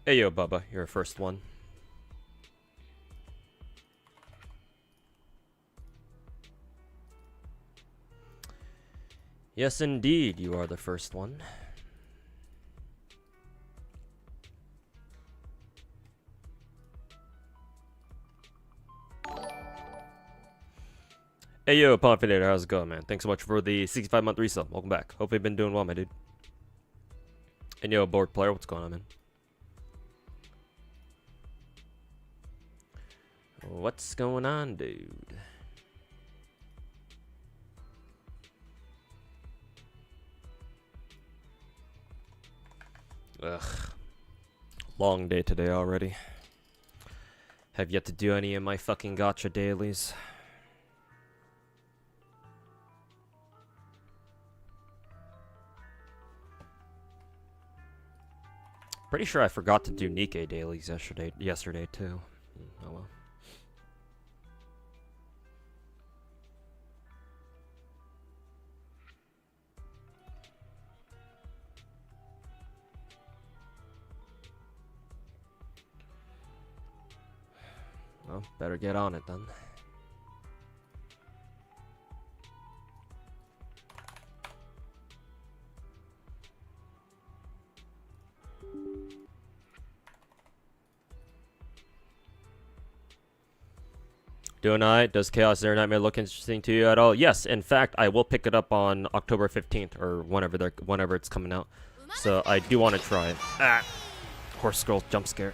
Hey yo, Bubba, you're a first one. Yes, indeed, you are the first one. Hey yo, Pomfinator, how's it going, man? Thanks so much for the 65-month resub. Welcome back. Hope you've been doing well, my dude. And yo, board player, what's going on, man? What's going on, dude? Ugh. Long day today already. Have yet to do any of my fucking gacha dailies. Pretty sure I forgot to do Nikkei dailies yesterday too. Oh well. Well, better get on it then. Doing alright. Does Chaos Zero Nightmare look interesting to you at all? Yes, in fact, I will pick it up on October 15th or whenever it's coming out. So I do want to try it. Ah, horse girl jump scare.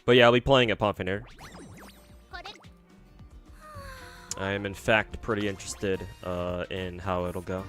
But yeah, I'll be playing at Pomfinator. I am in fact pretty interested in how it'll go.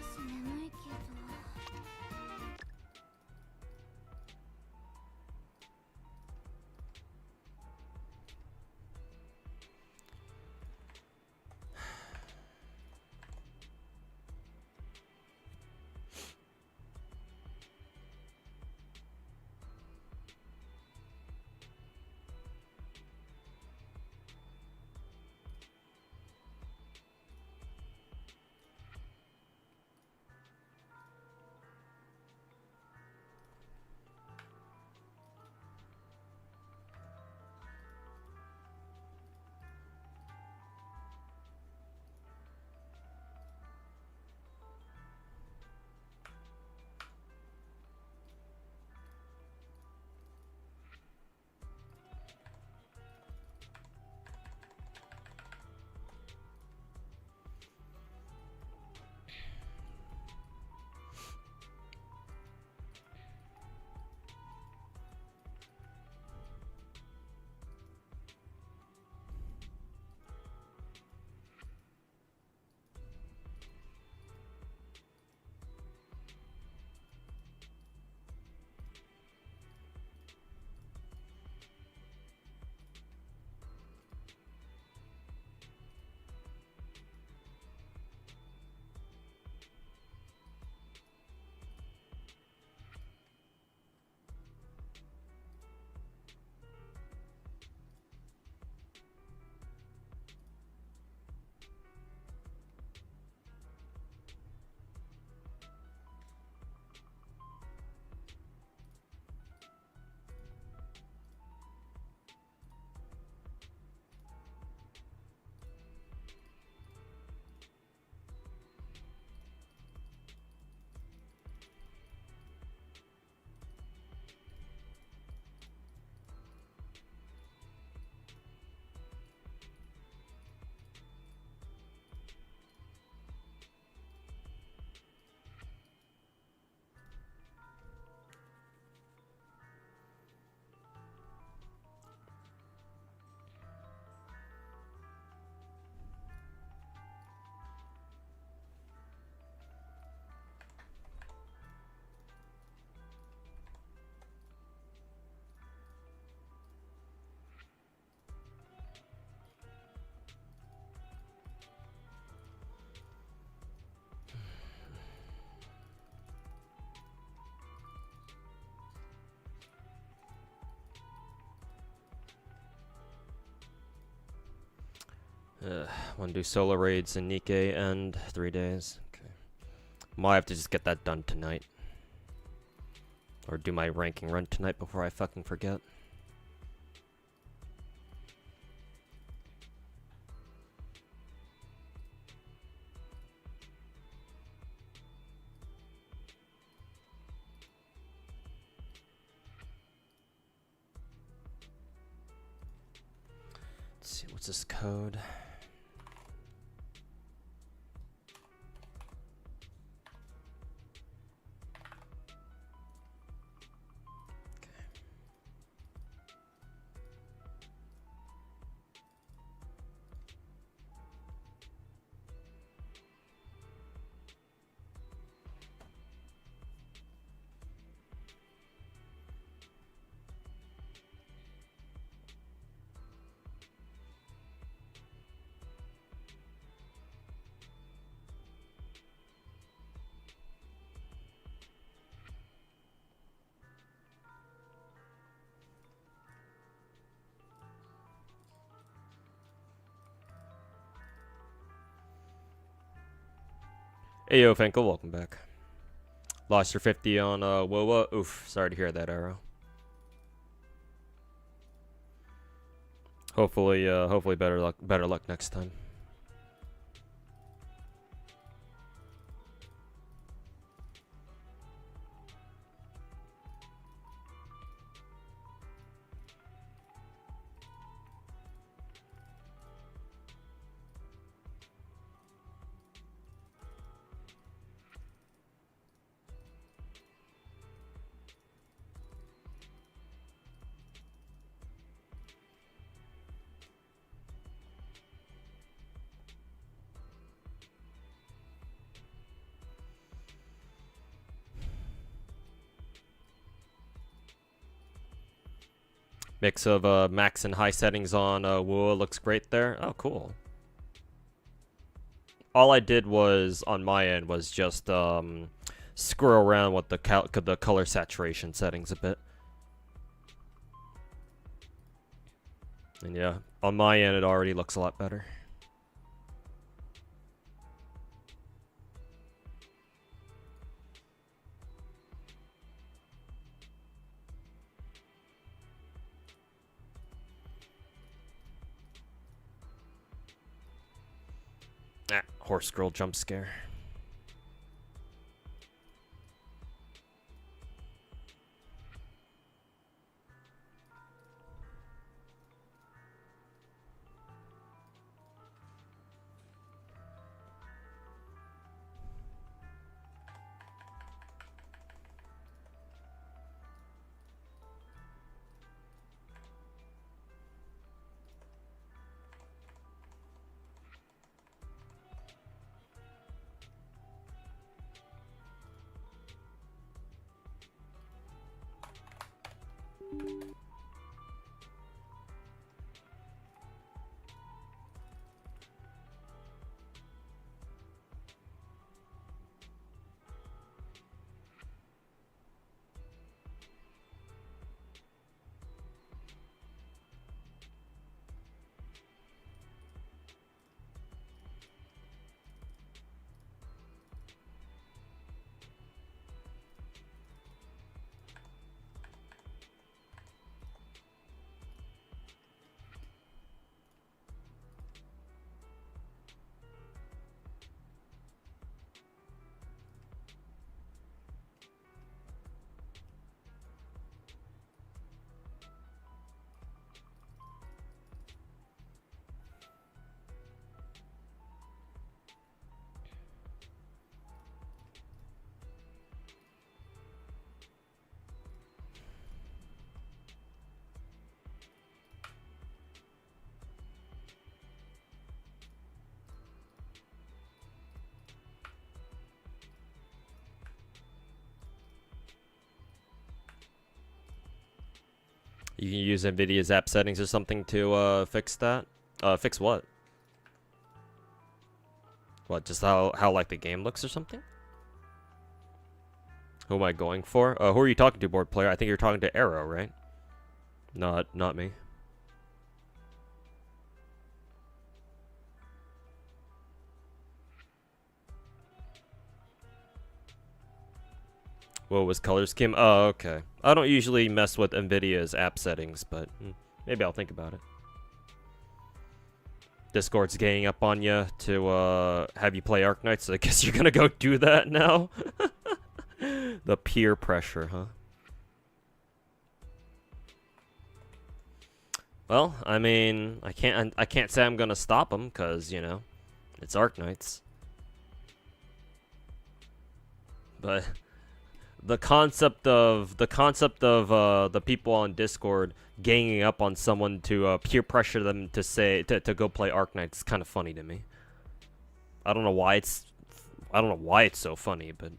Want to do solo raids in Nikkei and 3 days. Okay. Might have to just get that done tonight. Or do my ranking run tonight before I fucking forget. Let's see, what's this code? Hey yo, Finkel, welcome back. Lost your 50 on WoWa. Oof, sorry to hear that, Arrow. Hopefully better luck next time. Mix of max and high settings on WoWa looks great there. Oh, cool. All I did was, on my end, was just screw around with the color saturation settings a bit. And yeah, on my end, it already looks a lot better. Ah, horse girl jump scare. You can use NVIDIA's app settings or something to fix that. Fix what? What, just how like the game looks or something? Who am I going for? Who are you talking to, board player? I think you're talking to Arrow, right? Not me. What was color scheme? Oh, okay. I don't usually mess with Nvidia's app settings, but maybe I'll think about it. Discord's ganging up on you to have you play Ark Knights, so I guess you're gonna go do that now. The peer pressure, huh? Well, I mean, I can't say I'm gonna stop them, cause you know, it's Ark Knights. But the concept of the people on Discord ganging up on someone to peer pressure them to say to go play Ark Knights is kind of funny to me. I don't know why it's so funny, but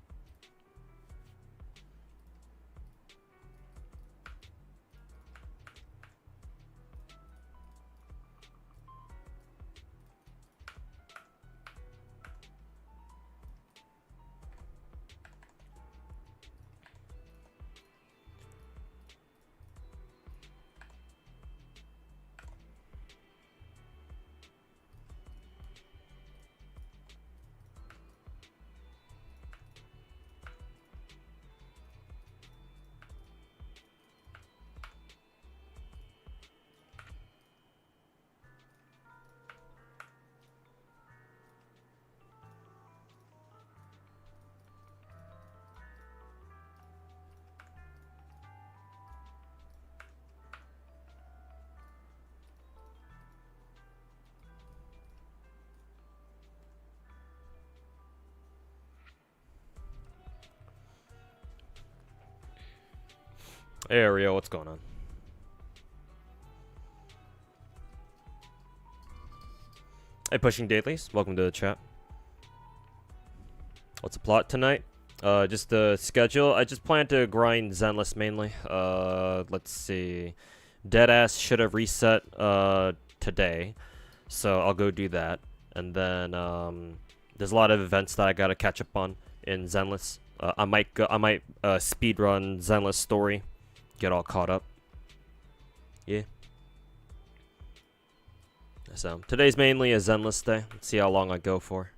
hey Ariel, what's going on? Hey, pushing dailies, welcome to the chat. What's the plot tonight? Just the schedule. I just plan to grind Zenless mainly. Let's see. Deadass should have reset today, so I'll go do that. And then there's a lot of events that I gotta catch up on in Zenless. I might speed run Zenless story, get all caught up. Yeah. So today's mainly a Zenless day. Let's see how long I go for.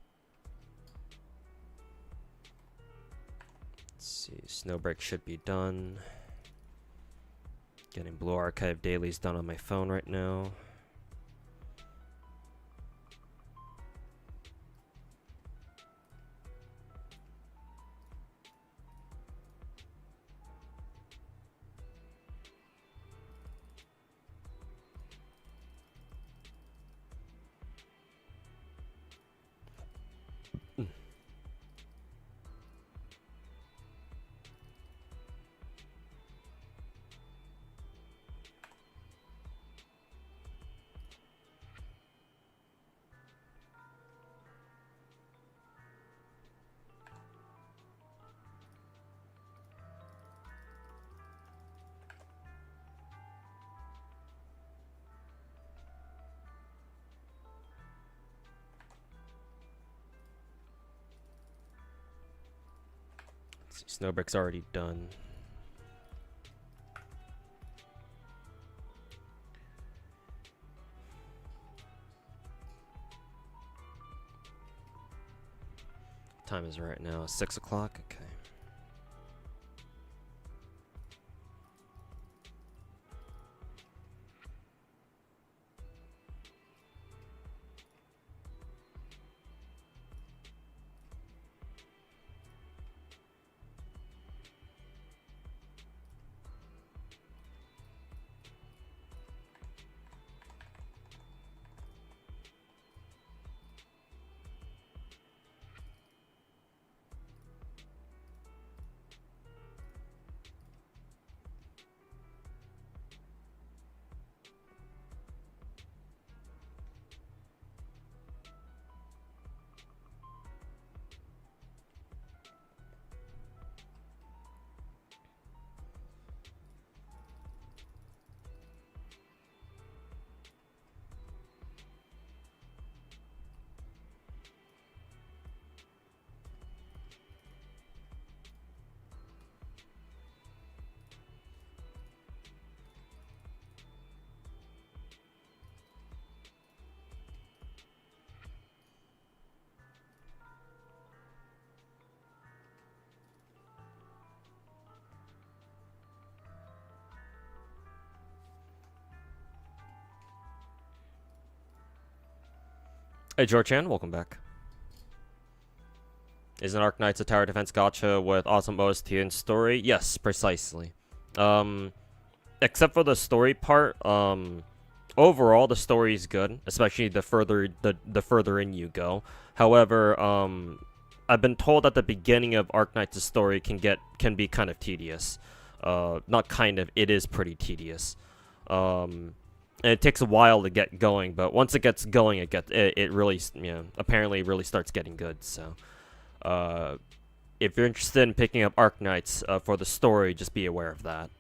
Let's see. Snowbreak should be done. Getting Blue Archive dailies done on my phone right now. Snowbreak's already done. Time is right now 6 o'clock. Okay. Hey, Jorchan, welcome back. Is an Ark Knights a tower defense gacha with awesome OST and story? Yes, precisely. Except for the story part, overall the story is good, especially the further in you go. However, I've been told that the beginning of Ark Knights' story can be kind of tedious. Not kind of, it is pretty tedious. And it takes a while to get going, but once it gets going, it really, apparently really starts getting good. So, if you're interested in picking up Ark Knights for the story, just be aware of that.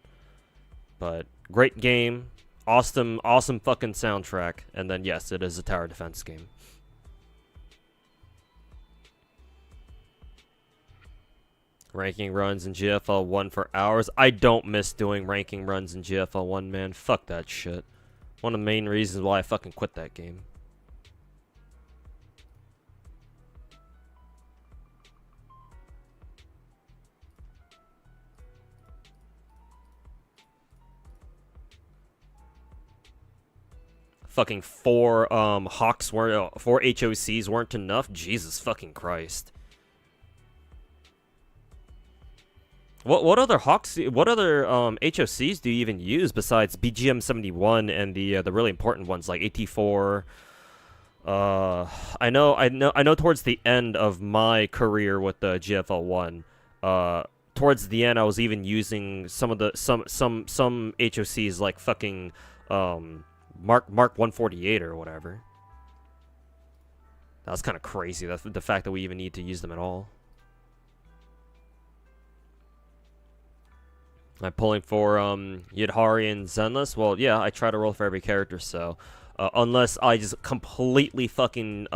But great game, awesome fucking soundtrack, and then yes, it is a tower defense game. Ranking runs in GFL 1 for hours. I don't miss doing ranking runs in GFL 1, man. Fuck that shit. One of the main reasons why I fucking quit that game. Fucking four Hawks weren't, 4 HOCs weren't enough. Jesus fucking Christ. What other Hawks? What other HOCs do you even use besides BGM 71 and the really important ones like AT4? I know. Towards the end of my career with the GFL 1, towards the end I was even using some HOCs like fucking Mark 148 or whatever. That was kind of crazy. That's the fact that we even need to use them at all. I'm pulling for Yidhari and Zenless. Well, yeah, I try to roll for every character, so unless I just completely fucking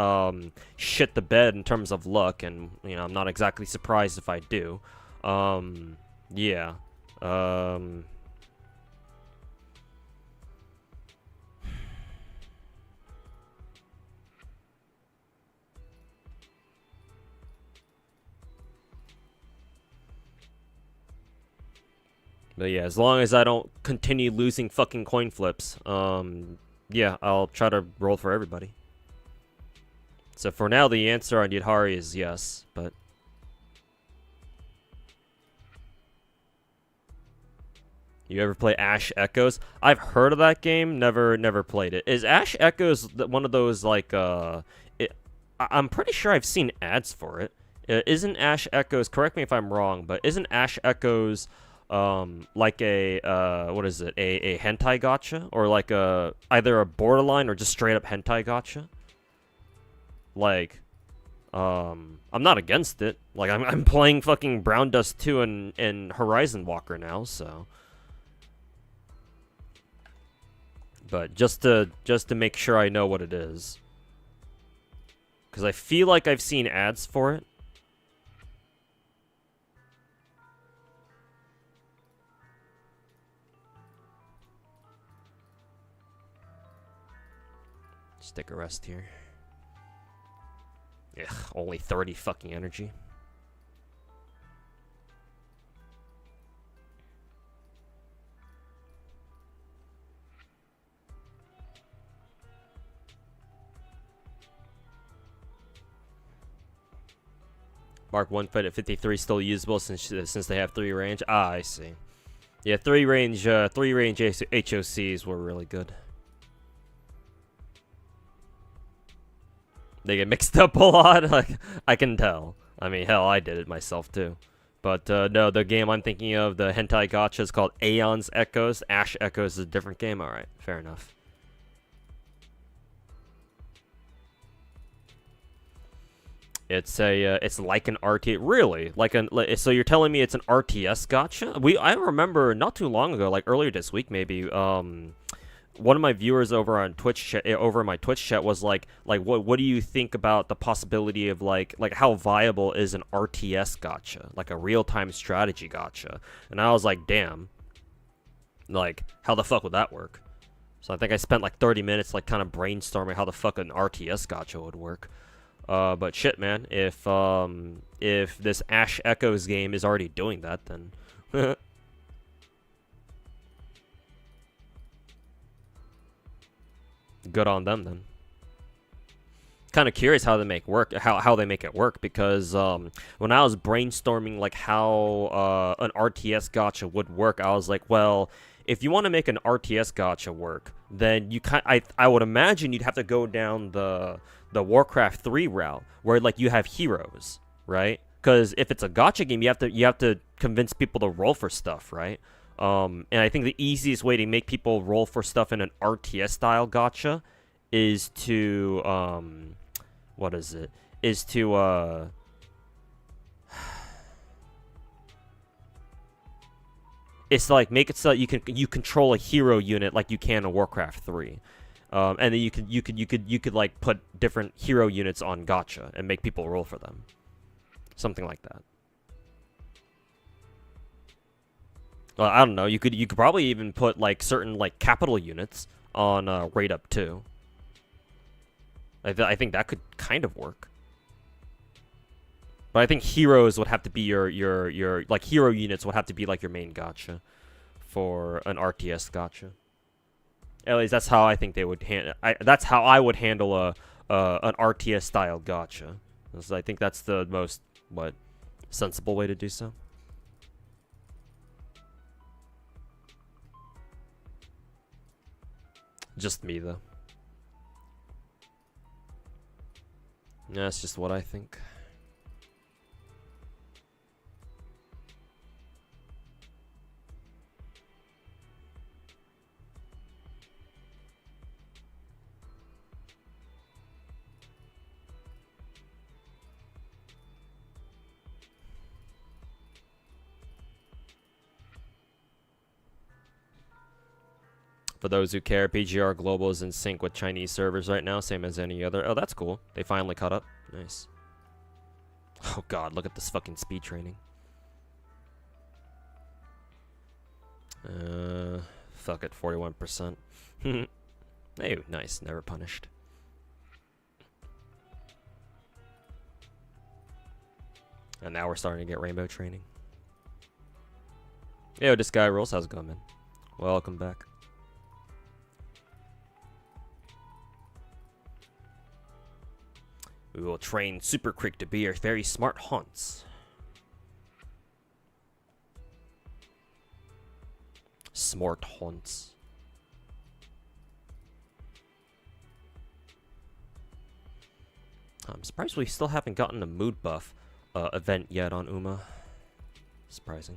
shit the bed in terms of luck, and I'm not exactly surprised if I do. Yeah. But yeah, as long as I don't continue losing fucking coin flips, yeah, I'll try to roll for everybody. So for now, the answer on Yidhari is yes, but... You ever play Ash Echoes? I've heard of that game, never played it. Is Ash Echoes one of those, like, I'm pretty sure I've seen ads for it. Isn't Ash Echoes, correct me if I'm wrong, but isn't Ash Echoes... like a, what is it, a hentai gacha? Or like either a borderline or just straight up hentai gacha? Like, I'm not against it. Like, I'm playing fucking Brown Dust 2 and Horizon Walker now, so. But just to make sure I know what it is. Because I feel like I've seen ads for it. Stick a rest here. Ugh, only 30 fucking energy. Mark 1 fit at 53 still usable since they have 3 range. Ah, I see. Yeah, 3 range HOCs were really good. They get mixed up a lot, like, I can tell. I mean, hell, I did it myself, too. But, no, the game I'm thinking of, the hentai gacha, is called Aeon's Echoes. Ash Echoes is a different game? Alright, fair enough. It's like an RTS, really? So you're telling me it's an RTS gacha? I remember not too long ago, like earlier this week maybe, one of my viewers over on Twitch, over my Twitch chat was like what do you think about the possibility of like how viable is an RTS gacha, like a real-time strategy gacha? And I was like, damn, like how the fuck would that work? So I think I spent like 30 minutes like kind of brainstorming how the fuck an RTS gacha would work. But shit, man, if this Ash Echoes game is already doing that, then good on them, then. kind of curious how they make it work, because when I was brainstorming like how an RTS gacha would work, I was like, well, if you want to make an RTS gacha work, then I would imagine you'd have to go down the Warcraft 3 route, where like you have heroes, right? Because if it's a gacha game, you have to convince people to roll for stuff, right? And I think the easiest way to make people roll for stuff in an RTS style gacha is to what is it? Is to it's like make it so that you control a hero unit like you can in Warcraft 3. And then you could like put different hero units on gacha and make people roll for them. Something like that. Well, I don't know. You could probably even put like certain like capital units on Raid Up 2. I think that could kind of work. But I think heroes would have to be your like hero units would have to be like your main gacha for an RTS gacha. At least that's how I think they would that's how I would handle an RTS style gacha. So I think that's the most sensible way to do so. Just me though. Yeah, that's just what I think. For those who care, PGR Global is in sync with Chinese servers right now, same as any other. Oh, that's cool. They finally caught up. Nice. Oh god, look at this fucking speed training. Fuck it, 41%. Hey, nice, never punished. And now we're starting to get rainbow training. Yo, this guy rules. How's it going, man? Welcome back. We will train Super Creek to be our very smart haunts. Smart haunts. I'm surprised we still haven't gotten a mood buff event yet on Uma. Surprising.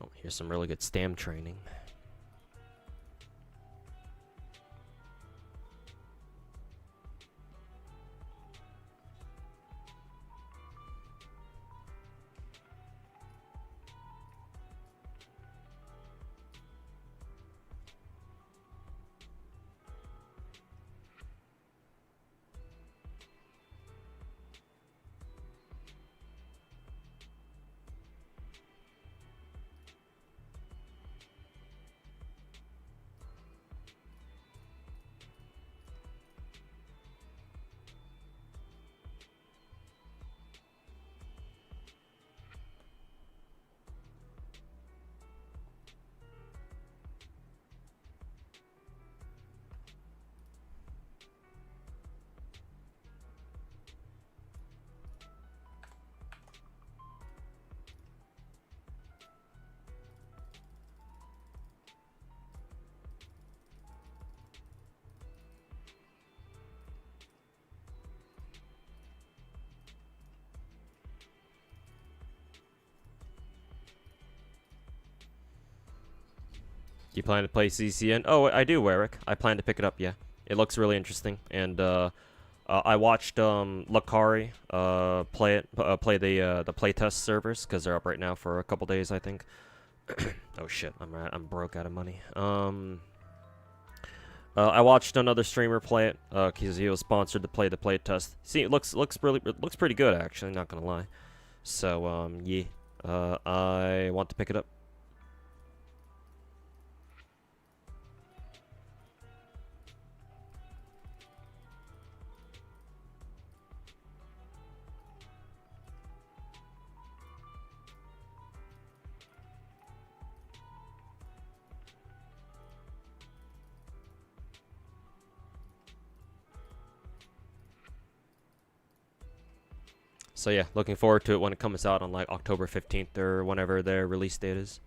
Oh, here's some really good stam training. You plan to play CCN? Oh, I do, Warwick. I plan to pick it up. Yeah, it looks really interesting, and I watched Lakari play the playtest servers because they're up right now for a couple days, I think. Oh shit, I'm broke out of money. I watched another streamer play it because he was sponsored to play the playtest. See, it looks pretty good actually. Not gonna lie. So yeah, I want to pick it up. So yeah, looking forward to it when it comes out on like October 15th or whenever their release date is.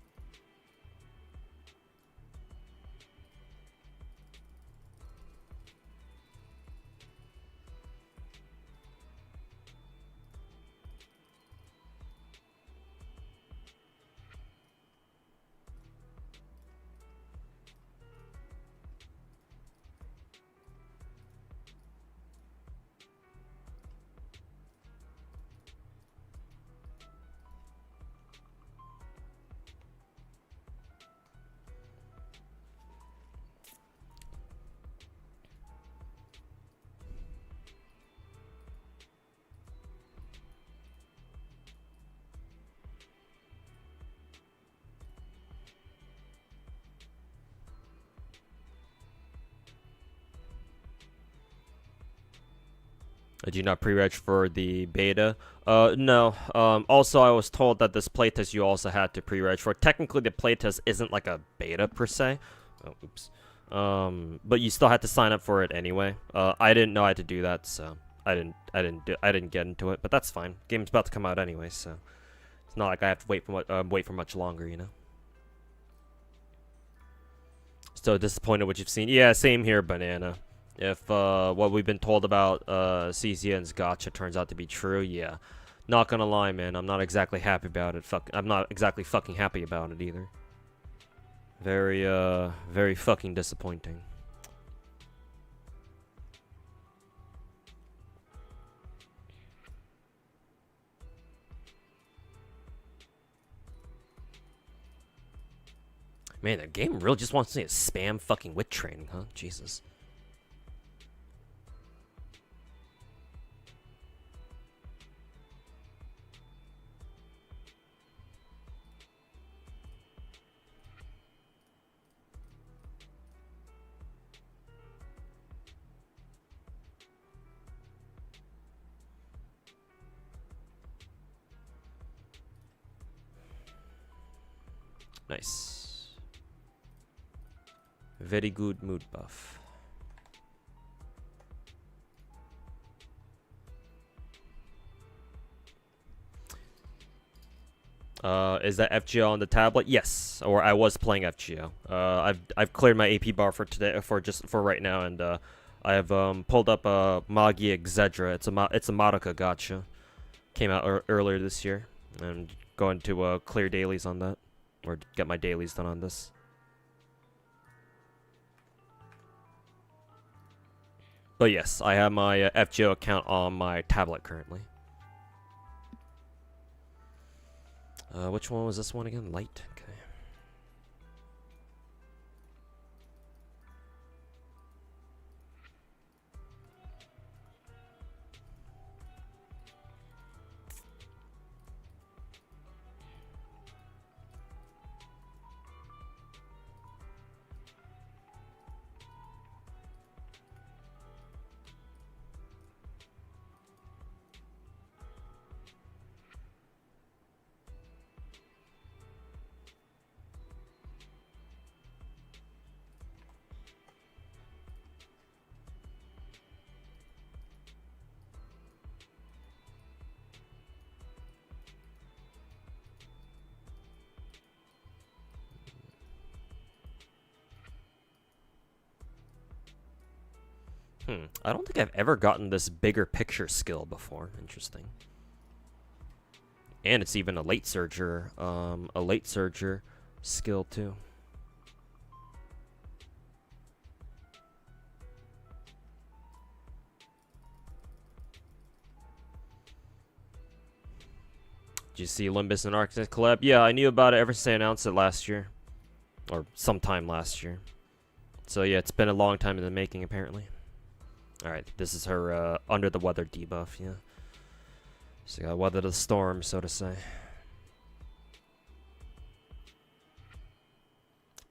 Did you not pre-reg for the beta? No. Also, I was told that this playtest you also had to pre-reg for. Technically, the playtest isn't like a beta per se. Oh, oops. But you still had to sign up for it anyway. I didn't know I had to do that, so I didn't get into it. But that's fine. Game's about to come out anyway, so it's not like I have to wait for much longer, you know. Still disappointed what you've seen. Yeah, same here, Banana. If what we've been told about CCN's gacha turns out to be true, yeah. Not gonna lie, man, I'm not exactly happy about it. I'm not exactly fucking happy about it either. Very fucking disappointing. Man, the game really just wants to spam fucking wit training, huh? Jesus. Nice. Very good mood buff. Is that FGO on the tablet? Yes, or I was playing FGO. I've cleared my AP bar for today, for right now, and I have pulled up Magi Exedra. It's a Madoka gacha. Came out earlier this year, and going to clear dailies on that, or get my dailies done on this. But yes, I have my FGO account on my tablet currently. Which one was this one again? Light. Okay. I don't think I've ever gotten this bigger picture skill before. Interesting. And it's even a late surger skill too. Did you see Limbus and Ark Knights collab? Yeah, I knew about it ever since they announced it last year. Or sometime last year. So yeah, it's been a long time in the making, apparently. Alright, this is her under the weather debuff, yeah. So you gotta weather the storm, so to say.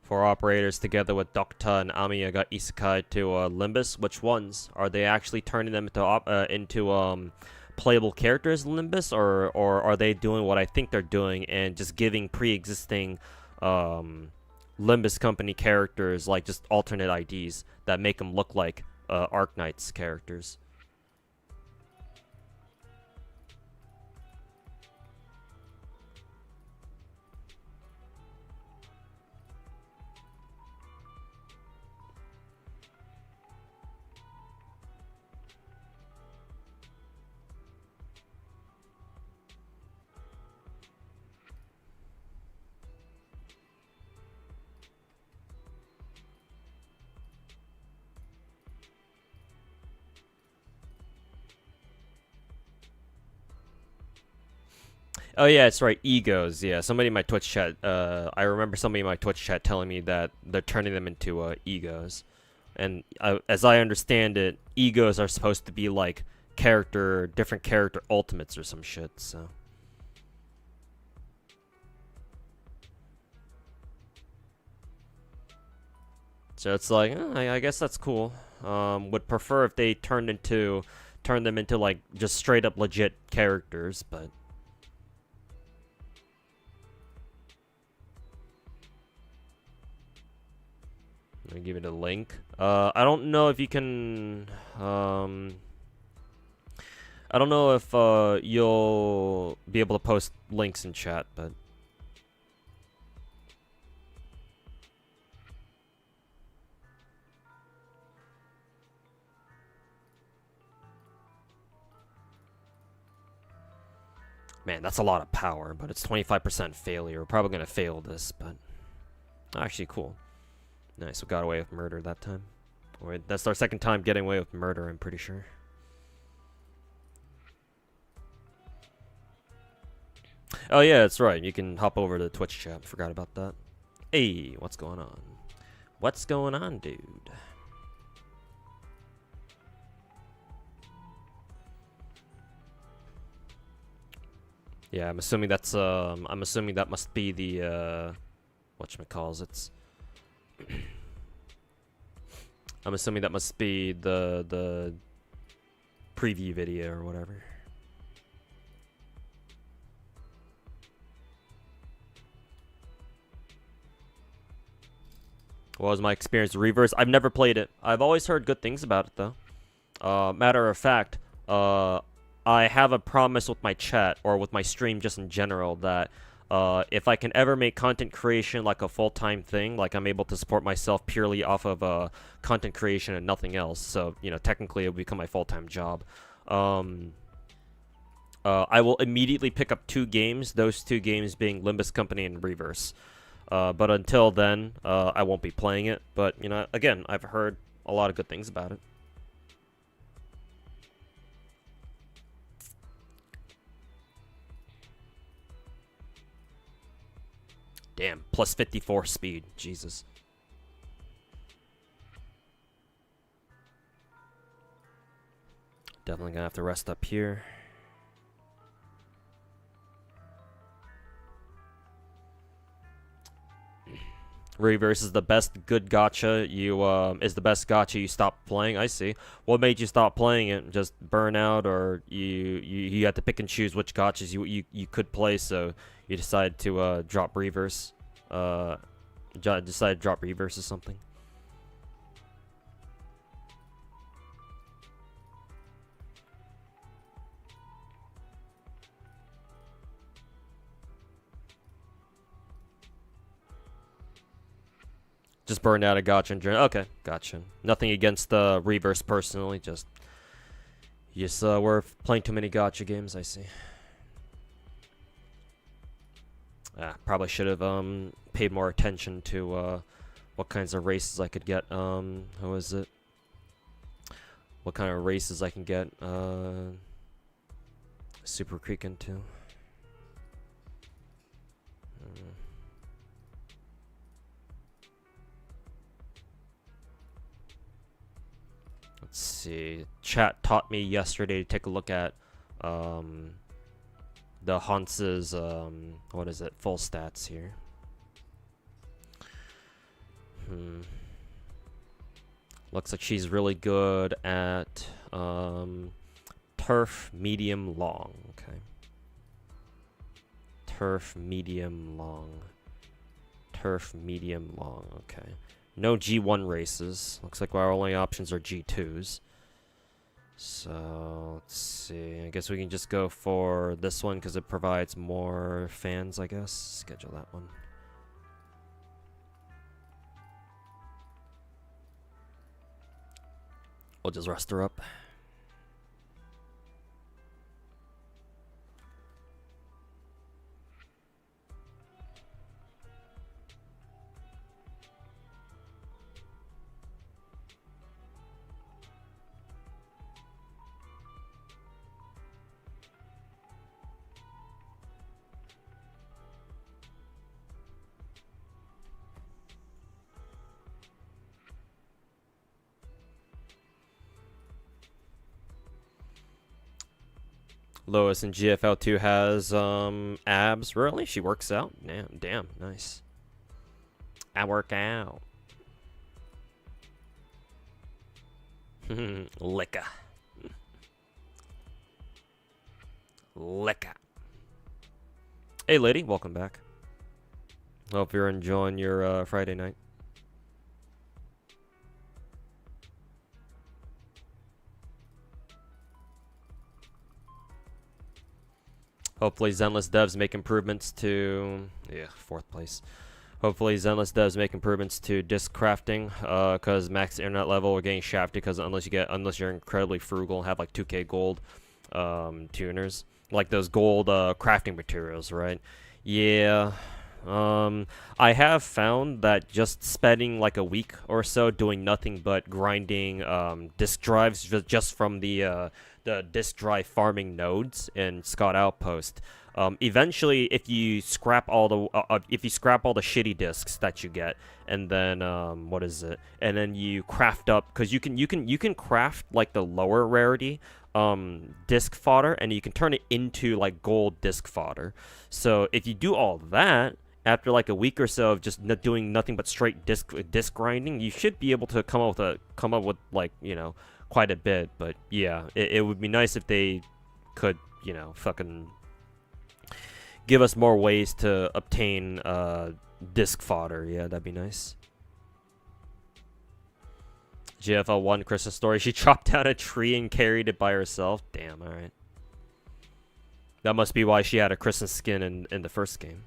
4 operators together with Dokta and Amiya got isekai to Limbus. Which ones? Are they actually turning them into playable characters in Limbus, or are they doing what I think they're doing and just giving pre-existing Limbus company characters like just alternate IDs that make them look like Ark Knights characters? Oh yeah, it's right. Egos. Yeah, somebody in my Twitch chat. I remember somebody in my Twitch chat telling me that they're turning them into egos, and as I understand it, egos are supposed to be like different character ultimates or some shit. So it's like I guess that's cool. Would prefer if they turned them into like just straight up legit characters, but. Let me give you the link. I don't know if you can. I don't know if you'll be able to post links in chat, but. Man, that's a lot of power, but it's 25% failure. We're probably gonna fail this, but actually cool. Nice, we got away with murder that time. Wait, that's our second time getting away with murder, I'm pretty sure. Oh yeah, that's right. You can hop over to the Twitch chat. Forgot about that. Hey, what's going on? What's going on, dude? Yeah, I'm assuming that's I'm assuming that must be the whatchamacalls, I'm assuming that must be the preview video or whatever. What was my experience with Reverse? I've never played it. I've always heard good things about it though. Matter of fact, I have a promise with my chat or with my stream just in general that if I can ever make content creation like a full-time thing, like I'm able to support myself purely off of content creation and nothing else, so, you know, technically it will become my full-time job, I will immediately pick up 2 games, those 2 games being Limbus Company and Reverse. But until then, I won't be playing it, but, you know, again, I've heard a lot of good things about it. Damn, plus 54 speed. Jesus. Definitely gonna have to rest up here. Reverse is the best good gacha. Is the best gacha you stop playing. I see. What made you stop playing it? Just burnout, or you had to pick and choose which gachas you could play, so you decided to drop Reverse. Decided to drop Reverse or something. Just burned out a gacha in general. Okay, gotcha. Nothing against the Reverse personally, just we're playing too many gacha games, I see. Probably should have paid more attention to what kinds of races I could get. How is it? What kind of races I can get Super Creek into. let's see. Chat taught me yesterday to take a look at the Hans's what is it? Full stats here. Looks like she's really good at turf, medium, long. Okay. Turf, medium, long. Turf, medium, long. Okay. No G1 races. Looks like our only options are G2s. So, let's see. I guess we can just go for this one because it provides more fans, I guess. Schedule that one. We'll just rest her up. Lois in GFL2 has abs. Really? She works out? Damn, nice. I work out. Licka. Licka. Hey lady, welcome back. Hope you're enjoying your Friday night. Hopefully Zenless devs make improvements to... Yeah, 4th place. Hopefully Zenless devs make improvements to disc crafting, because max internet level we're getting shafted because unless you're incredibly frugal and have like 2k gold tuners. Like those gold crafting materials, right? Yeah. I have found that just spending like a week or so doing nothing but grinding disk drives just from the disk drive farming nodes in Scott Outpost. Eventually, if you scrap all the shitty discs that you get, and then what is it? And then you craft up, because you can craft like the lower rarity disc fodder, and you can turn it into like gold disc fodder. So if you do all that, after like a week or so of just doing nothing but straight disc grinding, you should be able to come up with like, you know, quite a bit. But yeah, it would be nice if they could, you know, fucking give us more ways to obtain disc fodder. Yeah, that'd be nice. GFL1 Christmas story. She chopped down a tree and carried it by herself. Damn, alright. That must be why she had a Christmas skin in the first game.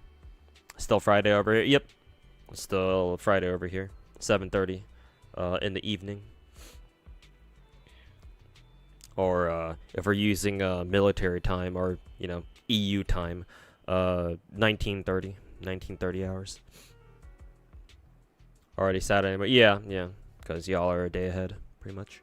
Still Friday over here. Yep. Still Friday over here. 7:30 in the evening. Or if we're using military time or, you know, EU time, 19:30 hours. Already Saturday, but yeah, because y'all are a day ahead, pretty much.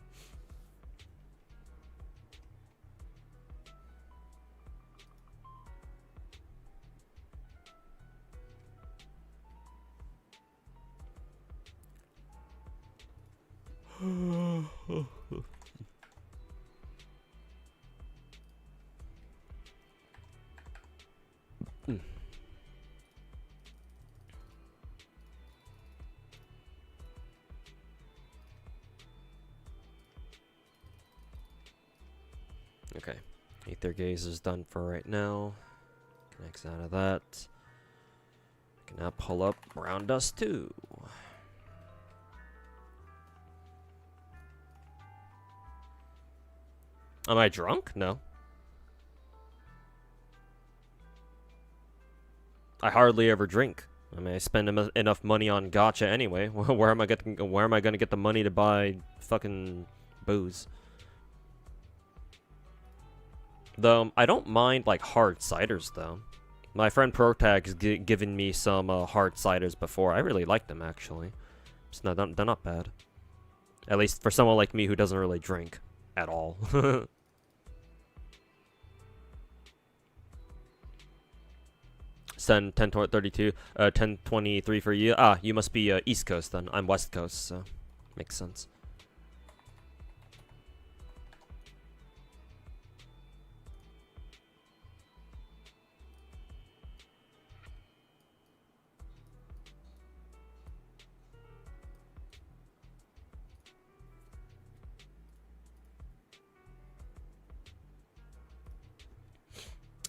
Okay, Aether Gaze is done for right now. Connects out of that. Can now pull up Brown Dust 2. Am I drunk? No. I hardly ever drink. I mean, I spend enough money on gacha anyway. Where am I gonna get the money to buy fucking booze? Though I don't mind like hard ciders though. My friend Protag has given me some hard ciders before. I really like them actually. They're not bad. At least for someone like me who doesn't really drink at all. 10:32, 10:23 for you. Ah, you must be East Coast then. I'm West Coast, so makes sense.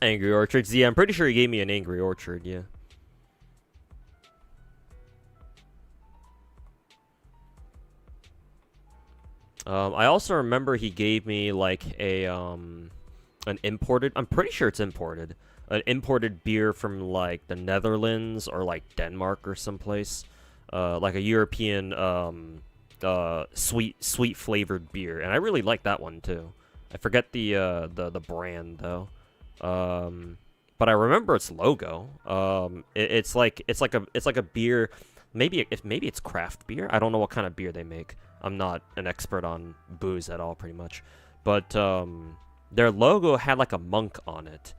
Angry Orchards. Yeah, I'm pretty sure he gave me an Angry Orchard. Yeah. I also remember he gave me like an imported. I'm pretty sure it's imported. An imported beer from like the Netherlands or like Denmark or someplace. Like a European sweet flavored beer, and I really like that one too. I forget the brand though. But I remember its logo. It's like a beer. Maybe it's craft beer. I don't know what kind of beer they make. I'm not an expert on booze at all, pretty much. But their logo had like a monk on it,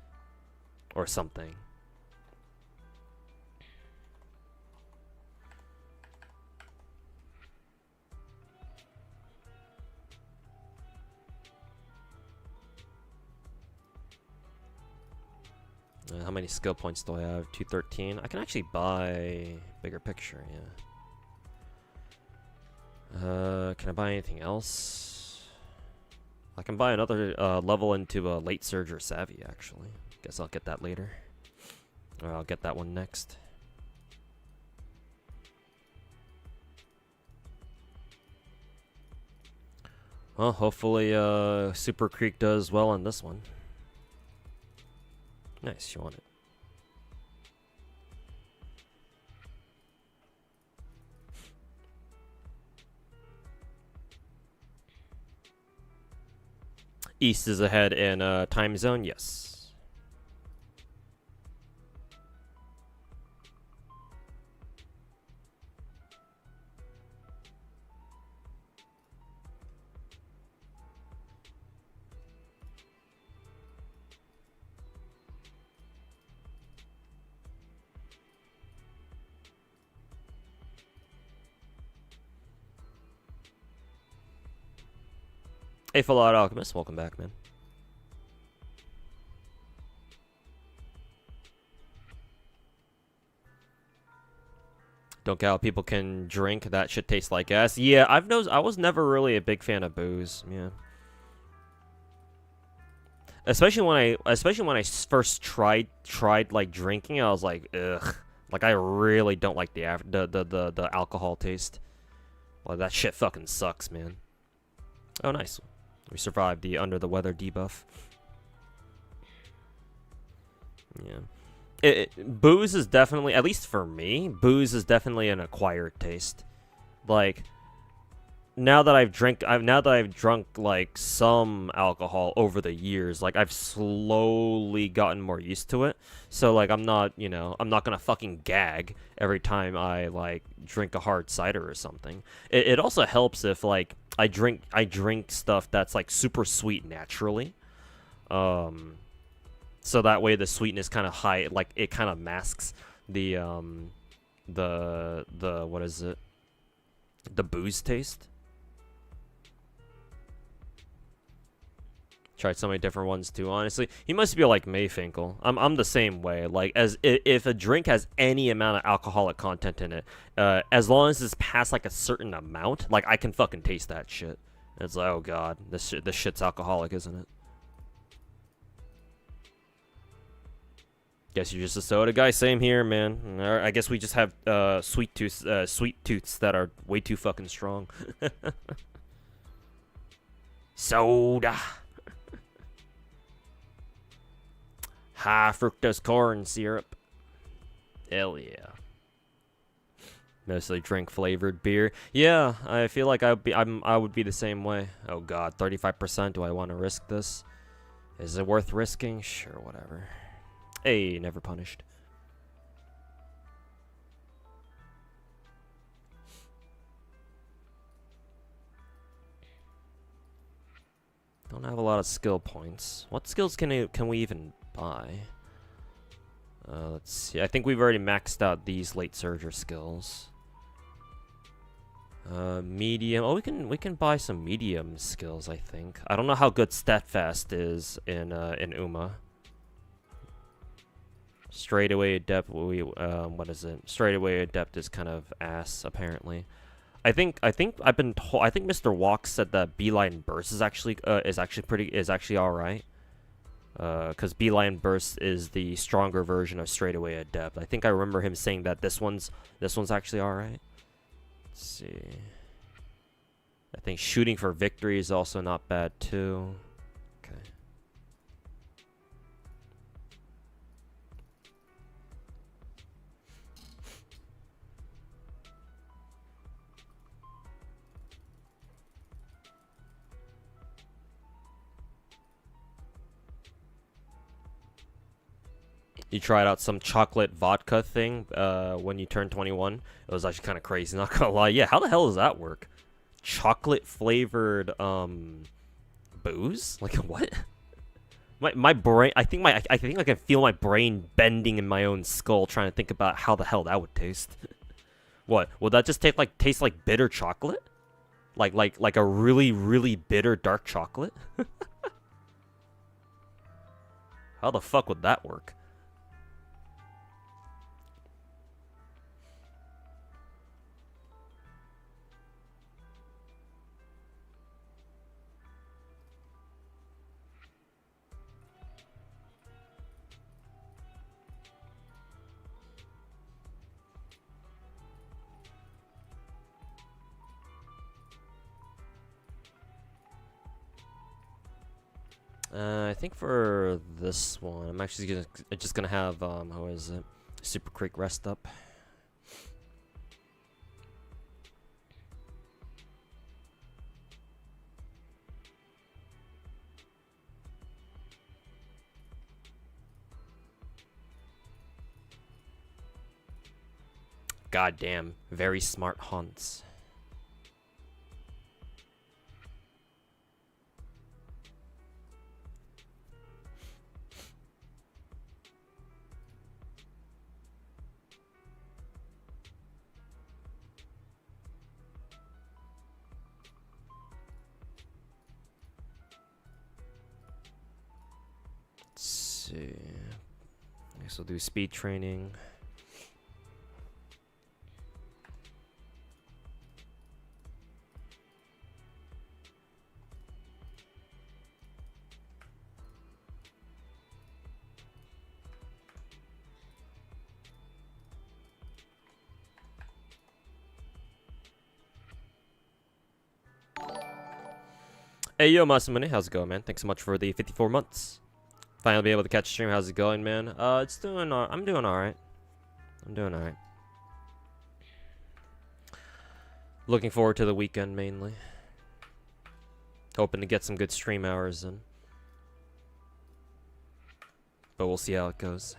or something. How many skill points do I have? 213. I can actually buy bigger picture, yeah. Can I buy anything else? I can buy another level into late surge or savvy, actually. Guess I'll get that later. Or I'll get that one next. Well, hopefully Super Creek does well on this one. Nice, you want it. East is ahead in time zone, yes. Hey, Fallout Alchemist, welcome back, man. Don't get how people can drink. That shit tastes like ass. Yeah, I've noticed. I was never really a big fan of booze. Yeah. Especially when I first tried like drinking, I was like, ugh. Like I really don't like the alcohol taste. Well, that shit fucking sucks, man. Oh, nice. We survived the under the weather debuff. Yeah. Booze is definitely, at least for me, booze is definitely an acquired taste. Like, now that I've drunk like some alcohol over the years, like I've slowly gotten more used to it. So like I'm not gonna fucking gag every time I like drink a hard cider or something. It also helps if like I drink stuff that's like super sweet naturally. So that way the sweetness kind of high, like it kind of masks the what is it? The booze taste. Tried so many different ones too, honestly. He must be like Mayfinkel. I'm the same way. Like, if a drink has any amount of alcoholic content in it, as long as it's past like a certain amount, like I can fucking taste that shit. It's like, oh god, this shit's alcoholic, isn't it? Guess you're just a soda guy. Same here, man. I guess we just have sweet tooths that are way too fucking strong. Soda. High fructose corn syrup. Hell yeah. Mostly drink flavored beer. Yeah, I feel like I would be the same way. Oh god, 35%. Do I want to risk this? Is it worth risking? Sure, whatever. Hey, never punished. Don't have a lot of skill points. What skills can we even buy? Let's see. I think we've already maxed out these late surger skills. Medium. Oh, we can buy some medium skills. I think. I don't know how good Steadfast is in Uma. Straightaway adept. What is it? Straightaway adept is kind of ass apparently. I think I've been told. I think Mr. Walk said that Beeline Burst is actually all right. Because Beeline Burst is the stronger version of Straightaway Adept. I think I remember him saying that this one's actually alright. Let's see. I think Shooting for Victory is also not bad too. Okay. You tried out some chocolate vodka thing when you turned 21. It was actually kind of crazy, not gonna lie. Yeah, how the hell does that work? Chocolate flavored booze? Like what? My brain, I think I can feel my brain bending in my own skull trying to think about how the hell that would taste. What? Would that just taste like bitter chocolate? Like a really bitter dark chocolate? How the fuck would that work? I think for this one, I'm actually just gonna have how is it? Super Creek rest up. Goddamn, very smart hunts. Let's see. I guess we'll do speed training. Hey, yo, Musume, how's it going, man? Thanks so much for the 54 months. Finally be able to catch a stream. How's it going, man? It's doing. I'm doing all right. I'm doing all right. Looking forward to the weekend mainly. Hoping to get some good stream hours in. But we'll see how it goes.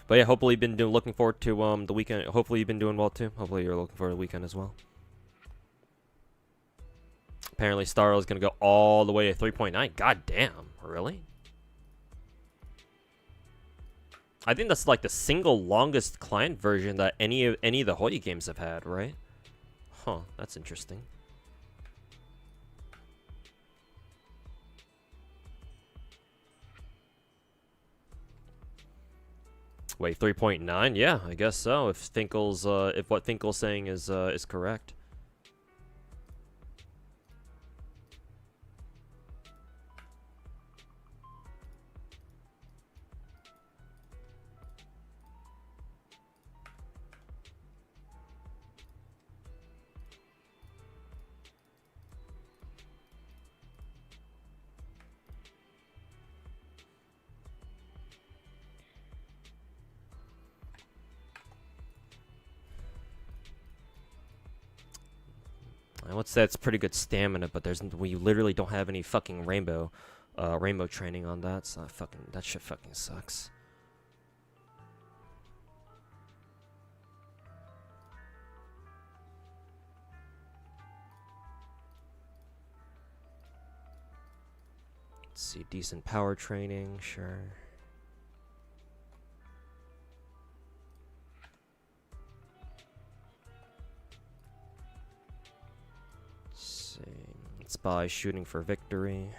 But yeah, hopefully you've been looking forward to the weekend. Hopefully you've been doing well too. Hopefully you're looking forward to the weekend as well. Apparently Starro is gonna go all the way to 3.9. God damn, really? I think that's like the single longest client version that any of the Hoya games have had, right? Huh, that's interesting. Wait, 3.9? Yeah, I guess so. If Finkel's if what Finkel's saying is correct. I would say it's pretty good stamina, but we literally don't have any fucking rainbow training on that. So that shit fucking sucks. Let's see, decent power training, sure. Let's buy Shooting for Victory.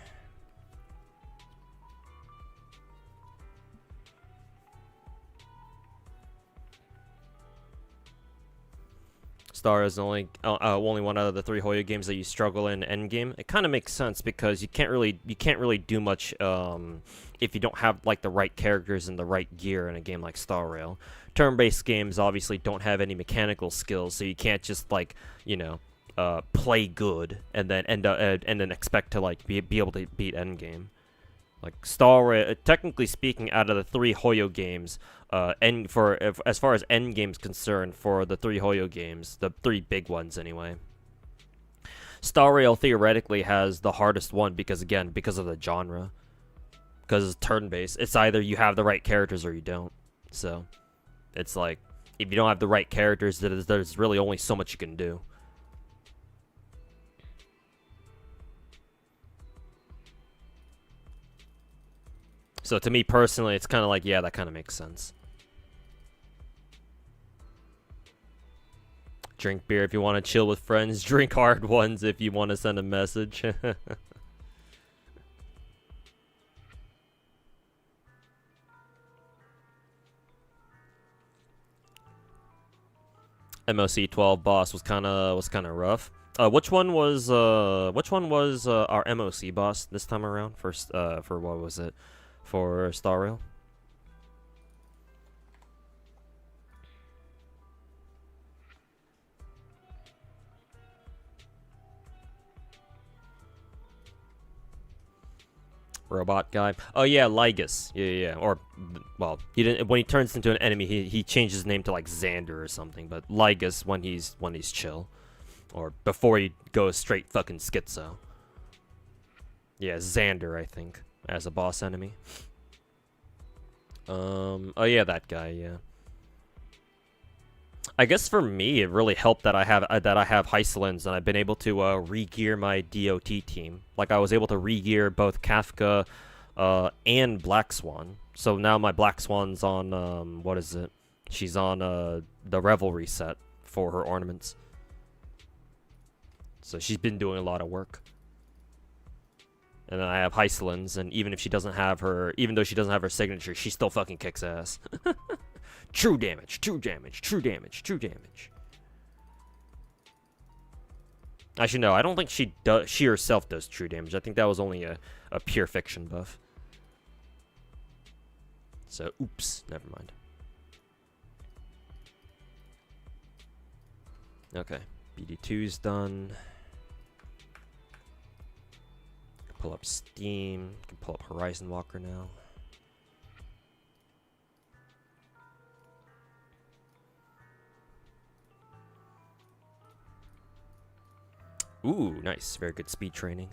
Star is only one out of the 3 Hoyo games that you struggle in endgame. It kind of makes sense because you can't really do much if you don't have like the right characters and the right gear in a game like Star Rail. Turn-based games obviously don't have any mechanical skills, so you can't just like, you know, play good and then expect to like be able to beat endgame. Like Star Rail, technically speaking, out of the 3 Hoyo games, as far as endgame's concerned, for the 3 Hoyo games, the 3 big ones anyway, Star Rail theoretically has the hardest one because of the genre, because it's turn-based. It's either you have the right characters or you don't. So it's like, if you don't have the right characters, there's really only so much you can do. So to me personally, it's kind of like, yeah, that kind of makes sense. Drink beer if you want to chill with friends. Drink hard ones if you want to send a message. MOC 12 boss was kind of rough. Which one was our MOC boss this time around? For what was it? For Star Rail? Robot guy. Oh yeah, Ligus. Yeah. Or, well, he didn't. When he turns into an enemy, he changed his name to like Xander or something. But Ligus when he's chill, or before he goes straight fucking schizo. Yeah, Xander, I think, as a boss enemy. Oh yeah, that guy. Yeah. I guess for me, it really helped that I have Hysolins, and I've been able to re-gear my DOT team. Like, I was able to re-gear both Kafka and Black Swan. So now my Black Swan's on, what is it? She's on the Revelry set for her ornaments. So she's been doing a lot of work. And then I have Hysolins, and even though she doesn't have her signature, she still fucking kicks ass. True damage, true damage, true damage, true damage. Actually, no, I don't think she herself does true damage. I think that was only a pure fiction buff. So, oops, never mind. Okay, BD2's done. Pull up Steam. Can pull up Horizon Walker now. Ooh, nice. Very good speed training.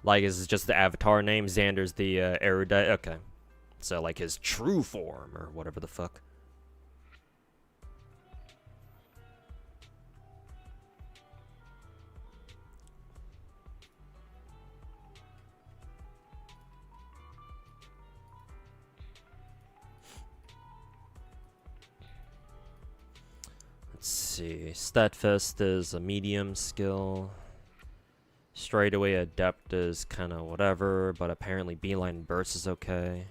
Like, is just the avatar name. Xander's the erudite. Okay. So, like, his true form, or whatever the fuck. Let's see. Steadfast is a medium skill. Straightaway Adept is kind of whatever, but apparently Beeline Burst is okay.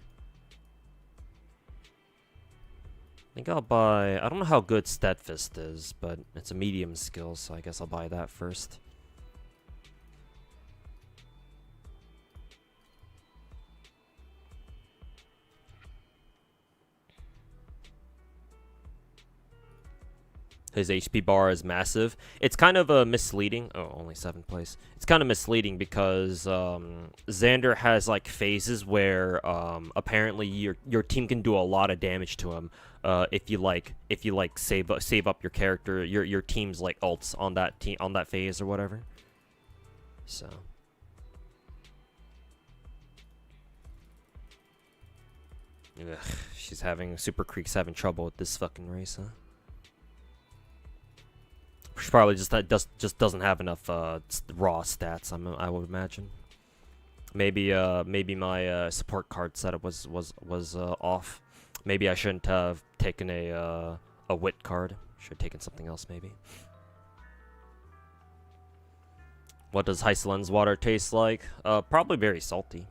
I think I'll buy... I don't know how good Steadfast is, but it's a medium skill, so I guess I'll buy that first. His HP bar is massive. It's kind of misleading. Oh, only 7th place. It's kind of misleading because Xander has like phases where apparently your team can do a lot of damage to him if you save up your character, your team's like ults on that phase or whatever. So. Ugh, Super Creek's having trouble with this fucking race, huh? She probably just doesn't have enough raw stats. I would imagine. Maybe my support card setup was off. Maybe I shouldn't have taken a wit card. Should have taken something else maybe. What does Hysolin's water taste like? Probably very salty.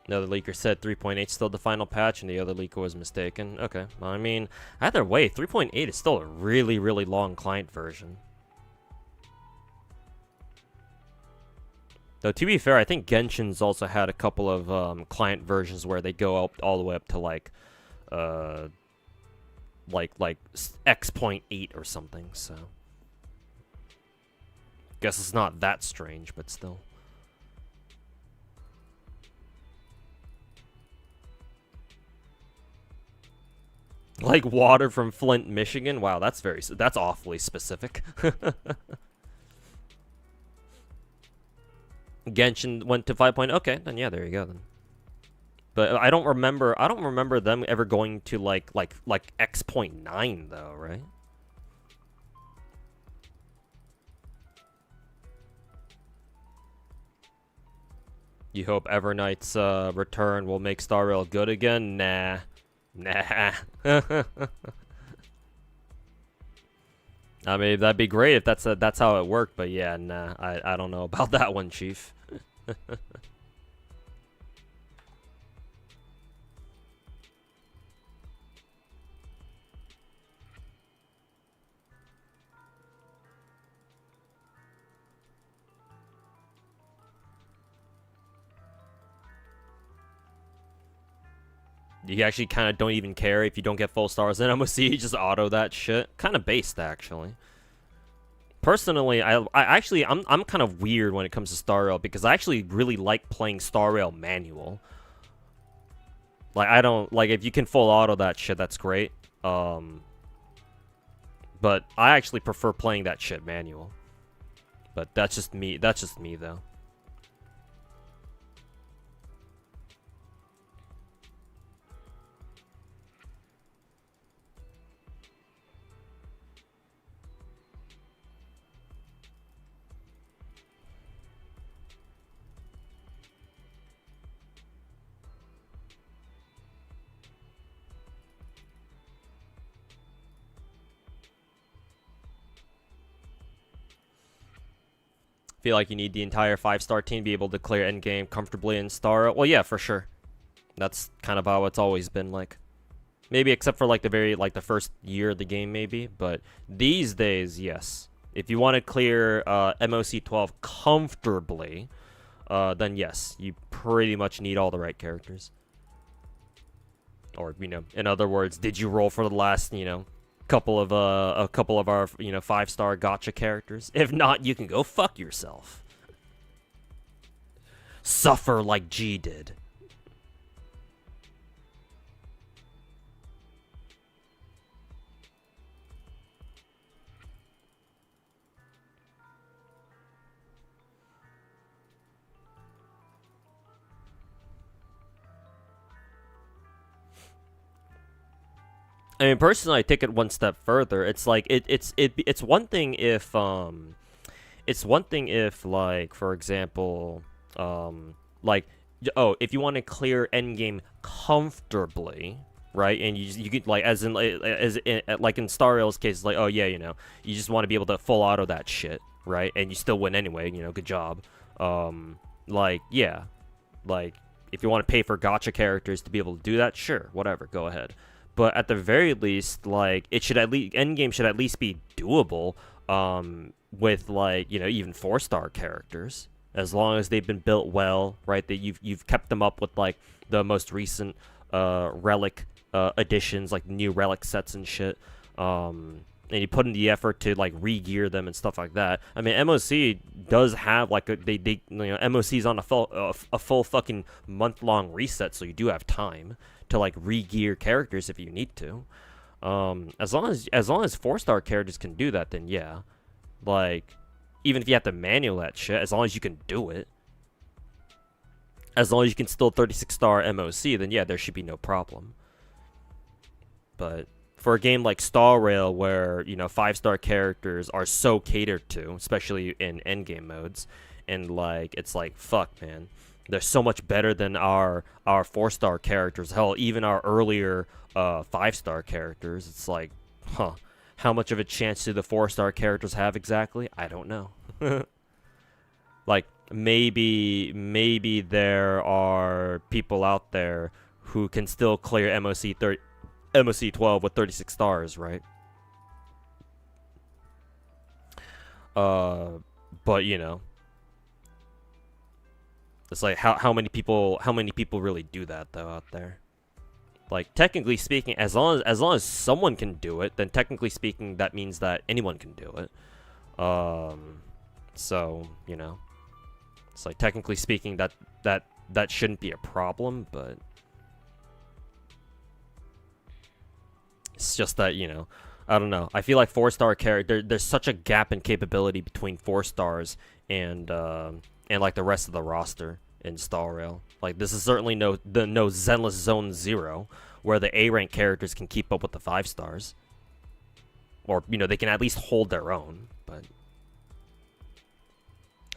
Another leaker said 3.8 is still the final patch, and the other leaker was mistaken. Okay, well, I mean, either way, 3.8 is still a really, really long client version. Though, to be fair, I think Genshin's also had a couple of client versions where they go up all the way up to, like X.8 or something, so... Guess it's not that strange, but still. Like water from Flint, Michigan? Wow, that's awfully specific. Genshin went to 5.0. Okay, then yeah, there you go then. But I don't remember them ever going to like X.9 though, right? You hope Everknight's return will make Star Rail good again? Nah. Nah. I mean, that'd be great if that's how it worked, but yeah, nah. I don't know about that one, Chief. You actually kind of don't even care if you don't get full stars in MOC, you just auto that shit. Kind of based, actually. Personally, I'm kind of weird when it comes to Star Rail because I actually really like playing Star Rail manual. Like, I don't... Like, if you can full auto that shit, that's great. But I actually prefer playing that shit manual. But that's just me. That's just me, though. Feel like you need the entire 5-star team to be able to clear endgame comfortably in Star. Well, yeah, for sure. That's kind of how it's always been like. Maybe except for like the first year of the game, maybe. But these days, yes. If you want to clear MOC 12 comfortably, then yes, you pretty much need all the right characters. Or, you know, in other words, did you roll for the last, you know, a couple of our, you know, 5-star gacha characters? If not, you can go fuck yourself. Suffer like G did. I mean, personally, I take it one step further. It's like it's one thing if like, for example, like, oh, if you want to clear endgame comfortably, right? And you get like like in Star Rail's case, it's like, oh yeah, you know, you just want to be able to full auto that shit, right? And you still win anyway, you know, good job. Like, yeah, like if you want to pay for gacha characters to be able to do that, sure, whatever, go ahead. But at the very least, like, it should at least endgame should at least be doable. With, like, you know, even 4-star characters, as long as they've been built well, right? That you've kept them up with like the most recent relic additions, like new relic sets and shit. And you put in the effort to like re-gear them and stuff like that. I mean, MOC does have like they you know, MOC's on a full fucking month-long reset, so you do have time to like re-gear characters if you need to. As long as 4-star characters can do that, then yeah. Like, even if you have to manual that shit, as long as you can do it, as long as you can still 36-star MOC, then yeah, there should be no problem. But for a game like Star Rail, where, you know, 5-star characters are so catered to, especially in endgame modes, and like, it's like, fuck, man, they're so much better than our 4-star characters. Hell, even our earlier 5-star characters. It's like, huh, how much of a chance do the 4-star characters have exactly? I don't know. Like, maybe there are are people out there who can still clear MOC 12 with 36 stars, right? But you know, it's like how many people really do that though out there? Like, technically speaking, as long as someone can do it, then technically speaking that means that anyone can do it. So, you know, it's like technically speaking that shouldn't be a problem, but it's just that, you know, I don't know. I feel like 4-star character, there's such a gap in capability between 4 stars and like the rest of the roster in Star Rail. Like, this is certainly no Zenless Zone 0 where the A rank characters can keep up with the 5 stars. Or, you know, they can at least hold their own, but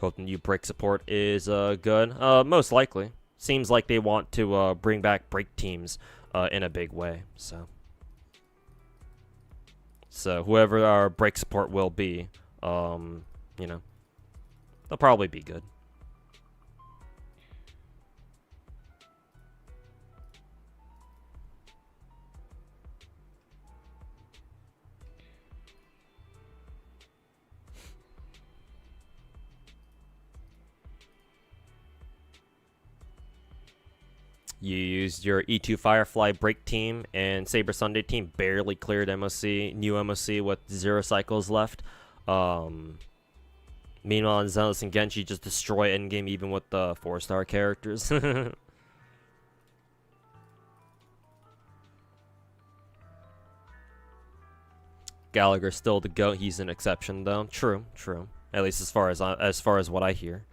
hope the new break support is good. Most likely. Seems like they want to bring back break teams in a big way, so whoever our break support will be, you know, they'll probably be good. You used your E2 Firefly break team, and Saber Sunday team barely cleared new MOC with 0 cycles left. Meanwhile, in Zenless and Genshin, just destroy endgame even with the 4-star characters. Gallagher's still the GOAT. He's an exception, though. True. At least as far as what I hear.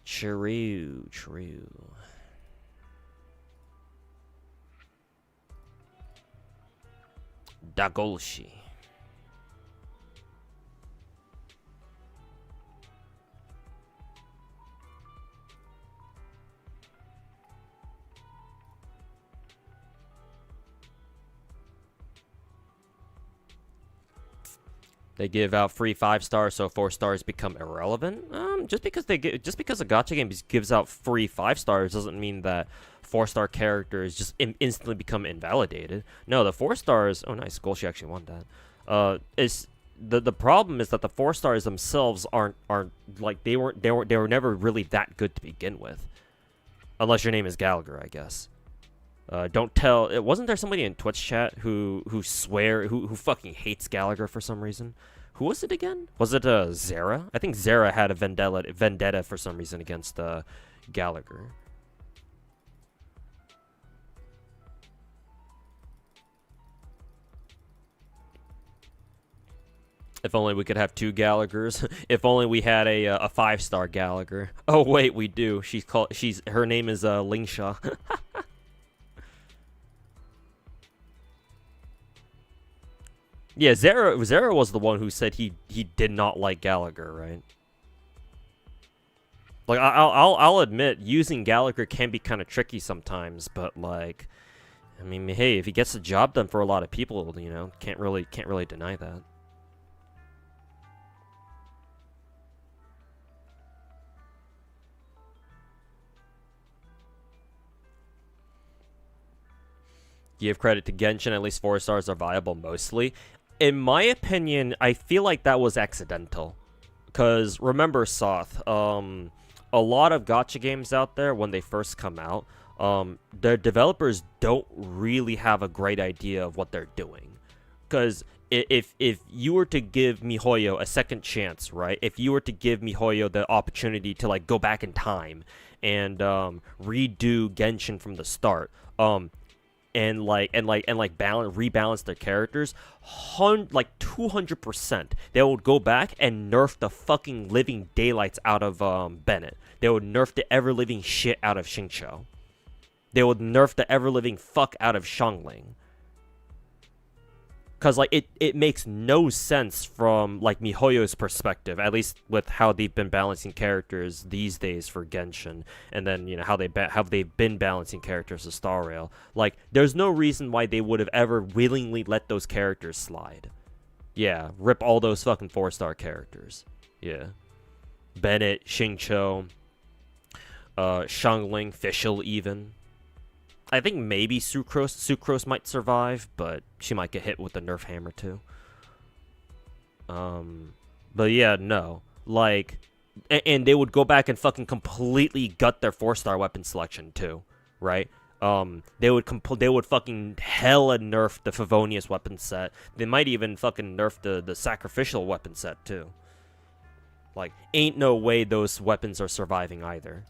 True. Dagolshi. They give out free 5 stars, so 4 stars become irrelevant. Just because a gacha game gives out free 5 stars doesn't mean that 4-star characters just instantly become invalidated. No, the 4 stars. Oh, nice. Golshi actually won that. Is the problem is that the 4 stars themselves aren't like they were never really that good to begin with, unless your name is Gallagher, I guess. Don't tell. Wasn't there somebody in Twitch chat who fucking hates Gallagher for some reason? Who was it again? Was it Zera? I think Zera had a vendetta for some reason against Gallagher. If only we could have 2 Gallaghers. If only we had a 5-star Gallagher. Oh wait, we do. Her name is Lingsha. Yeah, Zera was the one who said he did not like Gallagher, right? Like, I'll admit, using Gallagher can be kind of tricky sometimes, but like, I mean, hey, if he gets the job done for a lot of people, you know, can't really deny that. Give credit to Genshin, at least 4 stars are viable mostly. In my opinion, I feel like that was accidental. Because, remember, Soth, a lot of gacha games out there, when they first come out, their developers don't really have a great idea of what they're doing. Because if you were to give MiHoYo a second chance, right? If you were to give MiHoYo the opportunity to, like, go back in time and redo Genshin from the start, and rebalance their characters, like 200%, they would go back and nerf the fucking living daylights out of Bennett. They would nerf the ever living shit out of Xingqiu. They would nerf the ever living fuck out of Xiangling. Because, like, it makes no sense from, like, MiHoYo's perspective, at least with how they've been balancing characters these days for Genshin, and then, you know, how they've been balancing characters for Star Rail. Like, there's no reason why they would have ever willingly let those characters slide. Yeah, rip all those fucking 4-star characters. Yeah. Bennett, Xingqiu, Xiangling, Fischl even. I think maybe Sucrose might survive, but she might get hit with the nerf hammer too. But yeah, no. Like, and they would go back and fucking completely gut their 4-star weapon selection too, right? They would fucking hella nerf the Favonius weapon set. They might even fucking nerf the sacrificial weapon set too. Like, ain't no way those weapons are surviving either.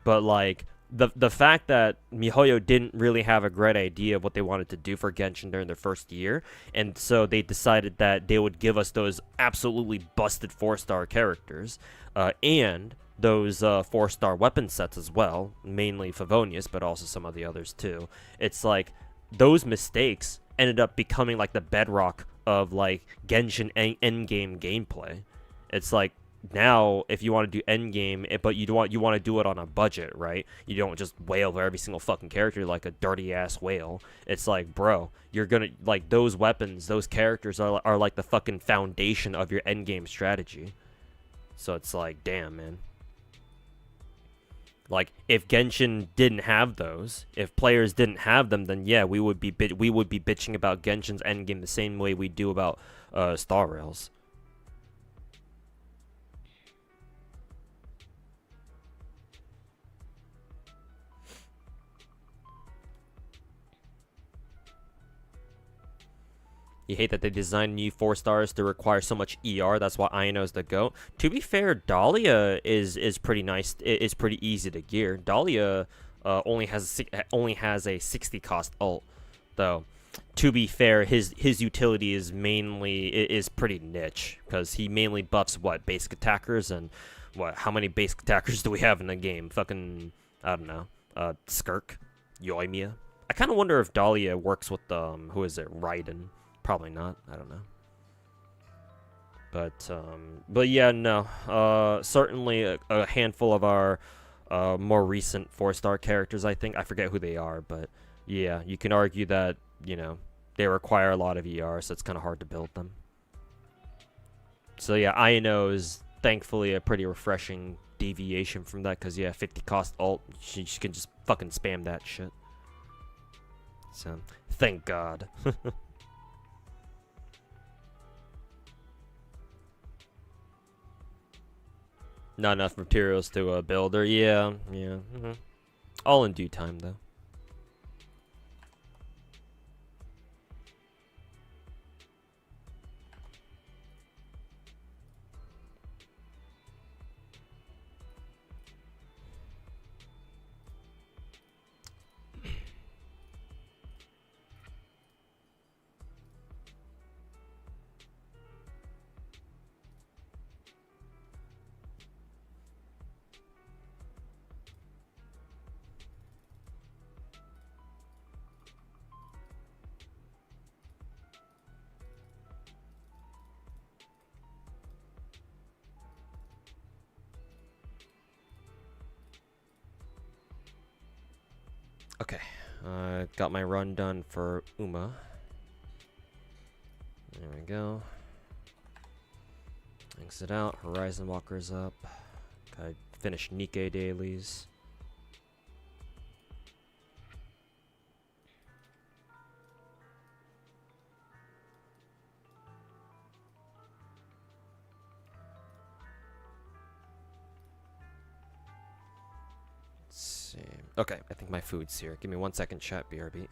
But like, the fact that MiHoYo didn't really have a great idea of what they wanted to do for Genshin during their first year, and so they decided that they would give us those absolutely busted 4-star characters, and those 4-star weapon sets as well, mainly Favonius, but also some of the others too. It's like, those mistakes ended up becoming like the bedrock of like Genshin endgame gameplay. It's like, now if you want to do endgame, but you want to do it on a budget, right? You don't just wail over every single fucking character like a dirty ass whale. It's like, bro, you're gonna, like, those weapons, those characters are like the fucking foundation of your endgame strategy. So it's like, damn, man. Like, if Genshin didn't have those, if players didn't have them, then yeah, we would be bitching about Genshin's endgame the same way we do about Star Rails. You hate that they designed new 4-stars to require so much ER. That's why Iono's the GOAT. To be fair, Dahlia is pretty nice. It's pretty easy to gear. Dahlia only has a 60 cost ult, though. To be fair, his utility is pretty niche, because he mainly buffs what, basic attackers, and what, how many basic attackers do we have in the game? Fucking, I don't know. Skirk, Yoimiya. I kind of wonder if Dahlia works with who is it, Raiden. Probably not. I don't know. But yeah, no. Certainly a handful of our more recent 4-star characters, I think. I forget who they are, but yeah, you can argue that, you know, they require a lot of ER, so it's kind of hard to build them. So yeah, Ino is thankfully a pretty refreshing deviation from that, because yeah, 50 cost ult, she can just fucking spam that shit. So, thank God. Not enough materials to build her. Yeah. All in due time, though. Okay, got my run done for Uma. There we go. Exit out, Horizon Walker's up. Gotta finish Nikke dailies. Okay, I think my food's here. Give me 1 second, chat, BRB.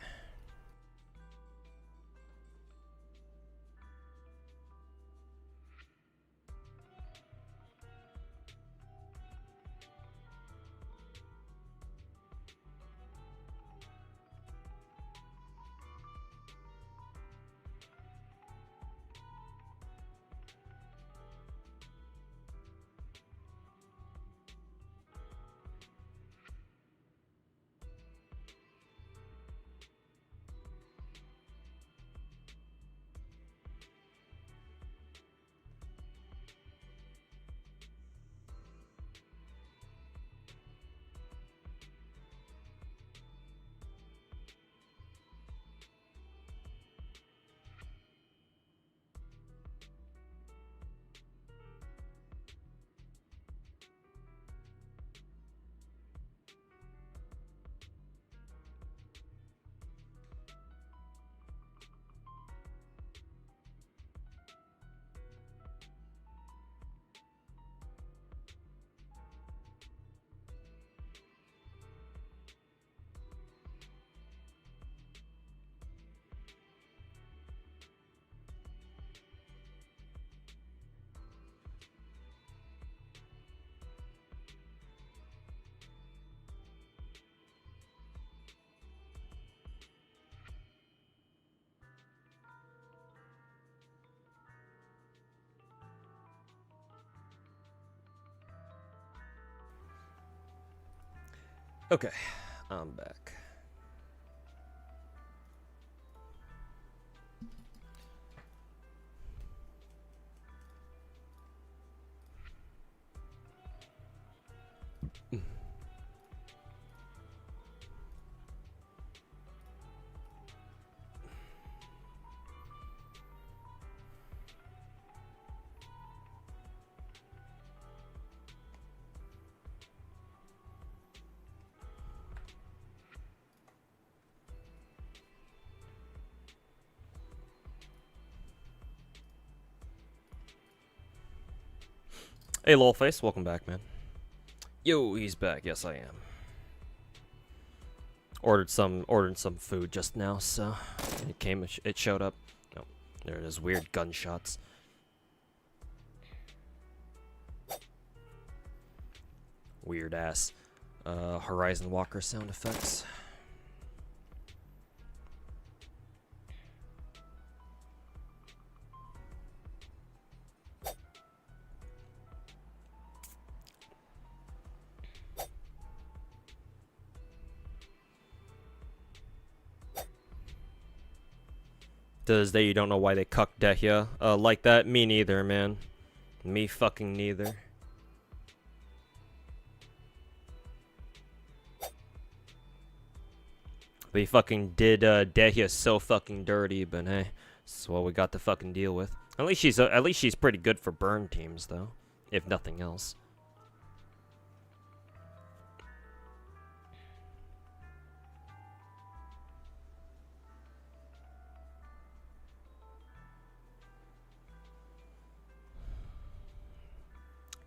Okay, I'm back. Hey, Lolface, welcome back, man. Yo, he's back. Yes, I am. Ordered some food just now, so it showed up. Oh, there it is. Weird gunshots. Weird ass Horizon Walker sound effects. To this day, you don't know why they cucked Dehya like that? Me neither, man. Me fucking neither. They fucking did Dehya so fucking dirty, but hey, that's what we got to fucking deal with. At least she's pretty good for burn teams, though, if nothing else.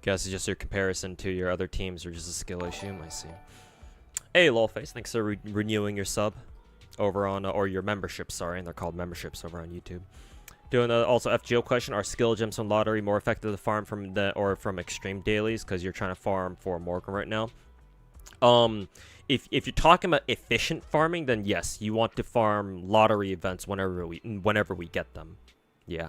Guess it's just your comparison to your other teams or just a skill issue. I see. Hey, Lolface, thanks for renewing your sub over on, or your membership, sorry, and they're called memberships over on YouTube. Doing also FGO question: are skill gems on lottery more effective to farm from extreme dailies? Because you're trying to farm for Morgan right now. If you're talking about efficient farming, then yes, you want to farm lottery events whenever we get them. Yeah.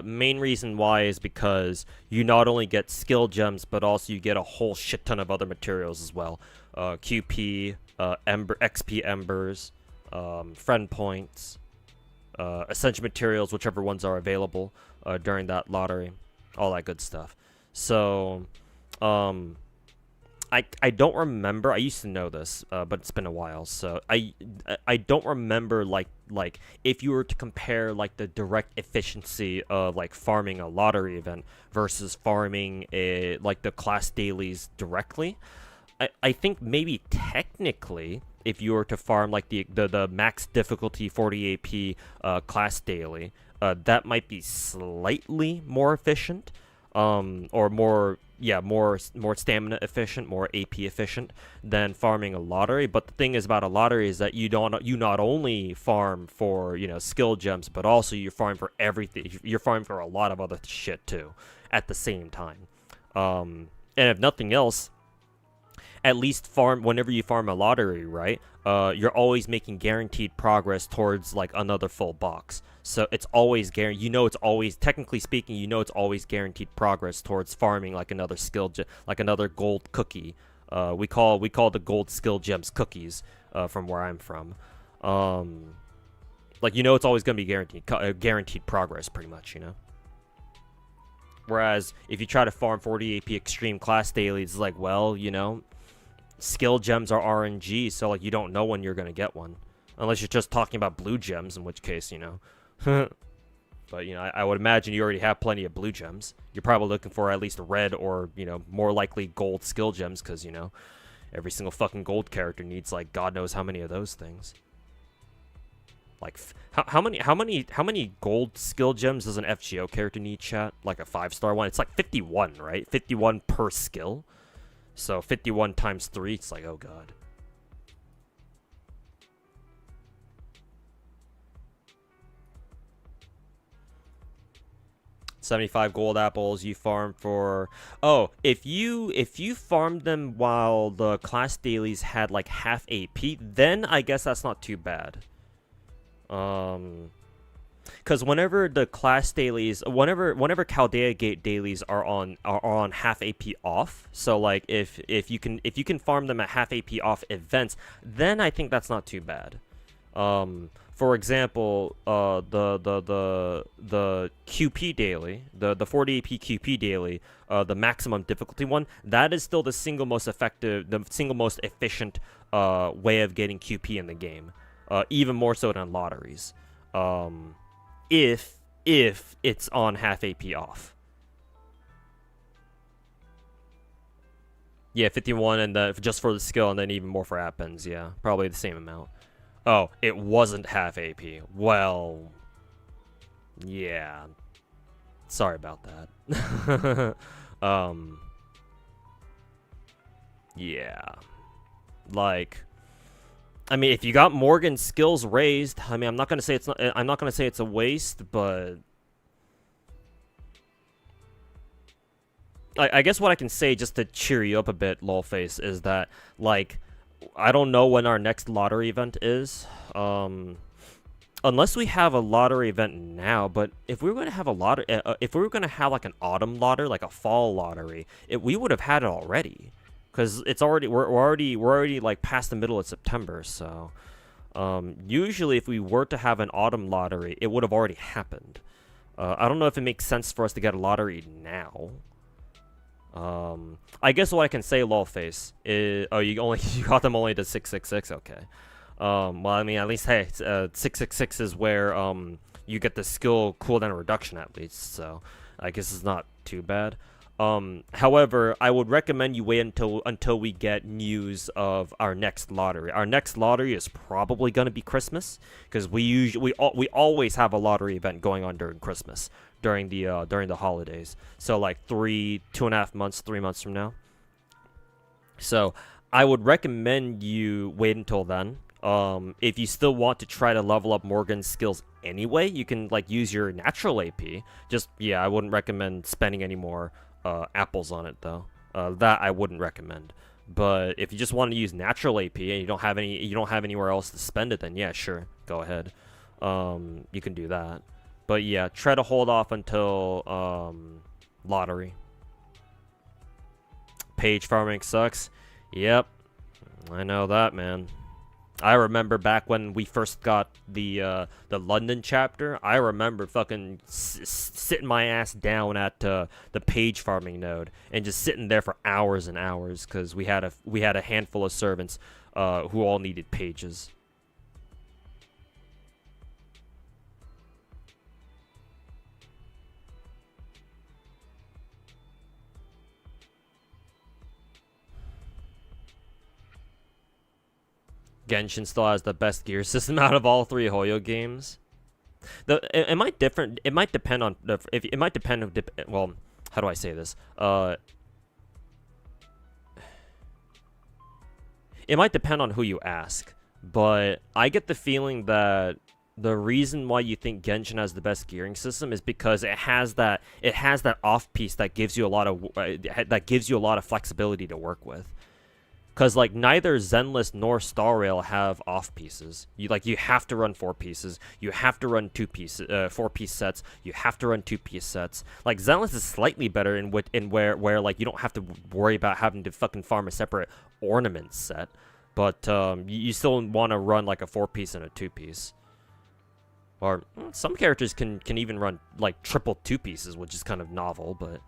Main reason why is because you not only get skill gems, but also you get a whole shit ton of other materials as well. QP, XP embers, friend points, essential materials, whichever ones are available during that lottery, all that good stuff. So, I don't remember. I used to know this, but it's been a while. So I don't remember like if you were to compare like the direct efficiency of like farming a lottery event versus farming like the class dailies directly. I think maybe technically if you were to farm like the max difficulty 40 AP class daily, that might be slightly more efficient, or more stamina efficient, more AP efficient than farming a lottery. But the thing is about a lottery is that you not only farm for skill gems, but also you farm for everything. You're farming for a lot of other shit too at the same time. And if nothing else, at least whenever you farm a lottery, right? You're always making guaranteed progress towards like another full box. So it's always guaranteed. It's always, technically speaking, it's always guaranteed progress towards farming like another like another gold cookie. We call the gold skill gems cookies from where I'm from. Like it's always gonna be guaranteed progress, pretty much, Whereas if you try to farm 40 AP extreme class dailies, it's like, well, skill gems are RNG, so like you don't know when you're gonna get one, unless you're just talking about blue gems, in which case but I would imagine you already have plenty of blue gems. You're probably looking for at least red or more likely gold skill gems, because every single fucking gold character needs like God knows how many of those things. Like how many gold skill gems does an FGO character need, chat? Like a 5-star one? It's like 51, right? 51 per skill. So 51 times 3, it's like, oh god. $75 gold apples you farm for. Oh, if you farmed them while the class dailies had like half AP, then I guess that's not too bad. Because whenever the class dailies, whenever Chaldea Gate dailies are on half AP off, so like if you can farm them at half AP off events, then I think that's not too bad. For example, the QP daily, the 40 AP QP daily, the maximum difficulty one, that is still the single most effective, the single most efficient way of getting QP in the game, even more so than lotteries. If it's on half AP off. Yeah, 51 and just for the skill, and then even more for appens. Yeah, probably the same amount. Oh, it wasn't half AP. Well, yeah. Sorry about that. Yeah. Like, I mean, if you got Morgan's skills raised, I mean, I'm not gonna say it's a waste, but I guess what I can say just to cheer you up a bit, lolface, is that, like, I don't know when our next lottery event is, unless we have a lottery event now. But if we were gonna have a lottery, if we were gonna have like an autumn lottery, like a fall lottery, we would have had it already, because it's already we're already like past the middle of September. So, usually if we were to have an autumn lottery, it would have already happened. I don't know if it makes sense for us to get a lottery now. I guess what I can say, lolface, is you got them only to 666. Okay. Well, I mean, at least, hey, 666 is where you get the skill cooldown reduction at least, so I guess it's not too bad. However, I would recommend you wait until we get news of our next lottery. Our next lottery is probably gonna be Christmas, because we always have a lottery event going on during Christmas, during the holidays. So like 2.5 months, 3 months from now. So I would recommend you wait until then. If you still want to try to level up Morgan's skills anyway, you can like use your natural AP. Just, yeah, I wouldn't recommend spending any more apples on it though. That I wouldn't recommend. But if you just want to use natural AP and you don't have anywhere else to spend it, then yeah, sure, go ahead. You can do that. But yeah, try to hold off until lottery. Page farming sucks. Yep, I know that, man. I remember back when we first got the London chapter. I remember fucking sitting my ass down at the page farming node and just sitting there for hours and hours, because we had a handful of servants who all needed pages. Genshin still has the best gear system out of all three Hoyo games. It might different. It might depend on it might depend. Well, how do I say this? It might depend on who you ask, but I get the feeling that the reason why you think Genshin has the best gearing system is because it has that off piece that gives you a lot of flexibility to work with. Because, like, neither Zenless nor Star Rail have off pieces. You have to run 4 pieces. You have to run 4-piece sets. You have to run 2-piece sets. Like, Zenless is slightly better in where like you don't have to worry about having to fucking farm a separate ornament set. But you still want to run like a 4-piece and a 2-piece. Or some characters can even run like triple 2-pieces, which is kind of novel, but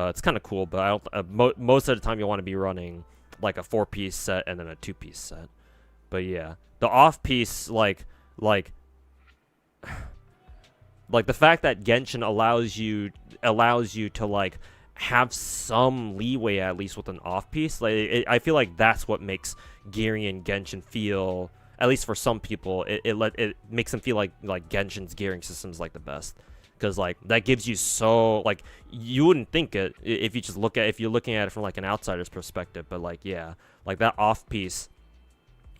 it's kind of cool. But I don't. Most of the time, you want to be running like a 4-piece set and then a 2-piece set. But yeah, the off piece, like the fact that Genshin allows you to like have some leeway at least with an off piece. Like I feel like that's what makes gearing in Genshin feel, at least for some people, it makes them feel like Genshin's gearing system's like the best. Because like that gives you so, like, you wouldn't think it if you just if you're looking at it from like an outsider's perspective, but like, yeah, like that off piece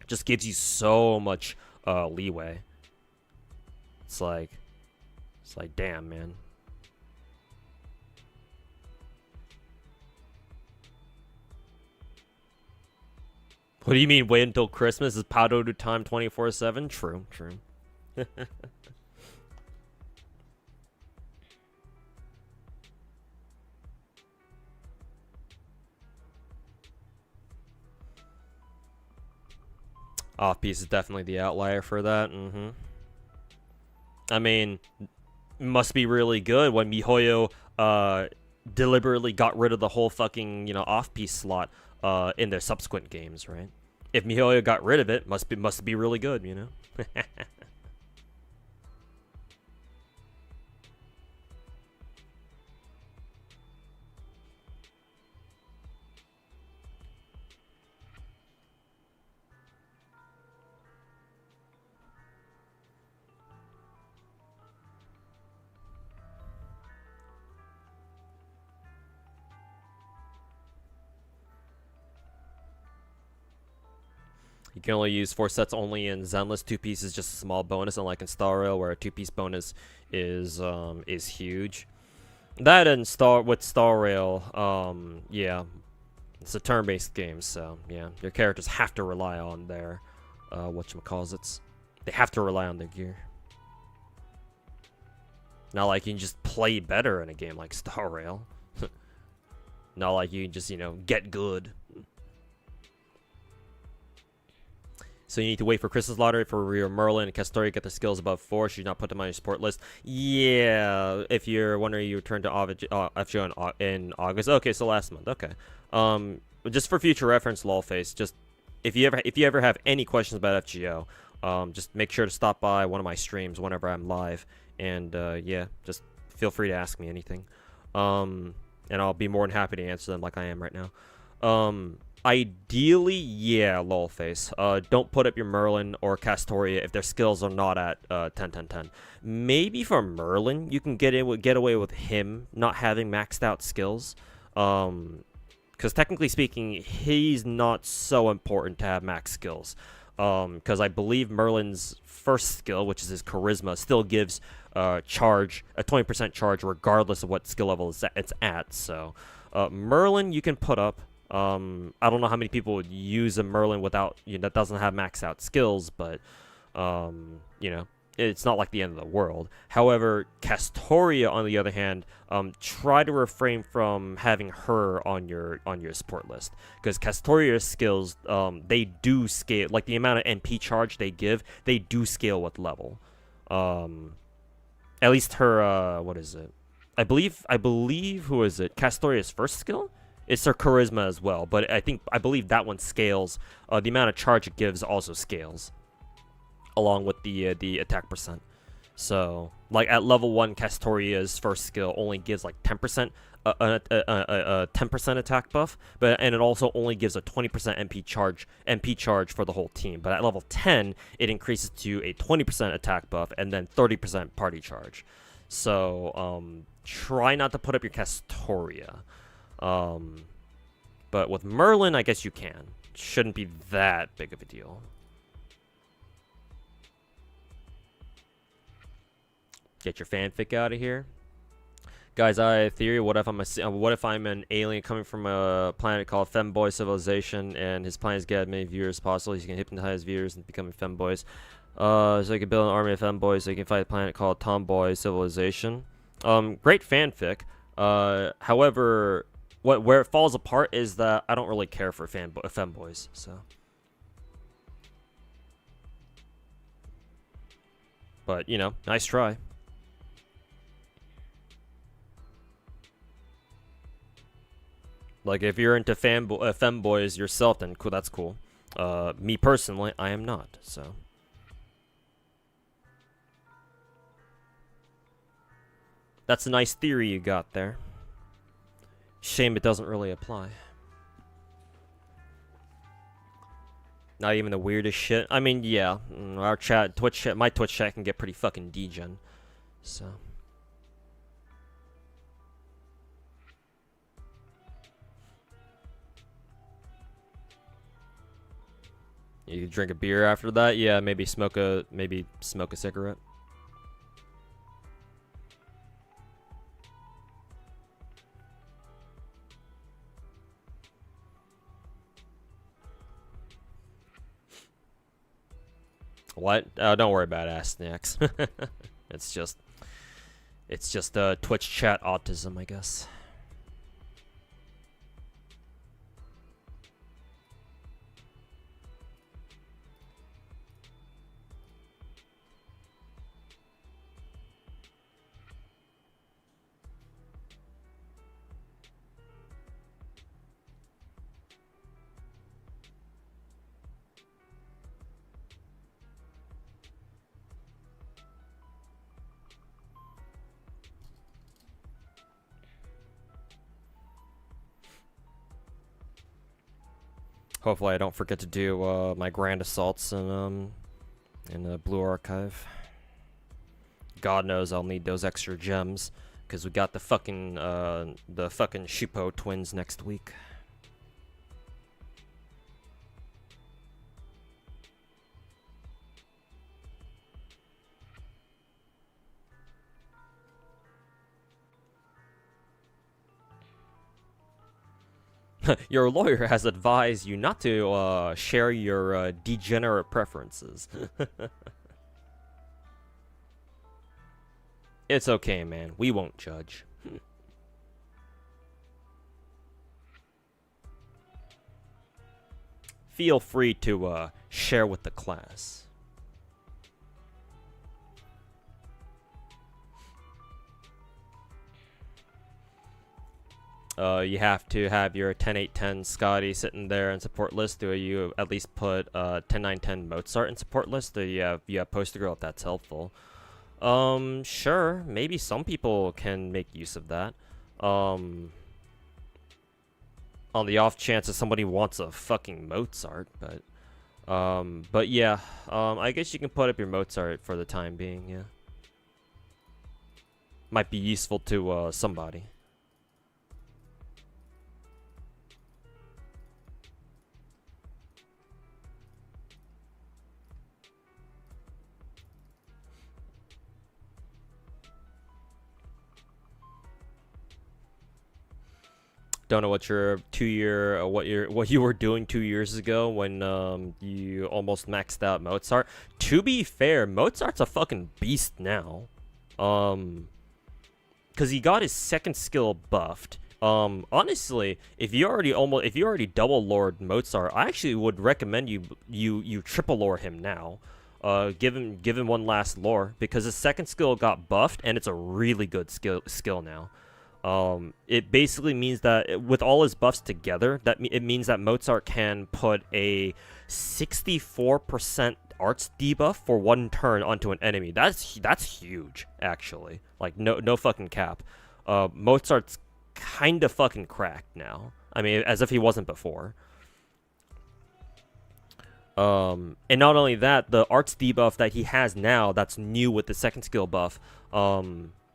just gives you so much leeway. It's like damn, man. What do you mean wait until Christmas? Is Powder to time 24/7? True. Off-piece is definitely the outlier for that. I mean, must be really good when MiHoYo deliberately got rid of the whole fucking, off-piece slot in their subsequent games, right? If MiHoYo got rid of it, must be really good, you know? You can only use 4 sets only in Zenless. 2 pieces just a small bonus, unlike in Star Rail, where a 2-piece bonus is huge. That and Star Rail, yeah, it's a turn-based game, so yeah, your characters have to rely on their whatchamacallits. They have to rely on their gear. Not like you can just play better in a game like Star Rail. Not like you can just, get good. So you need to wait for Crystal's Lottery for your Merlin and Castoria get the skills above 4. Should not put them on your support list. Yeah, if you're wondering, you return to FGO in August. Okay, so last month. Okay. Just for future reference, lolface. Just if you ever have any questions about FGO, just make sure to stop by one of my streams whenever I'm live, and yeah, just feel free to ask me anything, and I'll be more than happy to answer them like I am right now. Ideally, yeah, lolface. Don't put up your Merlin or Castoria if their skills are not at 10-10-10. Maybe for Merlin, you can get away with him not having maxed out skills. Because technically speaking, he's not so important to have max skills. Because I believe Merlin's first skill, which is his charisma, still gives a 20% charge regardless of what skill level it's at. So Merlin you can put up. I don't know how many people would use a Merlin without, that doesn't have max out skills, but it's not like the end of the world. However, Castoria, on the other hand, try to refrain from having her on your support list, because Castoria's skills, they do scale, like the amount of MP charge they give, they do scale with level. At least her, what is it? I believe who is it? Castoria's first skill? It's her charisma as well, but I believe that one scales. The amount of charge it gives also scales, along with the attack percent. So, like at level 1, Castoria's first skill only gives like 10% a 10% attack buff, and it also only gives a 20% MP charge for the whole team. But at level 10, it increases to a 20% attack buff and then 30% party charge. So, try not to put up your Castoria. But with Merlin, I guess you can. Shouldn't be that big of a deal. Get your fanfic out of here, guys. I have a theory. What if I'm an alien coming from a planet called Femboy Civilization, and his plan is to get as many viewers as possible. He's gonna hypnotize viewers and becoming femboys. So he can build an army of femboys so he can fight a planet called Tomboy Civilization. Great fanfic. However, where it falls apart is that I don't really care for femboys, so. But, nice try. Like, if you're into femboys yourself, then cool, that's cool. Me personally, I am not, so. That's a nice theory you got there. Shame it doesn't really apply. Not even the weirdest shit. I mean, yeah, our Twitch chat, my Twitch chat can get pretty fucking degen. So. You drink a beer after that? Yeah, maybe smoke a cigarette. What? Don't worry about ass snacks. It's just Twitch chat autism, I guess. Hopefully I don't forget to do my grand assaults in the Blue Archive. God knows I'll need those extra gems, because we got the fucking Shippo twins next week. Your lawyer has advised you not to share your degenerate preferences. It's okay, man. We won't judge. Feel free to share with the class. You have to have your 10-8-10 Scotty sitting there in support list. Do you at least put 10-9-10 Mozart in support list? Do you have Poster Girl if that's helpful? Sure. Maybe some people can make use of that. On the off chance that somebody wants a fucking Mozart, but yeah. I guess you can put up your Mozart for the time being, yeah. Might be useful to somebody. Don't know what your what you were doing 2 years ago when you almost maxed out Mozart. To be fair, Mozart's a fucking beast now. Cause he got his second skill buffed. Honestly, if you already double lored Mozart, I actually would recommend you triple lore him now. Give him one last lore, because his second skill got buffed and it's a really good skill now. It basically means that with all his buffs together, it means that Mozart can put a 64% arts debuff for one turn onto an enemy. That's huge, actually. Like no fucking cap. Mozart's kind of fucking cracked now. I mean, as if he wasn't before. And not only that, the arts debuff that he has now, that's new with the second skill buff,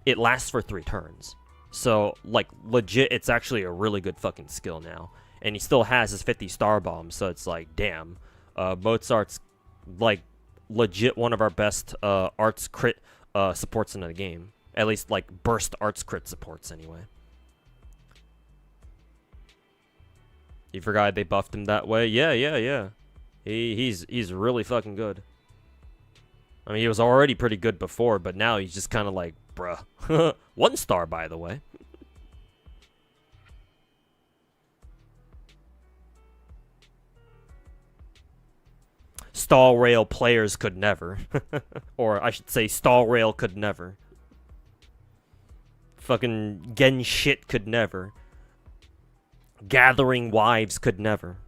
it lasts for 3 turns. So, like, legit, it's actually a really good fucking skill now. And he still has his 50 star bombs, so it's like, damn. Mozart's, like, legit one of our best arts crit supports in the game. At least, like, burst arts crit supports, anyway. You forgot they buffed him that way? Yeah. He's really fucking good. I mean, he was already pretty good before, but now he's just kind of like, bruh. 1 star, by the way. Stall rail players could never. Or I should say, stall rail could never. Fucking Genshin could never. Gathering wives could never.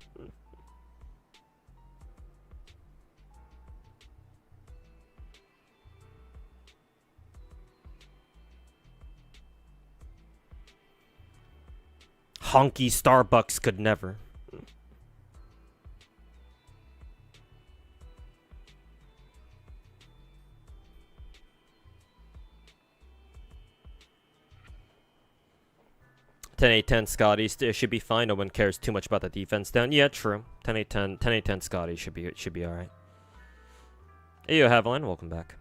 Honky Starbucks could never. Ten 8-10 Scotty should be fine. No one cares too much about the defense down. Yeah, true. 10-8-10 Scotty should be alright. Hey, yo, Haviland, welcome back.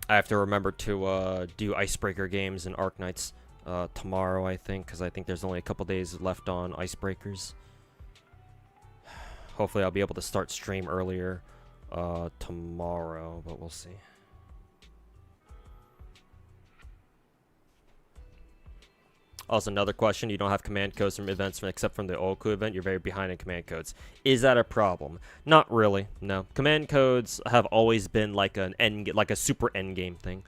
I have to remember to do icebreaker games in Ark Knights tomorrow, I think, because I think there's only a couple days left on icebreakers. Hopefully I'll be able to start stream earlier tomorrow, but we'll see. Also, another question, you don't have command codes from events except from the Oku event. You're very behind in command codes. Is that a problem? Not really, no. Command codes have always been like a super endgame thing.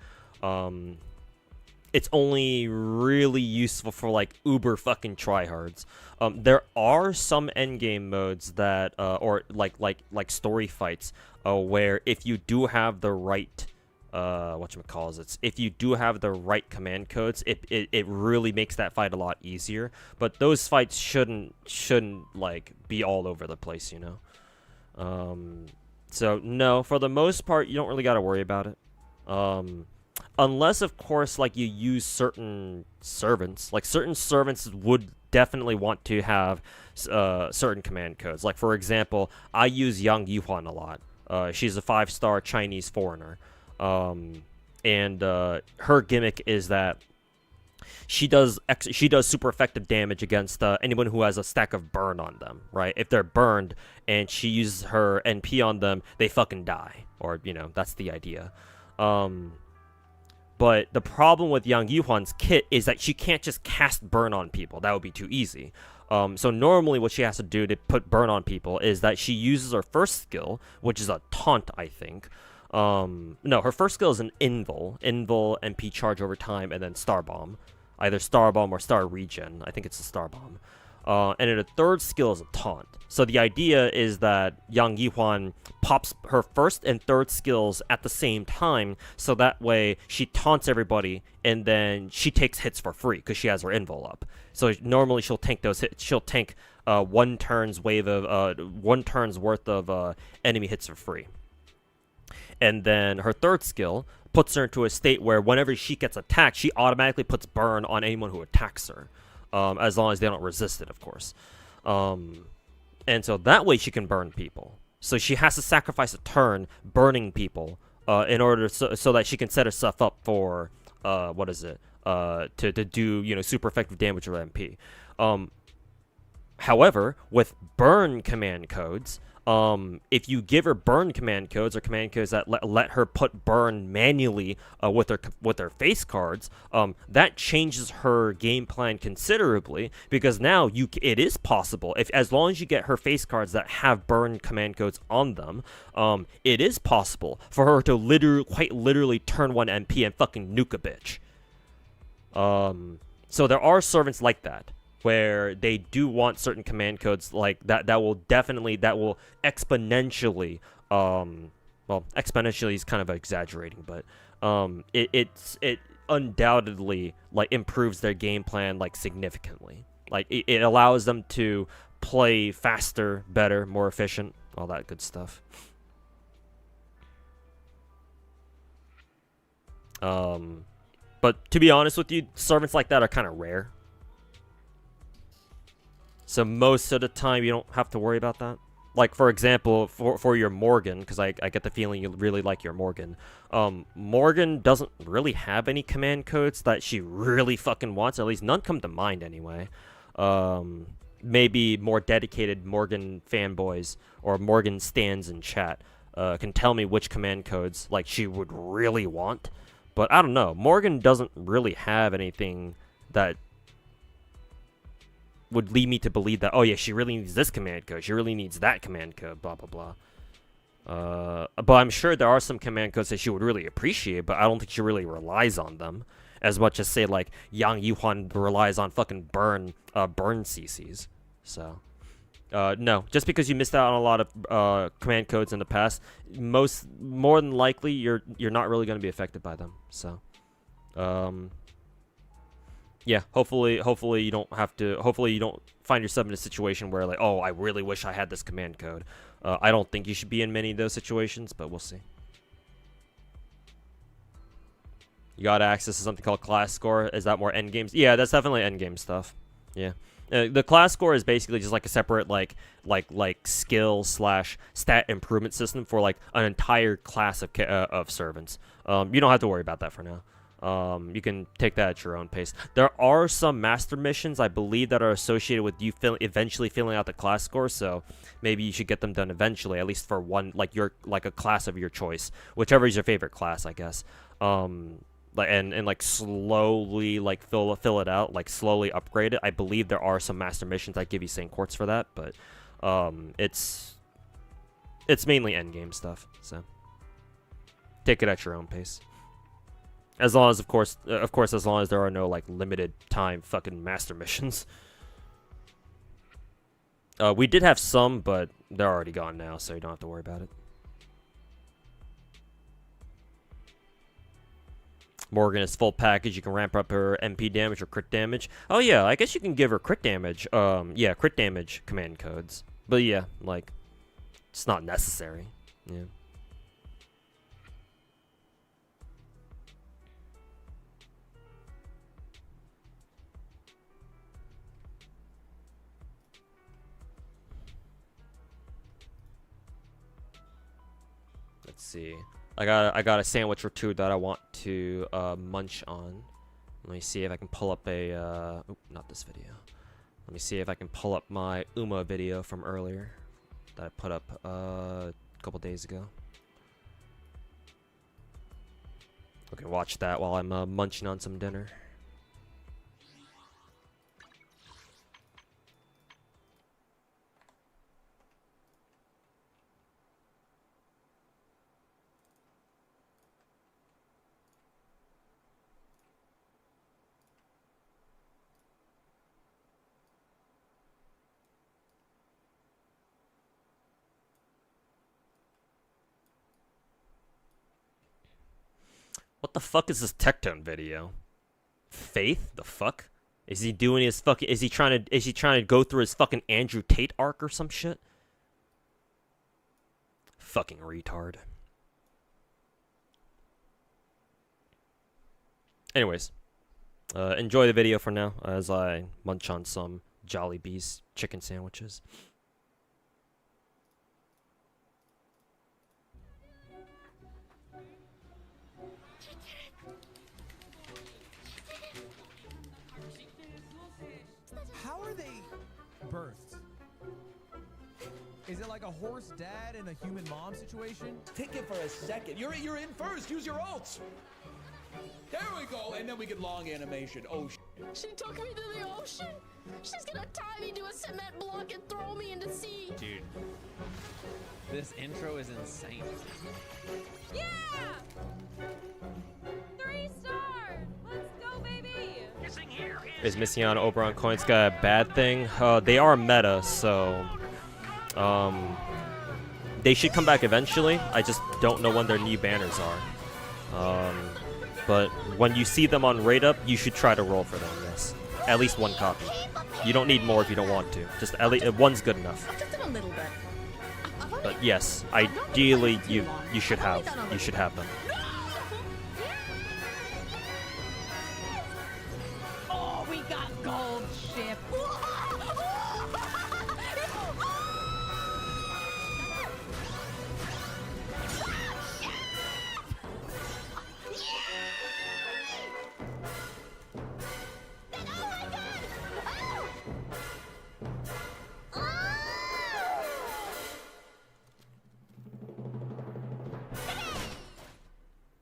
it's only really useful for like uber fucking tryhards. There are some endgame modes that or like story fights where if you do have the right whatchamacallit, if you do have the right command codes, it really makes that fight a lot easier. But those fights shouldn't like be all over the place, you know. So no, for the most part, you don't really got to worry about it. Unless, of course, like you use certain servants. Like certain servants would definitely want to have certain command codes. Like for example, I use Yang Yuhuan a lot. She's a 5-star Chinese foreigner. And her gimmick is that she does super effective damage against anyone who has a stack of burn on them, right? If they're burned and she uses her NP on them, they fucking die, or you know, that's the idea. But the problem with Yang Yuhuan's kit is that she can't just cast burn on people. That would be too easy. So normally what she has to do to put burn on people is that she uses her first skill, which is a taunt, I think. No, her first skill is an invul. Invul, MP charge over time, and then Star Bomb. Either Star Bomb or Star Regen. I think it's a Star Bomb. And then the third skill is a taunt. So the idea is that Yang Yuhuan pops her first and third skills at the same time, so that way she taunts everybody, and then she takes hits for free, because she has her invul up. So normally she'll tank those hits. She'll tank one turn's worth of enemy hits for free. And then her third skill puts her into a state where whenever she gets attacked, she automatically puts burn on anyone who attacks her. As long as they don't resist it, of course. And so that way she can burn people. So she has to sacrifice a turn burning people in order so that she can set herself up for, to do, you know, super effective damage with MP. However, with burn command codes, if you give her burn command codes, or command codes that let her put burn manually with her face cards, that changes her game plan considerably, because now it is possible, as long as you get her face cards that have burn command codes on them, it is possible for her to quite literally turn 1 MP and fucking nuke a bitch. So there are servants like that, where they do want certain command codes like that will exponentially, well, exponentially is kind of exaggerating, but it undoubtedly like improves their game plan like significantly. Like it allows them to play faster, better, more efficient, all that good stuff. But to be honest with you, servants like that are kind of rare. So most of the time, you don't have to worry about that. Like, for example, for your Morgan, because I get the feeling you really like your Morgan. Morgan doesn't really have any command codes that she really fucking wants. At least none come to mind anyway. Maybe more dedicated Morgan fanboys or Morgan stans in chat can tell me which command codes like she would really want. But I don't know. Morgan doesn't really have anything that would lead me to believe that, oh yeah, she really needs this command code, she really needs that command code, blah blah blah. But I'm sure there are some command codes that she would really appreciate, but I don't think she really relies on them as much as, say, like Yang Yuhuan relies on fucking burn CCs. So no, just because you missed out on a lot of command codes in the past, more than likely you're not really going to be affected by them. So yeah, hopefully you don't have to. Hopefully you don't find yourself in a situation where, like, oh, I really wish I had this command code. I don't think you should be in many of those situations, but we'll see. You got access to something called class score. Is that more endgames? Yeah, that's definitely endgame stuff. Yeah, the class score is basically just like a separate like skill / stat improvement system for like an entire class of servants. You don't have to worry about that for now. You can take that at your own pace. There are some master missions, I believe, that are associated with you eventually filling out the class score, so maybe you should get them done eventually, at least for one, like a class of your choice, whichever is your favorite class, I guess. And like slowly like fill it out, like slowly upgrade it. I believe there are some master missions that give you Saint Quartz for that, but it's mainly endgame stuff, so take it at your own pace. As long as, of course, as long as there are no like limited time fucking master missions. We did have some, but they're already gone now, so you don't have to worry about it. Morgan is full package. You can ramp up her MP damage or crit damage. Oh yeah, I guess you can give her crit damage. Yeah, crit damage command codes. But yeah, like, it's not necessary. Yeah. Let's see. I got a sandwich or two that I want to munch on. Let me see if I can pull up a oop, not this video. Let me see if I can pull up my Uma video from earlier that I put up a couple days ago. Okay, watch that while I'm munching on some dinner. What the fuck is this Tectone video? Faith? The fuck? Is he doing his fucking? Is he trying to go through his fucking Andrew Tate arc or some shit? Fucking retard. Anyways, enjoy the video for now as I munch on some Jollibee's chicken sandwiches. How are they birthed? Is it like a horse dad and a human mom situation? Think it for a second. You're in first. Use your ults. There we go. And then we get long animation. Oh, She took me to the ocean. She's gonna tie me to a cement block and throw me into sea. Dude, this intro is insane. Yeah! 3 stars! Let's go, baby! Is missing out on Oberon coins got a bad thing? They are meta, so they should come back eventually. I just don't know when their new banners are. But when you see them on rate up, you should try to roll for them. Yes, at least one copy. You don't need more if you don't want to. Just at least one's good enough. Just a little bit. But yes, ideally you should have them. Oh, we got gold ship!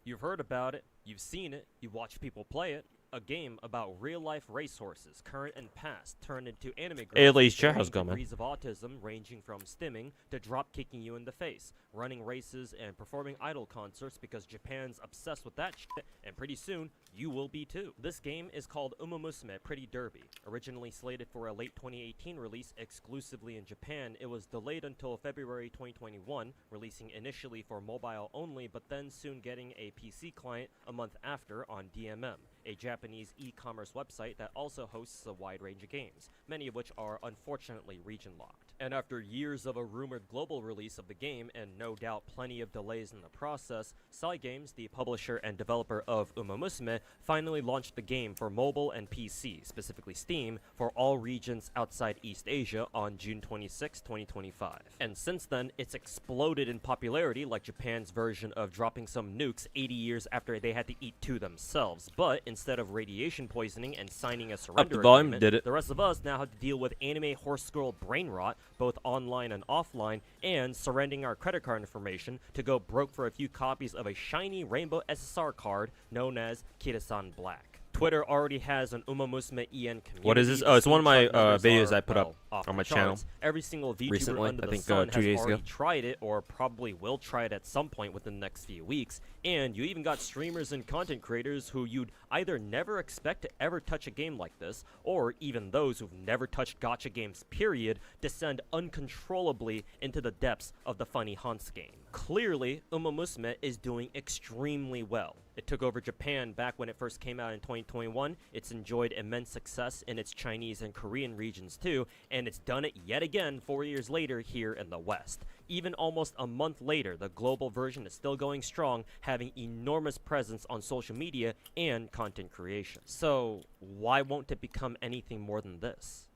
You've heard about it, you've seen it, you've watched people play it. A game about real-life racehorses, current and past, turned into anime girls with varying degrees of autism, ranging from stimming to drop-kicking you in the face, running races and performing idol concerts because Japan's obsessed with that shit, and pretty soon, you will be too. This game is called Uma Musume Pretty Derby. Originally slated for a late 2018 release exclusively in Japan, it was delayed until February 2021, releasing initially for mobile only, but then soon getting a PC client a month after on DMM, a Japanese e-commerce website that also hosts a wide range of games, many of which are unfortunately region-locked. And after years of a rumored global release of the game, and no doubt plenty of delays in the process, Cygames, the publisher and developer of Uma Musume, finally launched the game for mobile and PC, specifically Steam, for all regions outside East Asia on June 26, 2025. And since then, it's exploded in popularity like Japan's version of dropping some nukes 80 years after they had to eat 2 themselves, but instead of radiation poisoning and signing a surrender agreement, the rest of us now have to deal with anime horse girl brain rot, both online and offline, and surrendering our credit card information to go broke for a few copies of a shiny rainbow SSR card known as Kirasan Black. Twitter already has an Uma Musume EN community. What is this? The Oh, it's one of my screenshot numbers videos are, I put up off on the my channel charts. Every single VTuber recently. under I the think sun 2 has days already ago. tried it or probably will try it at some point within the next few weeks. And you even got streamers and content creators who you'd either never expect to ever touch a game like this, or even those who've never touched gacha games period, descend uncontrollably into the depths of the funny Hans game. Clearly, Uma Musume is doing extremely well. It took over Japan back when it first came out in 2021, it's enjoyed immense success in its Chinese and Korean regions too, and it's done it yet again 4 years later here in the West. Even almost a month later, the global version is still going strong, having enormous presence on social media and content creation. So, why won't it become anything more than this?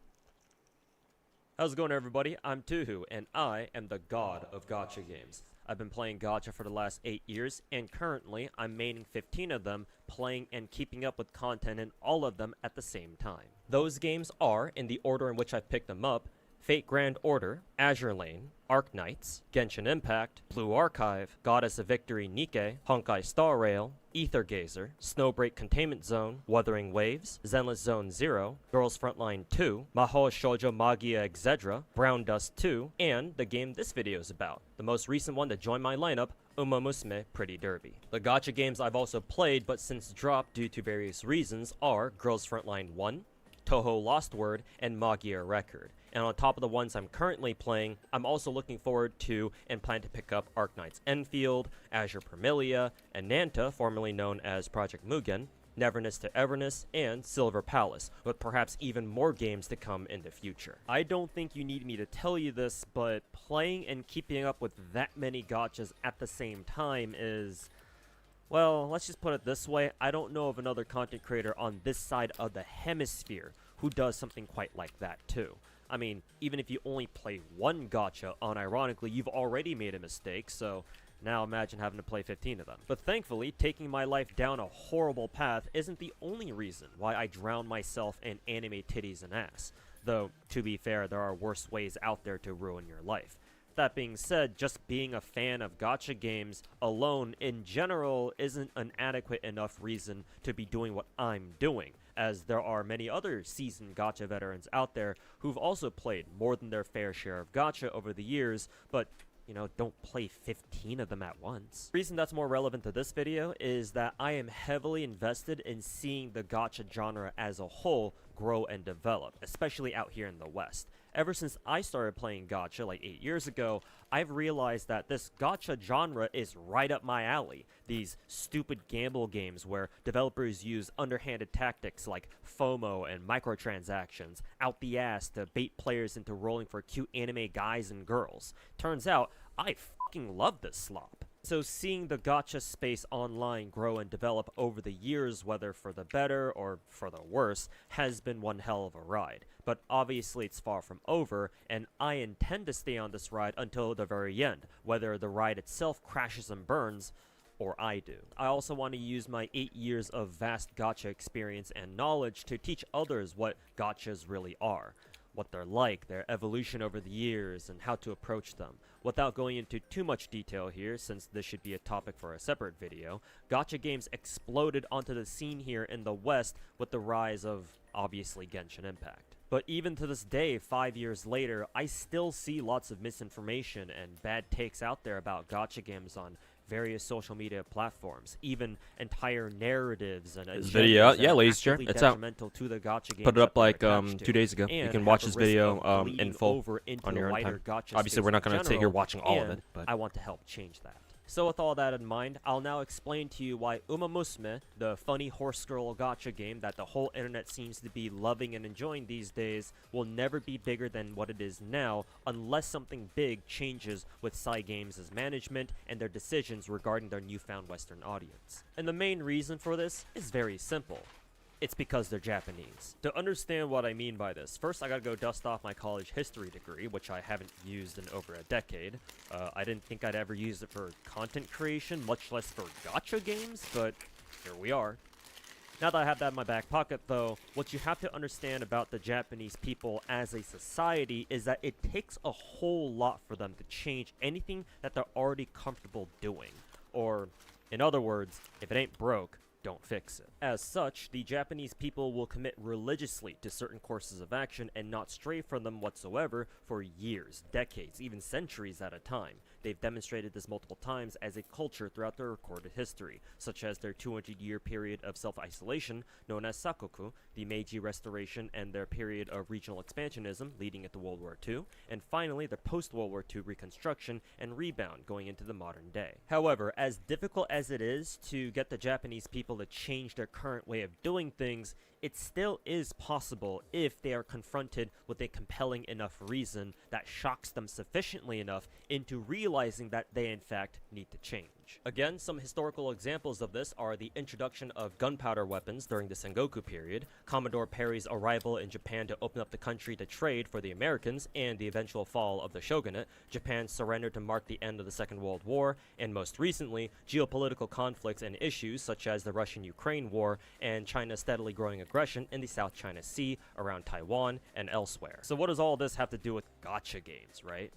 How's it going, everybody? I'm Tuhu, and I am the god of gacha games. I've been playing gacha for the last 8 years, and currently I'm maining 15 of them, playing and keeping up with content in all of them at the same time. Those games are, in the order in which I've picked them up, Fate Grand Order, Azure Lane, Ark Knights, Genshin Impact, Blue Archive, Goddess of Victory Nikke, Honkai Star Rail, Ether Gazer, Snowbreak Containment Zone, Wuthering Waves, Zenless Zone 0, Girls Frontline 2, Mahou Shoujo Magia Etc., Brown Dust 2, and the game this video is about, the most recent one to join my lineup, Uma Musume Pretty Derby. The gacha games I've also played but since dropped due to various reasons are Girls Frontline 1, Touhou Lost Word, and Magia Record. And on top of the ones I'm currently playing, I'm also looking forward to and plan to pick up Ark Knights Enfield, Azure Permilia, Ananta, formerly known as Project Mugen, Neverness to Everness, and Silver Palace, with perhaps even more games to come in the future. I don't think you need me to tell you this, but playing and keeping up with that many gachas at the same time is... well, let's just put it this way, I don't know of another content creator on this side of the hemisphere who does something quite like that too. I mean, even if you only play one gacha, unironically, you've already made a mistake, so now imagine having to play 15 of them. But thankfully, taking my life down a horrible path isn't the only reason why I drown myself in anime titties and ass. Though, to be fair, there are worse ways out there to ruin your life. That being said, just being a fan of gacha games alone in general isn't an adequate enough reason to be doing what I'm doing, as there are many other seasoned gacha veterans out there who've also played more than their fair share of gacha over the years, but you know, don't play 15 of them at once. The reason that's more relevant to this video is that I am heavily invested in seeing the gacha genre as a whole grow and develop, especially out here in the West. Ever since I started playing gacha like 8 years ago, I've realized that this gacha genre is right up my alley. These stupid gamble games where developers use underhanded tactics like FOMO and microtransactions out the ass to bait players into rolling for cute anime guys and girls. Turns out, I fucking love this slop. So seeing the gacha space online grow and develop over the years, whether for the better or for the worse, has been one hell of a ride. But obviously it's far from over, and I intend to stay on this ride until the very end, whether the ride itself crashes and burns, or I do. I also want to use my 8 years of vast gacha experience and knowledge to teach others what gachas really are, what they're like, their evolution over the years, and how to approach them. Without going into too much detail here, since this should be a topic for a separate video, gacha games exploded onto the scene here in the West with the rise of, obviously, Genshin Impact. But even to this day, 5 years later, I still see lots of misinformation and bad takes out there about gacha games on various social media platforms, even entire narratives and this video, agendas yeah, that are ladies and actively gents, it's out. detrimental to the gacha games Put it up that they're like attached to, 2 days ago. You and can have watch the this risk video of bleeding in full over into on the your own wider time. gacha Obviously, space we're not in going to sit here general, watching all of and it, but I want to help change that. So with all that in mind, I'll now explain to you why Uma Musume, the funny horse girl gacha game that the whole internet seems to be loving and enjoying these days, will never be bigger than what it is now unless something big changes with Cygames' management and their decisions regarding their newfound Western audience. And the main reason for this is very simple. It's because they're Japanese. To understand what I mean by this, first I gotta go dust off my college history degree, which I haven't used in over a decade. I didn't think I'd ever use it for content creation, much less for gacha games, but here we are. Now that I have that in my back pocket, though, what you have to understand about the Japanese people as a society is that it takes a whole lot for them to change anything that they're already comfortable doing. Or, in other words, if it ain't broke, don't fix it. As such, the Japanese people will commit religiously to certain courses of action and not stray from them whatsoever for years, decades, even centuries at a time. They've demonstrated this multiple times as a culture throughout their recorded history, such as their 200-year period of self-isolation known as Sakoku, the Meiji Restoration, and their period of regional expansionism leading into World War II, and finally their post-World War II reconstruction and rebound going into the modern day. However, as difficult as it is to get the Japanese people to change their current way of doing things, it still is possible if they are confronted with a compelling enough reason that shocks them sufficiently enough into realizing that they in fact need to change. Again, some historical examples of this are the introduction of gunpowder weapons during the Sengoku period, Commodore Perry's arrival in Japan to open up the country to trade for the Americans, and the eventual fall of the shogunate, Japan's surrender to mark the end of the Second World War, and most recently, geopolitical conflicts and issues such as the Russian-Ukraine war and China's steadily growing aggression in the South China Sea, around Taiwan, and elsewhere. So what does all this have to do with gacha games, right?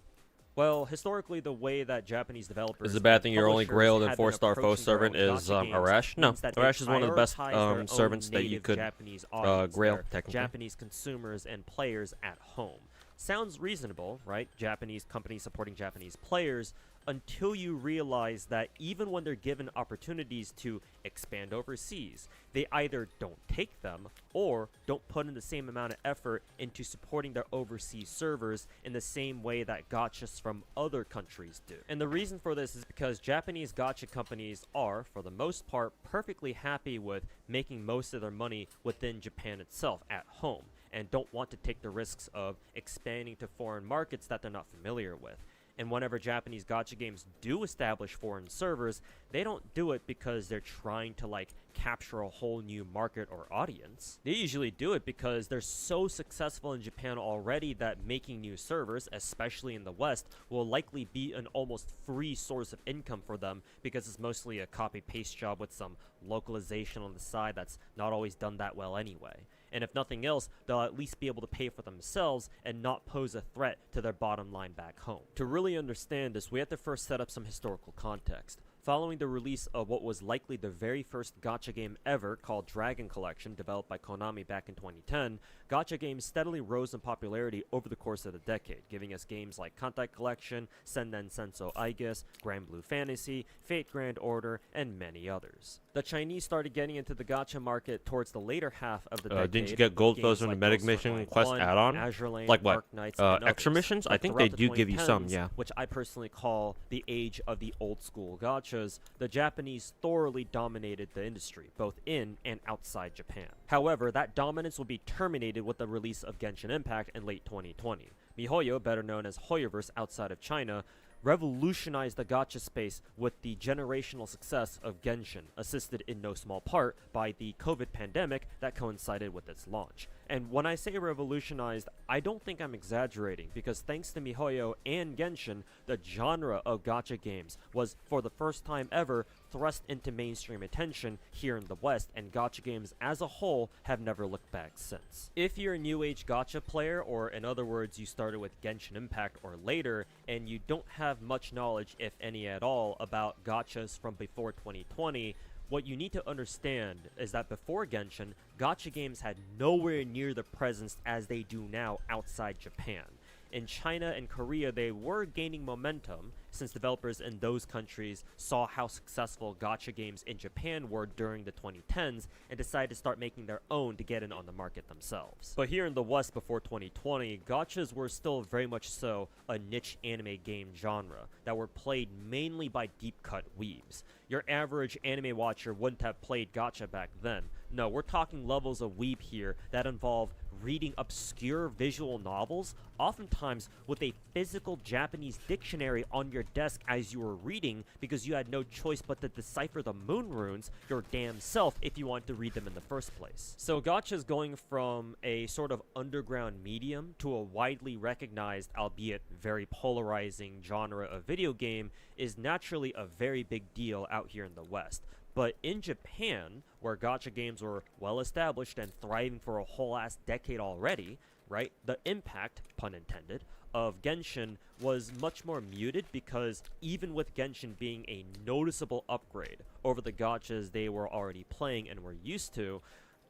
Well, historically, the way that Japanese developers... Is it a bad thing your only publishers grailed and had been 4-star foe approaching their servant own is gacha games Arash? No, means that they Arash is one of the best prioritize their own servants that you native could Japanese audience, grail, their technically. Japanese consumers and players at home. Sounds reasonable, right? Japanese companies supporting Japanese players, until you realize that even when they're given opportunities to expand overseas, they either don't take them or don't put in the same amount of effort into supporting their overseas servers in the same way that gachas from other countries do. And the reason for this is because Japanese gacha companies are, for the most part, perfectly happy with making most of their money within Japan itself at home, and don't want to take the risks of expanding to foreign markets that they're not familiar with. And whenever Japanese gacha games do establish foreign servers, they don't do it because they're trying to like capture a whole new market or audience. They usually do it because they're so successful in Japan already that making new servers, especially in the West, will likely be an almost free source of income for them because it's mostly a copy-paste job with some localization on the side that's not always done that well anyway. And if nothing else, they'll at least be able to pay for themselves and not pose a threat to their bottom line back home. To really understand this, we have to first set up some historical context. Following the release of what was likely the very first gacha game ever called Dragon Collection, developed by Konami back in 2010, gacha games steadily rose in popularity over the course of the decade, giving us games like Kantai Collection, Senden Senso Aegis, Grand Blue Fantasy, Fate Grand Order, and many others. The Chinese started getting into the gacha market towards the later half of the decade. Didn't you get gold games those in the like Medic Ghost Mission Online quest 1, add-on? Azure Lane, Like what? Ark Knights, and Extra others. missions? I But think throughout they the do give you some, 2010s, yeah. which I personally call the age of the old school gachas, the Japanese thoroughly dominated the industry, both in and outside Japan. However, that dominance will be terminated with the release of Genshin Impact in late 2020. MiHoYo, better known as Hoyoverse outside of China, revolutionized the gacha space with the generational success of Genshin, assisted in no small part by the COVID pandemic that coincided with its launch. And when I say revolutionized, I don't think I'm exaggerating, because thanks to MiHoYo and Genshin, the genre of gacha games was, for the first time ever, thrust into mainstream attention here in the West, and gacha games as a whole have never looked back since. If you're a new age gacha player, or in other words, you started with Genshin Impact or later, and you don't have much knowledge, if any at all, about gachas from before 2020, what you need to understand is that before Genshin, gacha games had nowhere near the presence as they do now outside Japan. In China and Korea, they were gaining momentum, since developers in those countries saw how successful gacha games in Japan were during the 2010s and decided to start making their own to get in on the market themselves. But here in the West before 2020, gachas were still very much so a niche anime game genre that were played mainly by deep-cut weebs. Your average anime watcher wouldn't have played gacha back then. No, we're talking levels of weeb here that involve reading obscure visual novels, oftentimes with a physical Japanese dictionary on your desk as you were reading, because you had no choice but to decipher the moon runes your damn self if you wanted to read them in the first place. So gacha's going from a sort of underground medium to a widely recognized, albeit very polarizing genre of video game is naturally a very big deal out here in the West. But in Japan, where gacha games were well established and thriving for a whole ass decade already, right? The impact, pun intended, of Genshin was much more muted because even with Genshin being a noticeable upgrade over the gachas they were already playing and were used to,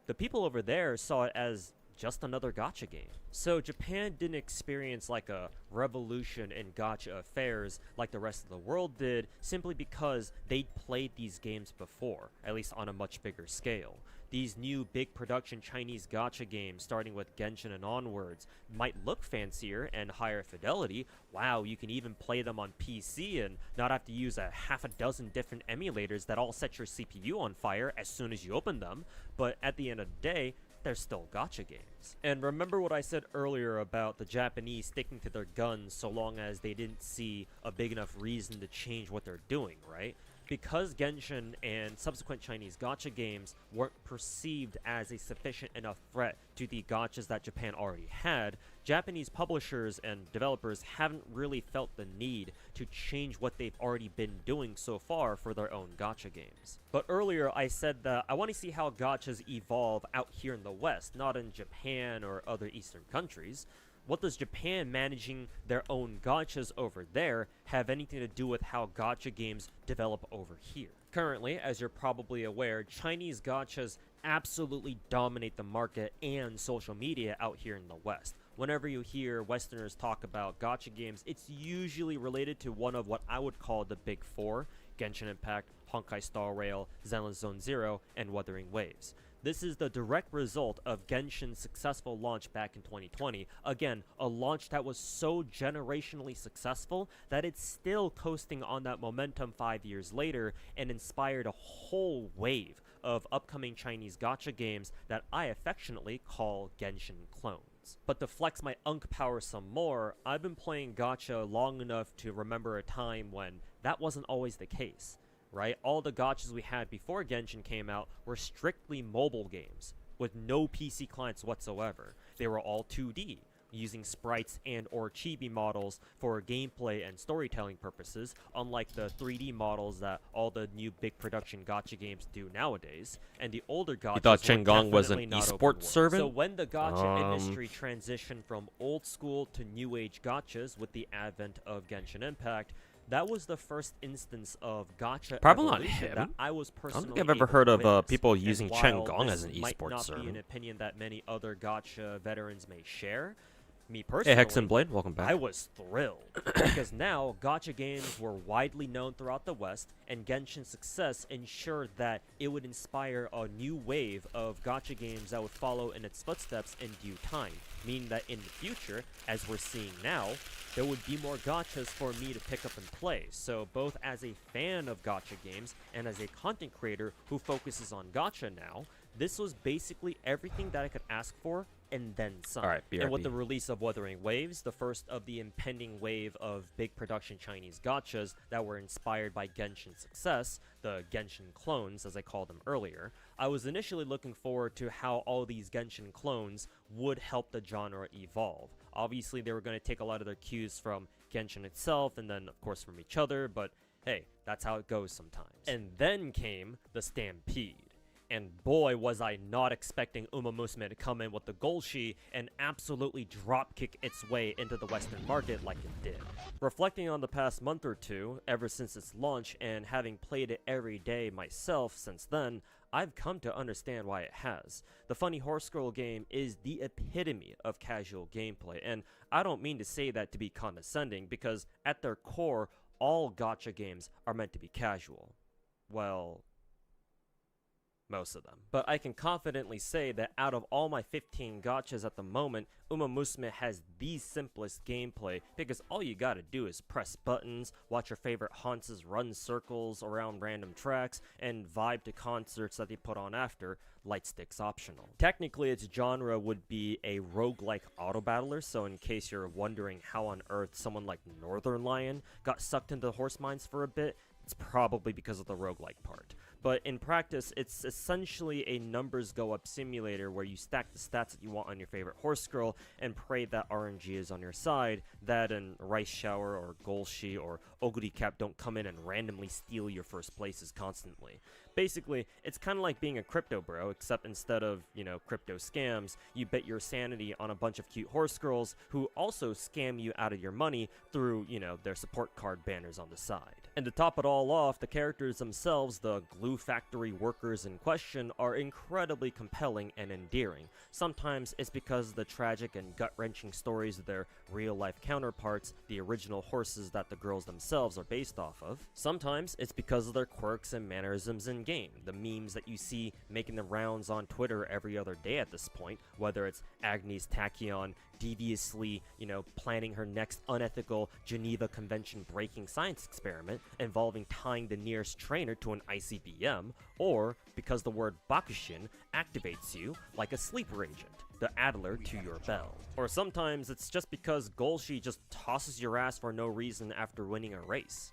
the people over there saw it as just another gacha game. So Japan didn't experience like a revolution in gacha affairs like the rest of the world did, simply because they'd played these games before, at least on a much bigger scale. These new big production Chinese gacha games, starting with Genshin and onwards, might look fancier and higher fidelity. Wow, you can even play them on PC and not have to use a half a dozen different emulators that all set your CPU on fire as soon as you open them, but at the end of the day, they're still gacha games. And remember what I said earlier about the Japanese sticking to their guns so long as they didn't see a big enough reason to change what they're doing, right? Because Genshin and subsequent Chinese gacha games weren't perceived as a sufficient enough threat to the gachas that Japan already had, Japanese publishers and developers haven't really felt the need to change what they've already been doing so far for their own gacha games. But earlier I said that I want to see how gachas evolve out here in the West, not in Japan or other Eastern countries. What does Japan managing their own gachas over there have anything to do with how gacha games develop over here? Currently, as you're probably aware, Chinese gachas absolutely dominate the market and social media out here in the West. Whenever you hear Westerners talk about gacha games, it's usually related to one of what I would call the big four: Genshin Impact, Honkai Star Rail, Zenless Zone Zero, and Wuthering Waves. This is the direct result of Genshin's successful launch back in 2020. Again, a launch that was so generationally successful that it's still coasting on that momentum 5 years later and inspired a whole wave of upcoming Chinese gacha games that I affectionately call Genshin clones. But to flex my unk power some more, I've been playing gacha long enough to remember a time when that wasn't always the case. Right? All the gachas we had before Genshin came out were strictly mobile games, with no PC clients whatsoever. They were all 2D, using sprites and or chibi models for gameplay and storytelling purposes, unlike the 3D models that all the new big production gacha games do nowadays. And the older gachas You thought were Chenggong was an definitely not open esports world. servant? So when the gacha industry transitioned from old school to new age gachas with the advent of Genshin Impact, that was the first instance of gacha Probably not evolution him. that I was I personally don't think I've ever able heard to of witness. people And using while Chenggong this as an might esports not be servant. an opinion that many other gacha veterans may share, me Hey, personally, Hex and Blade, welcome back. I was thrilled because now gacha games were widely known throughout the West, and Genshin's success ensured that it would inspire a new wave of gacha games that would follow in its footsteps in due time, meaning that in the future, as we're seeing now, there would be more gachas for me to pick up and play. So both as a fan of gacha games and as a content creator who focuses on gacha now, this was basically everything that I could ask for and then some. Alright, And with BRB. the release of Wuthering Waves, the first of the impending wave of big production Chinese gachas that were inspired by Genshin's success, the Genshin clones as I called them earlier, I was initially looking forward to how all these Genshin clones would help the genre evolve. Obviously they were going to take a lot of their cues from Genshin itself and then of course from each other, but hey, that's how it goes sometimes. And then came the Stampede. And boy, was I not expecting Uma Musume to come in with the Golshi and absolutely dropkick its way into the Western market like it did. Reflecting on the past month or two, ever since its launch, and having played it every day myself since then, I've come to understand why it has. The Funny Horse Girl game is the epitome of casual gameplay, and I don't mean to say that to be condescending, because at their core, all gacha games are meant to be casual. Well, most of them. But I can confidently say that out of all my 15 gachas at the moment, Uma Musume has the simplest gameplay, because all you gotta do is press buttons, watch your favorite Hanses run circles around random tracks, and vibe to concerts that they put on after, light sticks optional. Technically its genre would be a roguelike auto-battler, so in case you're wondering how on earth someone like Northern Lion got sucked into horse mines for a bit, it's probably because of the roguelike part. but in practice, it's essentially a numbers go up simulator where you stack the stats that you want on your favorite horse girl and pray that RNG is on your side, that and Rice Shower or Golshi or Oguri Cap don't come in and randomly steal your first places constantly. Basically, it's kind of like being a crypto bro, except instead of, you know, crypto scams, you bet your sanity on a bunch of cute horse girls who also scam you out of your money through, you know, their support card banners on the side. And to top it all off, the characters themselves, the glue factory workers in question, are incredibly compelling and endearing. Sometimes it's because of the tragic and gut-wrenching stories of their real-life counterparts, the original horses that the girls themselves are based off of. Sometimes it's because of their quirks and mannerisms in-game, the memes that you see making the rounds on Twitter every other day at this point, whether it's Agnes Tachyon deviously, you know, planning her next unethical Geneva Convention breaking science experiment involving tying the nearest trainer to an ICBM, or because the word Bakushin activates you like a sleeper agent, the Adler to your bell. Or sometimes it's just because Golshi just tosses your ass for no reason after winning a race,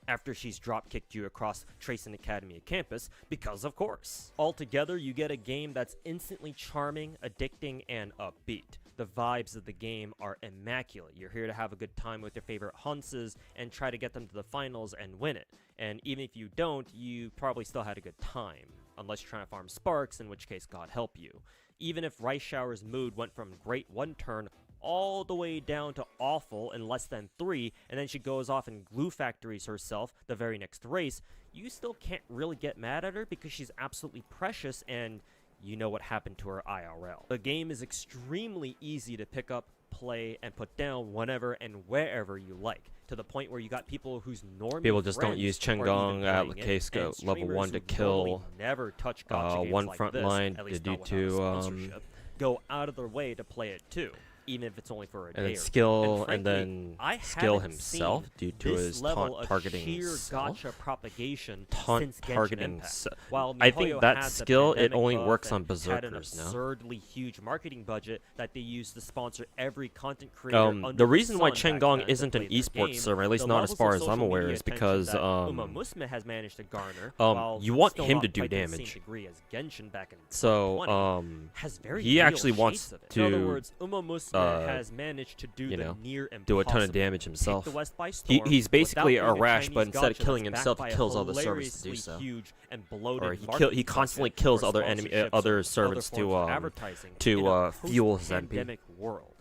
after she's drop-kicked you across Tracing Academy campus, because of course. Altogether, you get a game that's instantly charming, addicting, and upbeat. The vibes of the game are immaculate. You're here to have a good time with your favorite Hunses and try to get them to the finals and win it. And even if you don't, you probably still had a good time. Unless you're trying to farm sparks, in which case God help you. Even if Rice Shower's mood went from great one turn all the way down to awful in less than 3, and then she goes off and glue factories herself the very next race, you still can't really get mad at her because she's absolutely precious and you know what happened to her IRL. The game is extremely easy to pick up, play, and put down whenever and wherever you like, to the point where you got people whose normie People just don't friends use are even Chengong at playing it, Lakesco and level 1 to streamers who normally kill never touch gacha games one like front this, line at least due not without a to sponsorship, go out of their way to play it too, even if it's only for a day and then or two. skill frankly, and then I skill haven't himself seen due to this his level taunt of targeting sheer himself. gacha propagation Taunt since Genshin targeting Impact. se- While I MiHoYo think that had the skill, it pandemic only buff works on and had an berserkers now. absurdly huge marketing budget that they used to sponsor every content creator under The reason why sun back Chengong then that isn't an played their esports game. server, at least The not as levels far of as I'm social aware, media is attention because that Uma Musume has managed to garner, while you want still him not to do quite to the same damage. degree as Genshin back in So 2020, has very he real actually shades wants of it. In other to, words, Uma Musume has managed to do you the know, near impossible. do a ton of damage himself. Take the West by storm He's basically without a being Rash, but Chinese instead of gacha killing that's himself, backed he by a kills other servers to do hilariously so. huge and bloated Or he marketing constantly budget kills for other sponsorships other or servants other forms of advertising in a fuel his NP. post-pandemic world.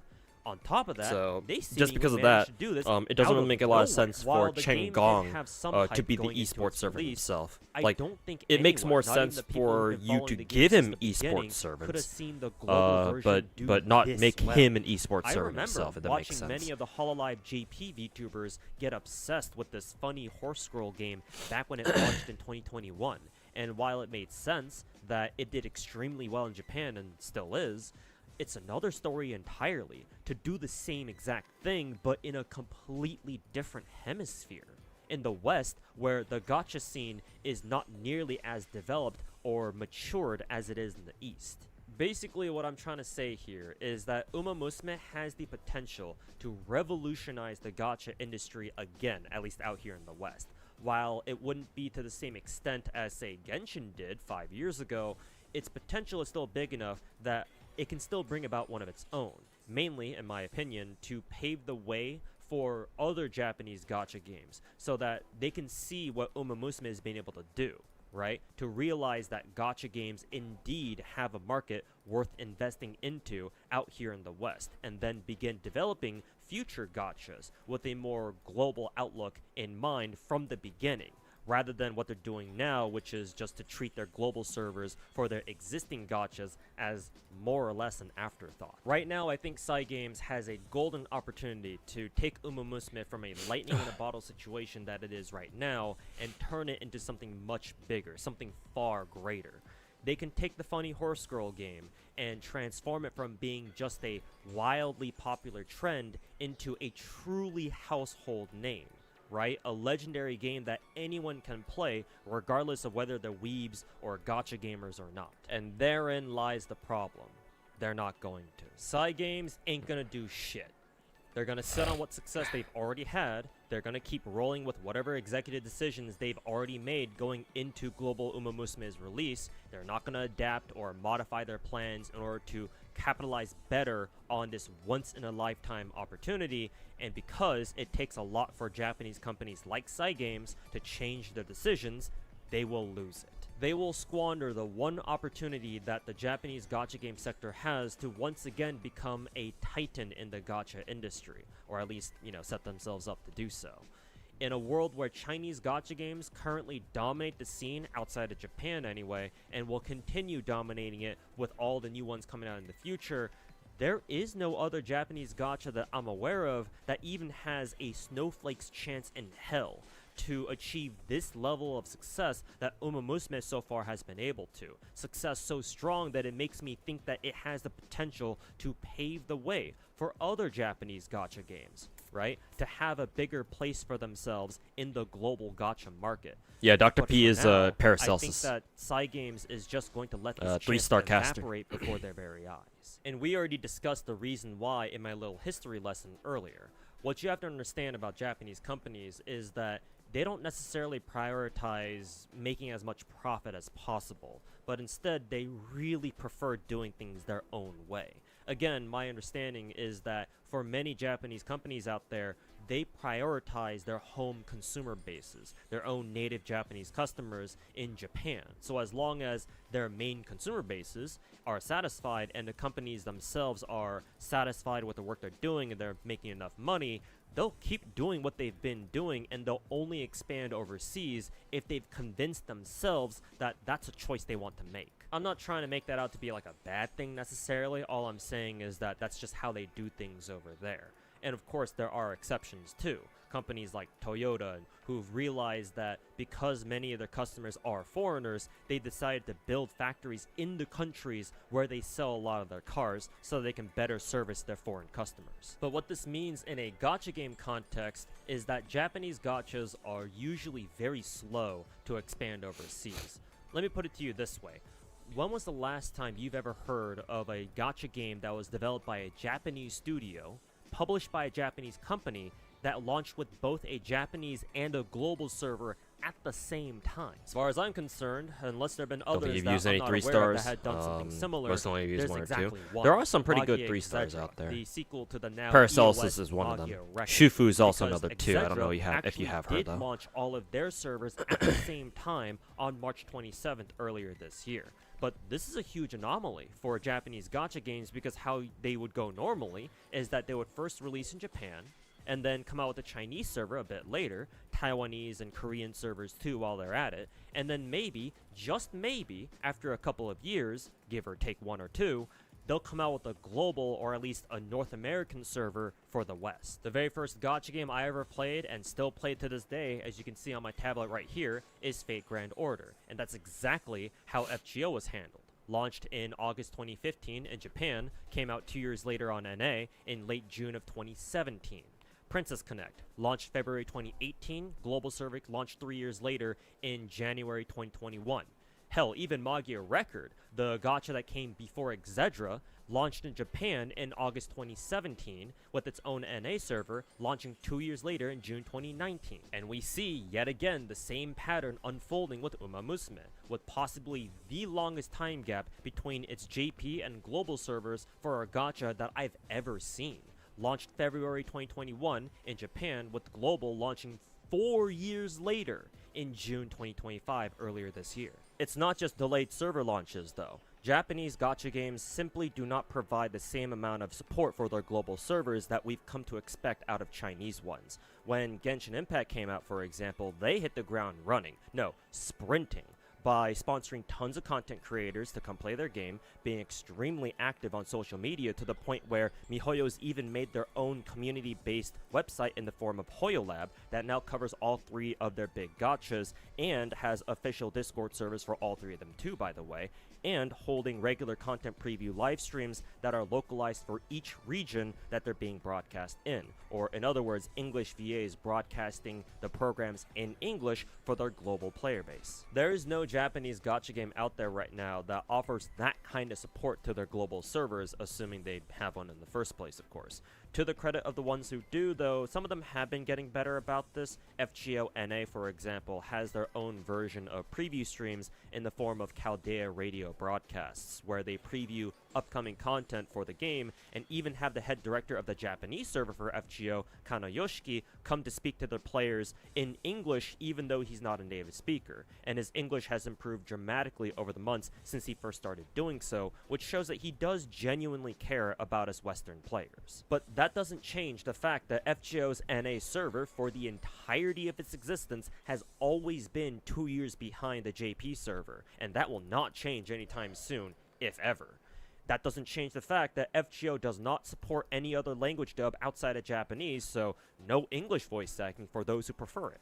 On top of that, So, they just because of seemingly that, managed to do this it doesn't out really of make a lot of nowhere. sense While for the game did Chengong have some to hype be the going into esports its server release, himself. I Like, don't think it makes anyone, more not even sense the people for who've been you to following the give game him since the beginning esports could have servants, seen the global version do but not this make well. him an esports I server remember himself, if that makes watching sense. many of the Hololive JP VTubers get obsessed with this funny horse scroll game back when it launched in 2021. And while it made sense that it did extremely well in Japan and still is, it's another story entirely to do the same exact thing but in a completely different hemisphere. In the West, where the gacha scene is not nearly as developed or matured as it is in the East. Basically, what I'm trying to say here is that Uma Musume has the potential to revolutionize the gacha industry again, at least out here in the West. While it wouldn't be to the same extent as, say, Genshin did 5 years ago, its potential is still big enough that it can still bring about one of its own. Mainly, in my opinion, to pave the way for other Japanese gacha games, so that they can see what Uma Musume has been able to do, right? To realize that gacha games indeed have a market worth investing into out here in the West, and then begin developing future gachas with a more global outlook in mind from the beginning, rather than what they're doing now, which is just to treat their global servers for their existing gachas as more or less an afterthought. Right now, I think Cygames has a golden opportunity to take Uma Musume from a lightning in a bottle situation that it is right now and turn it into something much bigger, something far greater. They can take the funny horse girl game and transform it from being just a wildly popular trend into a truly household name. Right? A legendary game that anyone can play, regardless of whether they're weebs or gacha gamers or not. And therein lies the problem. They're not going to. Cygames ain't gonna do shit. They're going to sit on what success they've already had. They're going to keep rolling with whatever executive decisions they've already made going into Global Uma Musume's release. They're not going to adapt or modify their plans in order to capitalize better on this once-in-a-lifetime opportunity. And because it takes a lot for Japanese companies like Cygames to change their decisions, they will lose it. They will squander the one opportunity that the Japanese gacha game sector has to once again become a titan in the gacha industry, or at least, set themselves up to do so. In a world where Chinese gacha games currently dominate the scene outside of Japan anyway, and will continue dominating it with all the new ones coming out in the future, there is no other Japanese gacha that I'm aware of that even has a snowflake's chance in hell to achieve this level of success that Uma Musume so far has been able to. Success so strong that it makes me think that it has the potential to pave the way for other Japanese gacha games, right? To have a bigger place for themselves in the global gacha market. Yeah, Dr. But P for is now, Paracelsus. I think that Cygames is just going to let this chance 3-star caster. evaporate before their very eyes. And we already discussed the reason why in my little history lesson earlier. What you have to understand about Japanese companies is that they don't necessarily prioritize making as much profit as possible, but instead they really prefer doing things their own way. Again, my understanding is that for many Japanese companies out there, they prioritize their home consumer bases, their own native Japanese customers in Japan. So as long as their main consumer bases are satisfied and the companies themselves are satisfied with the work they're doing and they're making enough money, they'll keep doing what they've been doing, and they'll only expand overseas if they've convinced themselves that that's a choice they want to make. I'm not trying to make that out to be like a bad thing necessarily. All I'm saying is that that's just how they do things over there. And of course, there are exceptions too. Companies like Toyota, who've realized that because many of their customers are foreigners, they decided to build factories in the countries where they sell a lot of their cars so they can better service their foreign customers. But what this means in a gacha game context is that Japanese gachas are usually very slow to expand overseas. Let me put it to you this way. When was the last time you've ever heard of a gacha game that was developed by a Japanese studio, published by a Japanese company, that launched with both a Japanese and a global server at the same time? As far as I'm concerned, unless there have been others you've that used I'm any not 3 aware of stars. that had done something similar, Most only used there's 1 or 2. exactly one. There are some pretty good Magia 3 stars Exedra, out there. the sequel to the now Paracelsus EOS is one of them. Magia record. Shufu is also Because another 2. I don't know Exedra if you have actually heard did though. launch all of their servers at the same time on March 27th earlier this year. But this is a huge anomaly for Japanese gacha games because how they would go normally is that they would first release in Japan, and then come out with a Chinese server a bit later, Taiwanese and Korean servers too while they're at it, and then maybe, just maybe, after a couple of years, give or take 1 or 2, they'll come out with a global or at least a North American server for the West. The very first gacha game I ever played and still played to this day, as you can see on my tablet right here, is Fate Grand Order, and that's exactly how FGO was handled. Launched in August 2015 in Japan, came out 2 years later on NA in late June of 2017. Princess Connect, launched February 2018, global server launched 3 years later in January 2021. Hell, even Magia Record, the gacha that came before Exedra, launched in Japan in August 2017 with its own NA server, launching 2 years later in June 2019. And we see, yet again, the same pattern unfolding with Uma Musume, with possibly the longest time gap between its JP and global servers for a gacha that I've ever seen. Launched February 2021 in Japan, with global launching 4 years later in June 2025 earlier this year. It's not just delayed server launches though. Japanese gacha games simply do not provide the same amount of support for their global servers that we've come to expect out of Chinese ones. When Genshin Impact came out, for example, they hit the ground running. No, sprinting. By sponsoring tons of content creators to come play their game, being extremely active on social media to the point where MiHoYo's even made their own community-based website in the form of HoYoLab that now covers all 3 of their big gachas and has official Discord servers for all 3 of them too, by the way, and holding regular content preview live streams that are localized for each region that they're being broadcast in. Or in other words, English VAs broadcasting the programs in English for their global player base. There is no Japanese gacha game out there right now that offers that kind of support to their global servers, assuming they have one in the first place, of course. To the credit of the ones who do, though, some of them have been getting better about this. FGO NA, for example, has their own version of preview streams in the form of Chaldea radio broadcasts, where they preview upcoming content for the game, and even have the head director of the Japanese server for FGO, Kanoyoshiki, come to speak to their players in English, even though he's not a native speaker. And his English has improved dramatically over the months since he first started doing so, which shows that he does genuinely care about his Western players. But that doesn't change the fact that FGO's NA server, for the entirety of its existence, has always been 2 years behind the JP server, and that will not change anytime soon, if ever. That doesn't change the fact that FGO does not support any other language dub outside of Japanese, so no English voice acting for those who prefer it.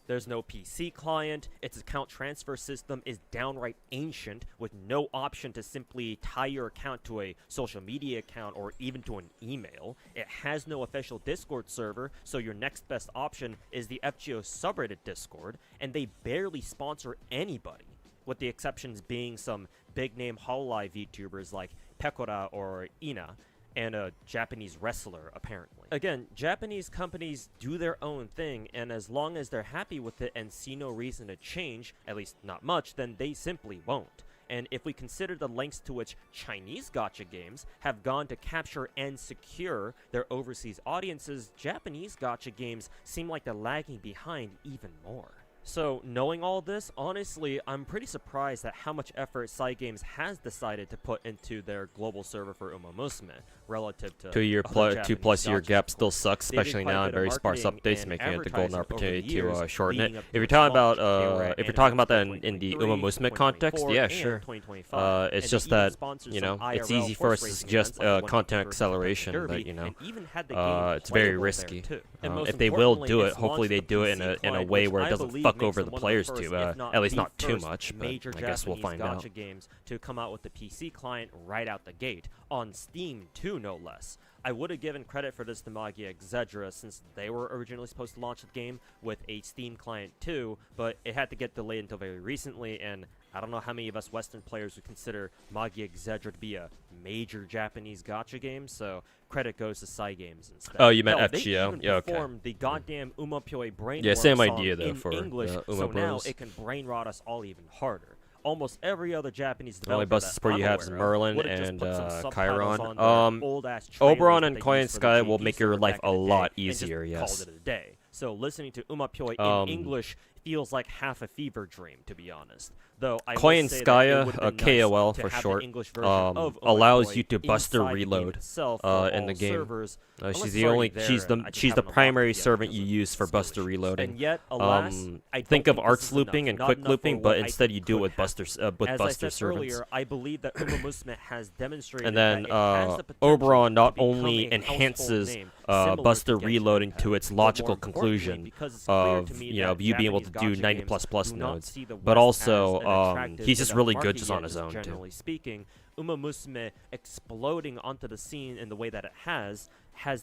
There's no PC client, its account transfer system is downright ancient, with no option to simply tie your account to a social media account or even to an email. It has no official Discord server, so your next best option is the FGO subreddit Discord, and they barely sponsor anybody, with the exceptions being some big-name Hololive VTubers like Pekora or Ina, and a Japanese wrestler, apparently. Again, Japanese companies do their own thing, and as long as they're happy with it and see no reason to change, at least not much, then they simply won't. And if we consider the lengths to which Chinese gacha games have gone to capture and secure their overseas audiences, Japanese gacha games seem like they're lagging behind even more. So, knowing all this, honestly, I'm pretty surprised at how much effort Cygames has decided to put into their global server for Uma Musume, relative to 2+ year gacha gap still games. sucks, They did especially quite a now bit in of very sparse marketing updates, and making it the golden advertising over the opportunity years to shorten it. leading up If to you're its talking launch. about They were at if you're talking about that in the 2023, Uma Musume context, 2024, yeah, and sure. 2025. It's And just they even that, sponsored you some know, it's IRL easy for us horse to racing suggest events like the one content versus the acceleration, Derby, but, you know, and even had the game it's very playable there, risky. too. And most If they will importantly, do it, it's hopefully launched they the do it PC in a client, way which where it I doesn't believe fuck makes over them the one of players first, too, if not at least the not too first much, but major I guess we'll Japanese find out. gacha games to come out with the PC client right out the gate, on Steam too, no less. I would have given credit for this to Magia Exedra, since they were originally supposed to launch the game with a Steam client too, but it had to get delayed until very recently, and I don't know how many of us Western players would consider Magia Exedra to be a major Japanese gacha game, so credit goes to Cygames instead. Oh, you meant Hell, FGO? They even Yeah, okay. performed the goddamn Umapyoi brain Yeah, same song idea, though, in for English, the Uma so now Bros. it can brain rot us all even harder. Almost every other Japanese The only developer buses that for you I'm have is aware of Merlin would've just and put some subtitles Chiron. on their old-ass trailers Oberon that and they Coin used for the Sky will JP make your server life back a in the day lot and just easier, yes. called it a day. So listening to Umapyoi in English feels like half a fever dream, to be honest. Though I will say that it would've been nice KOL to for have the short, English version of allows Umapyoi you to bust a inside the game reload itself for in all the game. servers. Unless She's it's the already only there, she's I the just she's the haven't unlocked primary it yet servant because you of use for skill buster issues. reloading. And yet, alas, I Think don't of think arts this is looping enough. and Not quick enough for looping, what but I instead think you do it could with happen. buster As buster I said servants. earlier, I believe that Uma Musume has demonstrated And then that it has the potential Oberon not to become only a household enhances name, similar buster to Genshin reloading Impact. to its But logical more importantly, conclusion because it's clear of to me you know that you being able to Japanese do gacha 90++ games do not nodes, see the but West as also an attractive he's just enough really market good just on yet, his own too. generally speaking. Uma Musume exploding onto the scene in the way that it has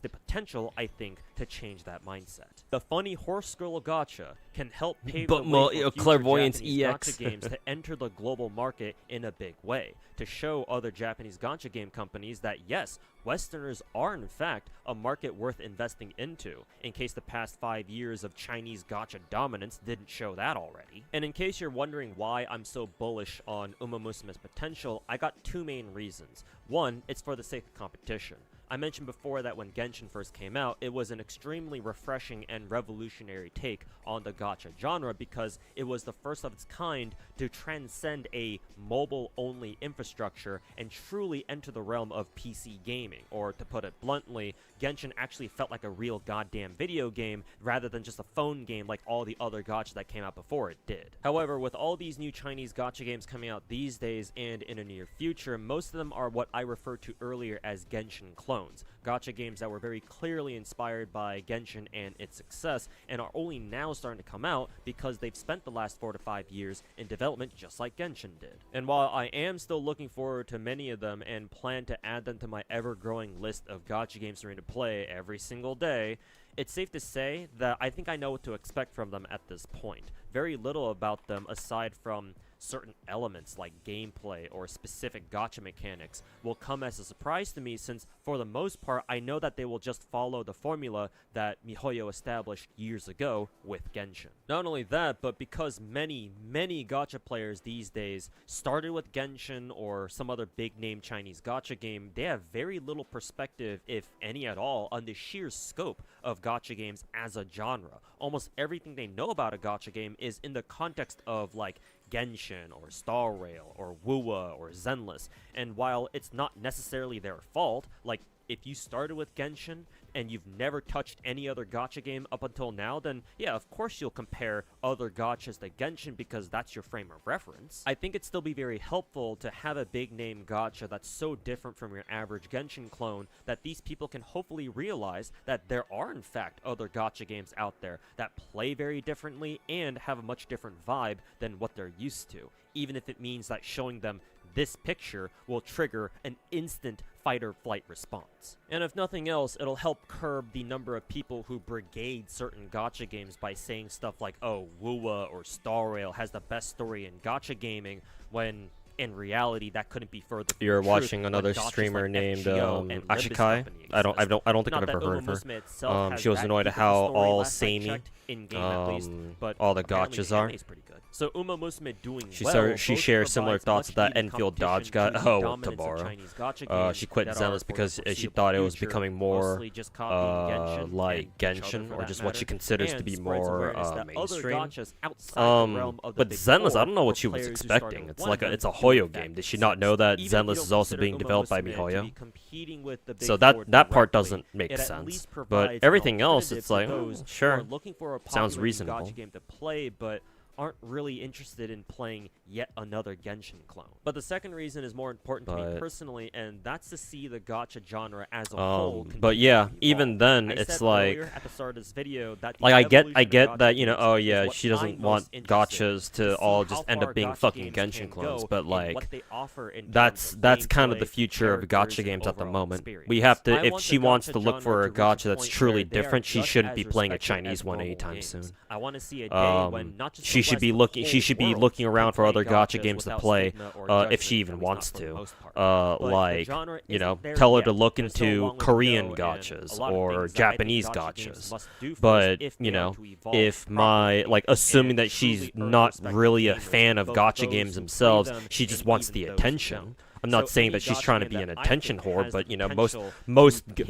the potential, I think, to change that mindset. The funny horse girl gacha can help pave But the more, way for future clairvoyance Japanese EX. gacha games to enter the global market in a big way, to show other Japanese gacha game companies that yes, Westerners are in fact a market worth investing into, in case the past 5 years of Chinese gacha dominance didn't show that already. And in case you're wondering why I'm so bullish on Uma Musume's potential, I got two main reasons. One, it's for the sake of competition. I mentioned before that when Genshin first came out, it was an extremely refreshing and revolutionary take on the gacha genre because it was the first of its kind to transcend a mobile-only infrastructure and truly enter the realm of PC gaming, or to put it bluntly, Genshin actually felt like a real goddamn video game rather than just a phone game like all the other gacha that came out before it did. However, with all these new Chinese gacha games coming out these days and in a near future, most of them are what I referred to earlier as Genshin clones. Gacha games that were very clearly inspired by Genshin and its success and are only now starting to come out because they've spent the last 4 to 5 years in development just like Genshin did. And while I am still looking forward to many of them and plan to add them to my ever-growing list of gacha games for me to play every single day, it's safe to say that I think I know what to expect from them at this point. Very little about them aside from certain elements like gameplay or specific gacha mechanics will come as a surprise to me, since for the most part I know that they will just follow the formula that MiHoYo established years ago with Genshin. Not only that, but because many gacha players these days started with Genshin or some other big name Chinese gacha game, they have very little perspective, if any at all, on the sheer scope of gacha games as a genre. Almost everything they know about a gacha game is in the context of like Genshin or Star Rail or Wuwa or Zenless, and while it's not necessarily their fault, like if you started with Genshin and you've never touched any other gacha game up until now, then yeah, of course you'll compare other gachas to Genshin because that's your frame of reference. I think it'd still be very helpful to have a big name gacha that's so different from your average Genshin clone that these people can hopefully realize that there are in fact other gacha games out there that play very differently and have a much different vibe than what they're used to, even if it means that showing them this picture will trigger an instant fight or flight response. And if nothing else, it'll help curb the number of people who brigade certain gacha games by saying stuff like, oh, Wuwa or Star Rail has the best story in gacha gaming, when in reality that couldn't be further from You're the watching truth, another when gachas streamer like named FGO and Limbus Ashikai. company I don't exist. think Not I've ever that heard of Uma her. Musume itself has She was that annoyed deep at of a how story all last I samey, checked, in-game at least, but all the apparently gachas are. anime's pretty good. So Uma Musume doing She well, she both shares similar provides thoughts with that much-needed Enfield Dodge guy. competition to the Oh, dominance of tomorrow. Chinese gacha games She quit that are Zenless for the because she foreseeable thought it was future, becoming more mostly just copying Genshin like and each other Genshin, for or that just what she matter, considers to and be spreads more awareness that other mainstream. gachas outside the realm of the But big Zenless, four I don't know what for she was players who started expecting. with It's one like of it's a them do Hoyo in fact game. Did she not exist. know that Even if Zenless you is don't also consider being Uma developed by Musume to MiHoYo? be competing with the big So four that part directly, doesn't make it at sense. least But provides an everything else, alternative it's to like, those who sure, are looking for a sounds popular new reasonable. gacha game to play, but aren't really interested in playing yet another Genshin clone. But the second reason is more important to me But- personally, and that's to see the gacha genre as a whole but continue yeah, to even evolve. then, I it's said like, earlier at the start of this video that the like I evolution of get that, you know, gacha oh games is yeah, what she doesn't I'm want most interested in, gachas to see all how just end far up being gacha fucking games Genshin can clones, go but and like what they offer in that's terms of kind of the gameplay, future of characters, gacha and games at the overall moment. experience. We have to, I if want she the wants gacha to look for a genre to reach gacha a that's point truly where they are different, she just shouldn't as be playing a respected Chinese as one normal anytime games. soon. I want to see a day when not just She the should West, be but looking. the She whole should be world looking can around for play other gacha gachas games to without play, stigma or if judgment, she even at least wants not for the to. most part. But the Like, genre you know, isn't there tell her yet. to look There's still a into long way to Korean go, and gachas a lot of or things that I think Japanese gacha games gachas. must do first But if you they are know, to evolve if my properly like assuming and that she's truly earn not respect really from a gamers, fan of both gacha those games who themselves, play them she just and wants even the those who attention. don't. I'm not So saying any that she's gacha trying to game be an that I attention think whore, has but the you know, potential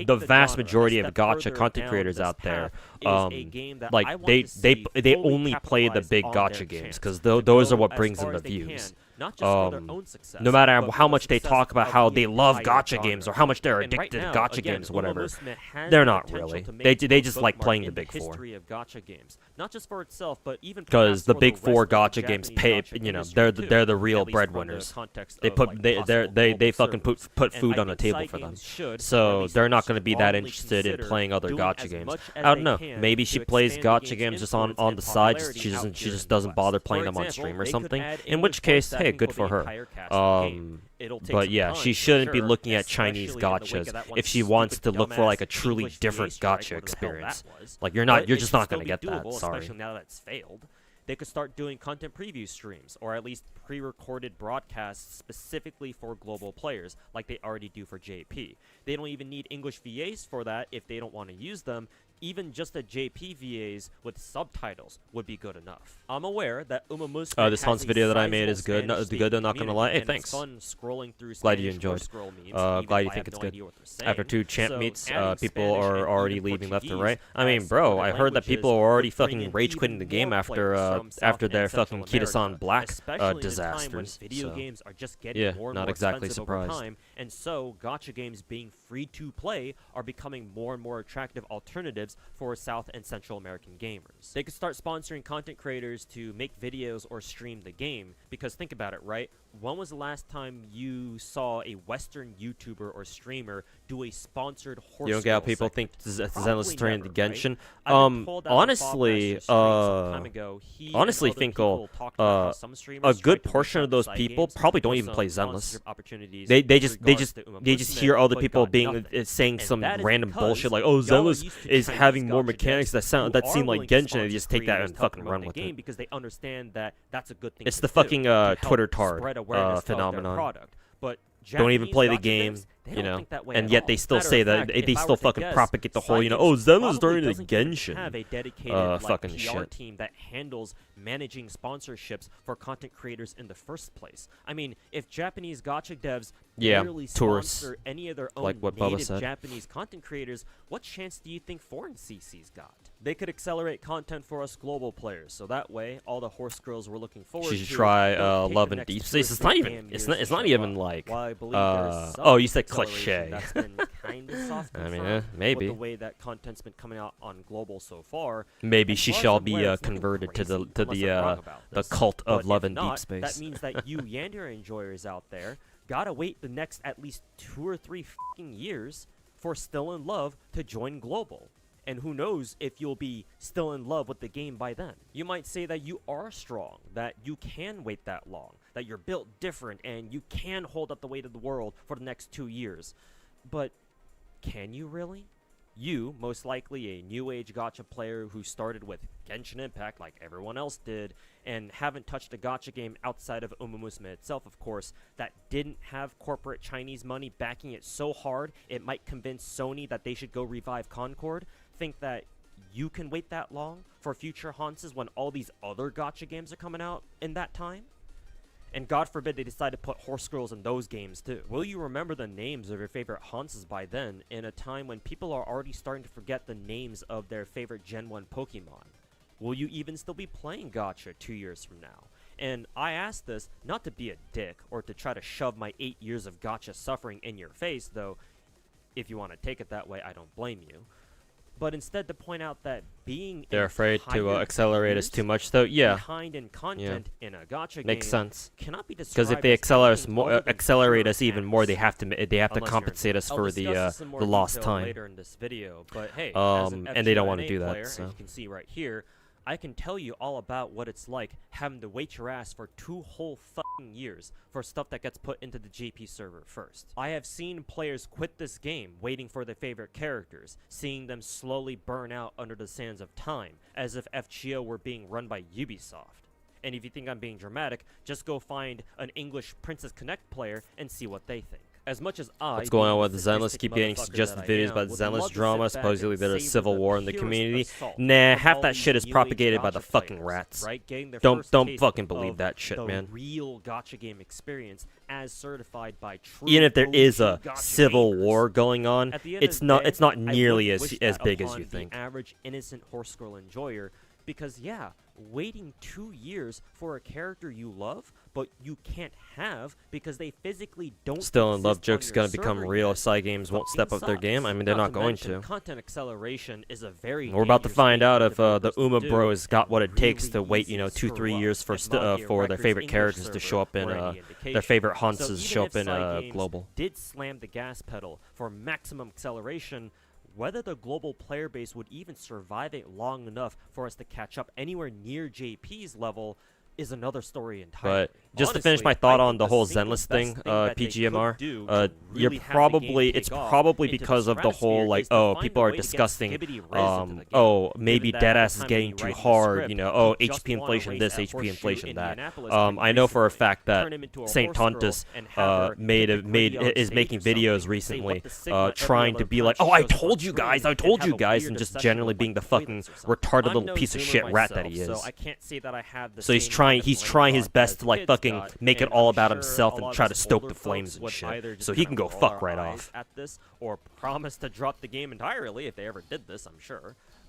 the to vast take the majority genre of a step gacha further content down creators this out there, path is a game that like I want they to see fully only play the capitalize big on their gacha games chance because to those are go what as brings far in the as they views. can, not just for their own success, No matter but how for the much they success talk about of how the they love entire gacha games genre. or how much they're And right addicted now, to gacha again, games, Uma whatever. Musume has They're the not potential really. to make They a just like bookmark playing in the big four. history of gacha games, not just for itself, but even Because perhaps the for big rest four of the gacha games Japanese pay, gacha you know, industry too, they're the real at least from the breadwinners. context They of, put like, they possible they global fucking servers. put And food I on the think table side for them. games should, or at So least they're not going to be that strongly interested in consider playing other doing gacha as games. much as I don't they know. can Maybe to she plays expand the gacha game's games just influence on and the side. popularity She out doesn't here in the doesn't West. bother For playing them on example, stream or they could something. add In which English case, voice hey, acting good for for the her. entire cast of the game. It'll take But some yeah, time, she for shouldn't be sure, looking at Chinese especially in the wake gachas of that one if she wants to stupid, look for like a dumbass truly English different VA strike, gacha whatever the hell that experience. was. Like you're But it just should not still going to be get that. doable, Sorry. especially now that it's failed. They could start doing content preview streams, or at least pre-recorded broadcasts specifically for global players, like they already do for JP. They don't even need English VAs for that if they don't want to use them. Even just the JP VAs with subtitles would be good enough. I'm aware that Uma Musume This has Hunt's a video that I made sizable is good. Spanish Good, I'm not gonna community, lie. Hey, and thanks. It's fun scrolling through Glad you Spanish enjoyed. scroll memes, even Glad if you I think have it's no good. idea what they're saying. After 2 champ So meets, adding people Spanish are and already even leaving left and Portuguese right. I mean, as bro, other I heard that people are languages already would bring fucking in rage quitting even the game more after players from South after their and Central fucking Kitasan America, Black especially in a time when disasters. video So. games are just getting Yeah, more and not more exactly expensive over surprised. time, and so gacha games being free to play are becoming more and more attractive alternatives for South and Central American gamers. They could start sponsoring content creators to make videos or stream the game, because think about it, right? when was the last time you saw a Western YouTuber or streamer do a sponsored horse? You don't get how girl people segment? think Zenless Probably turning into never, right? Genshin. I've been told that on Honestly, Fallmaster's stream some time ago, he and honestly, other Finkel, people talked about how some a streamers good tried to portion reach of those out to people side probably games don't for even play some Zenless. sponsorship opportunities They with just regards to Uma hear Musume, other but people got being nothing. saying And some that is random because bullshit like, oh, y'all are Zenless used to is Chinese having more gacha mechanics devs that who seem are like willing to Genshin, and sponsor they just take that creators and to help fucking promote run the with game it. because they understand that that's a good thing. It's to the do fucking to help Twitter tard spread awareness of their phenomenon. product. But Don't even Japanese play the gacha game, devs, they you don't know, think that way and at yet all. they still Matter say of that fact, they if I still were to fucking guess, propagate the whole, you know, Side oh, Games Zenless probably turning into doesn't even Genshin. have a dedicated fucking PR shit. team that handles managing sponsorships for content creators in the first place. I mean, if Japanese gacha devs Yeah, barely tourists, sponsor any of their own like what Bubba native said. Japanese content creators, what chance do you think foreign CC's got? They could accelerate content for us global players, so that way all the horse girls we're looking forward She to. should try don't take Love the and next Deep 2 or Space. It's 3 not even. damn It's years not. It's to not show even up. like. While I believe there's some Oh, you said acceleration cliche. that's been kind of soft. I mean, with maybe. the way that content's been coming out on global so far. Maybe As she far as shall I'm be aware, it's nothing converted to crazy, the unless I'm wrong about the this. cult of But Love if and not, Deep Space. That means that you Yandere enjoyers out there gotta wait the next at least 2 or 3 fucking years for Still in Love to join global. And who knows if you'll be still in love with the game by then. You might say that you are strong, that you can wait that long, that you're built different, and you can hold up the weight of the world for the next 2 years. But can you really? You, most likely a new age gacha player who started with Genshin Impact like everyone else did, and haven't touched a gacha game outside of Uma Musume itself, of course, that didn't have corporate Chinese money backing it so hard it might convince Sony that they should go revive Concord, think that you can wait that long for future Hanses when all these other gacha games are coming out in that time? And God forbid they decide to put horse girls in those games too. Will you remember the names of your favorite Hanses by then, in a time when people are already starting to forget the names of their favorite Gen 1 Pokemon? Will you even still be playing gacha 2 years from now? And I ask this not to be a dick or to try to shove my 8 years of gacha suffering in your face, though if you want to take it that way, I don't blame you. But instead to point out that being They're afraid to entire accelerate us years too much, though. Yeah, behind in content in a gacha makes game sense. cannot be described Because if they as anything other than accelerate pure us even more, they ass. have to Unless you're compensate us I'll for discuss this in more the lost detail time. later in this video, but hey, and they don't wanna do that, player, so. as you can see right here, I can tell you all about what it's like having to wait your ass for 2 whole fucking years for stuff that gets put into the GP server first. I have seen players quit this game waiting for their favorite characters, seeing them slowly burn out under the sands of time, as if FGO were being run by Ubisoft. And if you think I'm being dramatic, just go find an English Princess Connect player and see what they think. As much as What's going on with the Zenless? sadistic Keep getting motherfucker suggested that I videos am, about the would Zenless love to drama. sit back Supposedly and there's a savor civil the war in the purest community. assault Nah, of half all that these shit is new age propagated by the gacha fucking players, rats. right? Getting their Don't first taste fucking believe of that shit, the man. real gacha game experience as certified by true Even if there is a OG gacha civil gamers. war going on, At the end it's of the not day, it's not I would nearly wish as that big as upon you think. The average innocent horse girl enjoyer, because yeah, waiting 2 years for a character you love, but you can't have because they physically don't. Still in Love exist on joke's your gonna become server real yet. if side games won't step up their Fucking game. I sucks. mean, they're not going mention, to. Content acceleration is a very. We're about to dangerous find thing out for if the developers Uma to do, Bros got what it and takes really to wait, easy to 2-3 screw years up for if Magia for their Records favorite English characters to server show up in were any their indication. favorite So Hanses even show if up in Side Games global. did slam the gas pedal for maximum acceleration, whether the global player base would even survive it long enough for us to catch up anywhere near JP's level is another story entirely. But just to finish my Honestly, thought I on think the whole single Zenless best thing, that they could PGMR, do to you're really have the game probably take it's off probably into the because of the whole stratosphere like, is to oh, find people a are way to get discussing Skibidi Riz into the game, oh, maybe given that Deadass at is the time getting when too you write the hard, script, you know, oh, you just HP wanna inflation race this, at HP Horseshoe inflation that. Indianapolis pretty I know for a recently, fact that turn him into a Saint horse girl Tontus and have her made hit the gritty on is stage making or something, videos say recently what the Sigma every trying other to be like, punch oh, I shows up told on you screen guys, I and told have you a guys, weird and just obsession generally with, being the like, fucking toilets or something. retarded I'm little no piece of Zoomer shit rat that myself, he is. so I can't say that I have the So he's same trying kind of trying his brain best rot to like as fucking kids make got, it all and about I'm sure himself a and lot of try to us stoke older the flames folks and would shit. either just So he kinda can go roll fuck our right eyes off. at this or promise to drop the game entirely if they ever did this, I'm sure.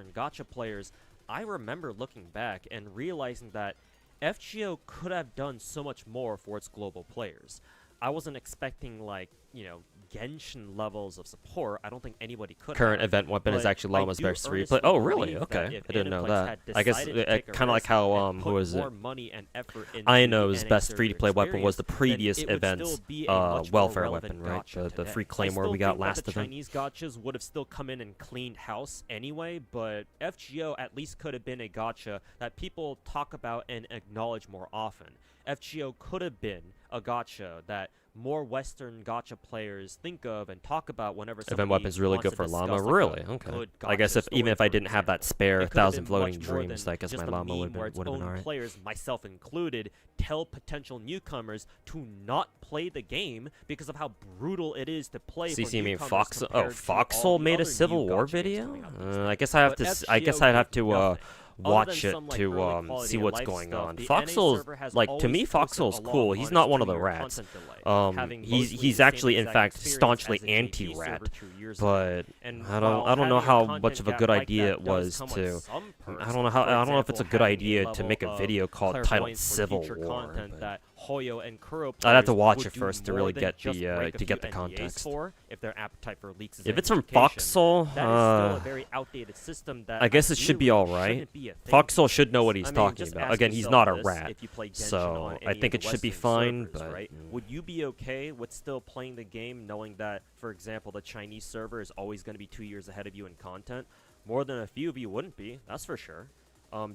Western gacha players, I remember looking back and realizing that FGO could have done so much more for its global players. I wasn't expecting like, you know, Genshin levels of support. I don't think anybody could. Current have, event weapon is but actually I Llama's do best free earnestly play. Oh, really? believe that Okay, if I didn't know Aniplex that. had I guess decided to take a kind of like risk how and who put was it? more money and effort into Ino's the best NA free-to-play server weapon was the experience, previous then it would event's still be a much more welfare relevant weapon, right? gacha The today. free I claymore still we got think that last the event. Chinese gachas would have still come in and cleaned house anyway, but FGO at least could have been a gacha that people talk about and acknowledge more often. FGO could have been a gacha that more Western gacha players think of and talk about whenever somebody Event weapon's really wants good to for discuss, llama. like, Really? a Okay. good I guess gacha if even story, if I for didn't have that example. spare It could have 1,000 been floating much more dreams, than I guess just my a llama would meme where have its been own alright. players, myself included, tell potential newcomers to not play the game because of how brutal it is to play. CC for mean newcomers Fox? Oh, compared to all Foxhole the made a other Civil new War gacha games video. coming out these I days. guess I have But to. I guess I'd have did to nothing. Other watch than it some, like, to early quality see of what's life going stuff, on. the NA Foxhole's server has like to always me, posted Foxhole's along cool. on He's its not one of the 2-year rats. content delay, having mostly He's the actually same in exact fact experience staunchly as a JP anti-rat. server 2 years But ago. And I while don't know having a how content much of a gap good like idea that it does was come with to. some perks. I don't know how. For I don't know if it's a example, good having idea to level make a of video called titled clairvoyance for Civil future War. content but- that Hoyo and Kuro I'd have to players watch would it do first to more really than get just the break a to get few the NDAs context. for, if their appetite for leaks is If any it's from indication. Foxhole, That is still a very outdated system that I guess it should be ideally alright. shouldn't be a thing. Foxhole should know what he's I mean, talking just about. ask Again, he's yourself not a this, rat, if you play Genshin so on I any think of the it should be Western fine. servers, But right? Would you be okay with still playing the game knowing that, for example, the Chinese server is always going to be 2 years ahead of you in content? More than a few of you wouldn't be, that's for sure.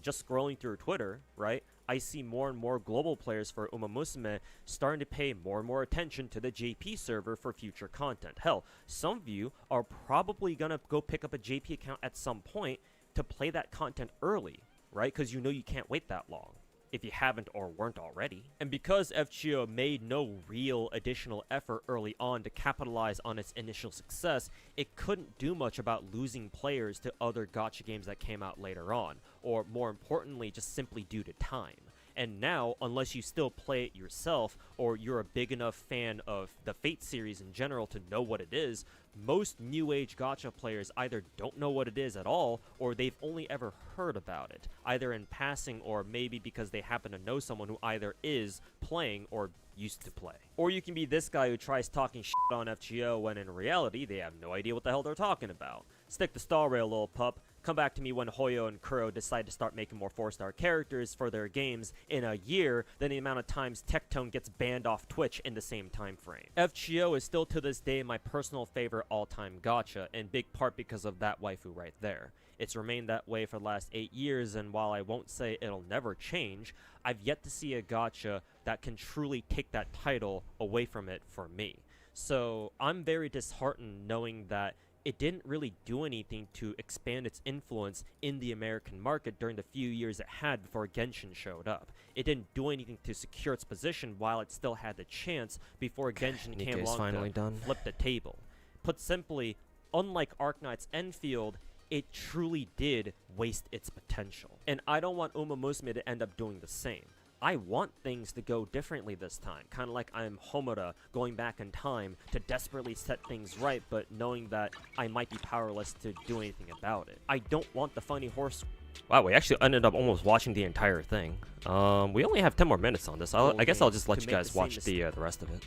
Just scrolling through Twitter, right? I see more and more global players for Uma Musume starting to pay more and more attention to the JP server for future content. Hell, some of you are probably going to go pick up a JP account at some point to play that content early, right? Because you know you can't wait that long, if you haven't or weren't already. And because FGO made no real additional effort early on to capitalize on its initial success, it couldn't do much about losing players to other gacha games that came out later on, or more importantly, just simply due to time. And now, unless you still play it yourself, or you're a big enough fan of the Fate series in general to know what it is, most new age gacha players either don't know what it is at all, or they've only ever heard about it, either in passing or maybe because they happen to know someone who either is playing or used to play. Or you can be this guy who tries talking shit on FGO when in reality they have no idea what the hell they're talking about. Stick to Star Rail, little pup. Come back to me when Hoyo and Kuro decide to start making more 4-star characters for their games in a year than the amount of times Tectone gets banned off Twitch in the same time frame. FGO is still to this day my personal favorite all-time gacha, in big part because of that waifu right there. It's remained that way for the last 8 years, and while I won't say it'll never change, I've yet to see a gacha that can truly take that title away from it for me. So I'm very disheartened knowing that it didn't really do anything to expand its influence in the American market during the few years it had before Genshin showed up. It didn't do anything to secure its position while it still had the chance before Genshin came Nikkei's along finally to done. flip the table. Put simply, unlike Ark Knights Enfield, it truly did waste its potential. And I don't want Uma Musume to end up doing the same. I want things to go differently this time, kind of like I'm Homura going back in time to desperately set things right, but knowing that I might be powerless to do anything about it. I don't want the funny horse. Wow, we actually ended up almost watching the entire thing. We only have 10 more minutes on this. I guess I'll just let you guys watch the rest of it.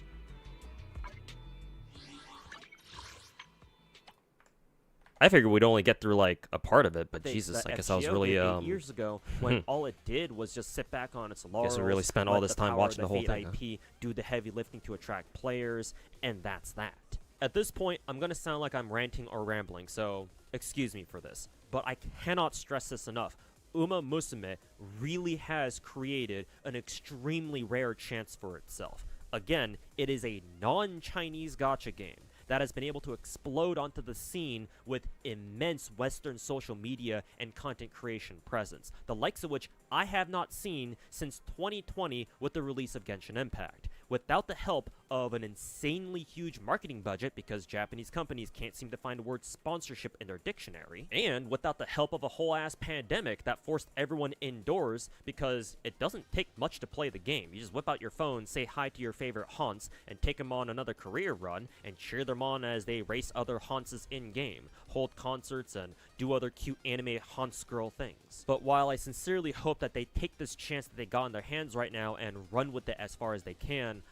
I figured we'd only get through like a part of it, but Jesus, I guess I was really 8 years ago when all it did was just sit back on its laurels. Guess we really spent all let this the time power watching of the whole Fate thing, IP do the heavy lifting to attract players, and that's that. At this point, I'm gonna sound like I'm ranting or rambling, so excuse me for this, but I cannot stress this enough. Uma Musume really has created an extremely rare chance for itself. Again, it is a non-Chinese gacha game that has been able to explode onto the scene with immense Western social media and content creation presence, the likes of which I have not seen since 2020 with the release of Genshin Impact. Without the help of an insanely huge marketing budget, because Japanese companies can't seem to find the word sponsorship in their dictionary, and without the help of a whole-ass pandemic that forced everyone indoors, because it doesn't take much to play the game. You just whip out your phone, say hi to your favorite haunts, and take them on another career run, and cheer them on as they race other haunts in-game, hold concerts, and do other cute anime haunts girl things. But while I sincerely hope that they take this chance that they got in their hands right now and run with it as far as they can,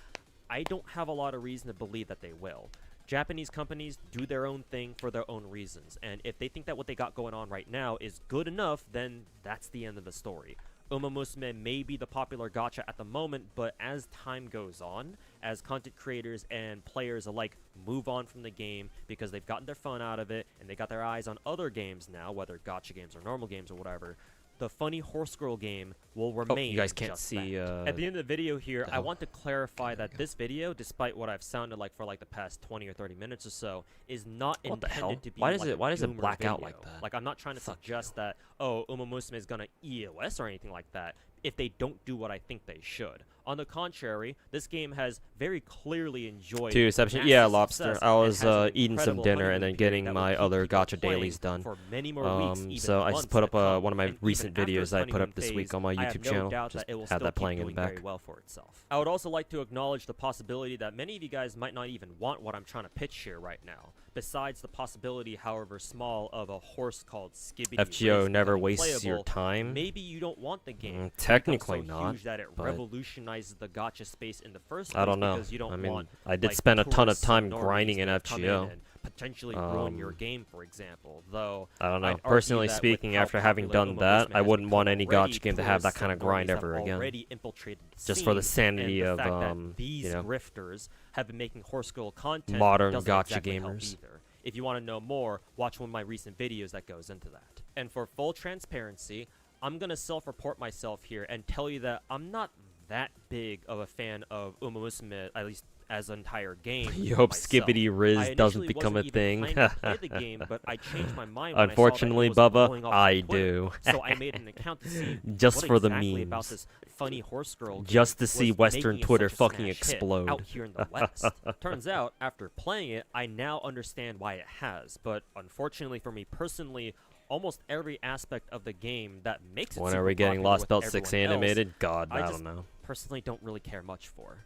I don't have a lot of reason to believe that they will. Japanese companies do their own thing for their own reasons, and if they think that what they got going on right now is good enough, then that's the end of the story. Uma Musume may be the popular gacha at the moment, but as time goes on, as content creators and players alike move on from the game because they've gotten their fun out of it and they got their eyes on other games now, whether gacha games or normal games or whatever, the funny horse girl game will remain. You guys can't just see. that. At the end of the video here, I hell? want to clarify that this video, despite what I've sounded like for like the past 20 or 30 minutes or so, is not What the intended hell? to be Why does like it- a why does it doomer black out video. like that? Like, I'm not trying to Fuck suggest that, oh, Uma Musume is gonna EOS or anything like that if they don't do what I think they should. On the contrary, this game has very clearly enjoyed To exception, massive yeah, Lobster. success I and was has an eating some incredible dinner and honeymoon then period getting that will my keep other people gacha dailies playing done. for many more weeks, even So I just months put to up come. one of my And even recent after videos its that I put up honeymoon this phase, week on my I have YouTube no channel. doubt Just that it will had still that keep playing in the doing very back. well for itself. I would also like to acknowledge the possibility that many of you guys might not even want what I'm trying to pitch here right now. Besides the possibility, however small, of a horse called Skibidi FGO Riz never becoming wastes your playable, time. maybe you don't want the game. to become Technically so not, huge that it but revolutionizes the gacha space in the first place. I don't know. Because you don't I mean, want, I did like, spend a ton of tourists time and normies grinding in to come in FGO. and potentially ruin your game, for example. Though I don't know. I'd argue Personally that with speaking, how after having popular done Uma that, Musume I has wouldn't want become any already, gacha game to have that tourists kind of and grind normies have ever again. already infiltrated the Just for the scene, sanity and of, the fact that these you know, grifters have been making horse girl content modern doesn't gacha exactly help gamers. either. If you want to know more, watch one of my recent videos that goes into that. And for full transparency, I'm gonna self-report myself here and tell you that I'm not that big of a fan of Uma Musume, at least as an entire game. You hope myself. Skibidi Riz I doesn't initially become a wasn't even thing. planning to play the game, but I changed my mind when Unfortunately, I saw that it was Bubba, blowing off I on Twitter. do. So I made an account to see Just what for the exactly about memes. this funny horse girl game Just to was see Western making it Twitter such a fucking smash hit explode. out here in the West. Turns out, after playing it, I now understand why it has. But unfortunately for me personally, almost every aspect of the game that makes it When are super we getting popular Lost with Belt 6 everyone else, animated? God, I just don't know. personally don't really care much for.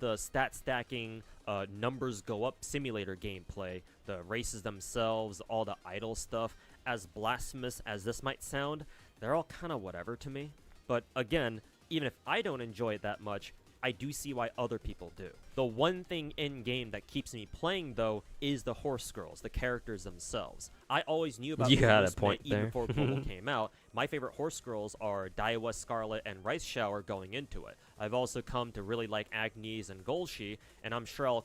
The stat stacking, numbers go up simulator gameplay, the races themselves, all the idle stuff, as blasphemous as this might sound, they're all kind of whatever to me. But again, even if I don't enjoy it that much, I do see why other people do. The one thing in-game that keeps me playing, though, is the horse girls, the characters themselves. I always knew about You Uma had a Musume point even there. before Global came out. My favorite horse girls are Daiwa, Scarlet, and Rice Shower going into it. I've also come to really like Agnes and Golshi, and I'm sure I'll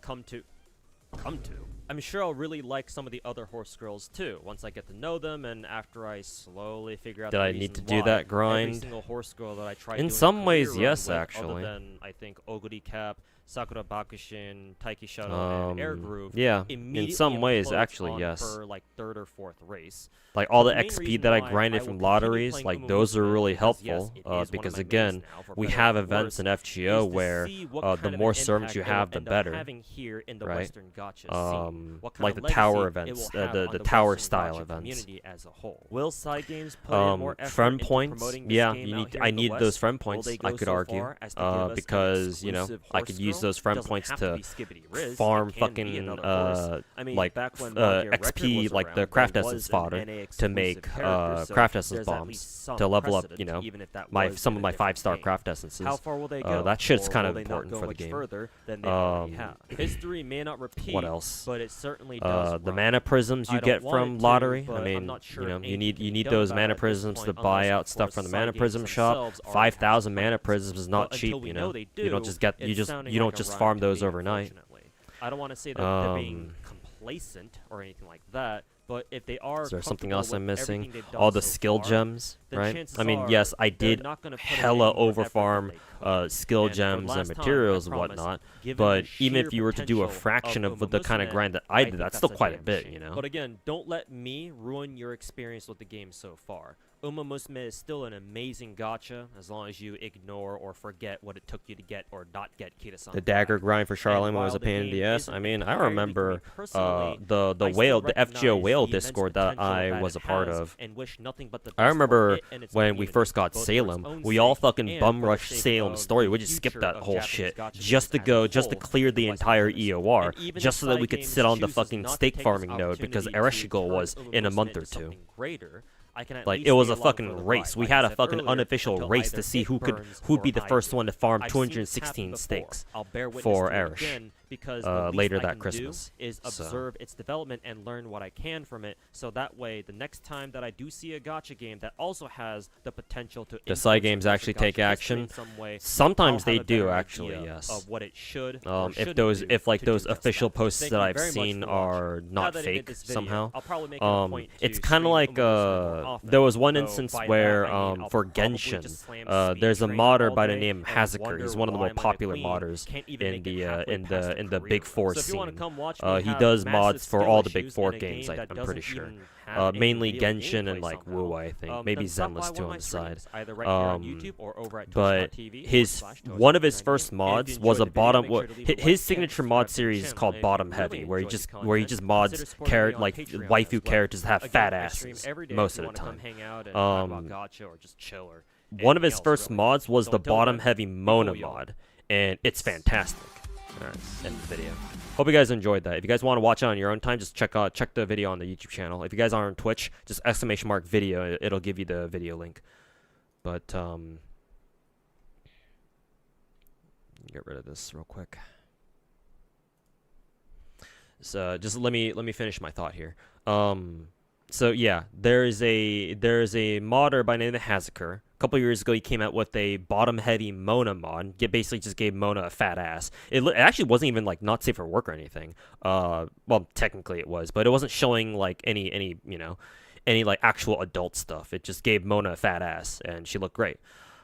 I'm sure I'll really like some of the other horse girls too, once I get to know them and after I slowly figure out Did the I reason need to do why. that Every grind? single horse girl that I tried In doing a some ways, career run yes, with, actually. Other than, I think, Oguri Cap, Sakura Bakushin, Taiki Shuttle, and Air Groove. Yeah, in immediately some ways, implodes actually, on yes. her, like, third or fourth race. Like all But the the main XP reason that I why grinded I from will continue lotteries, playing like Uma those are Musume really is, yes, helpful. it is one of Because my mains again, now, for we better have or events worse, in FGO is to where see what the kind of more an servers impact you it have, will the end up better. having here in the right? Western gacha scene. What kind Like of the tower legacy it events, will have on the tower Western style gacha events. community as a whole. Will side games put in more effort friend into points, promoting this yeah, game you out need. here I in the need West? those friend Will points. they I go could so argue, far as to give us an because you know exclusive I horse could use girl? those friend Doesn't points have to be Skibidi Riz, farm it can be fucking another horse. I mean, like back when Log Record XP, was like the around, craft there essence was an fodder NA to exclusive make character, so craft essence there's at bombs least some to level up, precedent, you know, even if that my was some in of a my different 5-star game. craft essences. How far will they go? That shit's Or kind will of they not important go for the much game. further than they already have? History may not repeat. What else? But it certainly does. The rhyme. mana prisms you I don't get want it from to, lottery. but I I'm mean, not sure you know, anything you need can you be need done those about it mana at this prisms to point, buy unless, out of stuff course, from the side mana games prism shop. themselves already have 5,000 mana plans. prisms is not But cheap. until we You know know, they you don't do, just get it's sounding you don't like a just rhyme farm to those me, overnight. unfortunately. I don't want to say that they're being complacent or anything like that, but if they are, Is there something comfortable else with I'm missing? everything they've done All the so skill far, gems, then right? chances I mean, are yes, I they're did not gonna put in hella any more effort than overfarm they could. skill And for the gems and last time, I materials and promise, whatnot. given But the even if sheer you were to do a potential fraction of of Uma the kind of Musume, grind that I did, think that's still a quite a damn bit, shame. you know. But again, don't let me ruin your experience with the game so far. Uma Musume is still an amazing gacha as long as you ignore or forget what it took you to get or not get Kira-san. The dagger grind for Charlemagne was while a the pain in the game ass. isn't I mean, I entirely remember for me personally, the I still whale, the recognize FGO whale the immense Discord that potential I that was it a part has of. and wish nothing but the I best for remember it and its when we community, first got both for its Salem, own we all sake fucking and bum for the rushed sake Salem's of story. the We just skipped future that of whole Japanese shit gacha just to games as a just to whole clear in the the entire Western Hemisphere. EOR, And even just if so that we side could games sit on the chooses fucking not to stake take this farming node because opportunity Ereshkigal to was turn in a Uma month Musume or into two. something greater, I can at Like least it was be a along for the fucking ride, race. We like I had a said fucking earlier, unofficial until race to either see it who'd burns be or the I first do. one to farm I've seen this 216 happen steaks before. I'll bear witness for to it Erish again, because the least later I that can Christmas. do is So. observe its development and learn what I can from it, so that way the next time that I do see a gacha game that also has the potential to The side influence games or touch actually the take gacha history action. in some way, Sometimes I'll they have a do better actually, idea yes. of what it should or If shouldn't those do if like to those do just official that. posts Thank that you I've very much seen for watching. are Now not that I made fake this video, somehow. I'll probably make it a point It's to kind of stream like Uma Musume more often, there was one though instance by that where I mean I'll for probably Genshin just slam there's a speed modder training by all the day name and Hazaker. wonder He's one of the why more my popular queen modders can't even in make it the halfway in past the the in the career. Big Four So if you wanna scene. come watch me He have does massive mods for skill all the Big issues Four in a games. game that I'm pretty doesn't sure. even have any Mainly real Genshin and gameplay like somehow, WoW, I think. Maybe then stop by Zenless one too of on my the side. streams, either right here on YouTube or over at But twitch.tv one of his /toast1998. first And if mods you was a enjoyed the video, bottom. make sure to leave a like His and signature subscribe mod to the series is channel. called And if you Bottom really Heavy, where he enjoyed the just content, mods consider supporting me on like Patreon waifu as well. characters that have Again, fat I stream asses every day most if you of the wanna come time. hang out and talk about gacha or just chill or One of anything his else, first really. mods was So the until Bottom then, Heavy be Mona cool, y'all. mod, and it's fantastic. Alright, end the video. Hope you guys enjoyed that. If you guys want to watch it on your own time, just check the video on the YouTube channel. If you guys are on Twitch, just !video. It'll give you the video link. But get rid of this real quick. So just let me finish my thought here. So yeah, there's a modder by the name of Hazaker. A couple years ago, he came out with a bottom-heavy Mona mod. Basically, just gave Mona a fat ass. It actually wasn't even like not safe for work or anything. Well, technically it was, but it wasn't showing like any like actual adult stuff. It just gave Mona a fat ass, and she looked great.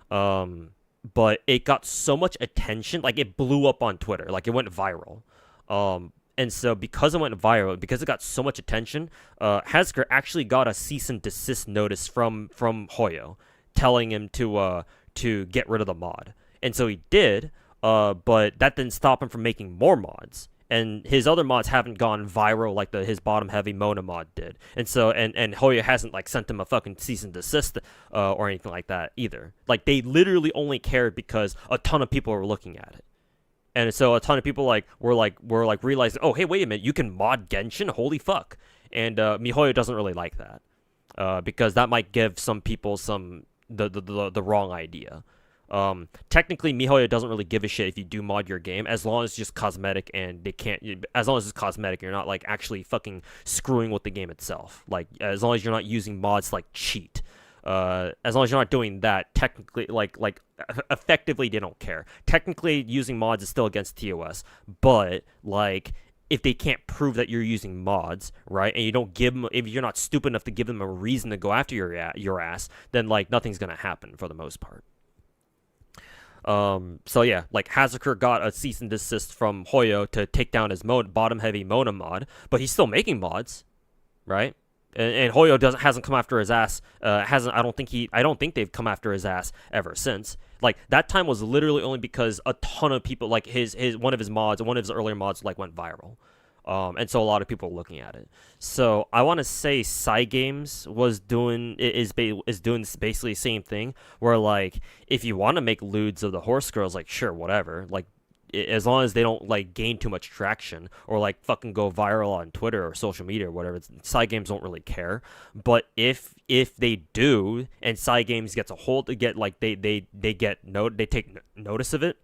But it got so much attention, like it blew up on Twitter, like it went viral. And so because it went viral, because it got so much attention, Hazaker actually got a cease and desist notice from Hoyo, telling him to get rid of the mod. And so he did, but that didn't stop him from making more mods. And his other mods haven't gone viral like his bottom heavy Mona mod did. And so and Hoyo hasn't like sent him a fucking cease and desist or anything like that either. Like they literally only cared because a ton of people were looking at it. And so a ton of people were realizing, oh hey, wait a minute, you can mod Genshin, holy fuck. And MiHoYo doesn't really like that because that might give some people the wrong idea. Technically, MiHoYo doesn't really give a shit if you do mod your game as long as it's just cosmetic and as long as it's cosmetic, you're not like actually fucking screwing with the game itself. Like as long as you're not using mods like cheat. As long as you're not doing that, technically, like effectively, they don't care. Technically, using mods is still against TOS, but like if they can't prove that you're using mods, right, and you don't give them, if you're not stupid enough to give them a reason to go after your ass, then like nothing's gonna happen for the most part. So yeah, like Hazaker got a cease and desist from Hoyo to take down his bottom heavy Mona mod, but he's still making mods, right? And Hoyo hasn't come after his ass. I don't think they've come after his ass ever since. Like that time was literally only because a ton of people, like one of his earlier mods like went viral. And so a lot of people were looking at it. So I want to say Cygames is doing basically the same thing. Where like if you want to make lewds of the horse girls, like sure, whatever. Like as long as they don't like gain too much traction or like fucking go viral on Twitter or social media or whatever, Cygames don't really care. But if they do and Cygames gets a hold to get like they take notice of it.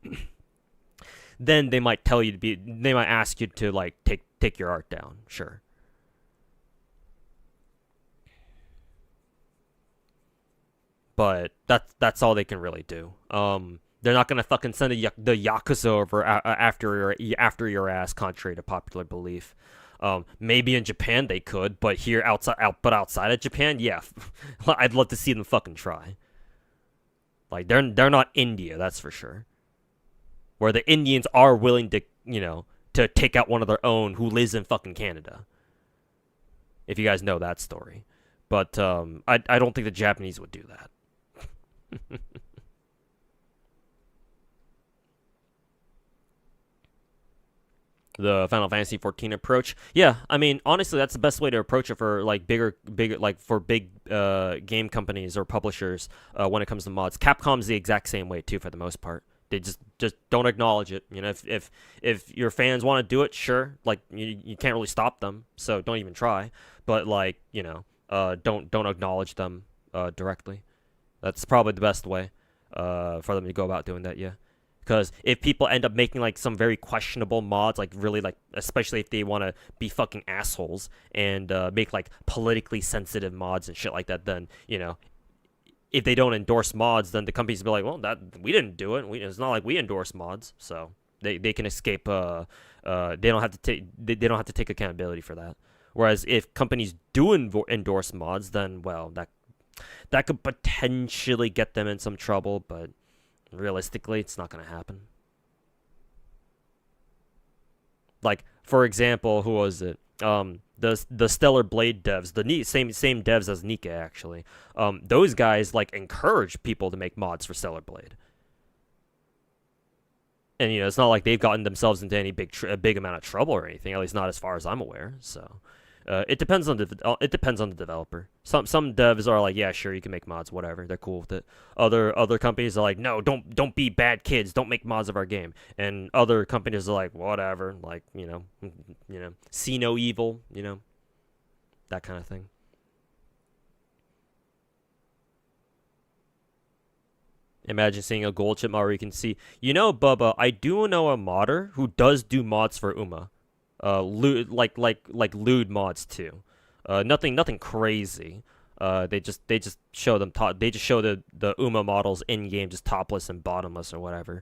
Then they might ask you to like take your art down, sure. But that's all they can really do. They're not gonna fucking send the Yakuza over after your ass, contrary to popular belief. Maybe in Japan they could, but outside of Japan, yeah, I'd love to see them fucking try. Like they're not India, that's for sure. Where the Indians are willing to, to take out one of their own who lives in fucking Canada. If you guys know that story. But I don't think the Japanese would do that. The Final Fantasy 14 approach. Yeah, I mean, honestly, that's the best way to approach it for like big game companies or publishers when it comes to mods. Capcom's the exact same way too, for the most part. They just don't acknowledge it. If your fans want to do it, sure. Like you can't really stop them, so don't even try. But like don't acknowledge them directly. That's probably the best way for them to go about doing that. Yeah. Because if people end up making like some very questionable mods, like really like, especially if they want to be fucking assholes and make like politically sensitive mods and shit like that, then you know, if they don't endorse mods, then the companies will be like, well, that we didn't do it. It's not like we endorse mods, so they can escape. They don't have to take they don't have to take accountability for that. Whereas if companies do endorse mods, then well, that could potentially get them in some trouble, but realistically, it's not gonna happen. Like, for example, who was it? The Stellar Blade devs, the same devs as Nika actually. Those guys like encourage people to make mods for Stellar Blade. And you know, it's not like they've gotten themselves into any big amount of trouble or anything. At least not as far as I'm aware. So. It depends on the developer. Some devs are like, yeah, sure, you can make mods, whatever. They're cool with it. Other companies are like, no, don't be bad kids. Don't make mods of our game. And other companies are like, whatever, like you know, see no evil, you know, that kind of thing. Imagine seeing a gold chip mod where you can see, you know, Bubba, I do know a modder who does do mods for Uma. Like lewd mods too. Nothing crazy. They just show them they just show the Uma models in game just topless and bottomless or whatever.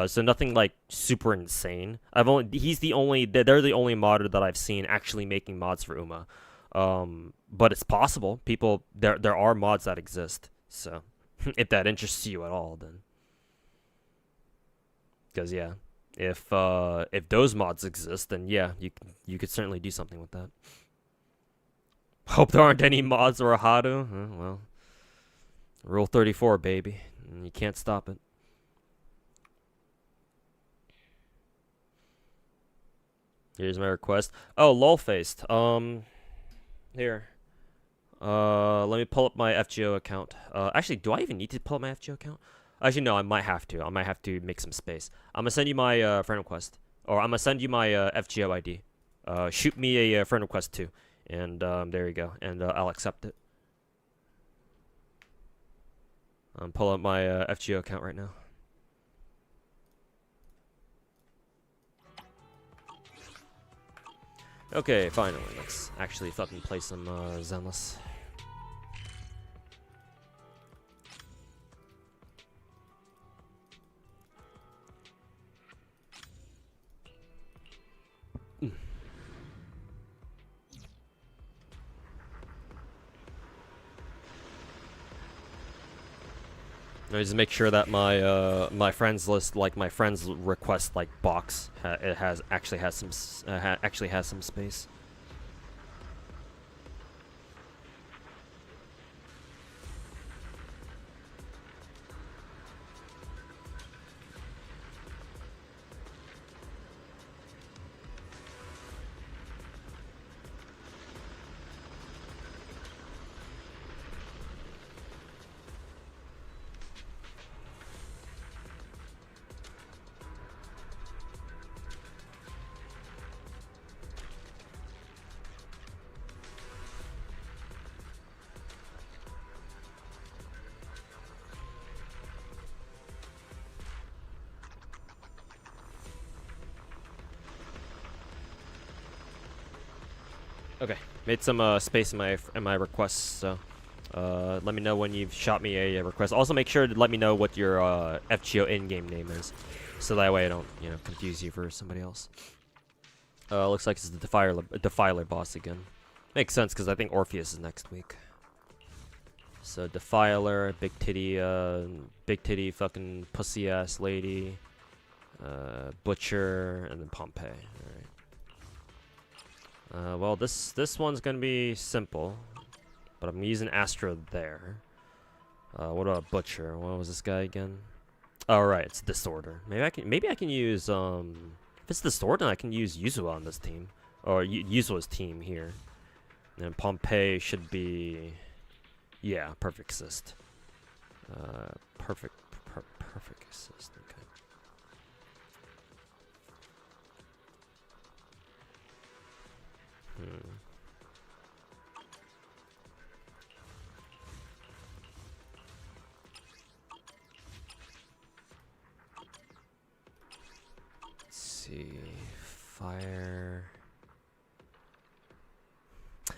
So nothing like super insane. They're the only modder that I've seen actually making mods for Uma. But it's possible. There are mods that exist. So if that interests you at all, then because yeah. If those mods exist, then yeah, you could certainly do something with that. Hope there aren't any mods or a Hado. Well, Rule 34, baby. You can't stop it. Here's my request. Oh, lol-faced. Here. Let me pull up my FGO account. Actually, do I even need to pull up my FGO account? Actually, no, I might have to. I might have to make some space. I'm gonna send you my friend request. Or I'm gonna send you my FGO ID. Shoot me a friend request too. And there you go. And I'll accept it. I'm pulling up my FGO account right now. Okay, finally. Let's actually fucking play some Zenless. I just make sure that my my friends list, like my friends request, like box, it actually has some space. Okay, made some space in my requests. So, let me know when you've shot me a request. Also, make sure to let me know what your FGO in-game name is, so that way I don't confuse you for somebody else. Looks like it's the Defiler boss again. Makes sense because I think Orpheus is next week. So Defiler, big titty fucking pussy ass lady, Butcher, and then Pompeii. All right. Well, this one's gonna be simple, but I'm using Astro there. What about Butcher? What was this guy again? Oh, right, it's Disorder. Maybe I can use if it's Disorder, I can use Yuzua on this team, or Yuzua's team here. And then Pompeii should be, yeah, perfect assist. Perfect assist. Okay. Fire.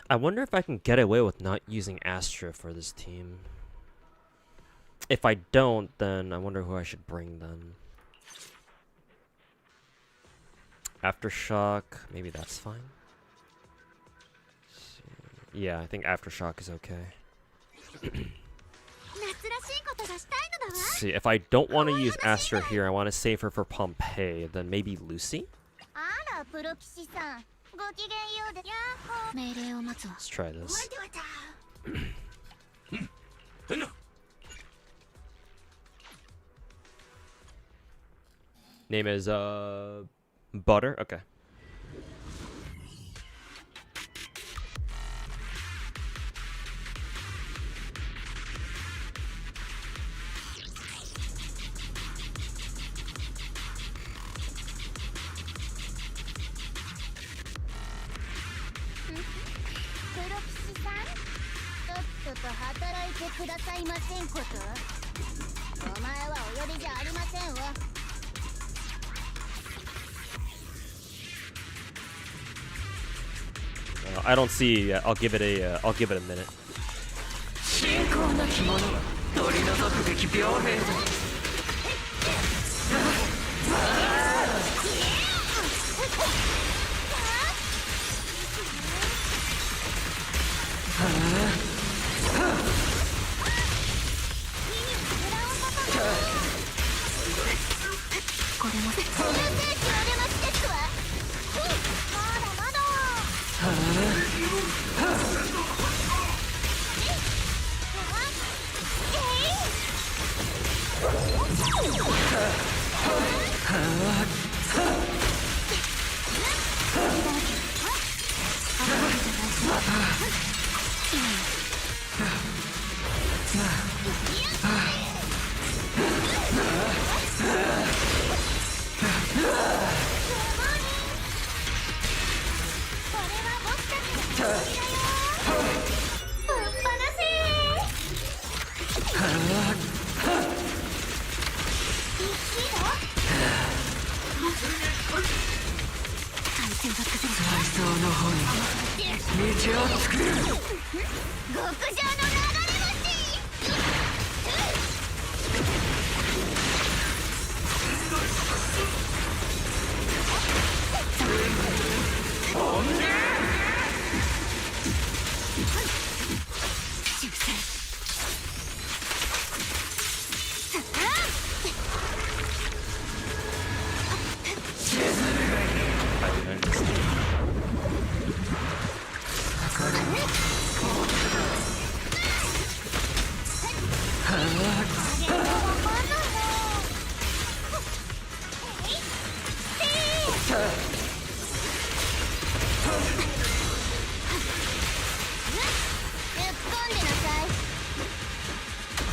I wonder if I can get away with not using Astra for this team. If I don't, then I wonder who I should bring then. Aftershock, maybe that's fine. Yeah, I think Aftershock is okay. Let's see, if I don't want to use Astra here, I want to save her for Pompeii, then maybe Lucy? Let's try this. Name is, Butter? Okay. I don't see. I'll give it a. I'll give it a minute.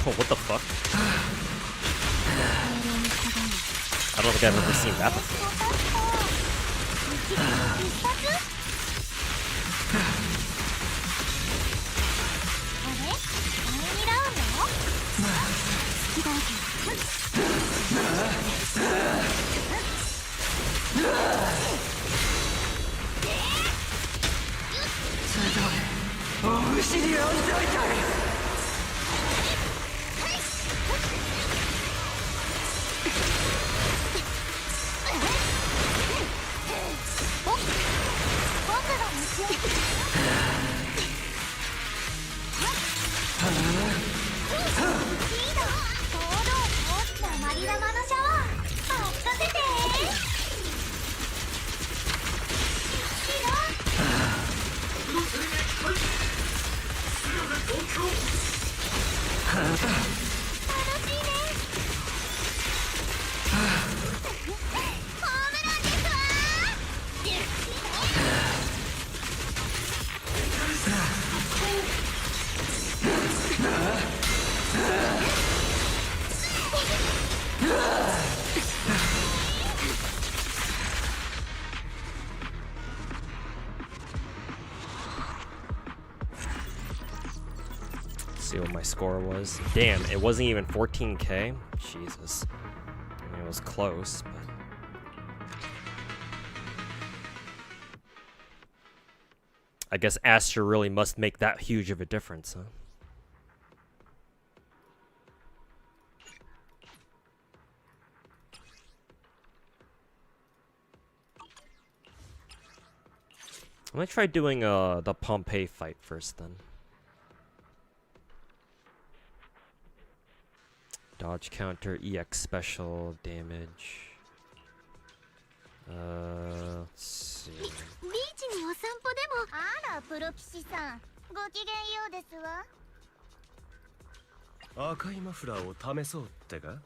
Oh, what the fuck? I don't think I've ever seen that before. See what my score was. Damn, it wasn't even 14k. Jesus. I mean, it was close, but I guess Aster really must make that huge of a difference, huh? I'm gonna try doing the Pompeii fight first then. Dodge counter, EX special, damage. Let's see. ビーチにお散歩でも。あら、プロ棋士さん。ごきげんようですわ。赤いマフラーを試そうってか？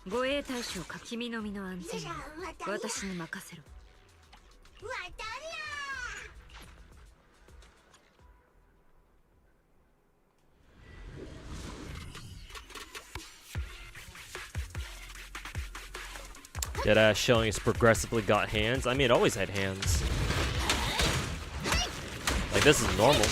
護衛対象か君の身の安全は私に任せろ。わたり Deadass showing us progressively got hands. I mean, it always had hands. Like, this is normal.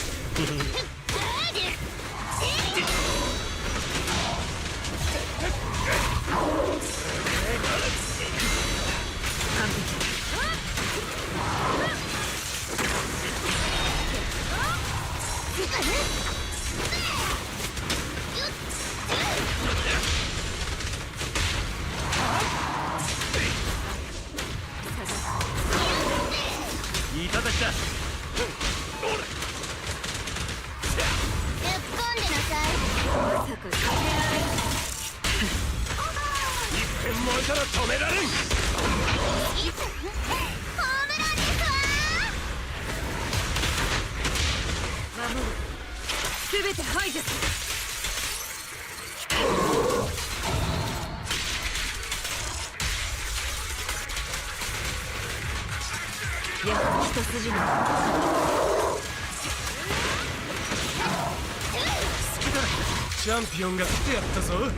チャンピオンが来てやったぞ。う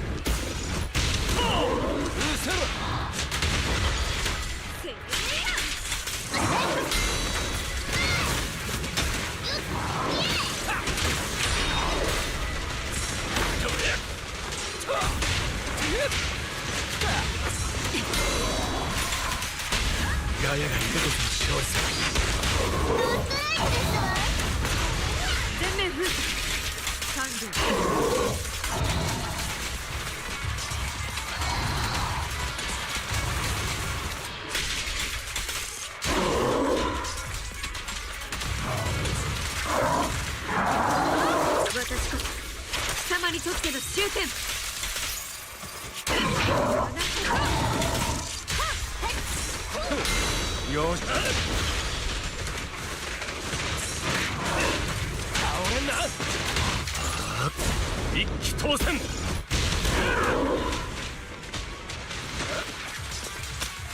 せろ。ガヤがいると勝利する。全面封鎖。完了。私こそ貴様にとっての終点。よし。倒れんな。一気当選。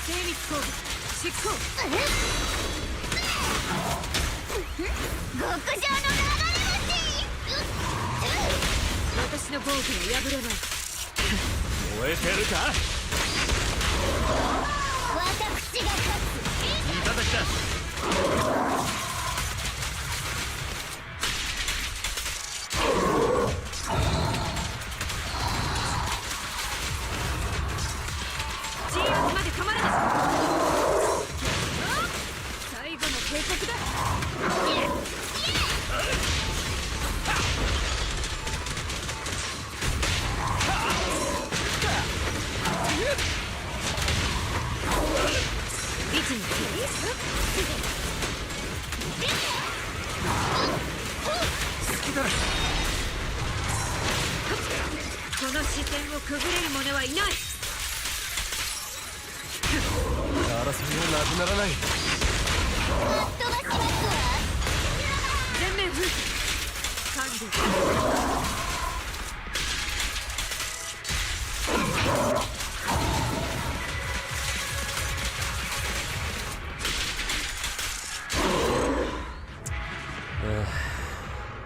精密攻撃執行。極上の流れ星。私の防御は破れない。燃えてるか？私が勝つ。いただきだ。鎮圧まで構えな。最後の警告だ。この視線をくぐれる者はいない。争いはなくならない。飛ばしますわ。全面封鎖完了。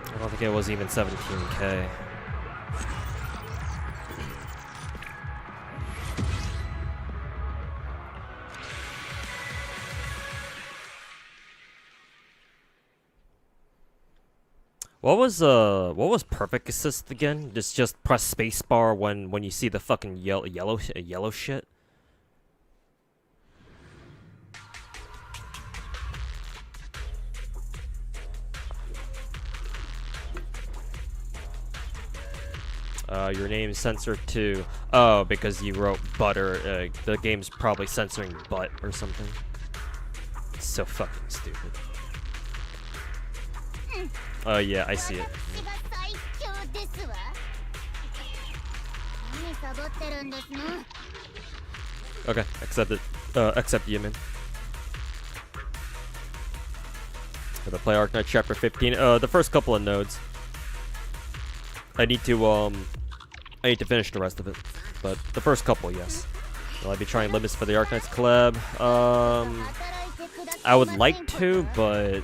I don't think it was even 17K. What was perfect assist again? Just press spacebar when you see the fucking yellow shit. Your name's censored too. Oh, because you wrote butter. The game's probably censoring butt or something. It's so fucking stupid. Oh yeah, I see it. Okay, accept it. Accept Yemen. Gonna play Ark Knights Chapter 15. The first couple of nodes. I need to finish the rest of it, but the first couple, yes. Will I be trying Limbus for the Ark Knights collab? I would like to, but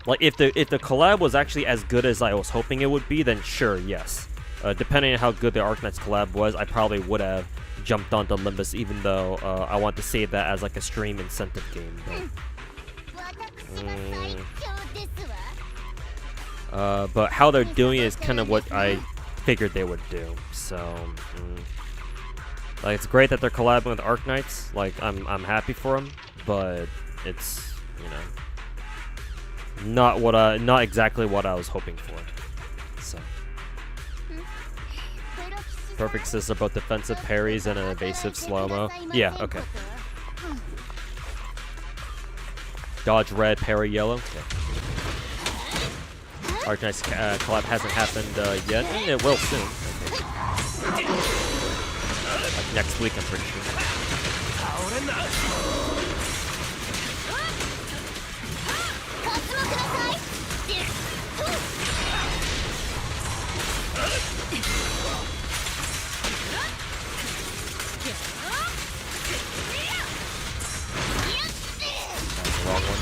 like if the collab was actually as good as I was hoping it would be, then sure, yes. Depending on how good the Ark Knights collab was, I probably would have jumped onto Limbus, even though I want to save that as like a stream incentive game. But how they're doing it is kind of what I figured they would do. So, like, it's great that they're collabing with Ark Knights. Like, I'm happy for them, but it's, you know, not exactly what I was hoping for. So, perfect sister, both defensive parries and an evasive slow-mo. Yeah, okay. Dodge red, parry yellow. Okay. Ark Knights collab hasn't happened yet. It will soon. Okay. Like next week, I'm pretty sure. That's the wrong one.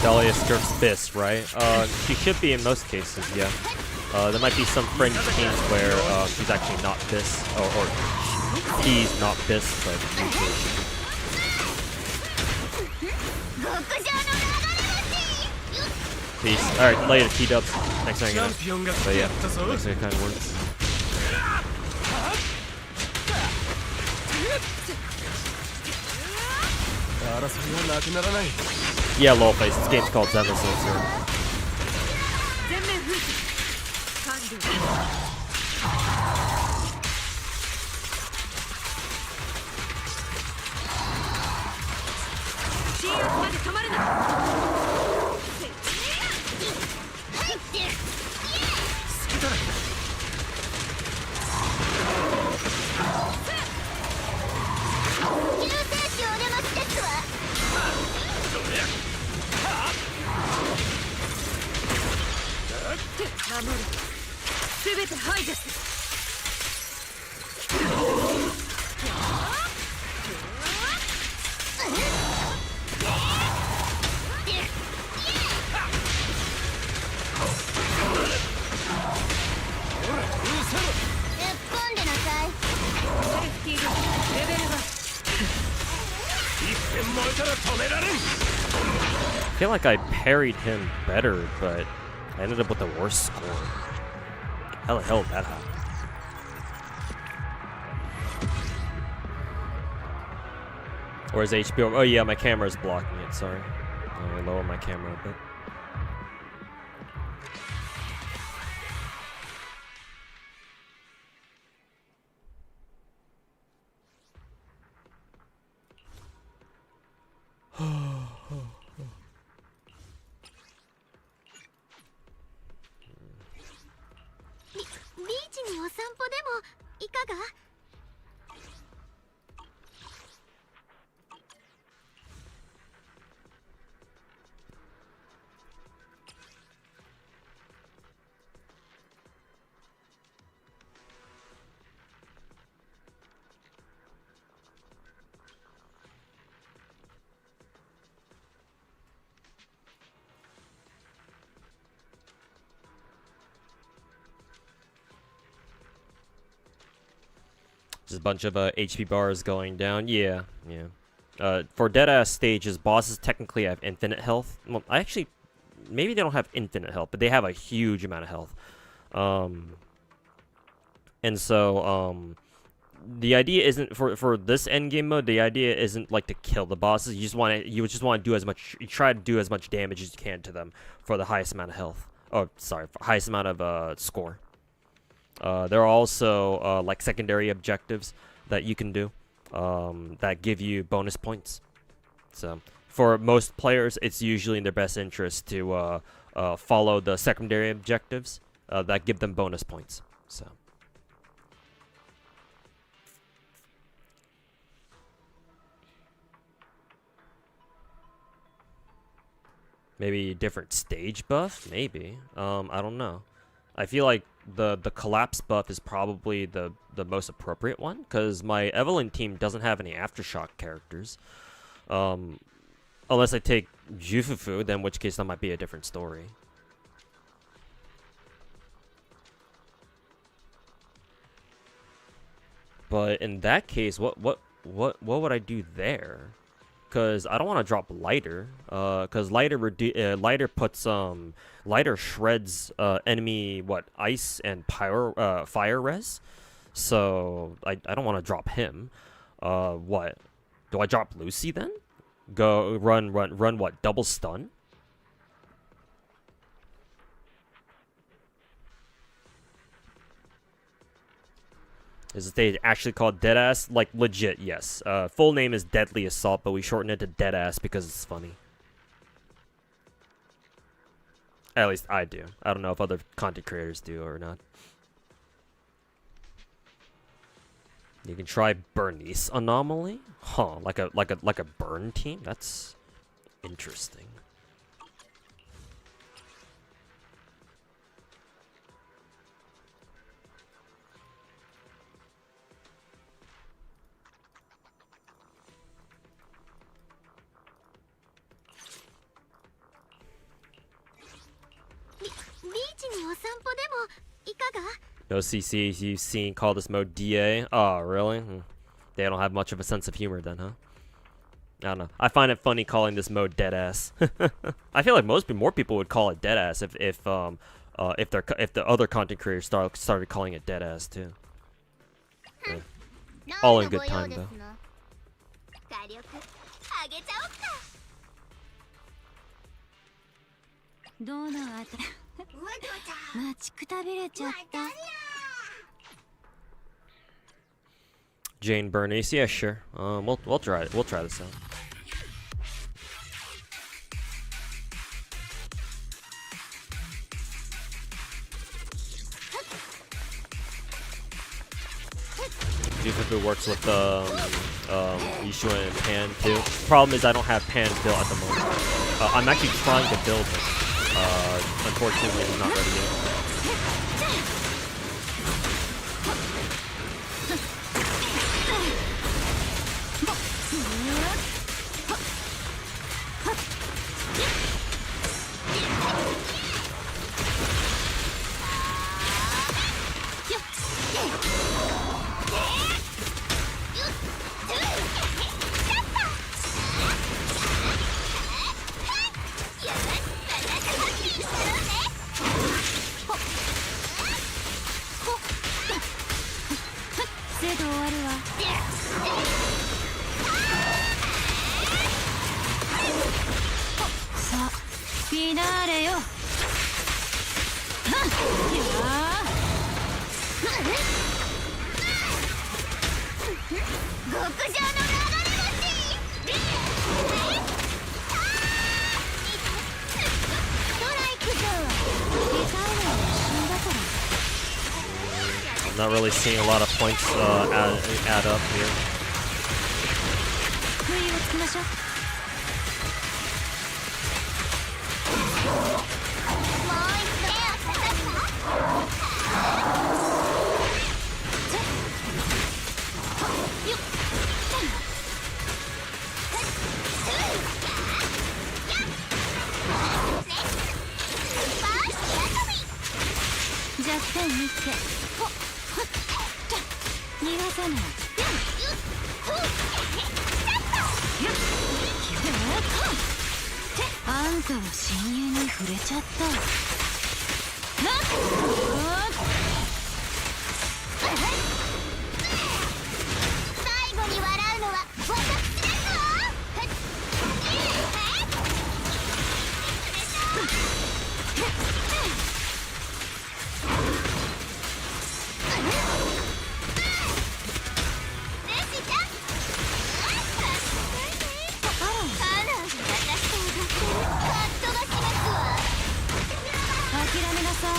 Dahlia skirts Fist, right? She should be in most cases, yeah. There might be some fringe scenes where she's actually not Fist, or he's not Fist, but usually she is. Peace. Alright, later, T-dubs. Next time I'm gonna... But yeah, looks like it kind of works. Yeah, lol face. This game's called Zenless. feel like I parried him better, but I ended up with a worse score. How the hell did that happen? Where's HP? Oh yeah, my camera's blocking it, sorry. I'm gonna lower my camera a bit. Just a bunch of HP bars going down. Yeah. For deadass stages, bosses technically have infinite health. Well, actually, maybe they don't have infinite health, but they have a huge amount of health. And so, the idea isn't for this endgame mode. The idea isn't like to kill the bosses. You just want to do as much. You try to do as much damage as you can to them for the highest amount of health. Oh, sorry, for highest amount of score. There are also like secondary objectives that you can do that give you bonus points. So for most players, it's usually in their best interest to follow the secondary objectives that give them bonus points. So maybe different stage buff, maybe. I don't know. I feel like the collapse buff is probably the most appropriate one, because my Evelyn team doesn't have any Aftershock characters. Unless I take Jufufu, then in which case that might be a different story. But in that case, what would I do there? Because I don't want to drop lighter. Because lighter puts lighter shreds enemy ice and fire res. So I don't want to drop him. What do I drop? Lucy then? Go run what? Double stun? Is the stage actually called Deadass? Like, legit, yes. Full name is Deadly Assault, but we shorten it to Deadass because it's funny. At least I do. I don't know if other content creators do or not. You can try Bernice Anomaly? Huh, like a burn team? That's interesting. No CCs you've seen call this mode DA? Oh, really? They don't have much of a sense of humor then, huh? I don't know. I find it funny calling this mode Deadass. I feel like more people would call it Deadass if the other content creators started calling it Deadass too. Yeah. All in good time though. どうなのあた待ちくたびれちゃった Jane Bernice, yeah, sure. We'll try it. We'll try this out. Jufufu works with Yishua and Pan too. Problem is I don't have Pan built at the moment. I'm actually trying to build him. Unfortunately, I'm not ready yet. で終わるわ。さあフィナーレよ。はっや極上の流れ星ストライクだ。リタイアの一瞬だから。 I'm not really seeing a lot of points add up here. 不意をつきましょう。弱点見つけ。逃がさない。あんたは親友に触れちゃった。最後に笑うのは私ですわ。諦めなさい。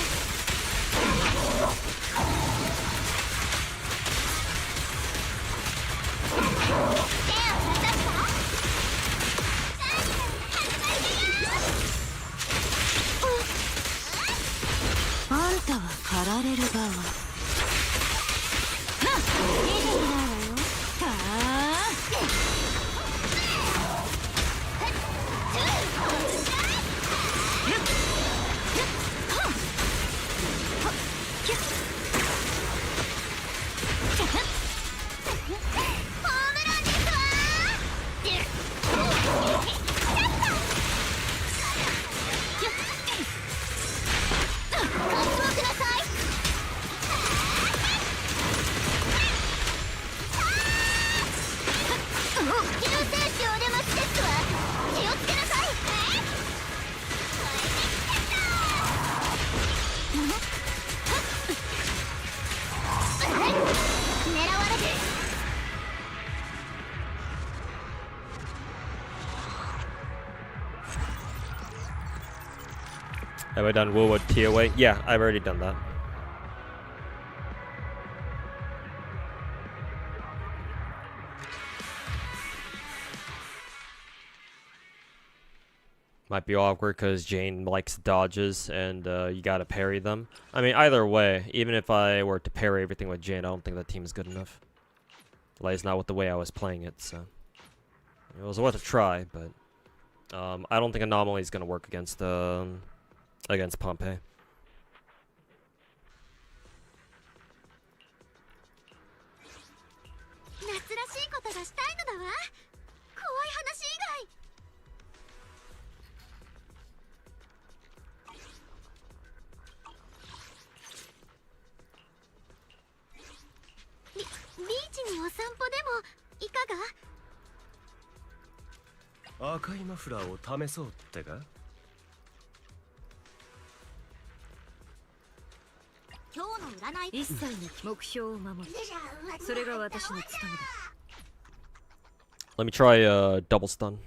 あんたは狩られる側。いい時だわよ。Have I done Woolwood TOA? Yeah, I've already done that. Might be awkward because Jane likes dodges and you gotta parry them. I mean, either way, even if I were to parry everything with Jane, I don't think that team is good enough. At least not with the way I was playing it, so... It was worth a try, but... I don't think Anomaly is gonna work against Pompeii. 夏らしいことがしたいのだわ。怖い話以外。ビーチにお散歩でもいかが？赤いマフラーを試そうってか？今日の占い。一切の目標を守る。それが私の務めだ。Let me try double stun.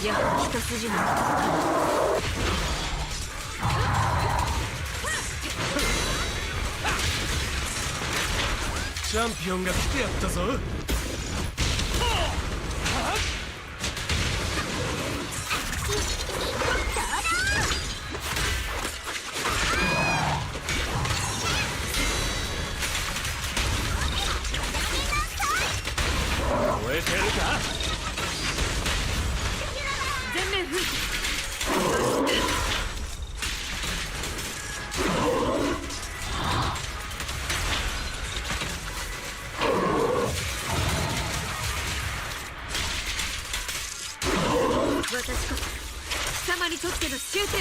やはり一筋のチャンピオンが来てやったぞ。燃えてるか。全面封鎖。私こそ貴様にとっての終点。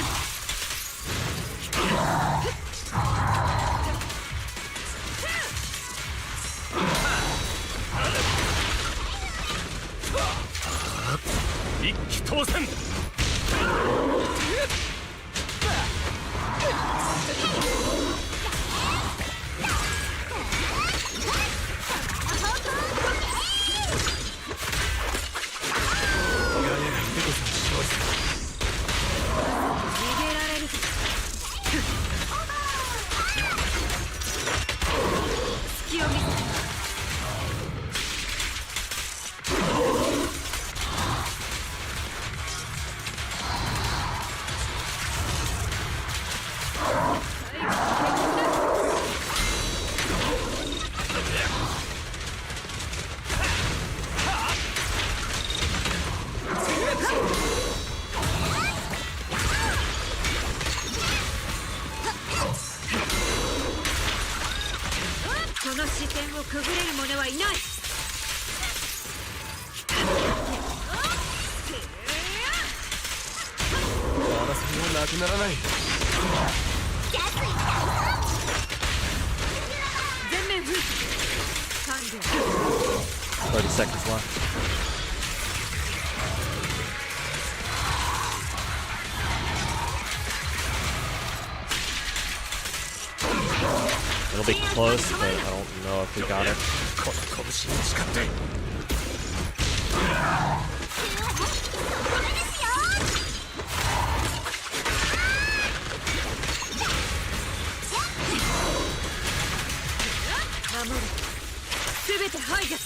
一気当選。この視線をくぐれる者はいない。争いはなくならない。全面封鎖完了。 30 seconds left. It'll be close, but I don't know if we got it. この拳に誓って。守る。すべて排除す。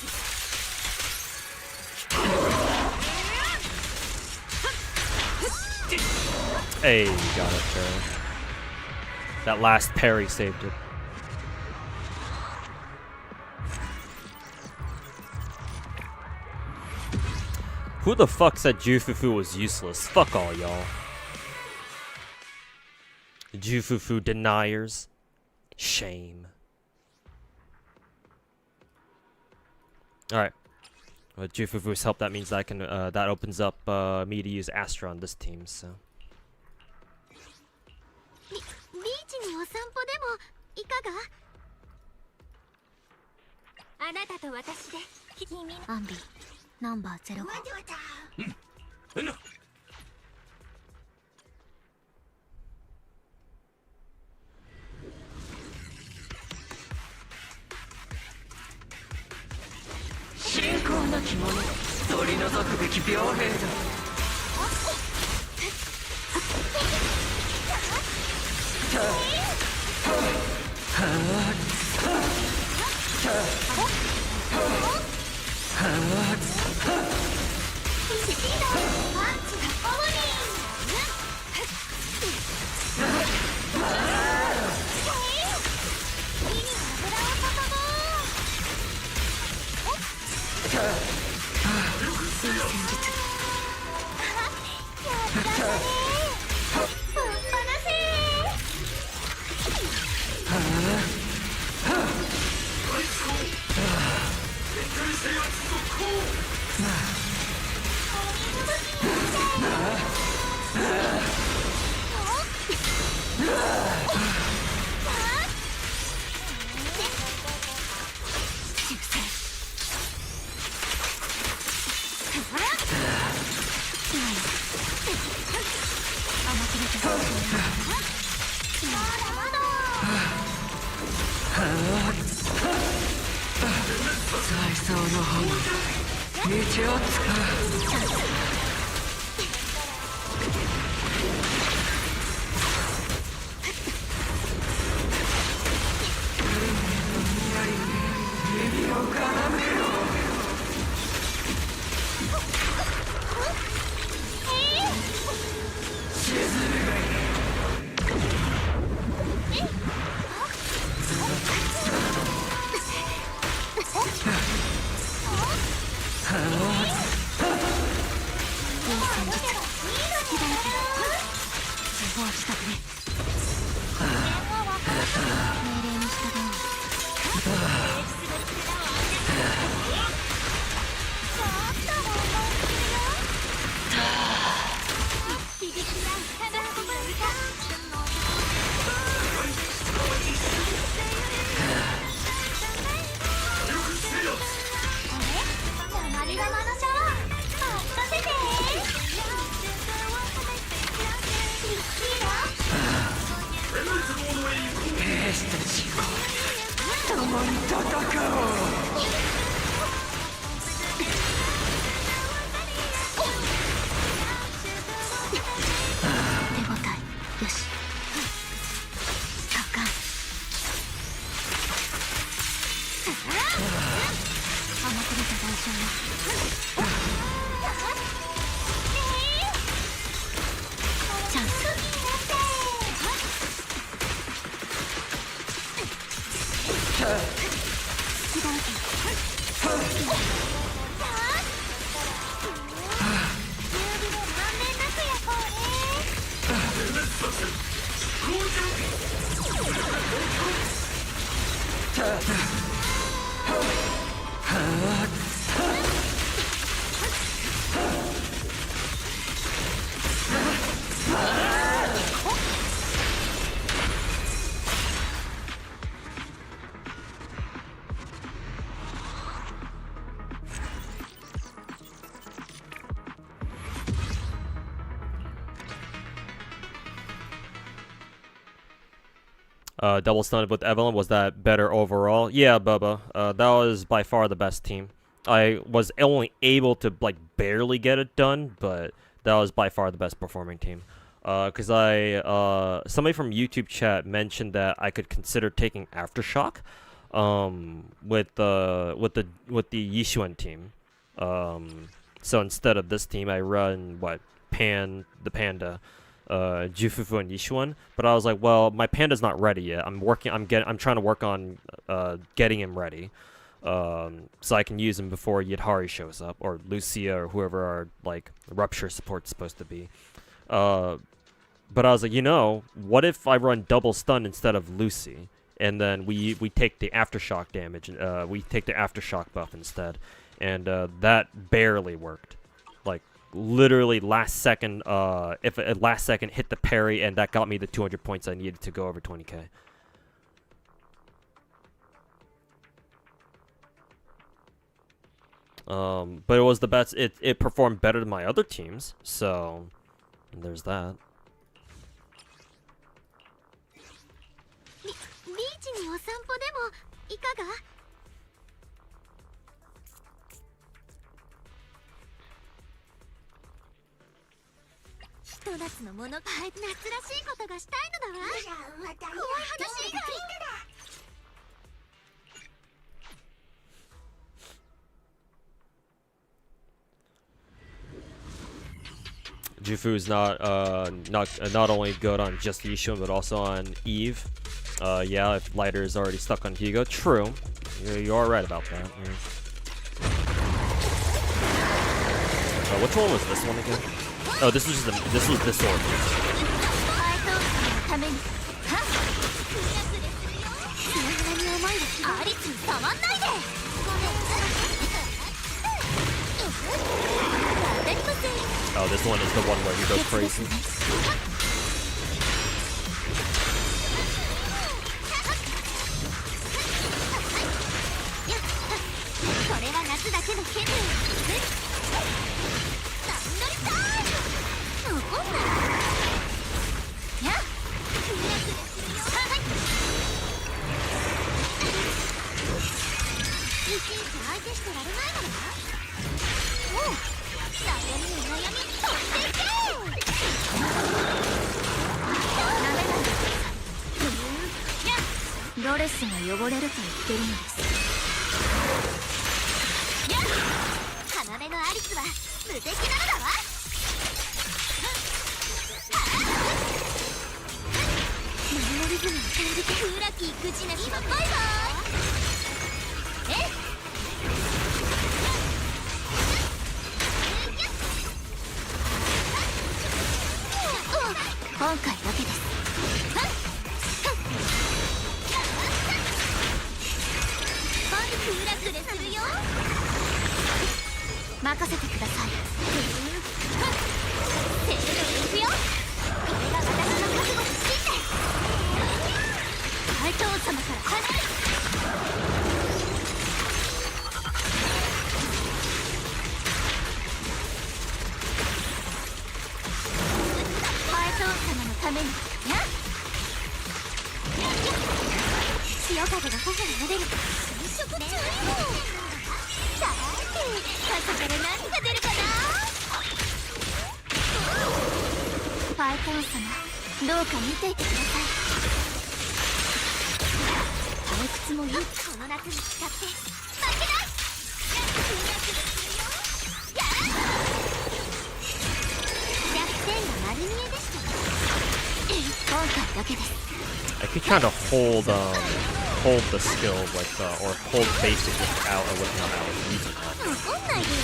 Hey, you got it there. That last parry saved it. Who the fuck said Jufufu was useless? Fuck all y'all. Jufufu deniers. Shame. Alright. With Jufufu's help, that means that I can that opens up me to use Astra on this team, so. ビーチにお散歩でもいかが？あなたと私で君のアンビナンバー0。信仰なき者取り除くべき病兵だ。再走の方道をつく。たち共に戦おう。手応えよし。高い甘く見た代償よ。チャンス。Double stunned with Evelyn, was that better overall? Yeah, Bubba. That was by far the best team. I was only able to like barely get it done, but that was by far the best performing team. Cause somebody from YouTube chat mentioned that I could consider taking Aftershock, with the Yishuan team. So instead of this team, I run the Panda, Jufufu and Yishuan. But I was like, well, my Panda's not ready yet. I'm trying to work on getting him ready. So I can use him before Yidhari shows up, or Lucia, or whoever our like Rupture support's supposed to be. But I was like, you know, what if I run double stun instead of Lucy, and then we take the Aftershock damage, we take the Aftershock buff instead, and that barely worked. Like literally last second, if at last second hit the parry, and that got me the 200 points I needed to go over 20k. But it was the best. It performed better than my other teams, so there's that. ビーチにお散歩でもいかが？ひと夏のもの、夏らしいことがしたいのだわ。怖い話以外。Jufu is not only good on just Yishuan, but also on Eve. Yeah, if Lighter is already stuck on Higo, true. You are right about that. Yeah. Which one was this one again? Oh, this was this sword. Oh, this one is the one where he goes crazy. 潮風が頬に撫でる浸食中よ。さて傘から何が出るかな。ファイトン様、どうか見ていてください。退屈もいい。この夏に使って負けない。弱点が丸見えでした。今回だけです。I keep trying to hold the skill or hold basic without using that. 怒んないでよ。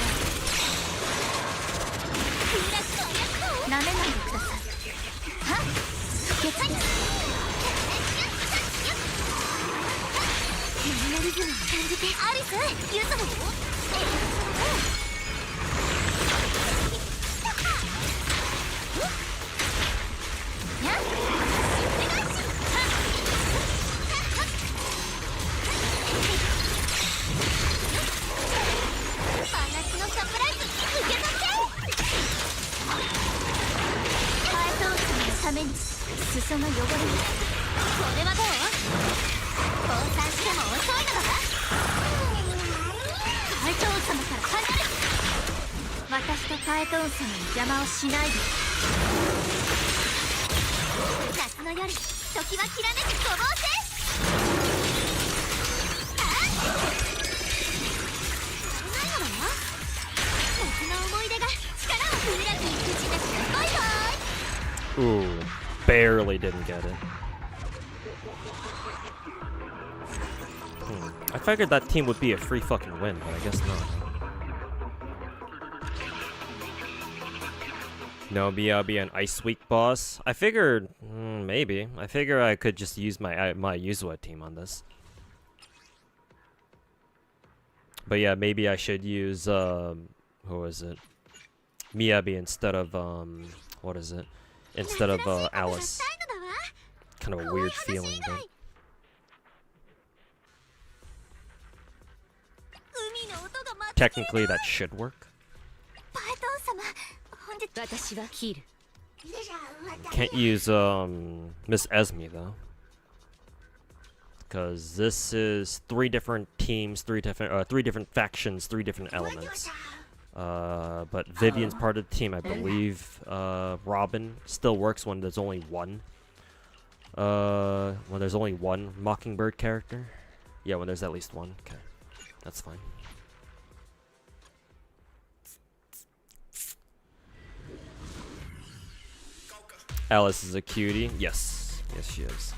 なめないでください。はっ、不潔に。波のリズムを感じて。アリス、ユズも。裾の汚れに。これはどう？降参しても遅いのだわ。カエトーン様から離れ。私とカエトーン様に邪魔をしないで。夏の夜、時はきらめくごぼう星。危ないのだわ。夏の思い出が力をフーラキに打ち出した。バイバイ。Ooh, barely didn't get it. I figured that team would be a free fucking win, but I guess not. No, be an Ice Week boss. I figured, maybe. I figure I could just use my Yuzua team on this. But yeah, maybe I should use who is it? Miyabi instead of what is it? Instead of Alice. Kind of a weird feeling, but technically that should work. Can't use Miss Esme though, because this is 3 different teams, 3 different factions, 3 different elements. But Vivian's part of the team, I believe. Robin still works when there's only one. When there's only one Mockingbird character. Yeah, when there's at least one. Okay, that's fine. Alice is a cutie. Yes, yes she is.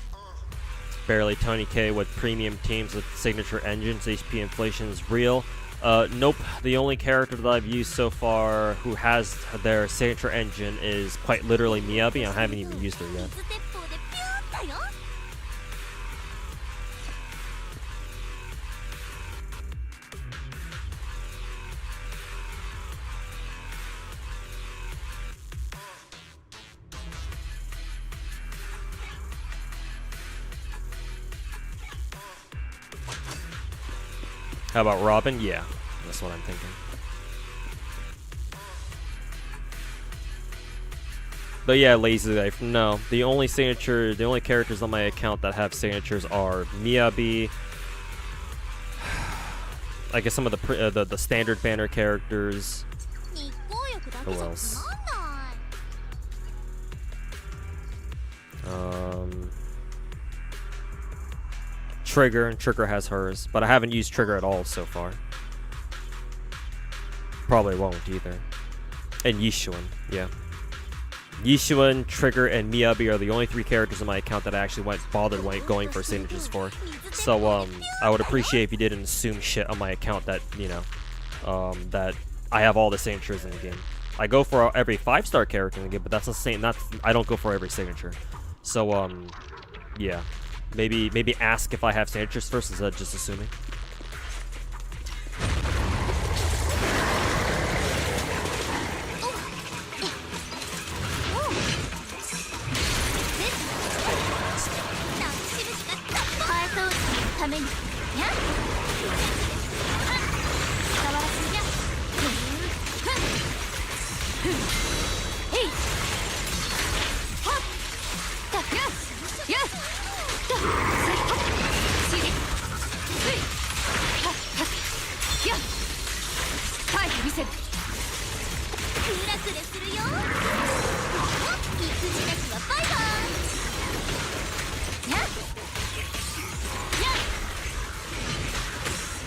Barely Tony K with premium teams with signature engines. HP inflation is real. Nope. The only character that I've used so far who has their signature engine is quite literally Miyabi. I haven't even used her yet. How about Robin? Yeah, that's what I'm thinking. But yeah, Lazy Life. No, the only characters on my account that have signatures are Miyabi. I guess some of the standard banner characters. Who else? Trigger has hers, but I haven't used Trigger at all so far. Probably won't either. And Yishuan, yeah. Yishuan, Trigger, and Miyabi are the only 3 characters on my account that I actually bothered going for signatures for. So I would appreciate if you didn't assume shit on my account that, you know, that I have all the signatures in the game. I go for every 5-star character in the game, but that's the same. I don't go for every signature. So yeah. Maybe ask if I have signatures first instead of just assuming.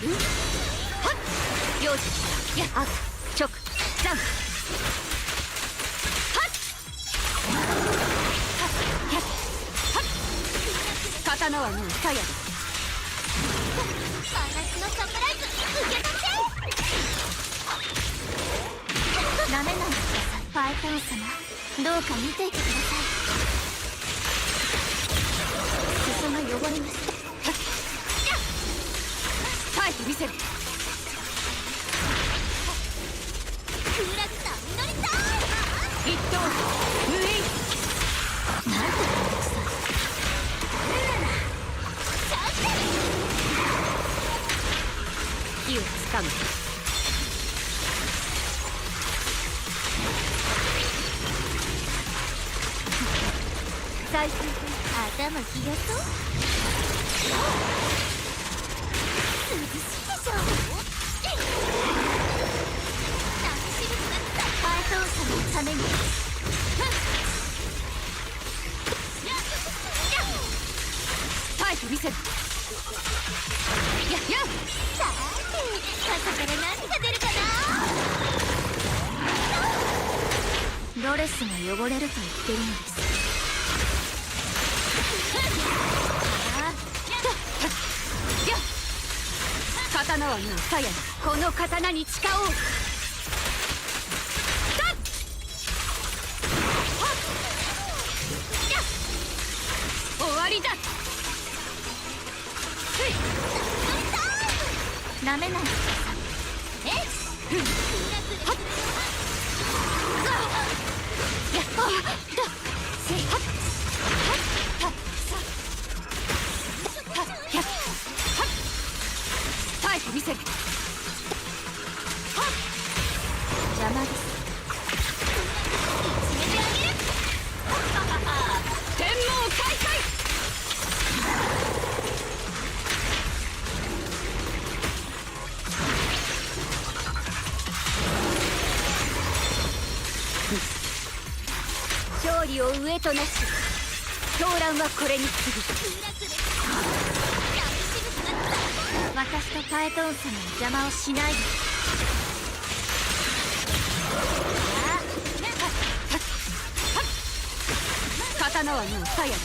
用心やあ直ザン刀はもう鞘だ。真夏のサプライズ受け取ってダメなんだパイトン様、どうか見ていてください。裾が汚れます。耐えてみせる。クーラクター実りたい。一等無縁。なんてめんどくさい。火をつかむ。最終頭冷やそう。涼しいでしょ。パイトン様のために。耐えてみせる。やっやっさて傘から何が出るかな。ドレスが汚れると言ってるのです。刀はもう鞘だ。この刀に誓おう。終わりだ。なめないでください。耐えてみせる。邪魔です。決めてあげる。天網開会。勝利を上となし、狂乱はこれに次ぐ。私とパエトン様の邪魔をしないで。刀はもう鞘だ。真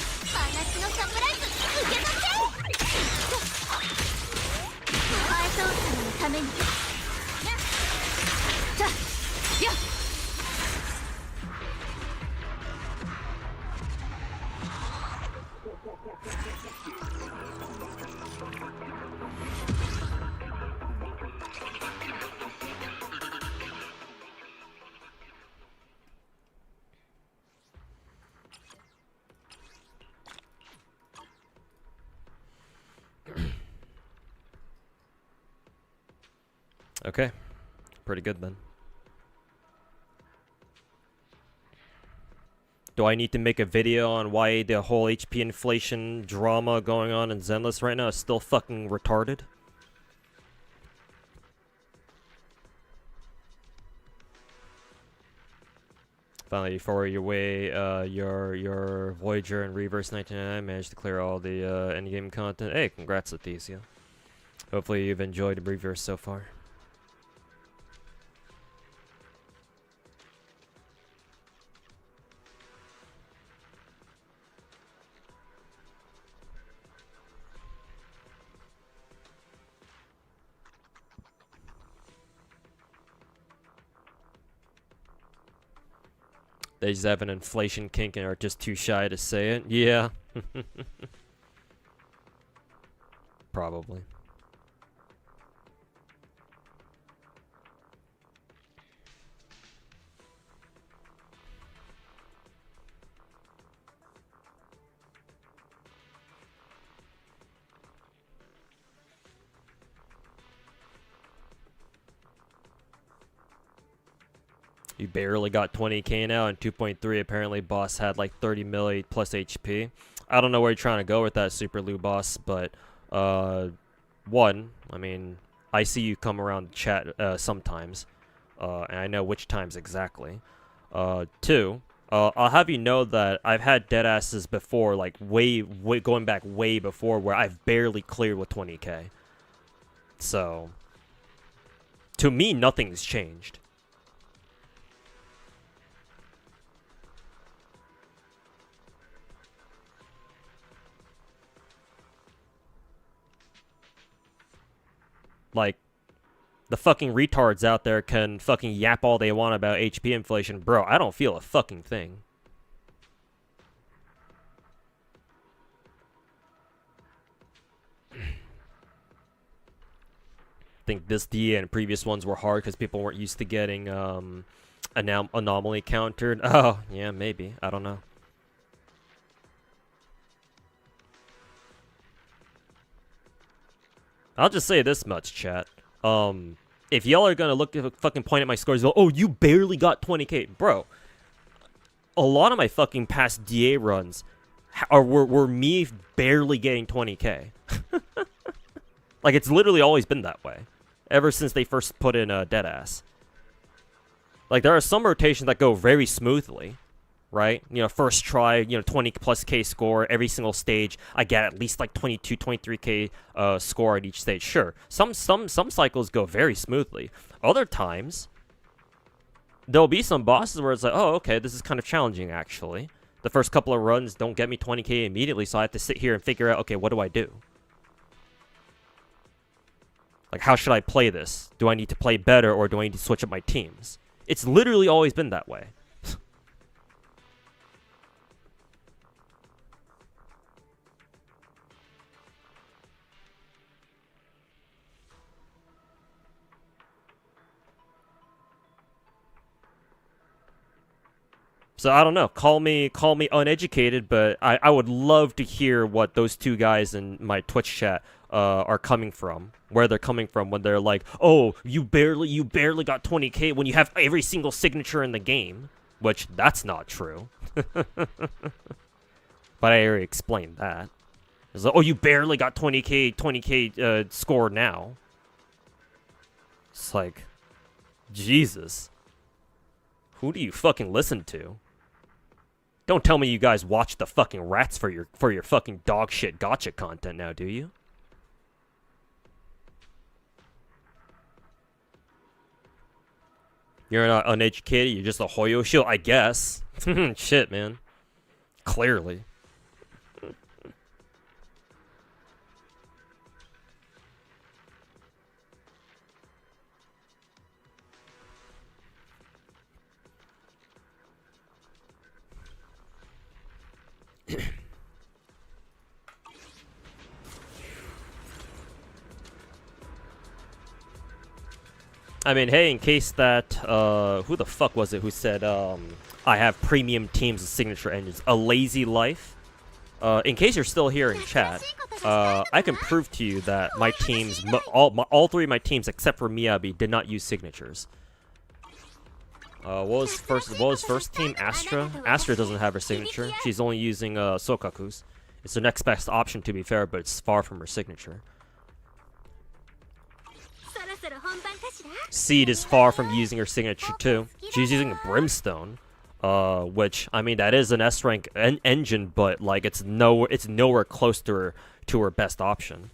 夏のサプライズ受け取ってパエトン様のために。じゃやっOkay, pretty good then. Do I need to make a video on why the whole HP inflation drama going on in Zenless right now is still fucking retarded? Finally, for your way, your Voyager and Reverse 1999 managed to clear all the endgame content. Hey, congrats, Leticia. Hopefully you've enjoyed the Reverse so far. They just have an inflation kink and are just too shy to say it. Yeah. Probably. You barely got 20k now, and 2.3 apparently boss had like 30 milli plus HP. I don't know where you're trying to go with that, Super Lou boss, but one, I mean, I see you come around chat sometimes, and I know which times exactly. Two, I'll have you know that I've had dead asses before, like way going back way before, where I've barely cleared with 20k. So, to me, nothing's changed. Like, the fucking retards out there can fucking yap all they want about HP inflation. Bro, I don't feel a fucking thing. I think this DA and previous ones were hard because people weren't used to getting anomaly countered. Oh, yeah, maybe. I don't know. I'll just say this much, chat. If y'all are gonna look at fucking point at my scores, oh, you barely got 20k, bro. A lot of my fucking past DA runs were me barely getting 20k. Like, it's literally always been that way, ever since they first put in Deadass. Like, there are some rotations that go very smoothly, right? You know, first try, you know, 20 plus K score every single stage. I get at least like 22, 23k score at each stage. Sure, some cycles go very smoothly. Other times, there'll be some bosses where it's like, oh, okay, this is kind of challenging actually. The first couple of runs don't get me 20k immediately, so I have to sit here and figure out, okay, what do I do? Like, how should I play this? Do I need to play better, or do I need to switch up my teams? It's literally always been that way. So I don't know. Call me uneducated, but I would love to hear what those two guys in my Twitch chat are coming from. Where they're coming from when they're like, "Oh, you barely got 20k when you have every single signature in the game," which that's not true. But I already explained that. It's like, "Oh, you barely got 20k score now." It's like, Jesus. Who do you fucking listen to? Don't tell me you guys watch the fucking rats for your fucking dog shit gacha content now, do you? You're not uneducated, you're just a Hoyo shield, I guess. Shit, man. Clearly. I mean, hey, in case that, who the fuck was it who said, I have premium teams and signature engines? A Lazy Life? In case you're still here in chat, I can prove to you that my teams, all three of my teams except for Miyabi did not use signatures. What was first team? Astra? Astra doesn't have her signature. She's only using, Sokaku's. It's her next best option, to be fair, but it's far from her signature. Seed is far from using her signature too. She's using Brimstone, which, I mean, that is an S rank engine, but like it's nowhere close to her best option.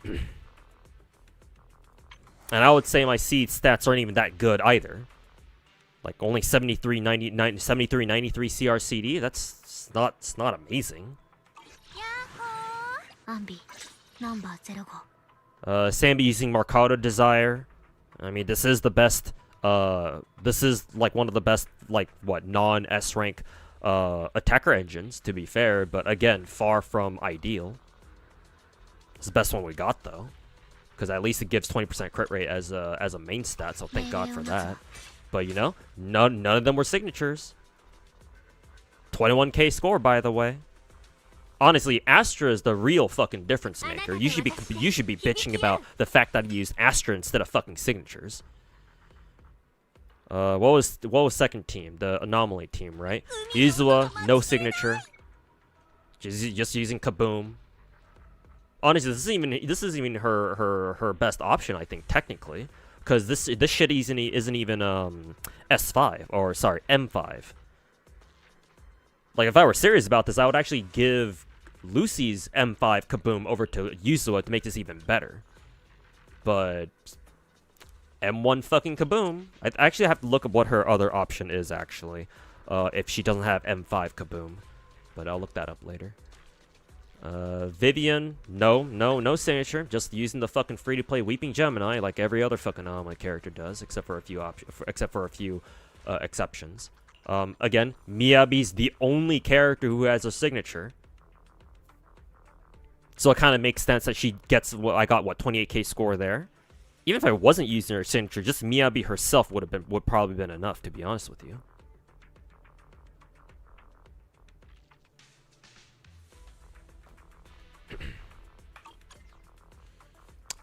And I would say my Seed stats aren't even that good either. Like only 7393 CRCD. That's not amazing. Sambi using Mercado Desire. I mean, this is the best, this is, like, one of the best, like, what, non-S rank, attacker engines, to be fair, but again, far from ideal. It's the best one we got, though, because at least it gives 20% crit rate as a main stat, so thank God for that. But, you know, none of them were signatures. 21k score, by the way. Honestly, Astra is the real fucking difference maker. You should be bitching about the fact that he used Astra instead of fucking signatures. What was second team? The anomaly team, right? Yuzua, no signature. Just using Kaboom. Honestly, this isn't even her best option, I think, technically, because this shit isn't even S5 or sorry M5. Like, if I were serious about this, I would actually give Lucy's M5 Kaboom over to Yuzua to make this even better. but M1 fucking kaboom. I actually have to look up what her other option is actually, if she doesn't have M5 kaboom, but I'll look that up later. Vivian, no signature. Just using the fucking free-to-play Weeping Gemini like every other fucking anime character does, except for a few exceptions. Again, Miyabi's the only character who has a signature, so it kind of makes sense that she gets what I got. What 28k score there. Even if I wasn't using her signature, just Miyabi herself would probably been enough, to be honest with you.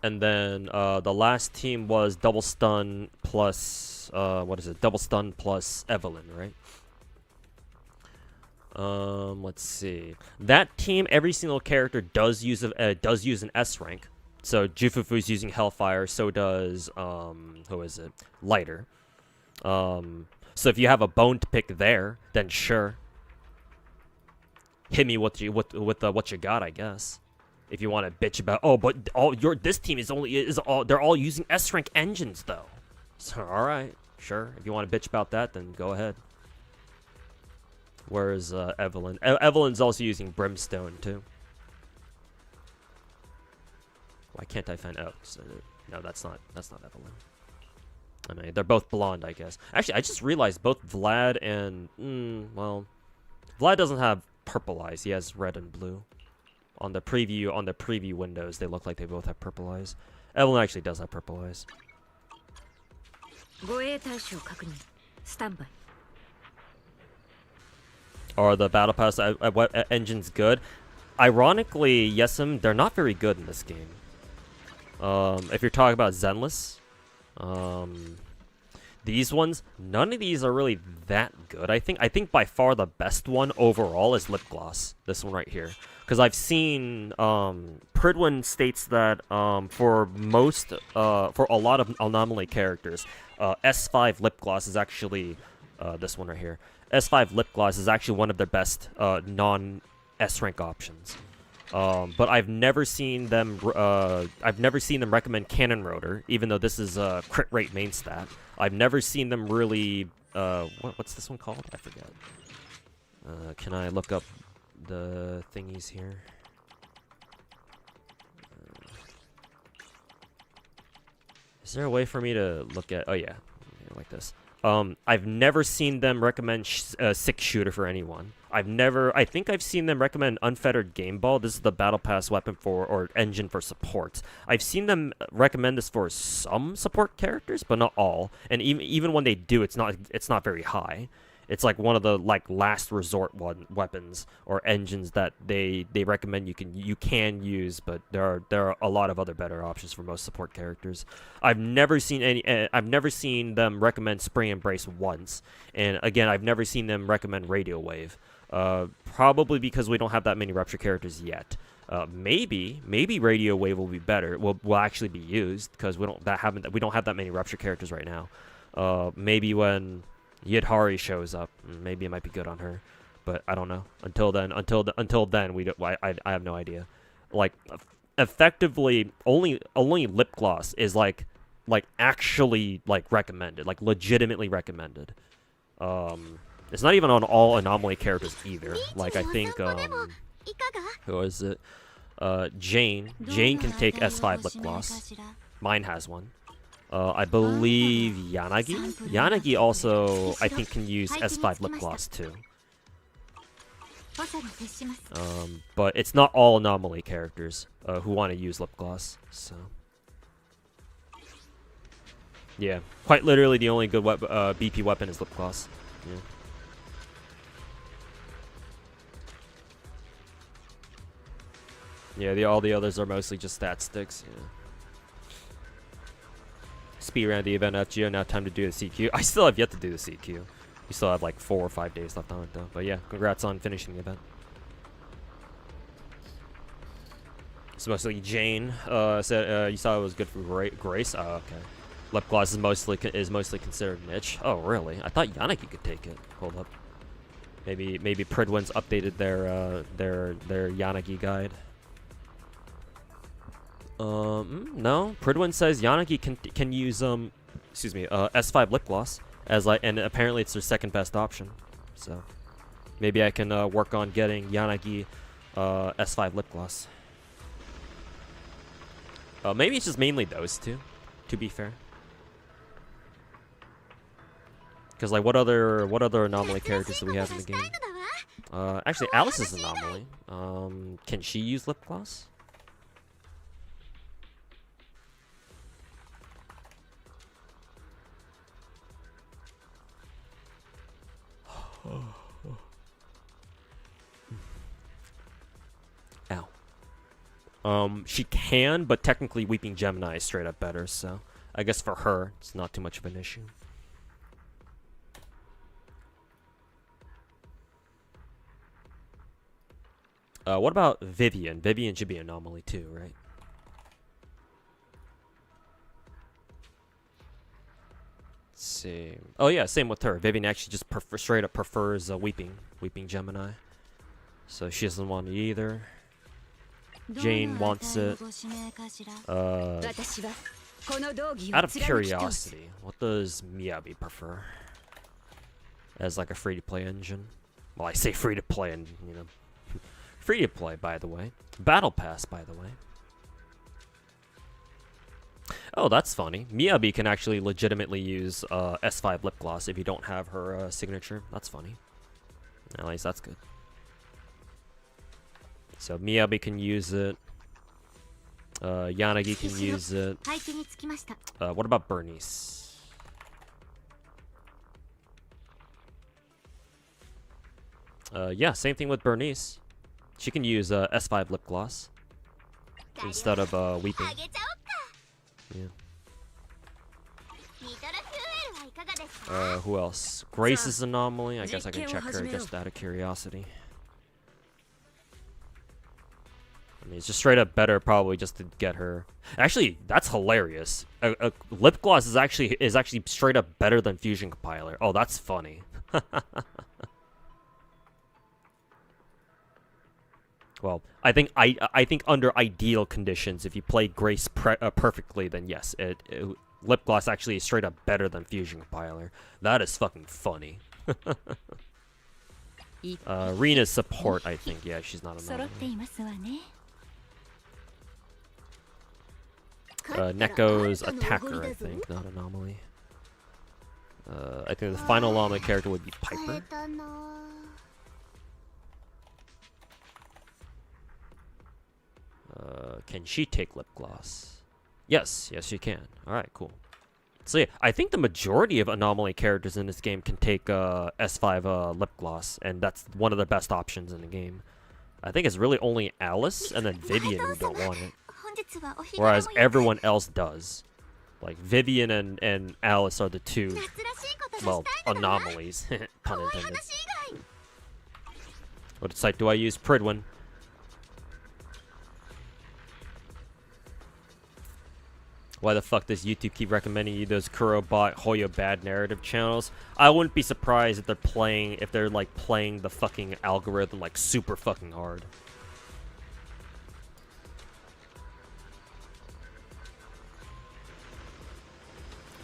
And then the last team was Double Stun plus what is it? Double Stun plus Evelyn, right? Let's see. That team, every single character does use an S rank. So Jufufu's using Hellfire. So does who is it? Lighter. So if you have a bone to pick there, then sure. Hit me with what you got, I guess. If you want to bitch about, oh, but this team they're all using S rank engines though. So all right, sure. If you want to bitch about that, then go ahead. Whereas Evelyn, Evelyn's also using Brimstone too. Why can't I find out? No, that's not Evelyn. I mean, they're both blonde, I guess. Actually, I just realized both Vlad and well, Vlad doesn't have purple eyes. He has red and blue. On the preview windows, they look like they both have purple eyes. Evelyn actually does have purple eyes. Are the battle pass engines good? Ironically, Yesem, they're not very good in this game. If you're talking about Zenless, these ones, none of these are really that good. I think by far the best one overall is Lip Gloss. This one right here. Because I've seen, Pridwin states that, for a lot of anomaly characters, S5 Lip Gloss is actually, this one right here. S5 Lip Gloss is actually one of their best, non-S rank options. But I've never seen them recommend Cannon Rotor, even though this is a crit rate main stat. I've never seen them really, what's this one called? I forget. Can I look up the thingies here? Is there a way for me to look at? Oh yeah, like this. I've never seen them recommend 6 shooter for anyone. I think I've seen them recommend Unfettered Game Ball. This is the battle pass weapon or engine for support. I've seen them recommend this for some support characters, but not all. And even when they do, it's not very high. It's like one of the last resort weapons or engines that they recommend you can use, but there are a lot of other better options for most support characters. I've never seen them recommend Spring Embrace once, and again, I've never seen them recommend Radio Wave. Probably because we don't have that many Rupture characters yet. Maybe Radio Wave will be better. Will actually be used because we don't have that many Rupture characters right now. Maybe when Yidhari shows up, maybe it might be good on her, but I don't know. Until then, I have no idea. Like, effectively, only Lip Gloss is like actually recommended, legitimately recommended. It's not even on all anomaly characters either. Like I think who is it? Jane can take S5 Lip Gloss. Mine has one. I believe Yanagi also, I think, can use S5 Lip Gloss too. But it's not all anomaly characters who want to use Lip Gloss, so... Yeah, quite literally the only good BP weapon is Lip Gloss. Yeah, all the others are mostly just stat sticks, yeah. Speed around the event FGO, now time to do the CQ. I still have yet to do the CQ. We still have 4 or 5 days left on it though. But yeah, congrats on finishing the event. So mostly Jane said you saw it was good for Grace. Oh, okay. Lip Gloss is mostly considered niche. Oh really? I thought Yanagi could take it. Hold up. Maybe Pridwin's updated their Yanagi guide. No. Pridwin says Yanagi can use excuse me, S5 lip gloss as like, and apparently it's their second best option. So maybe I can work on getting Yanagi S5 lip gloss. Maybe it's just mainly those two, to be fair. Because like, what other anomaly characters do we have in the game? Actually, Alice is an anomaly. Can she use lip gloss? Ow. She can, but technically Weeping Gemini is straight up better, so I guess for her, it's not too much of an issue. What about Vivian? Vivian should be an anomaly too, right? Let's see. Oh yeah, same with her. Vivian actually just straight up prefers Weeping Gemini. So she doesn't want it either. Jane wants it. Out of curiosity, what does Miyabi prefer? As like a free-to-play engine? Well, I say free-to-play and, you know, free-to-play, by the way. Battle Pass, by the way. Oh, that's funny. Miyabi can actually legitimately use S5 lip gloss if you don't have her signature. That's funny. At least that's good. So Miyabi can use it. Yanagi can use it. What about Bernice? Yeah, same thing with Bernice. She can use S5 lip gloss instead of Weeping. Yeah. Who else? Grace is an anomaly. I guess I can check her just out of curiosity. I mean, it's just straight up better, probably, just to get her. Actually, that's hilarious. Lip gloss is actually straight up better than Fusion Compiler. Oh, that's funny. Well, I think under ideal conditions, if you play Grace perfectly, then yes, lip gloss actually is straight up better than Fusion Compiler. That is fucking funny. Rena's support, I think. Yeah, she's not an anomaly. Neko's attacker, I think, not anomaly. I think the final anomaly character would be Piper. Can she take lip gloss? Yes, she can. Alright, cool. So yeah, I think the majority of anomaly characters in this game can take S5 lip gloss, and that's one of the best options in the game. I think it's really only Alice and then Vivian who don't want it. Whereas everyone else does. Like, Vivian and Alice are the two, well, anomalies. Pun intended. What site do I use? Pridwin. Why the fuck does YouTube keep recommending you those Kurobot Hoyo bad narrative channels? I wouldn't be surprised if they're playing the fucking algorithm like super fucking hard.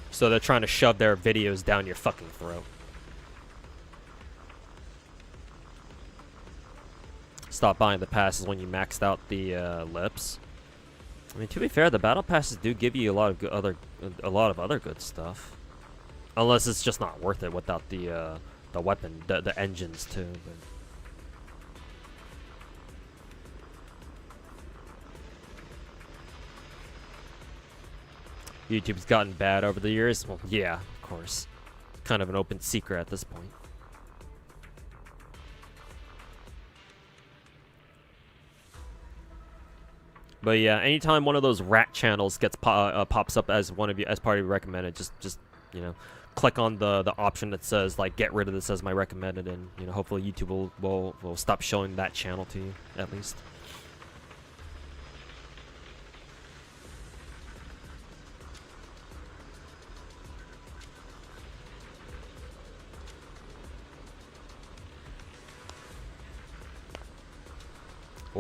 So they're trying to shove their videos down your fucking throat. Stop buying the passes when you maxed out the lips. I mean, to be fair, the battle passes do give you a lot of other good stuff, unless it's just not worth it without the weapon, the engines too. But YouTube's gotten bad over the years. Well, yeah, of course, kind of an open secret at this point. But yeah, anytime one of those rat channels gets pops up as part of your recommended, just you know, click on the option that says like get rid of this as my recommended, and you know, hopefully YouTube will stop showing that channel to you at least.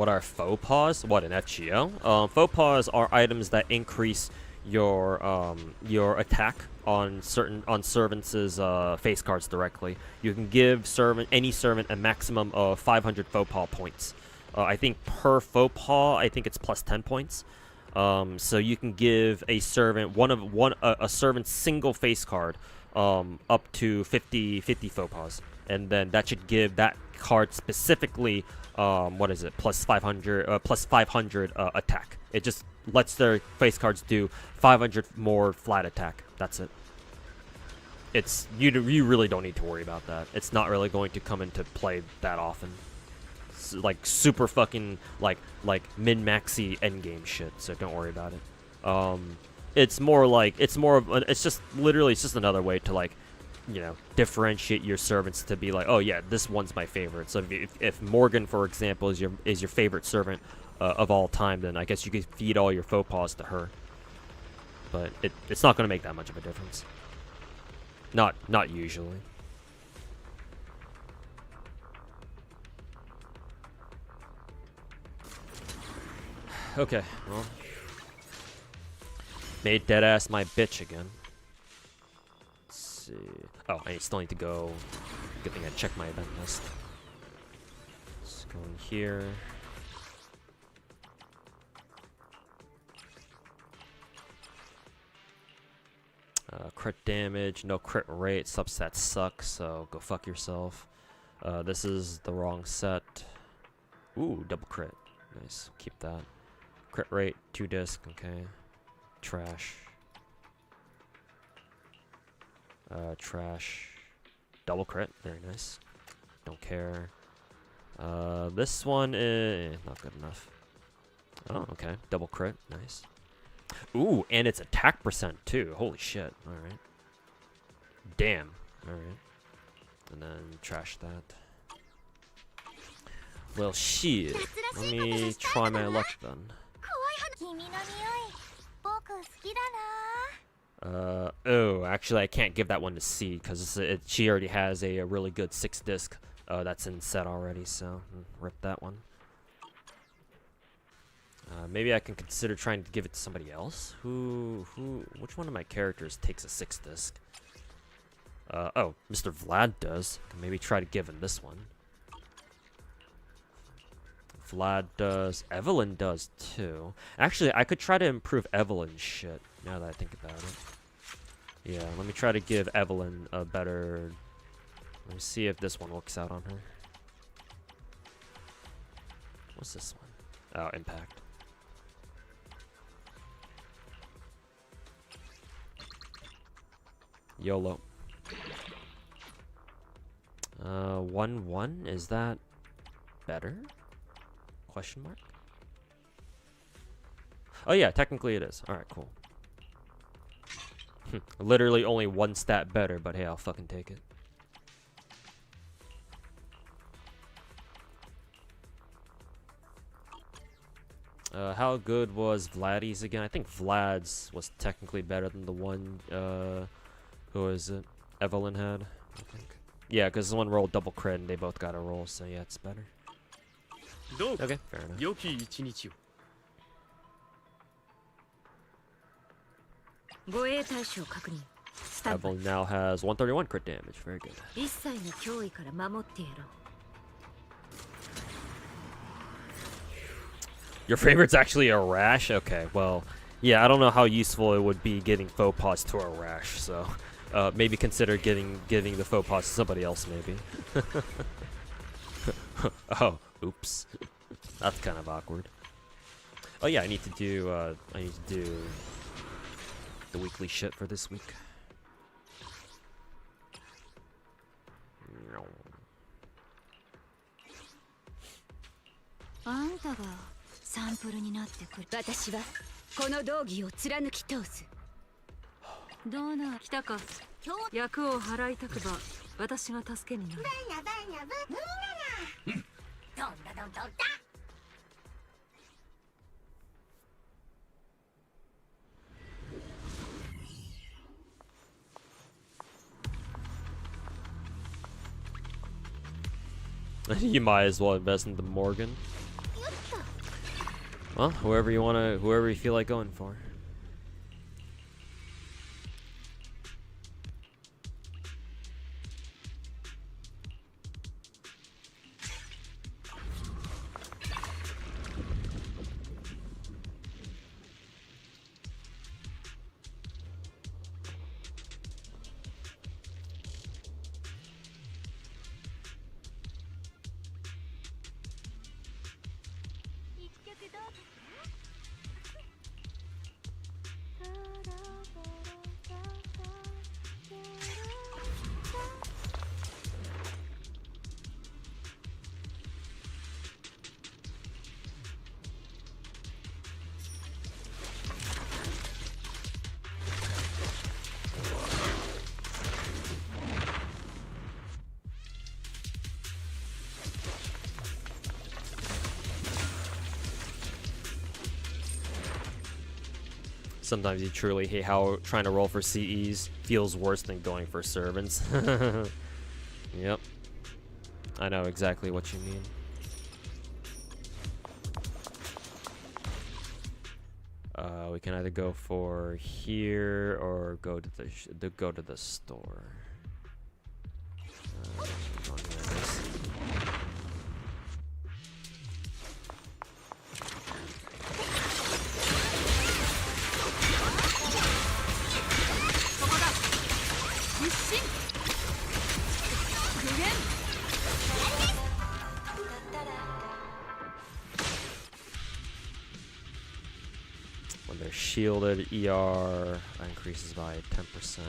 What are faux pas? What, in FGO? Faux pas are items that increase your attack on servants' face cards directly. You can give any servant a maximum of 500 faux pas points. I think per faux pas, I think it's plus 10 points. So you can give a servant a servant's single face card up to 50 faux pas, and then that should give that card specifically plus 500 attack. It just lets their face cards do 500 more flat attack. That's it. It's you really don't need to worry about that. It's not really going to come into play that often. It's like super fucking like min-maxy endgame shit, so don't worry about it. It's just another way to, like, you know, differentiate your servants to be like, oh yeah, this one's my favorite. So if Morgan, for example, is your favorite servant of all time, then I guess you could feed all your faux pas to her. But it's not going to make that much of a difference. Not usually. Okay, well, made deadass my bitch again. Let's see. Oh, I still need to go. Good thing I checked my event list. Let's go in here. Crit damage, no crit rate. Subsets suck, so go fuck yourself. This is the wrong set. Ooh, double crit. Nice. Keep that. Crit rate, 2 disc. Okay. Trash. Trash. Double crit. Very nice. Don't care. This one is not good enough. Oh, okay. Double crit. Nice. Ooh, and it's attack percent too. Holy shit. Alright. Damn. Alright. And then trash that. Well, shit. Let me try my luck then. Oh, actually I can't give that one to C because she already has a really good 6 disc that's in set already, so rip that one. Maybe I can consider trying to give it to somebody else. Which one of my characters takes a 6 disc? Oh, Mr. Vlad does. Can maybe try to give him this one. Vlad does. Evelyn does too. Actually, I could try to improve Evelyn's shit, now that I think about it. Yeah, let me try to give Evelyn a better... Let me see if this one works out on her. What's this one? Oh, impact. YOLO. 1-1? Is that better? Question mark? Oh yeah, technically it is. Alright, cool. Literally only 1 stat better, but hey, I'll fucking take it. How good was Vladdy's again? I think Vlad's was technically better than the one, who is it? Evelyn had, I think. Yeah, because the one rolled double crit and they both got a roll, so yeah, it's better. Okay, fair enough. Evelyn now has 131 crit damage. Very good. Your favorite's actually a rash? Okay, well, yeah, I don't know how useful it would be getting faux pas to a rash, so maybe consider giving the faux pas to somebody else, maybe. Oh, oops. That's kind of awkward. Oh yeah, I need to do the weekly shit for this week. You might as well invest in the Morgan. Well, whoever you feel like going for. Sometimes you truly hate how trying to roll for CEs feels worse than going for servants. Yep. I know exactly what you mean. We can either go for here or go to the store. Going like this. When they're shielded, ER increases by 10%.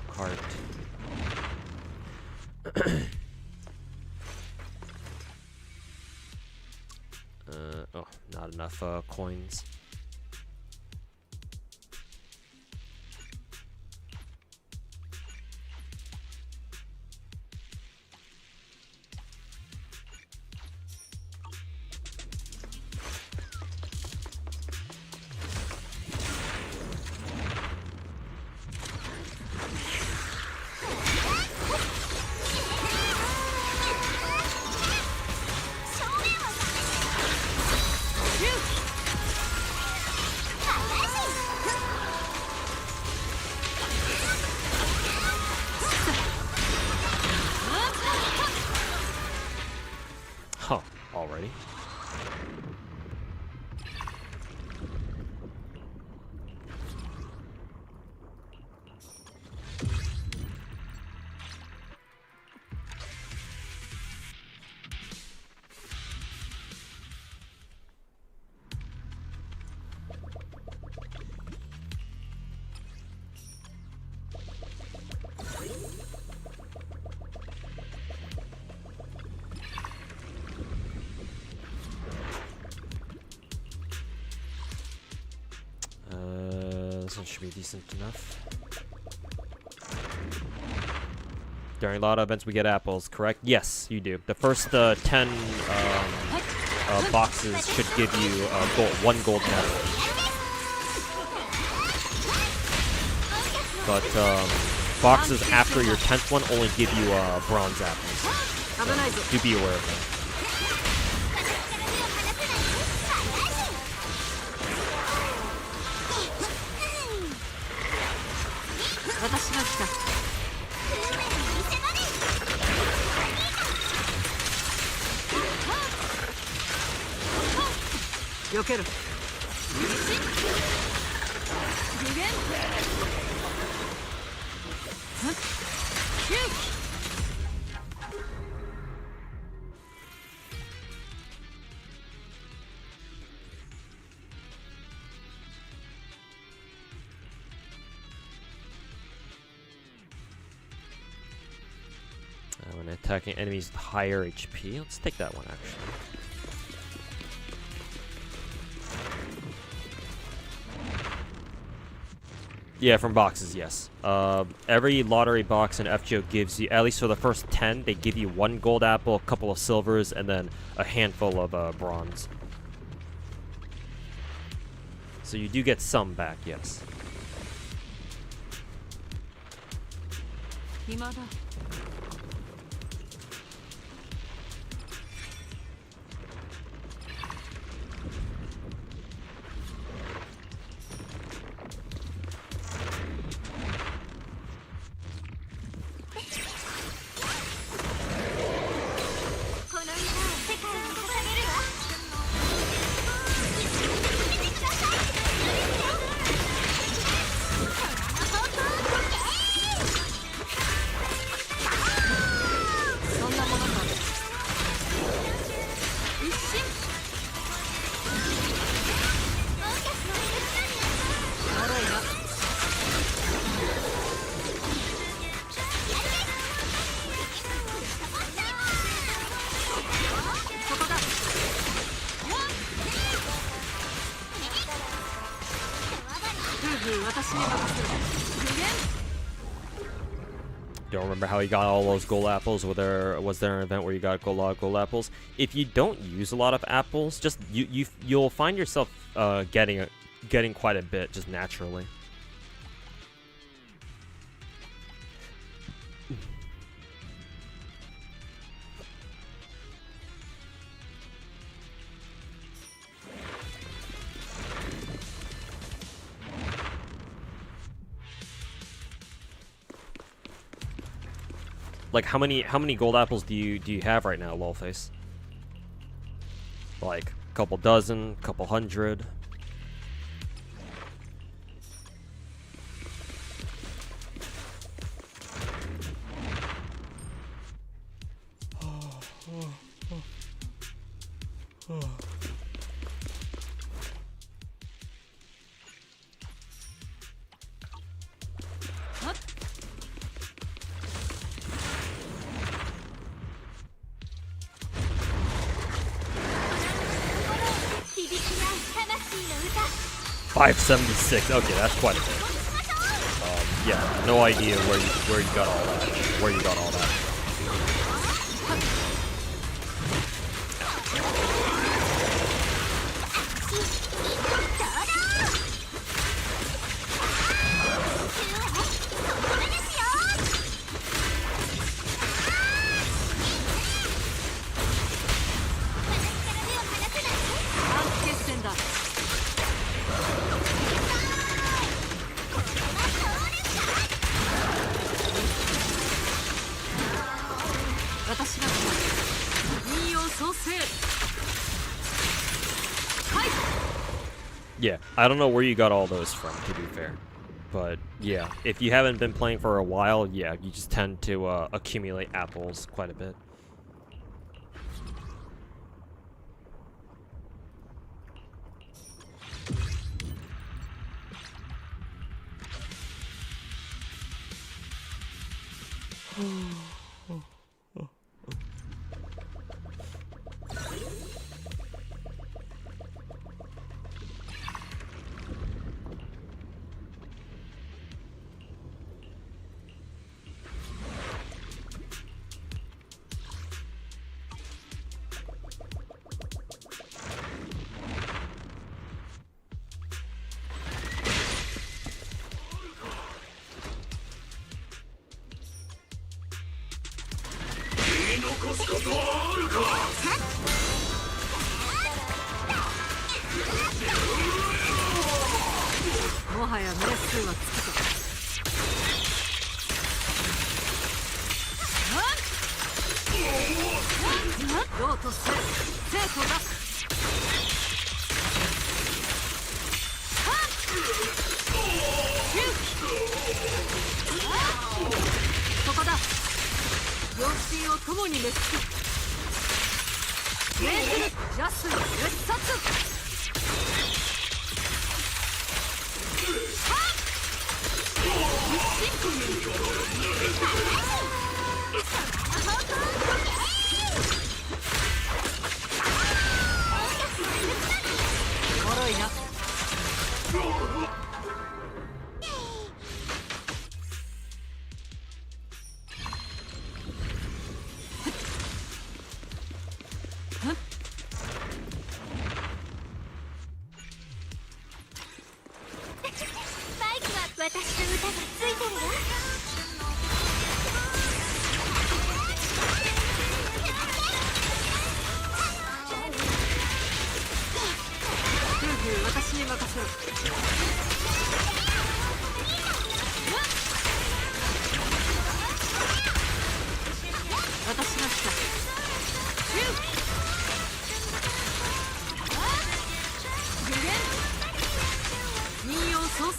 Heart. Oh, not enough coins. Huh, already. This one should be decent enough. During lotto events, we get apples, correct? Yes, you do. The first 10 boxes should give you one golden apple each. But boxes after your 10th one only give you bronze apples. So do be aware of that. 私が来た。避ける。When attacking enemies with higher HP, let's take that one actually. Yeah, from boxes, yes. Every lottery box in FGO gives you, at least for the first 10, they give you 1 gold apple, a couple of silvers, and then a handful of bronze. So you do get some back, yes. 暇だ。この歌を世界に捧げるわ。見てください。そんなものか。一瞬。おもろいな。そこだ。夫婦私に任せろ。無限。 Don't remember how you got all those gold apples. Was there an event where you got a lot of gold apples? If you don't use a lot of apples, just you'll find yourself getting quite a bit just naturally. Like how many gold apples do you have right now, Lolface? Like a couple dozen, couple hundred. $576. Okay, that's quite a bit. Yeah, no idea where you got all that. Where you got all that. Yeah, I don't know where you got all those from, to be fair. But yeah, if you haven't been playing for a while, yeah, you just tend to accumulate apples quite a bit.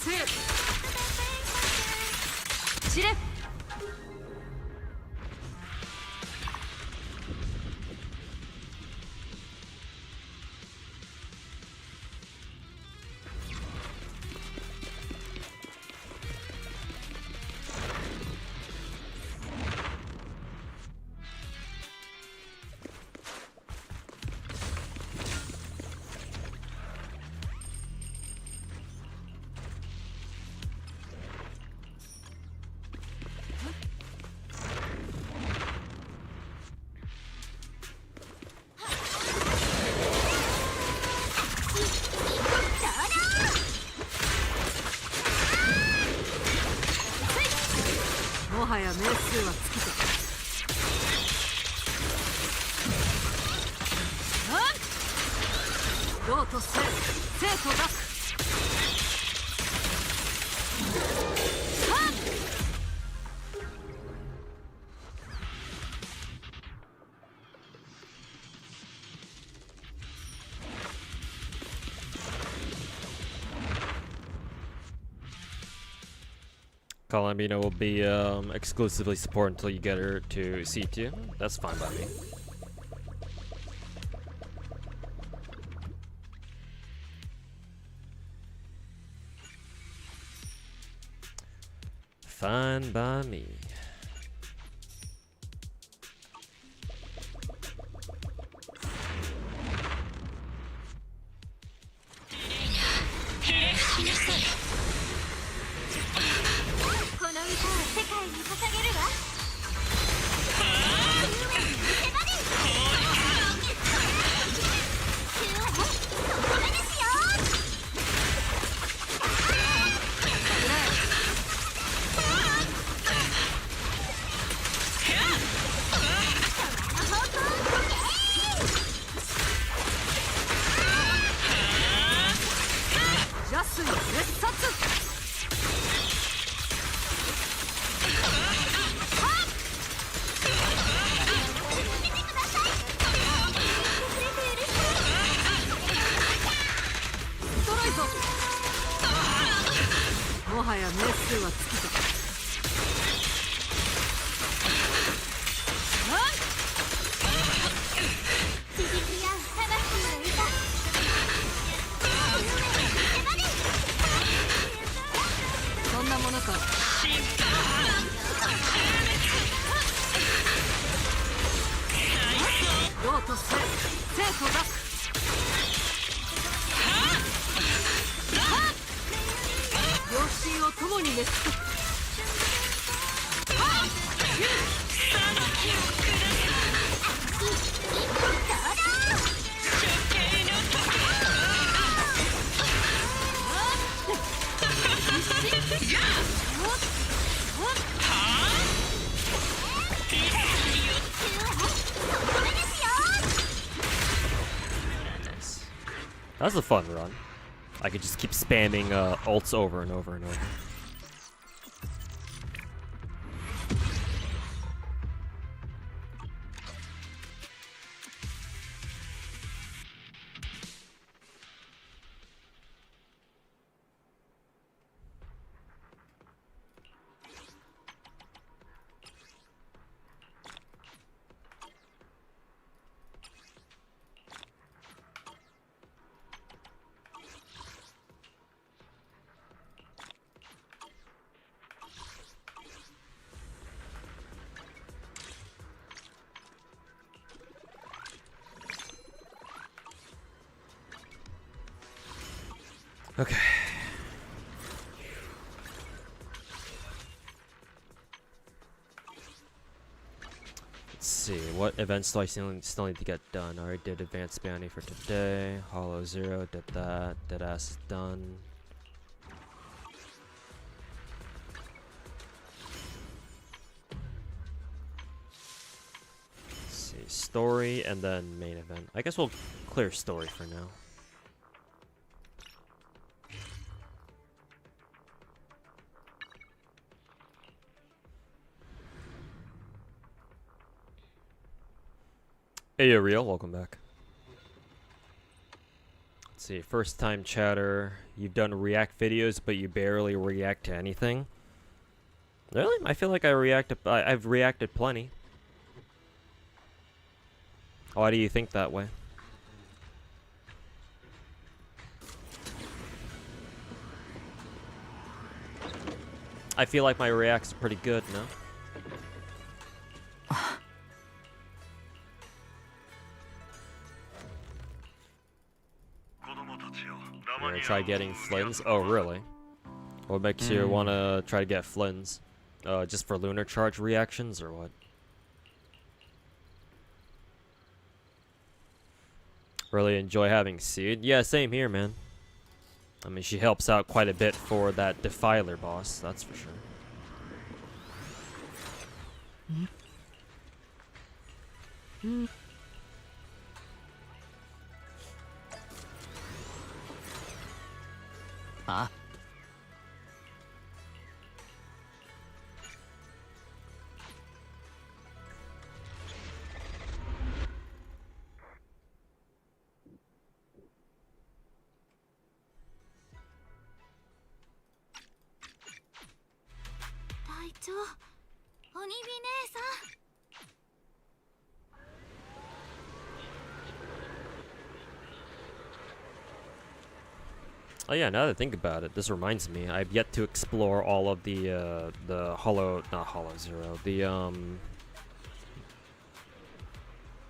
せ散れ。もはや名数は尽きた。どうとせ生徒だ。Columbina will be exclusively support until you get her to C2. That's fine by me. Fine by me. That's a fun run. I could just keep spamming ults over and over and over. Okay. Let's see, what events do I still need to get done? I already did advanced bounty for today. Hollow Zero did that. Deadass is done. Let's see, story and then main event. I guess we'll clear story for now. Hey, Real, welcome back. Let's see. First time chatter. You've done React videos, but you barely react to anything. Really? I feel like I've reacted plenty. Why do you think that way? I feel like my reacts are pretty good, no? You're gonna try getting Flins? Oh, really? What makes you wanna try to get Flins? Just for lunar charge reactions, or what? Really enjoy having Seed? Yeah, same here, man. I mean, she helps out quite a bit for that Defiler boss, that's for sure. Ah. Oh yeah, now that I think about it, this reminds me, I've yet to explore all of the not Hollow Zero, the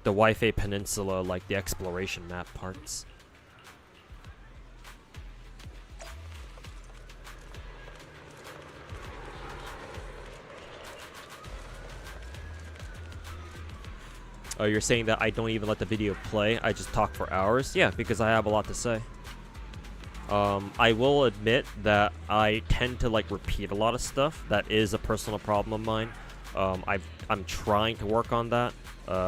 Wi-Fi Peninsula, like the exploration map parts. Oh, you're saying that I don't even let the video play, I just talk for hours? Yeah, because I have a lot to say. I will admit that I tend to like repeat a lot of stuff. That is a personal problem of mine. I'm trying to work on that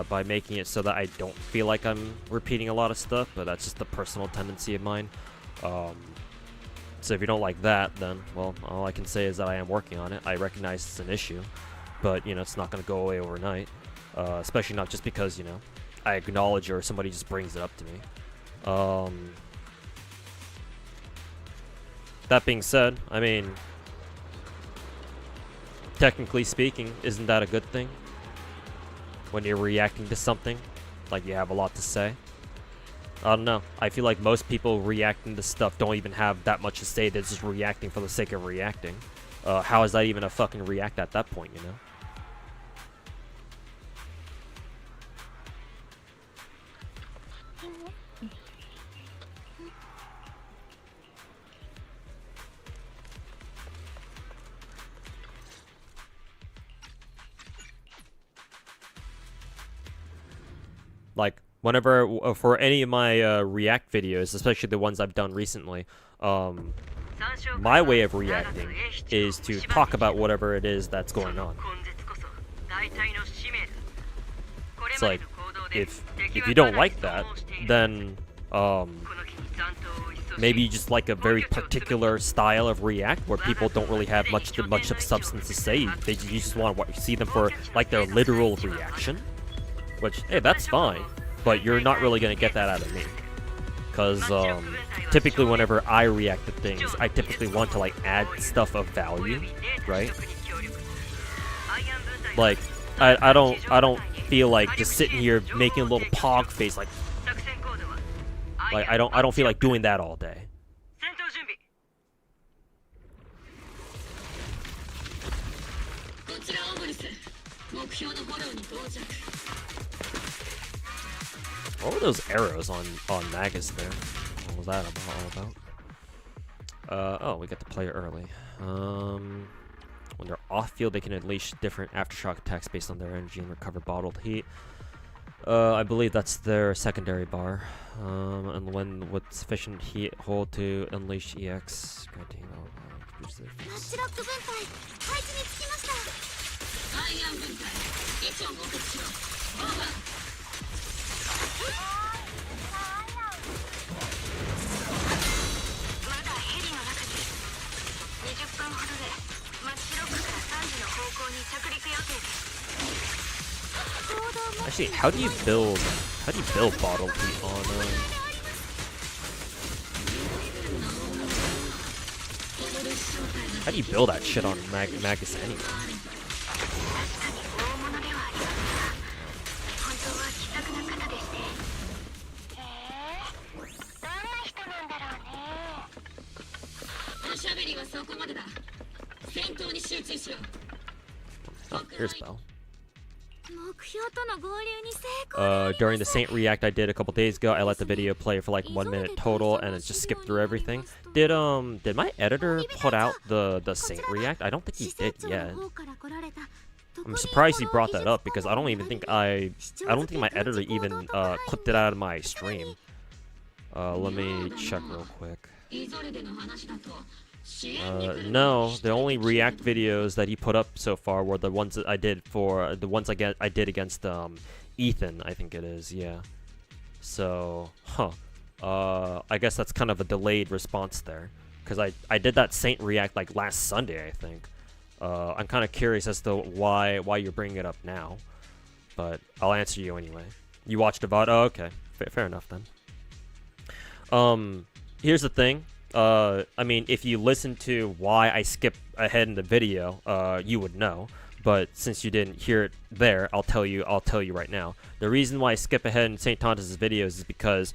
by making it so that I don't feel like I'm repeating a lot of stuff, but that's just a personal tendency of mine. So if you don't like that, then, well, all I can say is that I am working on it. I recognize it's an issue, but, you know, it's not going to go away overnight. Especially not just because, you know, I acknowledge it or somebody just brings it up to me. That being said, I mean, technically speaking, isn't that a good thing? When you're reacting to something, like you have a lot to say. I don't know. I feel like most people reacting to stuff don't even have that much to say. They're just reacting for the sake of reacting. How is that even a fucking react at that point, you know? Like, whenever, for any of my React videos, especially the ones I've done recently, my way of reacting is to talk about whatever it is that's going on. It's like, if you don't like that, then maybe you just like a very particular style of React where people don't really have much of substance to say. You just want to see them for like their literal reaction. Which, hey, that's fine, but you're not really going to get that out of me. Because, typically whenever I react to things, I typically want to, like, add stuff of value, right? Like, I don't feel like just sitting here making a little pog face, like I don't feel like doing that all day. What were those arrows on Magus there? What was that all about? Oh, we get to play early. When they're off-field, they can unleash different aftershock attacks based on their energy and recover bottled heat. I believe that's their secondary bar. And when with sufficient heat, hold to unleash EX. Actually, how do you build bottled heat on How do you build that shit on Magus anyway? Oh, here's Bell. During the Saint React I did a couple days ago, I let the video play for like 1 minute total, and it just skipped through everything. Did my editor put out the Saint React? I don't think he did yet. I'm surprised he brought that up because I don't think my editor even clipped it out of my stream. Let me check real quick. No, the only React videos that he put up so far were the ones that I did for I did against Ethan, I think it is, yeah. So, I guess that's kind of a delayed response there, because I did that Saint React like last Sunday, I think. I'm kind of curious as to why you're bringing it up now, but I'll answer you anyway. You watched the VOD? Oh, okay, fair enough then. Here's the thing. I mean, if you listen to why I skipped ahead in the video, you would know. But since you didn't hear it there, I'll tell you right now. The reason why I skip ahead in St. Tontus' videos is because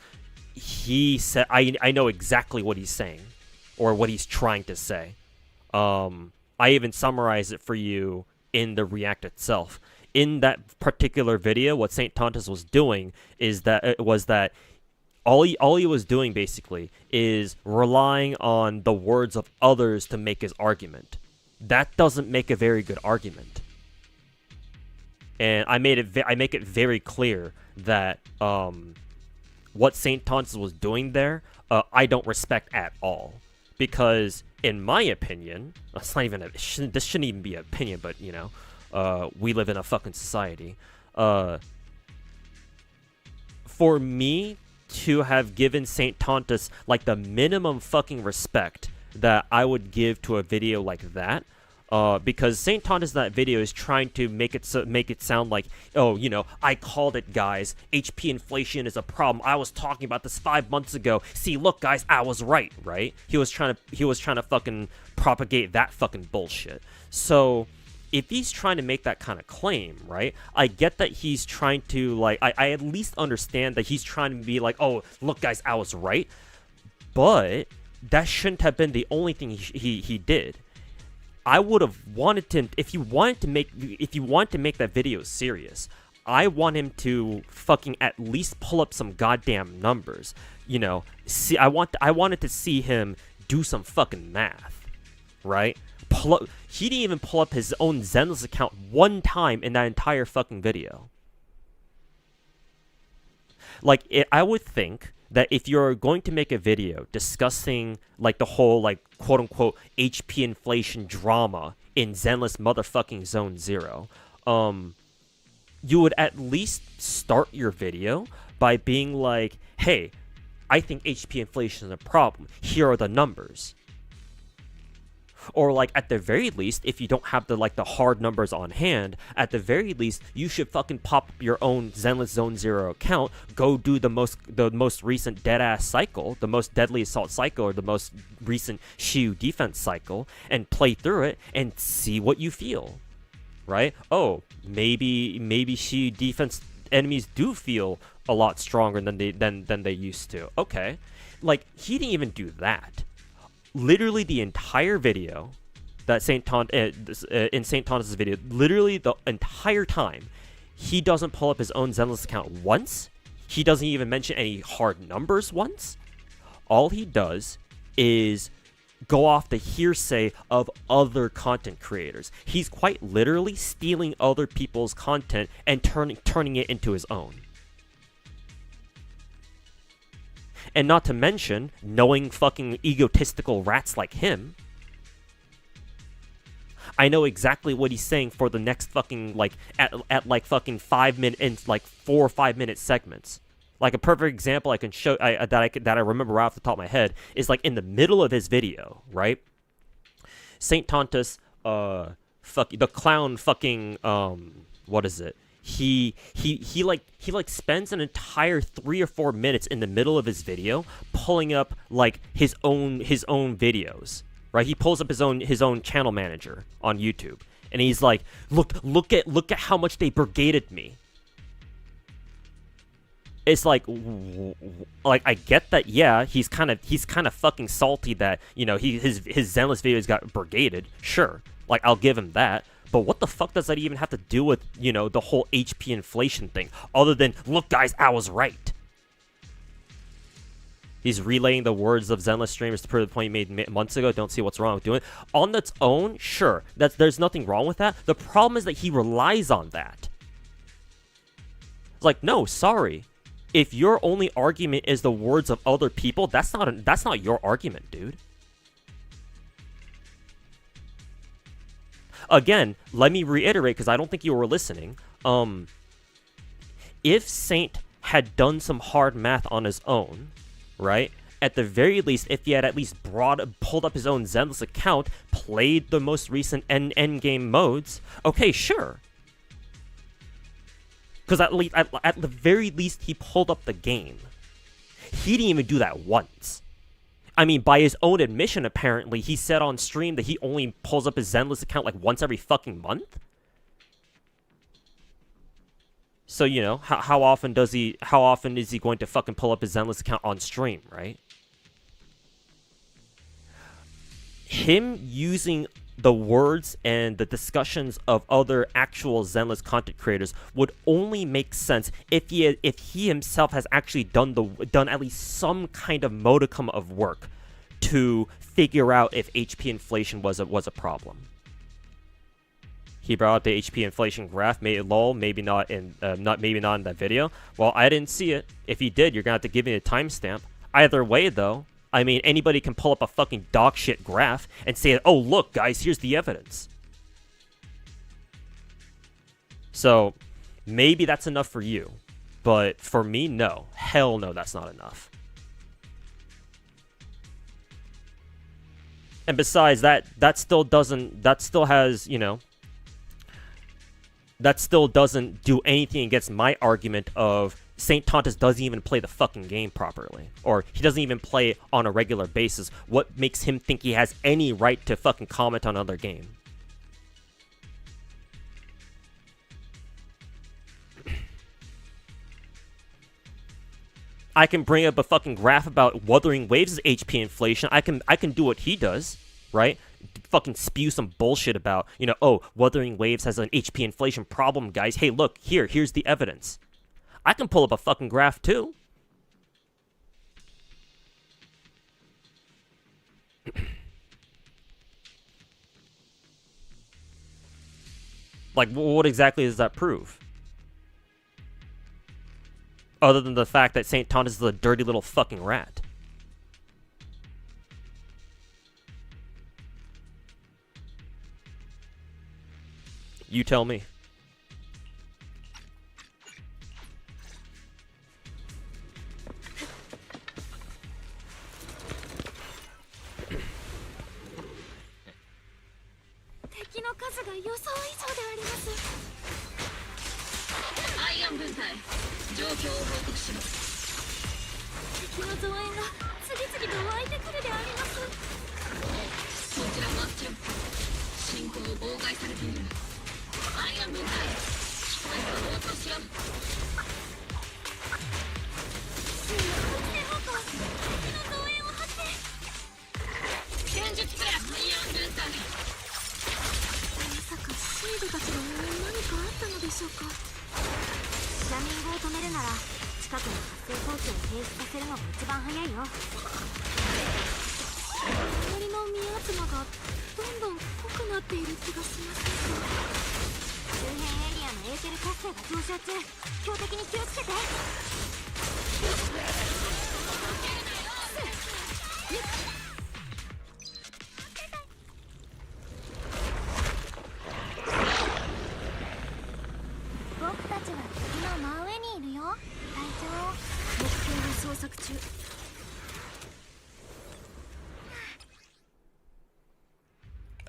he said, I know exactly what he's saying, or what he's trying to say. I even summarized it for you in the React itself. In that particular video, what St. Tontus was doing is that all he was doing basically is relying on the words of others to make his argument. That doesn't make a very good argument. And I make it very clear that what St. Tonsus was doing there, I don't respect at all. Because in my opinion, it's not even this shouldn't even be an opinion, but you know, we live in a fucking society. For me to have given St. Tontus like the minimum fucking respect that I would give to a video like that, because St. Tontus in that video is trying to make it sound like, oh, you know, I called it, guys. HP inflation is a problem. I was talking about this 5 months ago. See, look, guys, I was right, right? He was trying to fucking propagate that fucking bullshit. So if he's trying to make that kind of claim, right, I get that he's trying to, like, I at least understand that he's trying to be like, oh, look, guys, I was right. But that shouldn't have been the only thing he did. I would have wanted to, if you wanted to make that video serious, I want him to fucking at least pull up some goddamn numbers. You know, see, I wanted to see him do some fucking math, right? He didn't even pull up his own Zenless account one time in that entire fucking video. Like, I would think that if you're going to make a video discussing, like, the whole, like, quote-unquote HP inflation drama in Zenless motherfucking Zone 0, you would at least start your video by being like, hey, I think HP inflation is a problem. Here are the numbers. Or, like, at the very least, if you don't have the hard numbers on hand, at the very least, you should fucking pop up your own Zenless Zone 0 account, go do the most recent deadass cycle, the most deadly assault cycle, or the most recent Shiu defense cycle, and play through it and see what you feel, right? Oh, maybe Shiu defense enemies do feel a lot stronger than they used to. Okay, like, he didn't even do that. Literally the entire video that in St. Tontus' video, literally the entire time, he doesn't pull up his own Zenless account once. He doesn't even mention any hard numbers once. All he does is go off the hearsay of other content creators. He's quite literally stealing other people's content and turning it into his own. And not to mention, knowing fucking egotistical rats like him, I know exactly what he's saying for the next fucking, like, at like fucking 5 minute, in like 4 or 5 minute segments. Like, a perfect example I can show that I remember right off the top of my head is, like, in the middle of his video, right? St. Tontus, the clown fucking, what is it? He spends an entire 3 or 4 minutes in the middle of his video pulling up, like, his own videos, right? He pulls up his own channel manager on YouTube, and he's like, look at how much they brigaded me. It's like I get that, yeah, he's kind of fucking salty that, you know, his Zenless videos got brigaded. Sure, like, I'll give him that. But what the fuck does that even have to do with, you know, the whole HP inflation thing? Other than, look guys, I was right. He's relaying the words of Zenless streamers to prove the point he made months ago. Don't see what's wrong with doing it. On its own, sure, there's nothing wrong with that. The problem is that he relies on that. It's like, no, sorry. If your only argument is the words of other people, that's not your argument, dude. Again, let me reiterate, because I don't think you were listening. If Saint had done some hard math on his own, right? At the very least, if he had at least pulled up his own Zenless account, played the most recent endgame modes, okay, sure. Because at the very least, he pulled up the game. He didn't even do that once. I mean, by his own admission, apparently, he said on stream that he only pulls up his Zenless account like once every fucking month. So, you know, how often is he going to fucking pull up his Zenless account on stream, right? Him using the words and the discussions of other actual Zenless content creators would only make sense if he himself has actually done at least some kind of modicum of work to figure out if HP inflation was a problem. He brought up the HP inflation graph. Maybe not in that video. Well, I didn't see it. If he did, you're gonna have to give me a timestamp. Either way, though, I mean, anybody can pull up a fucking dog shit graph and say, oh, look, guys, here's the evidence. So, maybe that's enough for you. But for me, no. Hell no, that's not enough. And besides, that still doesn't do anything against my argument of Saint Tontus doesn't even play the fucking game properly. Or he doesn't even play it on a regular basis. What makes him think he has any right to fucking comment on another game? I can bring up a fucking graph about Wuthering Waves' HP inflation. I can do what he does, right? Fucking spew some bullshit about, you know, oh, Wuthering Waves has an HP inflation problem, guys. Hey, look, here's the evidence. I can pull up a fucking graph, too. Like, what exactly does that prove? Other than the fact that St. Tontus is a dirty little fucking rat. You tell me.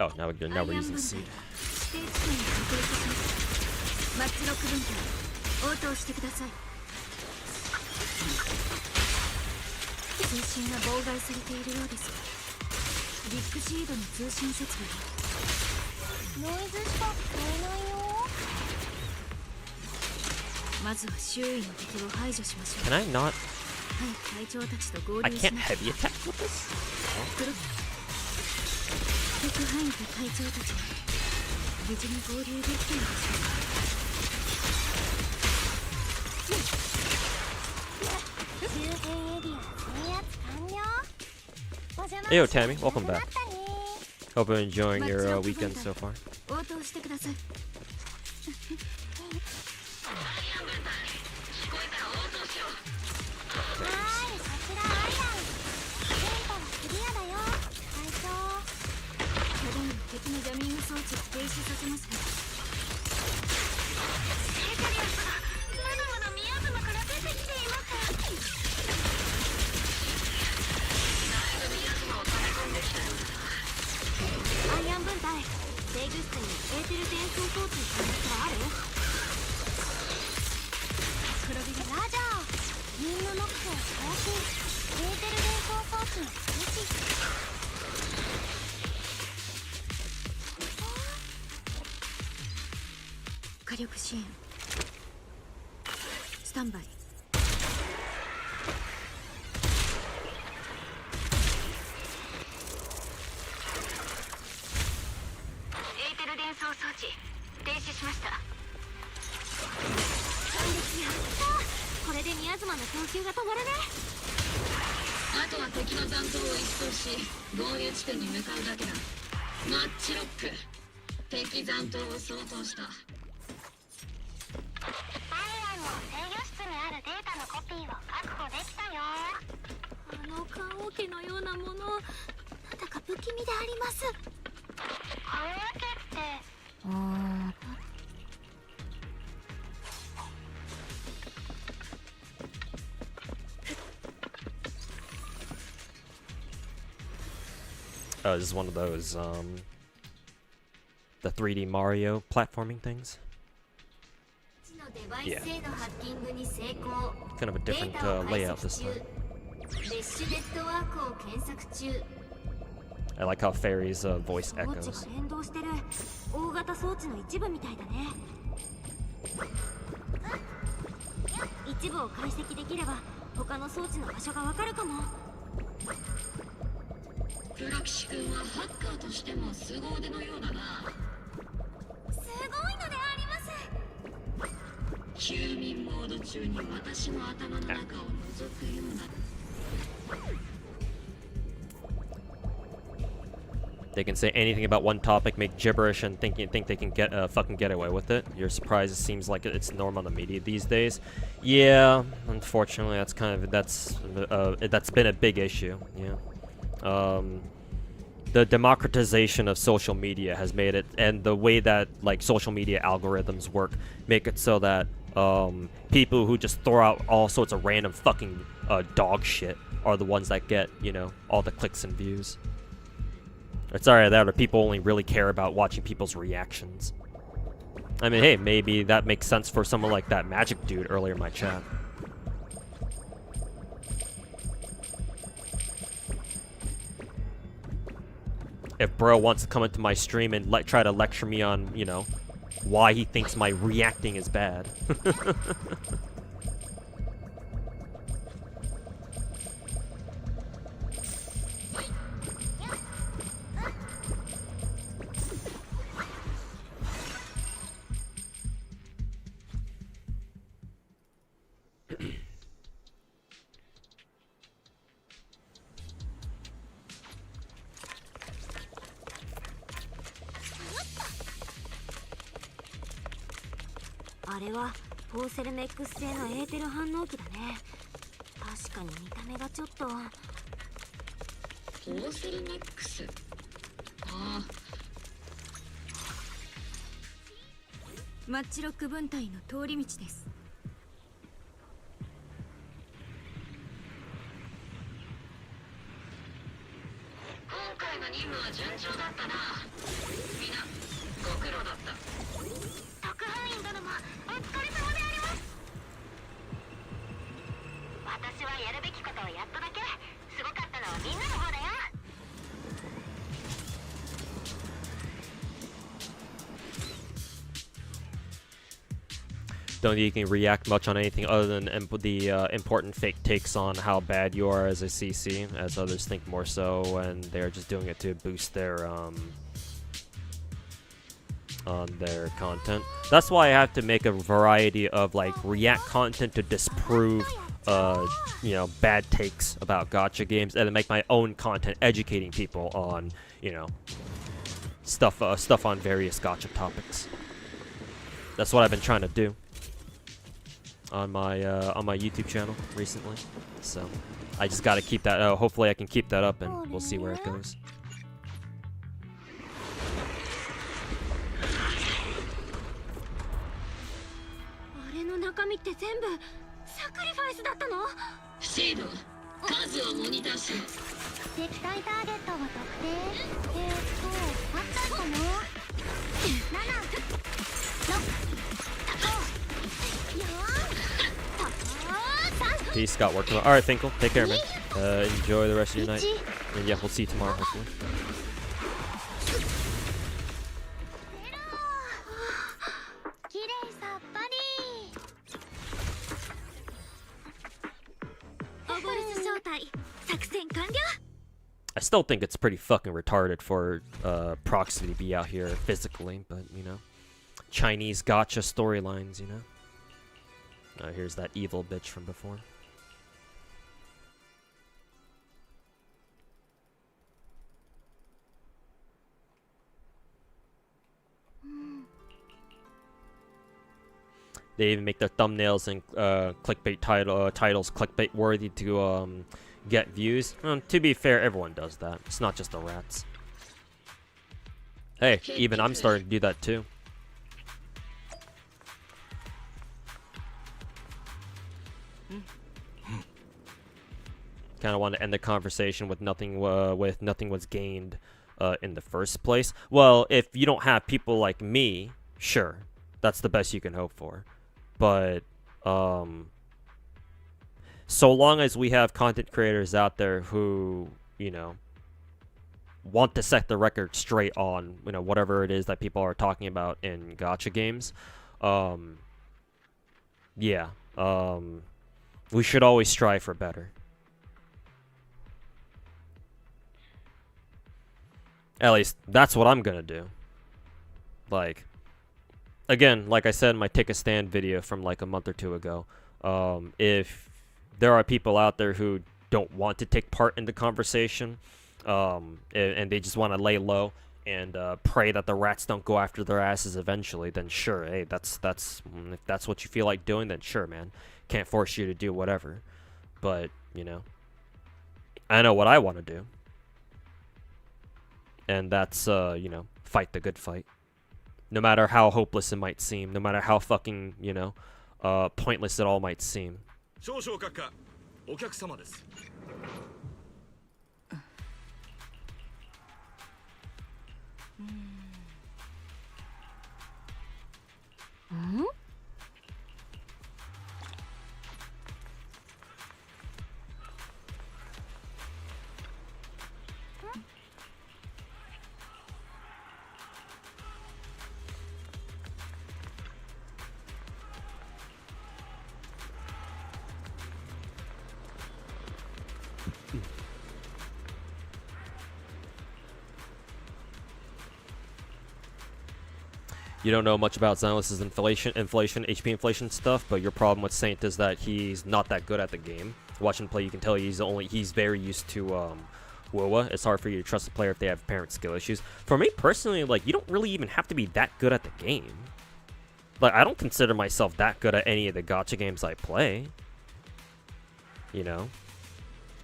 Oh, now we're using seed. ビッグシードの通信設備ノイズしか聞こえないよ。まずは周囲の敵を排除しましょう。 Can I not? はい隊長たちと合 I 流し can't ます heavy attack with this? 特派員と隊長たちは無事に合流できているでしょうか。周辺エリア制圧完了。お邪魔 Hey, yo, Tammy, welcome な back. ったね。 Hope you're enjoying your weekend so far. 応答してください。はーい、こちらアイラン。電波はクリアだよ、隊長。ただいま敵のジャミング装置を停止させますから。まだまだ宮妻から出てきています。アイアン分隊、制御室にエーテル転送装置の可能性はある？黒ビラジャー。リングノックを更新。エーテル転送装置の停止。火力支援スタンバイ。エーテル伝送装置停止しました。感激やった。これで宮妻の供給が止まるね。あとは敵の残党を一掃し合流地点に向かうだけだ。マッチロック敵残党を掃討した。アイアンの制御室にあるデータのコピーを確保できたよ。あの棺桶のようなもの、なんだか不気味であります。棺桶ってThis is one of those, the 3D Mario platforming things. Yeah. Kind of a different layout this time. I like how Fairy's voice 装置 echoes. が連動してる大型装置の一部みたいだね。一部を解析できれば他の装置の場所がわかるかも。黒騎士君はハッカーとしても凄腕のようだな。すごいのであります。休眠モード中に私の頭の中を覗くような。They can say anything about one topic, make gibberish, and think they can fucking get away with it. You're surprised it seems like it's normal in the media these days. Yeah, unfortunately, that's been a big issue. Yeah. The democratization of social media has made it, and the way that like social media algorithms work, make it so that people who just throw out all sorts of random fucking dog shit are the ones that get, you know, all the clicks and views. It's either that or people only really care about watching people's reactions. I mean, hey, maybe that makes sense for someone like that magic dude earlier in my chat. If bro wants to come into my stream and try to lecture me on, you know, why he thinks my reacting is bad. .あれはポーセルメックス製のエーテル反応器だね。確かに見た目がちょっと。ポーセルメックス。ああ。マッチロック分隊の通り道です。今回の任務は順調だったな。みんなご苦労だった。特派員殿もお疲れ様であります。私はやるべきことをやっただけ。すごかったのはみんなの方だよ。don't even react much on anything other than the important fake takes on how bad you are as a CC, as others think more so, and they're just doing it to boost their on their content. That's why I have to make a variety of like react content to disprove you know, bad takes about gacha games, and then make my own content educating people on, you know, stuff on various gacha topics. That's what I've been trying to do on my YouTube channel recently. So I just got to keep that. Hopefully I can keep that up, and we'll see where it goes.シード、数をモニターしろ。敵対ターゲットを特定。あったかな。Peace, got work tomorrow. Alright, Finkel, take care, man. Enjoy the rest of your night. And yeah, we'll see you tomorrow, hopefully. I still think it's pretty fucking retarded for Proxy to be out here physically, but you know, Chinese gacha storylines, you know. Here's that evil bitch from before. They even make their thumbnails and clickbait titles clickbait worthy to get views. To be fair, everyone does that. It's not just the rats. Hey, even I'm starting to do that too. Kind of want to end the conversation with nothing was gained in the first place. Well, if you don't have people like me, sure, that's the best you can hope for. But so long as we have content creators out there who, you know, want to set the record straight on, you know, whatever it is that people are talking about in gacha games, yeah, we should always strive for better. At least that's what I'm gonna do. Like, again, like I said in my Take a Stand video from like a month or two ago, if there are people out there who don't want to take part in the conversation, and they just want to lay low and pray that the rats don't go after their asses eventually, then sure, hey, that's if that's what you feel like doing, then sure, man. Can't force you to do whatever. But, you know, I know what I want to do. And that's, you know, fight the good fight. No matter how hopeless it might seem, no matter how fucking, you know, pointless it all might seem. You don't know much about Zenless' inflation, HP inflation stuff, but your problem with Saint is that he's not that good at the game. Watch him play, you can tell he's very used to WoWA. It's hard for you to trust a player if they have apparent skill issues. For me personally, like, you don't really even have to be that good at the game. Like, I don't consider myself that good at any of the gacha games I play. You know?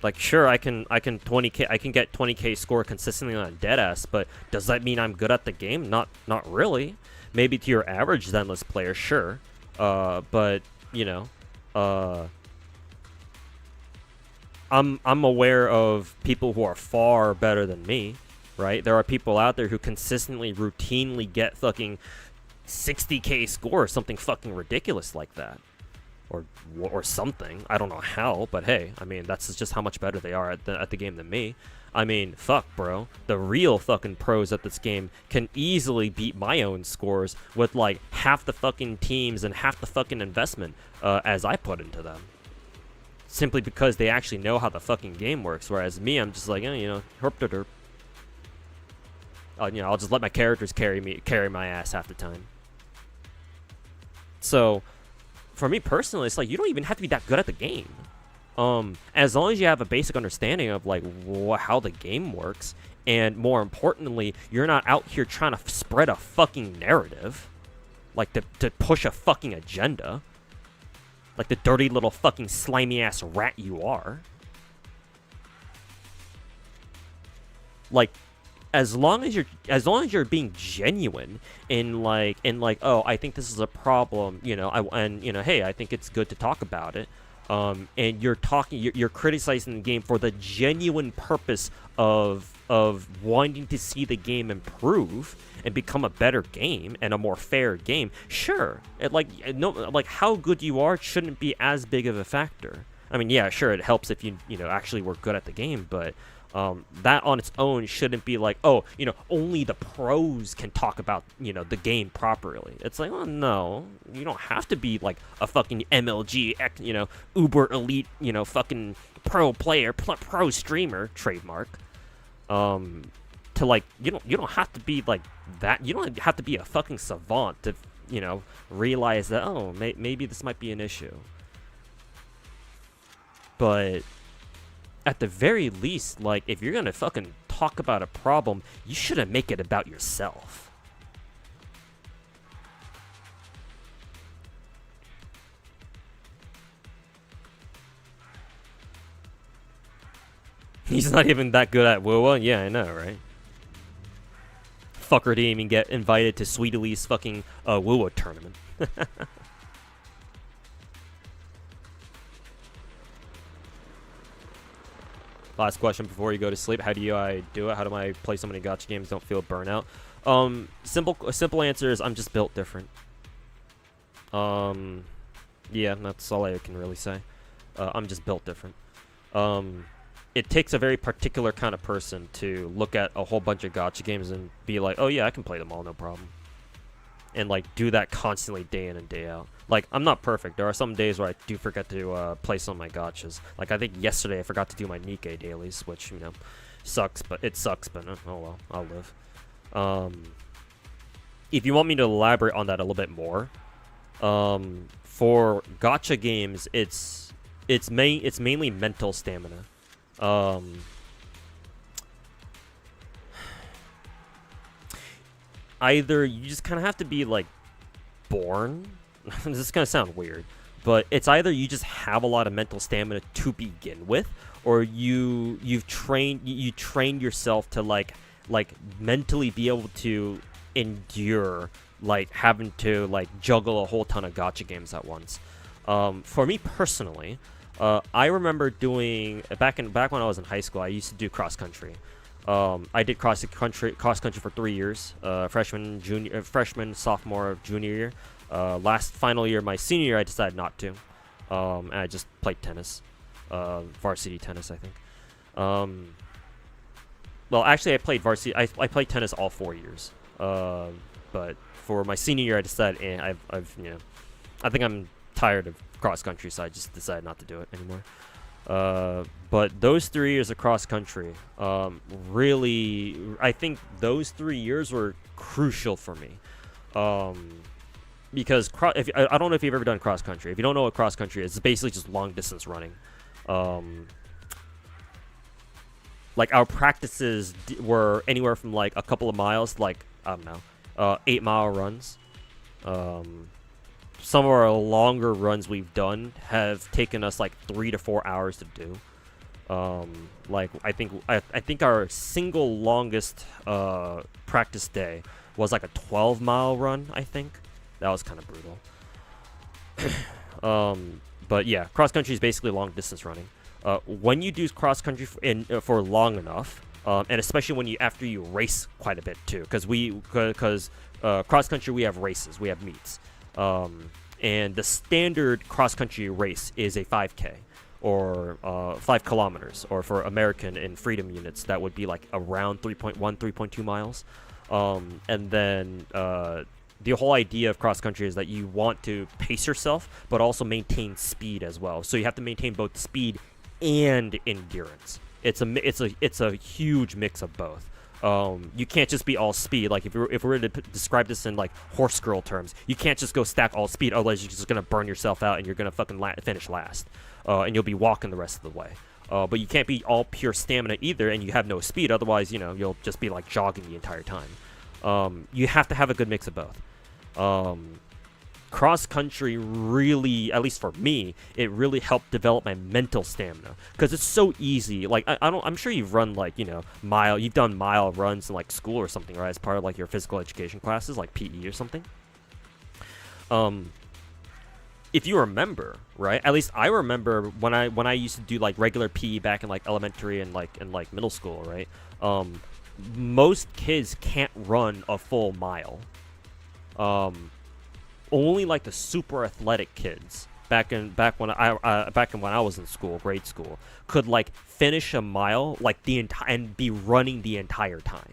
Like, sure, I can get 20k score consistently on Deadass, but does that mean I'm good at the game? Not really. Maybe to your average Zenless player, sure. But, you know, I'm aware of people who are far better than me, right? There are people out there who consistently, routinely get fucking 60k score or something fucking ridiculous like that. Or something. I don't know how, but hey, I mean, that's just how much better they are at the game than me. I mean, fuck, bro. The real fucking pros at this game can easily beat my own scores with like half the fucking teams and half the fucking investment as I put into them. Simply because they actually know how the fucking game works, whereas me, I'm just like, you know, herp da derp. You know, I'll just let my characters carry my ass half the time. So, for me personally, it's like you don't even have to be that good at the game. As long as you have a basic understanding of like how the game works, and more importantly, you're not out here trying to spread a fucking narrative, like to push a fucking agenda. Like the dirty little fucking slimy ass rat you are. Like, as long as you're being genuine in like, oh, I think this is a problem, you know, hey, I think it's good to talk about it. And you're criticizing the game for the genuine purpose of wanting to see the game improve and become a better game and a more fair game. Sure, like how good you are shouldn't be as big of a factor. I mean, yeah, sure, it helps if you actually were good at the game, but that on its own shouldn't be like, oh, only the pros can talk about the game properly. It's like, oh no, you don't have to be like a fucking MLG, uber elite, fucking pro player, pro streamer, trademark. To like, you don't have to be like that. You don't have to be a fucking savant to realize that, oh, maybe this might be an issue. But at the very least, like, if you're gonna fucking talk about a problem, you shouldn't make it about yourself. He's not even that good at WoWa? Yeah, I know, right? Fucker didn't even get invited to Sweet Elite's fucking WoWa tournament. Last question before you go to sleep. How do I do it? How do I play so many gacha games, don't feel burnout? Simple answer is I'm just built different. Yeah, that's all I can really say. I'm just built different. It takes a very particular kind of person to look at a whole bunch of gacha games and be like, oh yeah, I can play them all, no problem. And like do that constantly day in and day out. Like, I'm not perfect. There are some days where I do forget to play some of my gachas. Like, I think yesterday I forgot to do my Nikkei dailies, which, sucks, but oh well, I'll live. If you want me to elaborate on that a little bit more, for gacha games, it's mainly mental stamina. Either you just kind of have to be like born. This is gonna sound weird, but it's either you just have a lot of mental stamina to begin with, or you've trained yourself to like mentally be able to endure like having to like juggle a whole ton of gacha games at once. For me personally, I remember doing back when I was in high school, I used to do cross country. I did cross country for 3 years, freshman, sophomore, junior year. Last final year, my senior year, I decided not to, and I just played tennis, varsity tennis, I think. Well, actually, I played varsity. I played tennis all 4 years, but for my senior year, I decided, I think I'm tired of cross country, so I just decided not to do it anymore. But those 3 years of cross country, really, I think those 3 years were crucial for me. Because I don't know if you've ever done cross country. If you don't know what cross country is, it's basically just long distance running. Like our practices were anywhere from like a couple of miles, like I don't know, 8-mile runs. Some of our longer runs we've done have taken us like 3 to 4 hours to do. Like I think our single longest practice day was like a 12-mile run. I think that was kind of brutal. But yeah, cross country is basically long distance running. When you do cross country for long enough, and especially after you race quite a bit too, because cross country we have races, we have meets. And the standard cross-country race is a 5K or 5 kilometers, or for American in freedom units, that would be like around 3.1, 3.2 miles. And then the whole idea of cross country is that you want to pace yourself, but also maintain speed as well. So you have to maintain both speed and endurance. It's a huge mix of both. You can't just be all speed. Like if we were to describe this in like horse girl terms, you can't just go stack all speed, otherwise you're just gonna burn yourself out and you're gonna fucking finish last, and you'll be walking the rest of the way. But you can't be all pure stamina either, and you have no speed, otherwise you'll just be like jogging the entire time. You have to have a good mix of both. Cross country really, at least for me, it really helped develop my mental stamina, because it's so easy. Like I'm sure you've run like you've done mile runs in like school or something, right, as part of like your physical education classes, like PE or something. If you remember, right, at least I remember when I used to do like regular PE back in like elementary and like middle school, right. Most kids can't run a full mile. Only like the super athletic kids back when I was in school, grade school, could like finish a mile like and be running the entire time.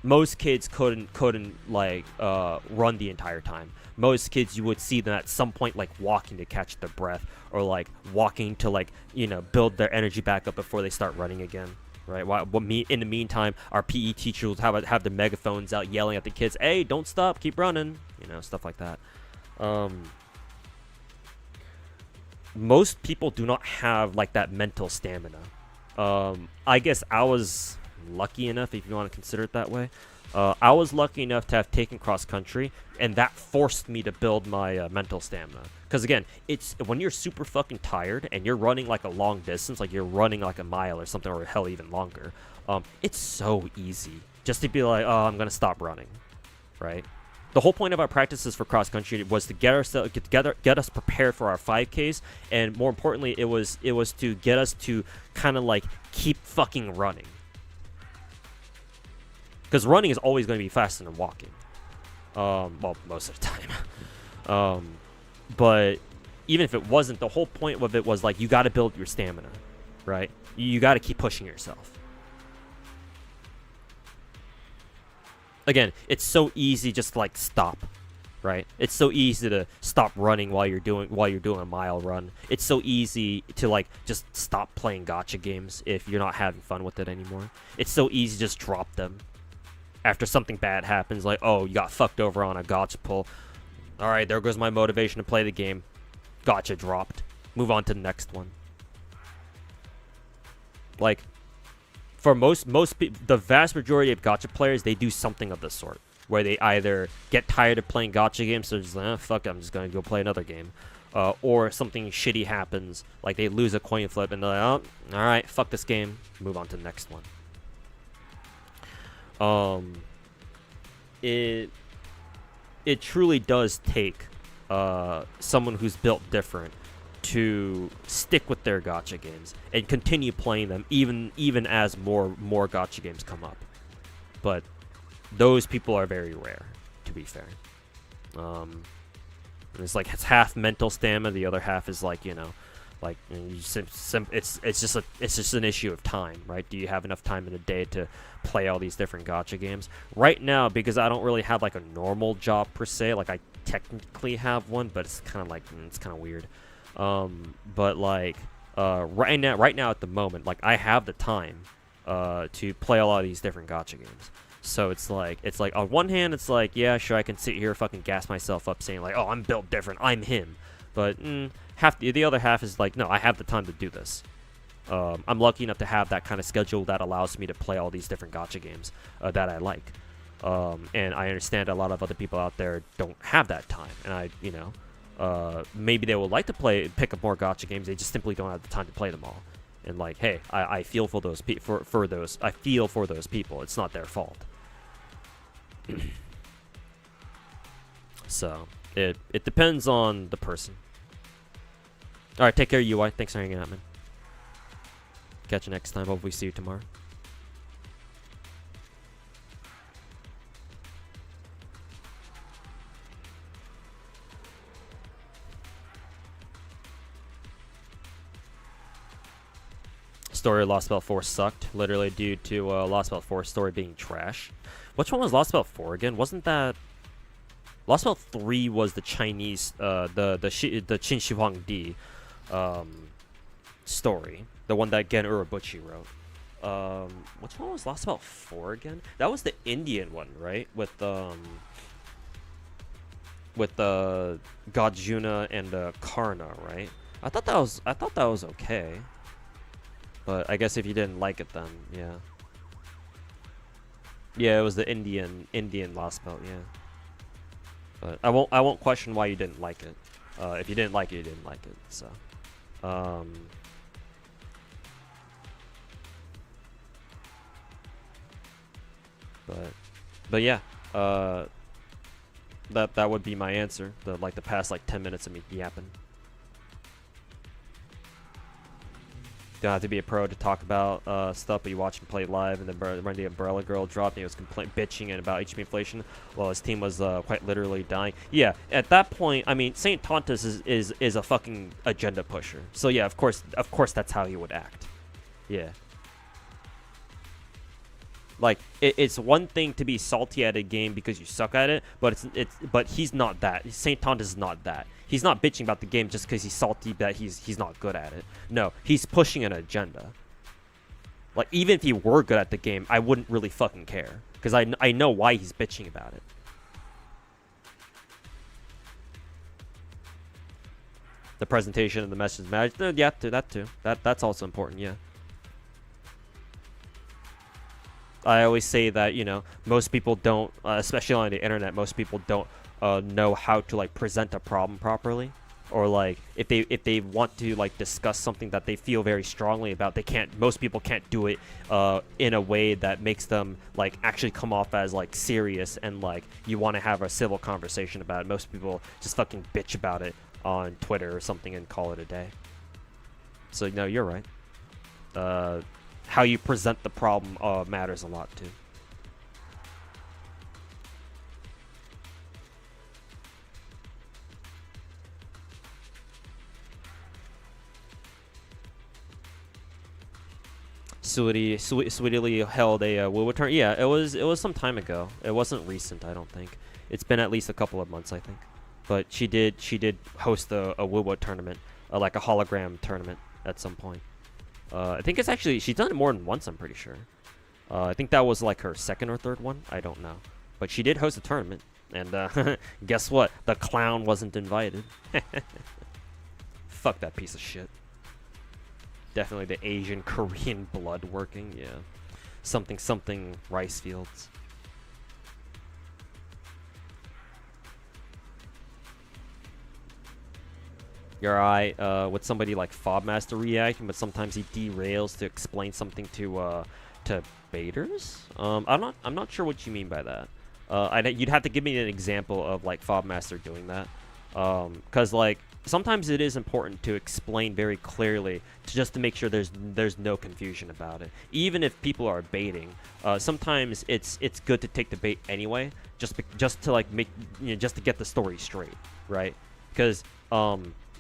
Most kids couldn't like run the entire time. Most kids, you would see them at some point like walking to catch their breath, or like walking to like build their energy back up before they start running again. Right. In the meantime, our PE teachers would have the megaphones out yelling at the kids, "Hey, don't stop, keep running," stuff like that. Most people do not have like that mental stamina. I guess I was lucky enough, if you want to consider it that way. I was lucky enough to have taken cross country, and that forced me to build my mental stamina. Because again, it's when you're super fucking tired and you're running like a long distance, like you're running like a mile or something, or hell even longer. It's so easy just to be like, oh, I'm gonna stop running, right? The whole point of our practices for cross country was to get us prepared for our 5Ks, and more importantly, it was to get us to kind of like keep fucking running. Because running is always going to be faster than walking. Well, most of the time. But even if it wasn't, the whole point of it was like, you got to build your stamina, right? You got to keep pushing yourself. Again, it's so easy just to like stop, right? It's so easy to stop running while you're doing a mile run. It's so easy to like just stop playing gacha games if you're not having fun with it anymore. It's so easy to just drop them after something bad happens, like, oh, you got fucked over on a gacha pull. Alright, there goes my motivation to play the game. Gacha dropped. Move on to the next one. Like, for the vast majority of gacha players, they do something of the sort, where they either get tired of playing gacha games, so just like, fuck it, I'm just gonna go play another game. Or something shitty happens, like they lose a coin flip, and they're like, oh, alright, fuck this game. Move on to the next one. It truly does take someone who's built different to stick with their gacha games and continue playing them even as more gacha games come up. But those people are very rare, to be fair. It's like it's half mental stamina, the other half is like it's just an issue of time, right? Do you have enough time in a day to play all these different gacha games? Right now, because I don't really have like a normal job per se, like I technically have one, but it's kind of like it's kind of weird. But like right now at the moment, like I have the time to play a lot of these different gacha games. So it's like on one hand, it's like, yeah, sure, I can sit here fucking gas myself up saying like, oh, I'm built different, I'm him. But the other half is like, no, I have the time to do this. I'm lucky enough to have that kind of schedule that allows me to play all these different gacha games that I like. And I understand a lot of other people out there don't have that time. And maybe they would like to pick up more gacha games. They just simply don't have the time to play them all. And like, hey, I feel for those I feel for those people. It's not their fault. So it depends on the person. All right, take care, UI. Thanks for hanging out, man. Catch you next time. Hopefully see you tomorrow. story of Lost Spell 4 sucked, literally due to Lost Spell 4 story being trash. Which one was Lost Spell 4 again? Wasn't that... Lost Spell 3 was the Chinese, the Qin Shi Huang Di story. The one that Gen Urobuchi wrote. Which one was Lost Spell 4 again? That was the Indian one, right? With Gajuna and Karna, right? I thought that was okay. But I guess if you didn't like it, then yeah. Yeah, it was the Indian Lost Spell, yeah. But I won't question why you didn't like it. If you didn't like it, you didn't like it. So, but yeah, that would be my answer. The past 10 minutes of me yapping. Don't have to be a pro to talk about stuff, but you watch him play live, and then when the Umbrella Girl dropped, and he was bitching and about HP inflation while his team was quite literally dying. Yeah, at that point, I mean, Saint Tontus is a fucking agenda pusher. So yeah, of course that's how he would act. Yeah. Like, it's one thing to be salty at a game because you suck at it, but but he's not that. Saint Tontus is not that. He's not bitching about the game just because he's salty that he's not good at it. No, he's pushing an agenda. Like, even if he were good at the game, I wouldn't really fucking care, because I know why he's bitching about it. The presentation and the message matter. Yeah, that too. That's also important. Yeah. I always say that, you know, most people don't, especially on the internet, most people don't know how to present a problem properly, or if they want to discuss something that they feel very strongly about, they can't. Most people can't do it in a way that makes them actually come off as serious and you want to have a civil conversation about it. Most people just fucking bitch about it on Twitter or something and call it a day. So no, you're right. How you present the problem matters a lot too. Sweetly held a Wuwa turn. Yeah, it was some time ago. It wasn't recent, I don't think. It's been at least a couple of months, I think. But she did host a Wuwa tournament, like a hologram tournament at some point. I think it's actually, she's done it more than once, I'm pretty sure. I think that was her second or third one. I don't know. But she did host a tournament. And guess what? The clown wasn't invited. Fuck that piece of shit. Definitely the Asian Korean blood working. Yeah. Something rice fields. You're alright with somebody like Fobmaster reacting, but sometimes he derails to explain something to baiters. I'm not sure what you mean by that. You'd have to give me an example of Fobmaster doing that. Cause sometimes it is important to explain very clearly just to make sure there's no confusion about it. Even if people are baiting, sometimes it's good to take the bait anyway, just to make just to get the story straight, right? Because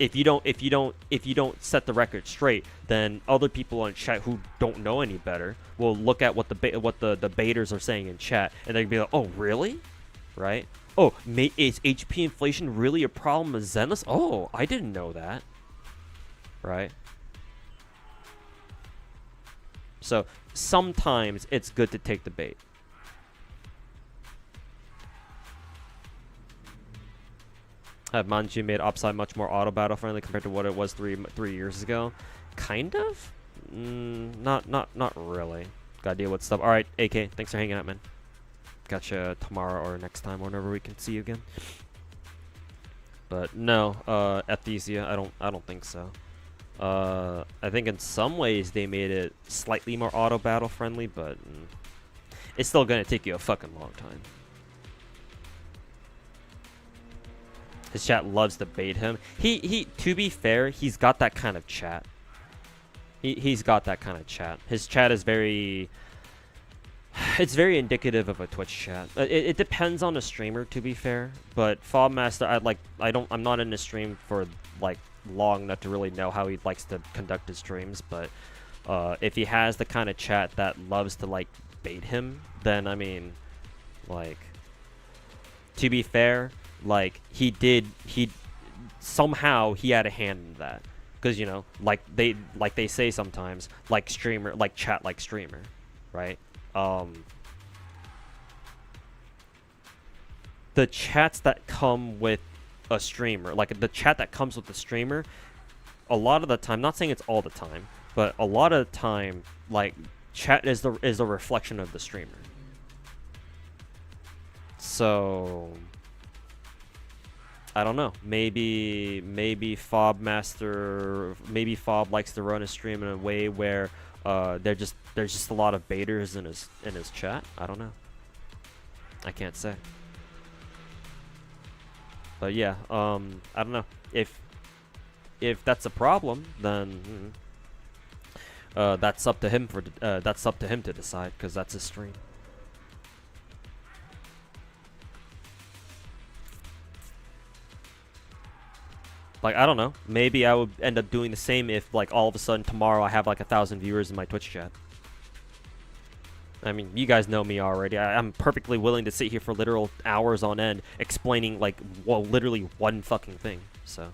if you don't set the record straight, then other people on chat who don't know any better will look at what the baiters are saying in chat, and they'll be like, "Oh, really?" Right? "Oh, is HP inflation really a problem with Zenless? Oh, I didn't know that." Right? So sometimes it's good to take the bait. Have Manju made Upside much more auto battle friendly compared to what it was three years ago? Kind of? Not really. Gotta deal with stuff. Alright, AK, thanks for hanging out, man. Gotcha tomorrow or next time, whenever we can see you again. But no, Epthesia, I don't think so. I think in some ways they made it slightly more auto battle friendly, but it's still gonna take you a fucking long time. His chat loves to bait him. He to be fair, he's got that kind of chat. He's got that kind of chat. His chat is very... It's very indicative of a Twitch chat. It depends on the streamer, to be fair. But Fobmaster, I'm not in the stream for long enough to really know how he likes to conduct his streams. But If he has the kind of chat that loves to like bait him, then I mean, like, to be fair, like he somehow he had a hand in that, because you know, like they say sometimes, like streamer, like chat like streamer, right? The chats that come with a streamer, like the chat that comes with the streamer, a lot of the time, not saying it's all the time, but a lot of the time, like chat is a reflection of the streamer. So I don't know. Maybe Fob likes to run a stream in a way where there's just a lot of baiters in his chat. I don't know. I can't say. But yeah, I don't know. If that's a problem, then that's up to him to decide, because that's his stream. Like, I don't know. Maybe I would end up doing the same if, like, all of a sudden tomorrow I have like 1,000 viewers in my Twitch chat. I mean, you guys know me already. I'm perfectly willing to sit here for literal hours on end explaining, like, well, literally one fucking thing. So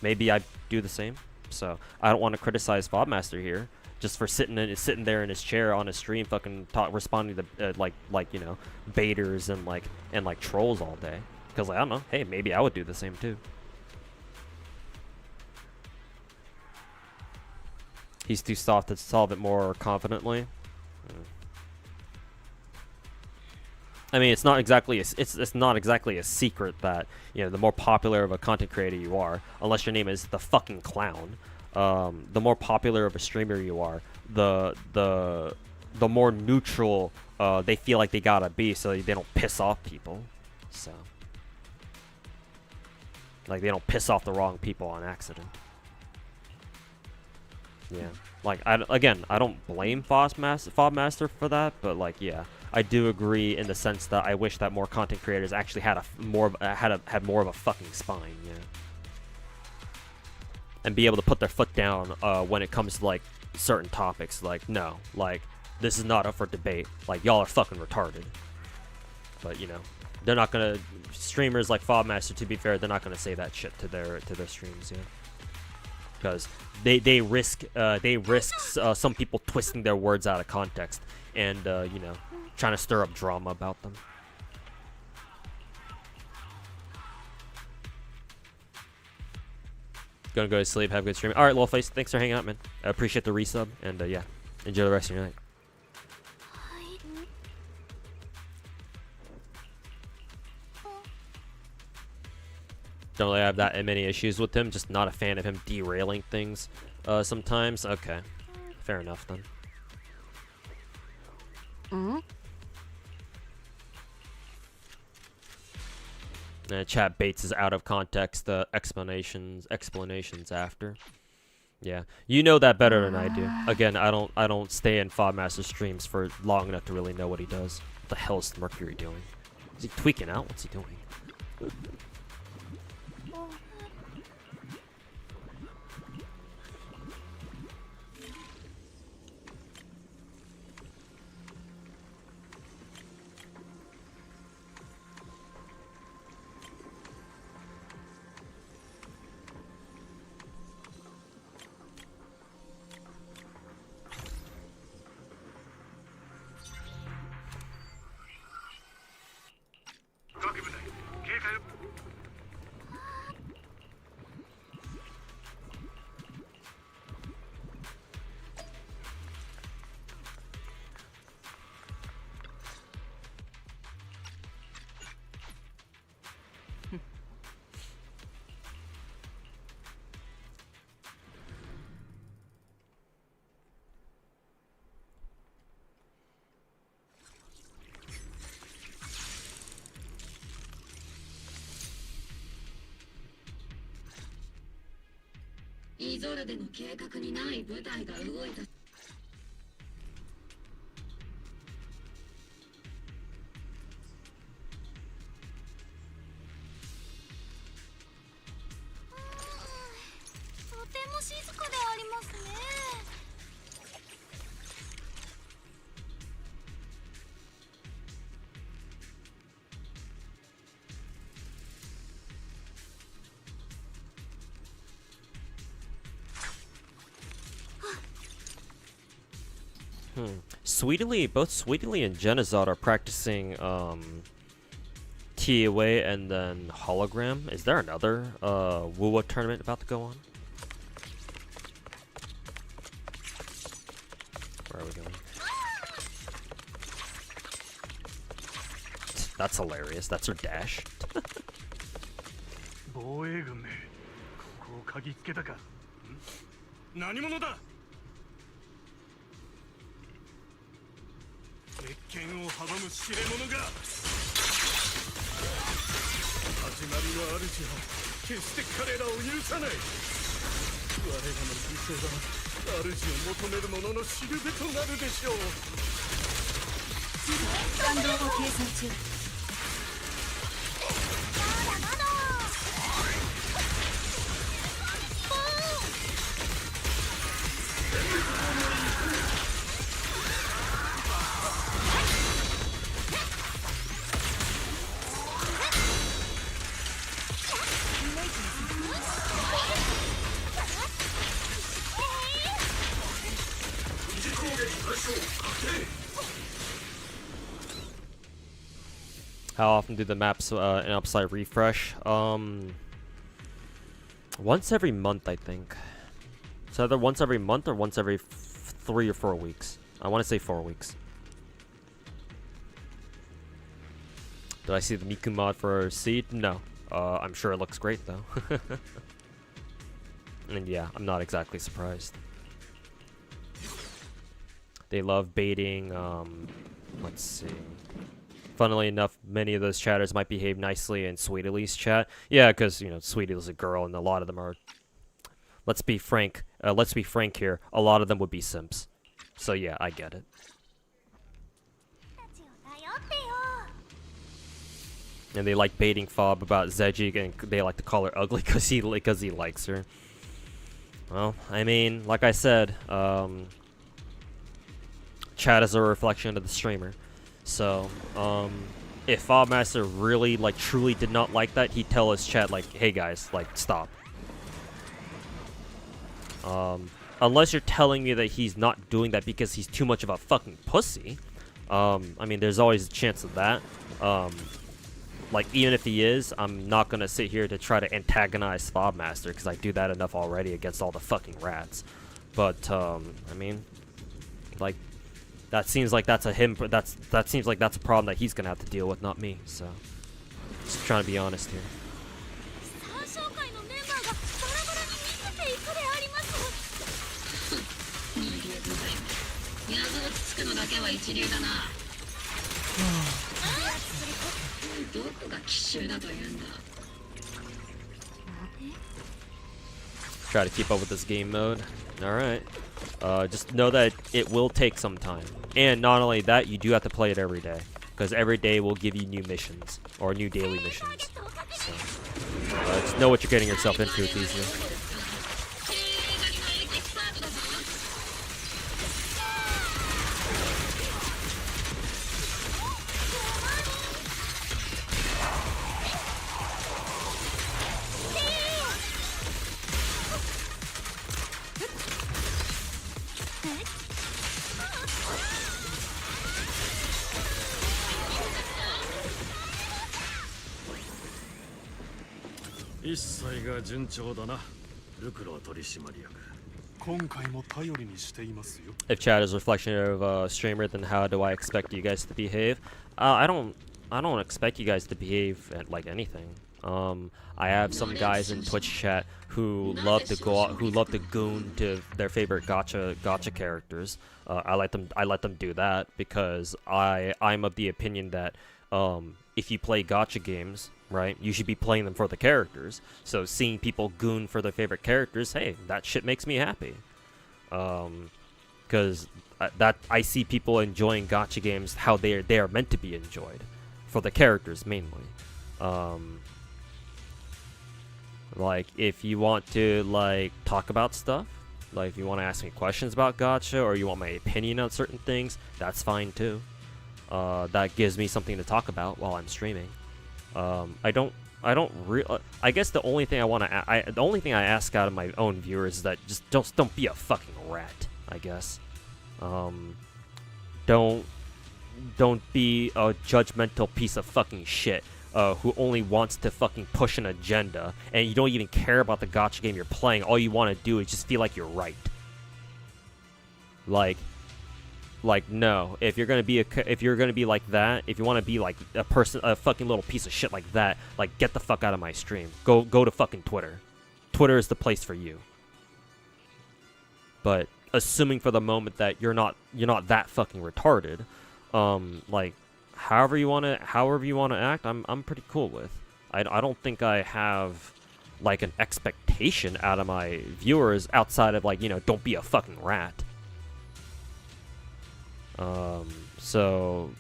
maybe I do the same. So I don't want to criticize Fobmaster here just for sitting there in his chair on his stream, fucking responding to like you know, baiters and like trolls all day. Because I don't know. Hey, maybe I would do the same too. He's too soft to solve it more confidently. I mean, it's not exactly a secret that, you know, the more popular of a content creator you are, unless your name is the fucking clown, the more popular of a streamer you are, the more neutral they feel like they gotta be, so they don't piss off people. So, like, they don't piss off the wrong people on accident. Yeah, like, I don't blame Fobmaster for that, but like, yeah, I do agree in the sense that I wish that more content creators actually had more of a fucking spine, yeah, and be able to put their foot down when it comes to like certain topics. Like, no, like, this is not up for debate. Like, y'all are fucking retarded. But you know, they're not gonna, streamers like Fobmaster, to be fair, they're not gonna say that shit to their streams, yeah. Because they risk some people twisting their words out of context and you know, trying to stir up drama about them. Gonna go to sleep. Have a good stream. All right, Lolface, thanks for hanging out, man. I appreciate the resub, and yeah, enjoy the rest of your night. Don't really have that many issues with him. Just not a fan of him derailing things sometimes. Okay, fair enough then. Chat baits his out of context explanations after. Yeah, you know that better than I do. Again, I don't stay in Fobmaster streams for long enough to really know what he does. What the hell is Mercury doing? Is he tweaking out? What's he doing? Sweetly, both Sweetly and Genizod are practicing TOA and then Hologram. Is there another WUA tournament about to go on? Where are we going? That's hilarious. That's her dash. 防衛軍め、ここを嗅ぎつけたか。ん？何者だ？鉄拳を阻む知れ者が。始まりの主は決して彼らを許さない。我らの犠牲は主を求める者のしるべとなるでしょう。感動を計算中。 How often do the maps in upside refresh? Once every month, I think. It's either once every month or once every 3 or 4 weeks. I want to say 4 weeks. Did I see the Miku mod for Seed? No. I'm sure it looks great though. And yeah, I'm not exactly surprised. They love baiting. Let's see. Funnily enough, many of those chatters might behave nicely in Sweetly's chat. Yeah, because, you know, Sweetly's a girl and a lot of them are... Let's be frank here. A lot of them would be simps. So yeah, I get it. And they like baiting Fob about Zedgy, and they like to call her ugly because he likes her. Well, I mean, like I said, chat is a reflection of the streamer. So, if Fobmaster really, like, truly did not like that, he'd tell his chat, like, hey guys, like, stop. Unless you're telling me that he's not doing that because he's too much of a fucking pussy. I mean, there's always a chance of that. Like, even if he is, I'm not gonna sit here to try to antagonize Fobmaster, because I do that enough already against all the fucking rats. But, I mean, like... That seems like that's a that seems like that's a problem that he's gonna have to deal with, not me. So, just trying to be honest here. Try to keep up with this game mode. All right. Just know that it will take some time. And not only that, you do have to play it every day. Because every day will give you new missions. Or new daily missions. So, just know what you're getting yourself into with these. If chat is a reflection of a streamer, then how do I expect you guys to behave? I don't expect you guys to behave like anything. I have some guys in Twitch chat who love to go out, who love to goon to their favorite gacha characters. I let them do that because I'm of the opinion that if you play gacha games, right, you should be playing them for the characters. So seeing people goon for their favorite characters, hey, that shit makes me happy. Because I see people enjoying gacha games how they are meant to be enjoyed, for the characters mainly. Like if you want to like talk about stuff, like if you want to ask me questions about gacha or you want my opinion on certain things, that's fine too. That gives me something to talk about while I'm streaming. I guess the only thing the only thing I ask out of my own viewers is that just don't be a fucking rat, I guess. don't be a judgmental piece of fucking shit who only wants to fucking push an agenda, and you don't even care about the gacha game you're playing. All you want to do is just feel like you're right. Like no. If you're gonna be like that, if you want to be like a fucking little piece of shit like that, like get the fuck out of my stream. Go to fucking Twitter. Twitter is the place for you. But assuming for the moment that you're not that fucking retarded, like however you want to act, I'm pretty cool with. I don't think I have like an expectation out of my viewers outside of like, you know, don't be a fucking rat. So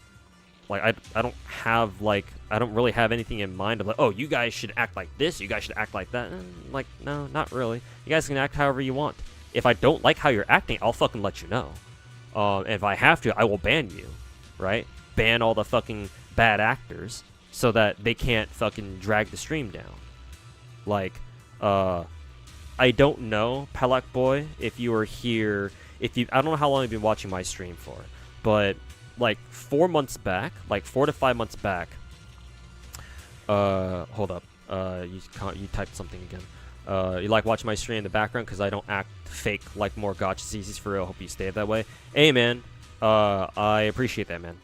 like I don't really have anything in mind of like, oh, you guys should act like this, you guys should act like that. Like, no, not really. You guys can act however you want. If I don't like how you're acting, I'll fucking let you know. And if I have to, I will ban you, right? Ban all the fucking bad actors so that they can't fucking drag the stream down. Like, I don't know, Palak Boy, if you were here, I don't know how long you've been watching my stream for, but like 4 months back, like 4 to 5 months back, hold up, you typed something again. You like watching my stream in the background because I don't act fake like more gachas easies for real. Hope you stay that way. Hey man, I appreciate that, man.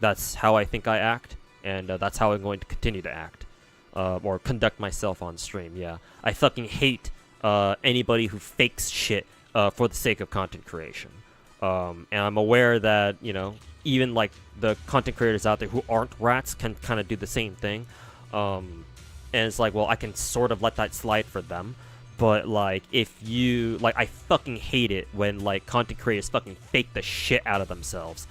That's how I think I act, and that's how I'm going to continue to act, or conduct myself on stream. Yeah, I fucking hate anybody who fakes shit for the sake of content creation. And I'm aware that, you know, even like the content creators out there who aren't rats can kind of do the same thing. And it's like, well, I can sort of let that slide for them. But, like, if you... Like, I fucking hate it when, like, content creators fucking fake the shit out of themselves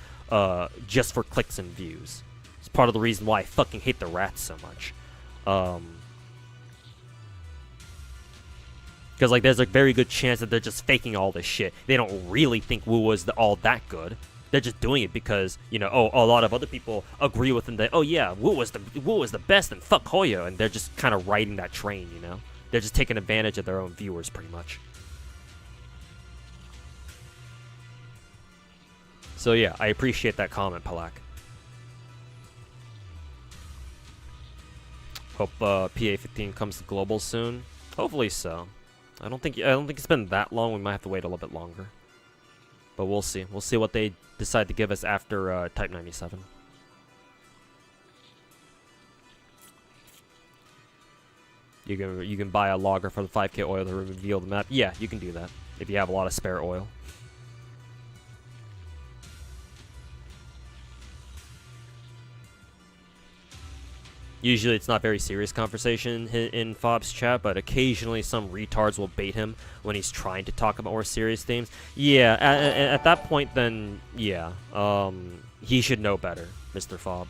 just for clicks and views. It's part of the reason why I fucking hate the rats so much. Because, like, there's a very good chance that they're just faking all this shit. They don't really think Wu was all that good. They're just doing it because, you know, oh, a lot of other people agree with them that, oh yeah, Wu was the best and fuck Hoyo, and they're just kind of riding that train, you know? They're just taking advantage of their own viewers, pretty much. So yeah, I appreciate that comment, Palak. Hope PA15 comes to global soon. Hopefully so. I don't think it's been that long. We might have to wait a little bit longer. But we'll see. We'll see what they decide to give us after Type 97. You can buy a logger for the 5k oil to reveal the map. Yeah, you can do that if you have a lot of spare oil. Usually it's not very serious conversation in Fob's chat, but occasionally some retards will bait him when he's trying to talk about more serious themes. Yeah, at that point then, yeah, he should know better, Mr. Fob.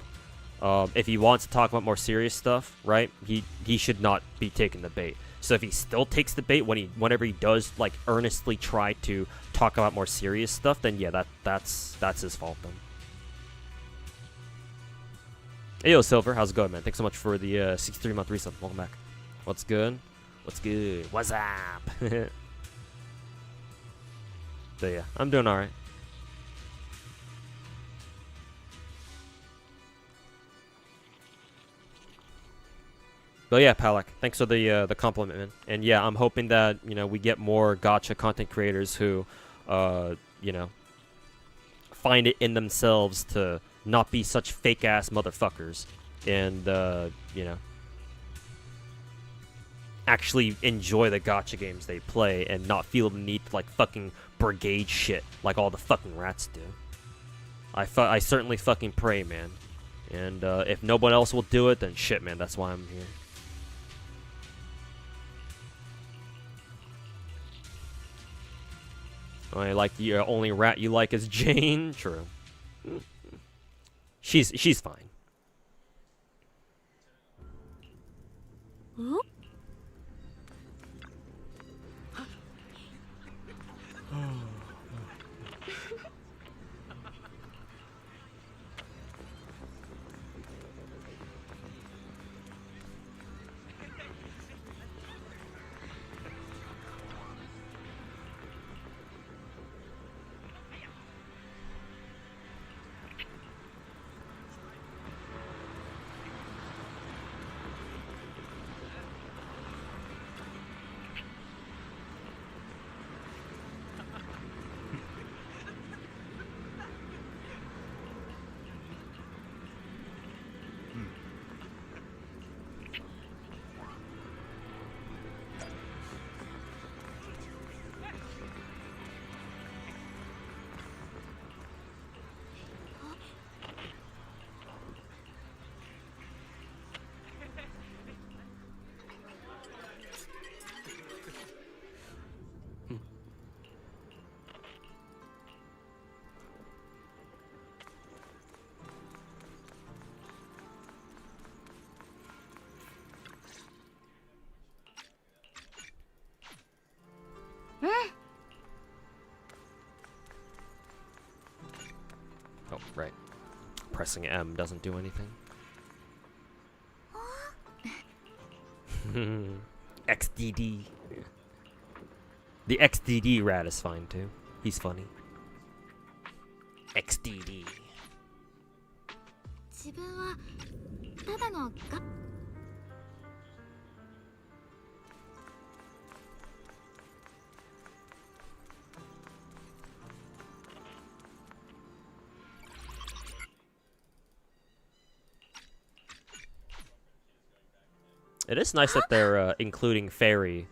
If he wants to talk about more serious stuff, right, he should not be taking the bait. So if he still takes the bait whenever he does, like, earnestly try to talk about more serious stuff, then yeah, that's his fault then. Hey, yo, Silver, how's it going, man? Thanks so much for the 63-month resub. Welcome back. What's good? What's good? What's up? So yeah, I'm doing alright. But yeah, Palak, thanks for the compliment, man. And yeah, I'm hoping that, you know, we get more gacha content creators who, you know, find it in themselves to not be such fake-ass motherfuckers and, you know, actually enjoy the gacha games they play and not feel the need to, like, fucking brigade shit like all the fucking rats do. I certainly fucking pray, man. And, if no one else will do it, then shit, man, that's why I'm here. The only rat you like is Jane? True. She's fine. Huh? pressing M doesn't do anything. XDD. The XDD rat is fine too. He's funny. XDD. 自分はただのガ It is nice that they're including Fairy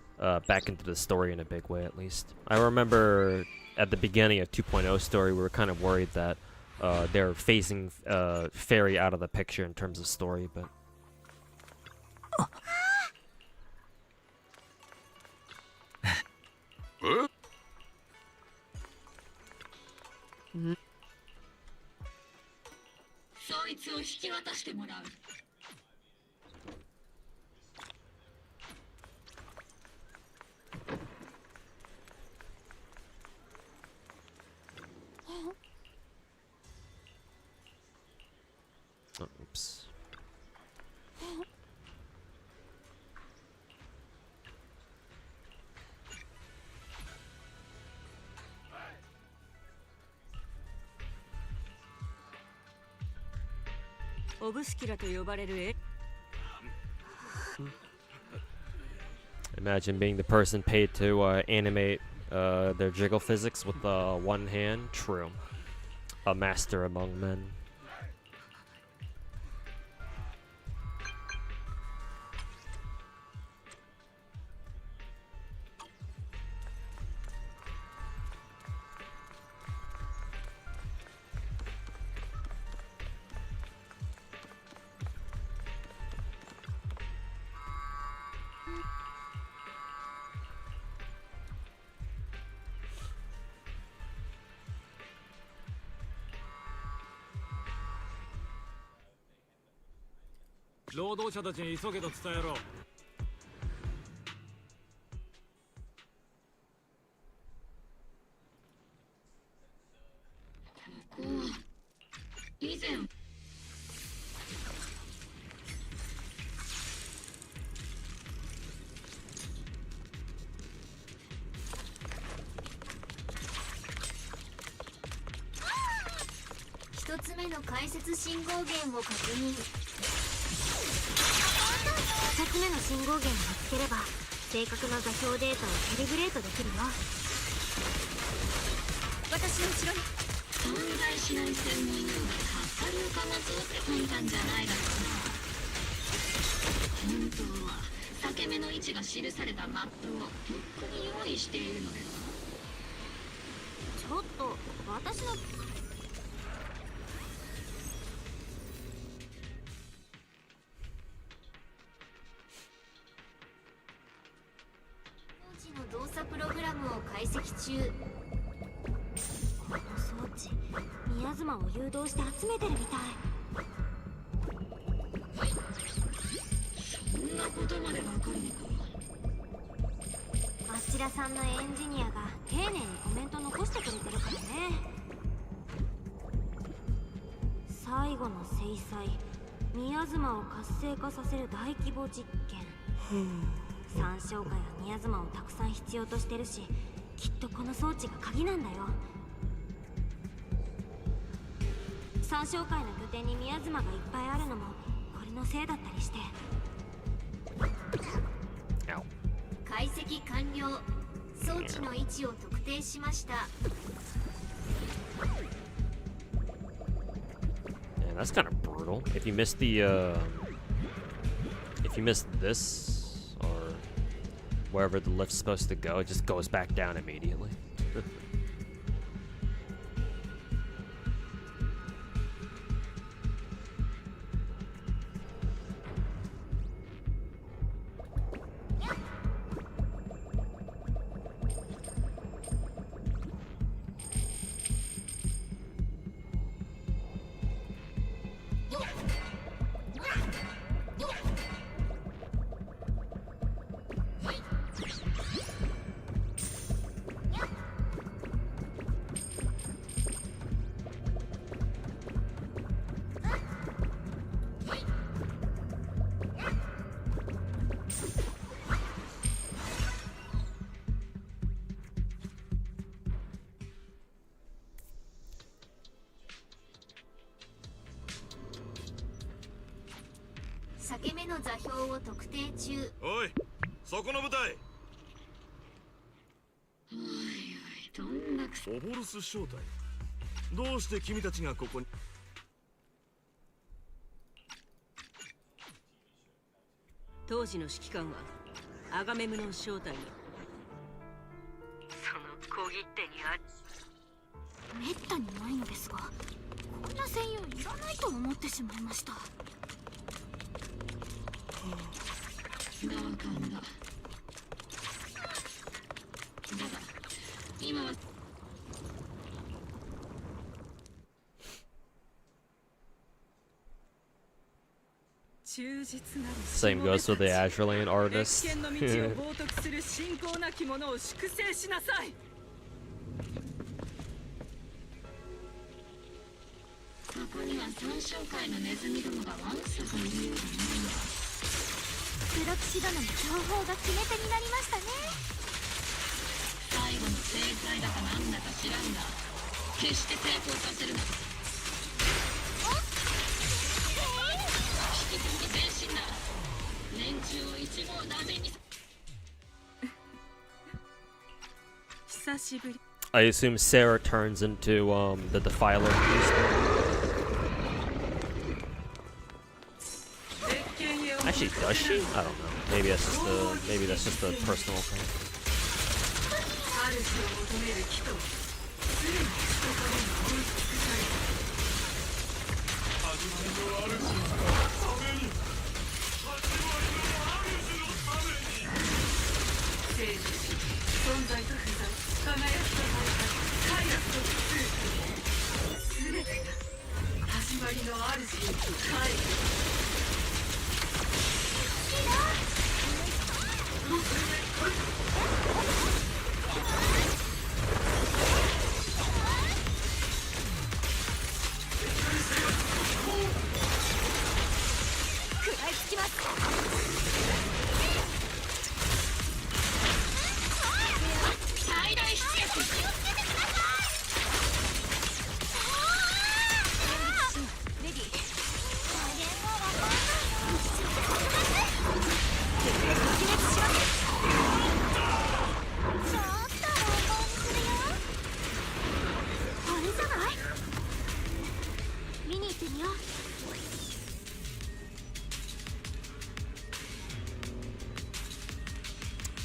back into the story in a big way, at least. I remember at the beginning of 2.0 story, we were kind of worried that they're phasing Fairy out of the picture in terms of story, but... Oh, oops. Imagine being the person paid to animate their jiggle physics with one hand. True. A master among men. One つ目の解説信号源を確認。2つ目の信号源を見つければ正確な座標データをキャリブレートできるよ。私の後ろに存在しない専門用語で発火流貨物って書いたんじゃないだろうな。本当は裂け目の位置が記されたマップをとっくに用意しているのよ。ちょっと私の装置の動作プログラムを解析中。この装置宮妻を誘導して集めてるみたい。そんなことまでわかるのか。あちらさんのエンジニアが丁寧にコメント残してくれてるからね。最後の制裁、宮妻を活性化させる大規模実験。三小会は宮妻をたくさん必要としてるし、きっとこの装置が鍵なんだよ。三小会の拠点に宮妻がいっぱいあるのもこれのせいだったりして。解析完了。装置の位置を特定しました。Yeah, that's kind of brutal. If you miss the, if you miss this or wherever the lift's supposed to go, it just goes back down immediately. 裂け目の座標を特定中。おい、そこの部隊。おいおい、どんなくせ。オボルス正体。どうして君たちがここに。当時の指揮官はアガメムの正体に。その小切手にある。めったにないのですが、こんな専用いらないと思ってしまいました。同感だ。だが今はSame goes with the Azure Lane artist. 歴史の道を冒涜する信仰なき者を粛清しなさい。ここには三章会のネズミどもがわんさかいるようだな。黒騎士殿の情報が決め手になりましたね。最後の正解だかなんだか知らんが、決して成功させるな。引き続き前進だ。連中を一網打尽に。久しぶり。I assume Sarah turns into the Defiler beast. Actually, does she? I don't know. Maybe that's just a personal thing.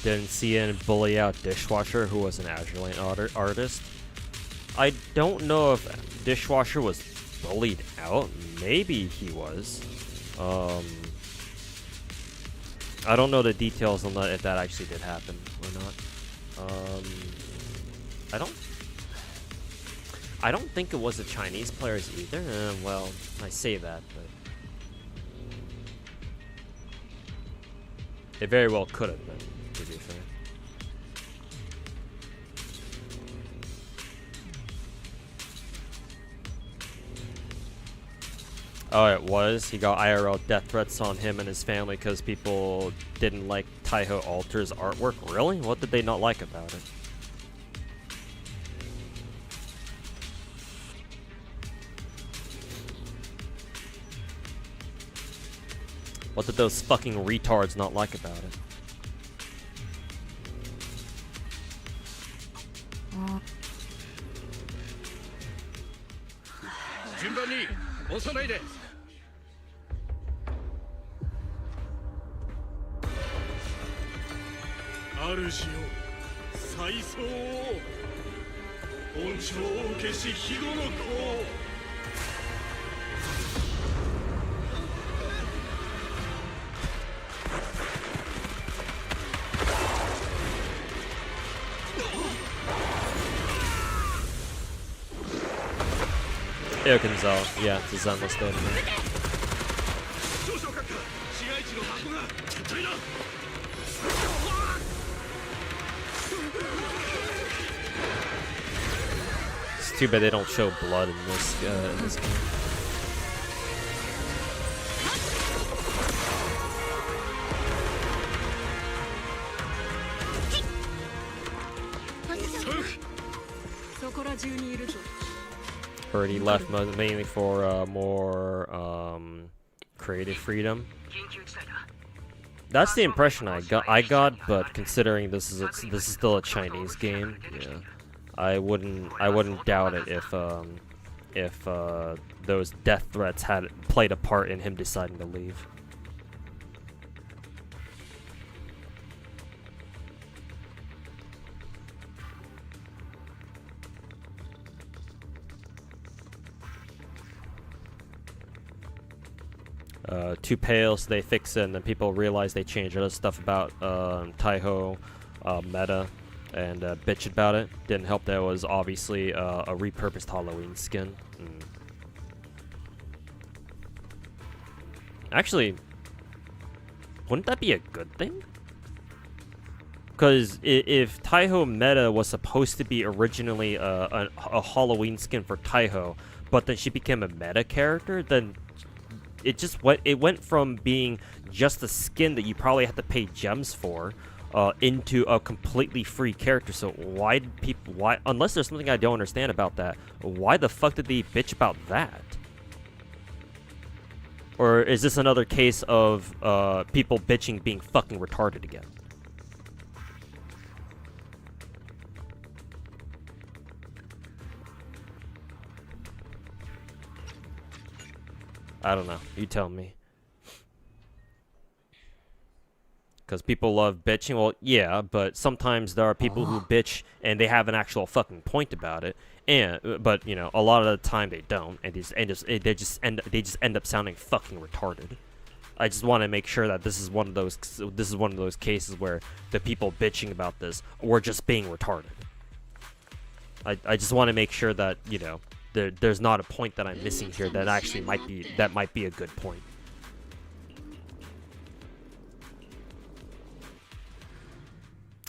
Didn't see and bully out Dishwasher, who was an Azure Lane artist. I don't know if Dishwasher was bullied out. Maybe he was. I don't know the details on that, if that actually did happen or not. I don't think it was the Chinese players either. Well, I say that, but it very well could have been, to be fair. Oh, it was? He got IRL death threats on him and his family because people didn't like Taiho Alter's artwork? Really? What did they not like about it? What did those fucking retards not like about it? Yeah, it's a Zenless day. It's too bad they don't show blood in this game. Heard he left mainly for more creative freedom. That's the impression I got, but considering this is still a Chinese game, yeah, I wouldn't doubt it if those death threats had played a part in him deciding to leave. Too pale, so they fix it, and then people realize they changed other stuff about Taiho meta and bitch about it. Didn't help that it was obviously a repurposed Halloween skin. Actually, wouldn't that be a good thing? Because if Taiho meta was supposed to be originally a Halloween skin for Taiho, but then she became a meta character, then it went from being just a skin that you probably have to pay gems for into a completely free character. So why unless there's something I don't understand about that, why the fuck did they bitch about that? Or is this another case of people bitching being fucking retarded again? I don't know. You tell me. Because people love bitching. Well, yeah, but sometimes there are people who bitch and they have an actual fucking point about it. But you know, a lot of the time they don't, and they just end up sounding fucking retarded. I just want to make sure that this is one of those cases where the people bitching about this were just being retarded. I just want to make sure that, you know, there's not a point that I'm missing here that actually might be a good point.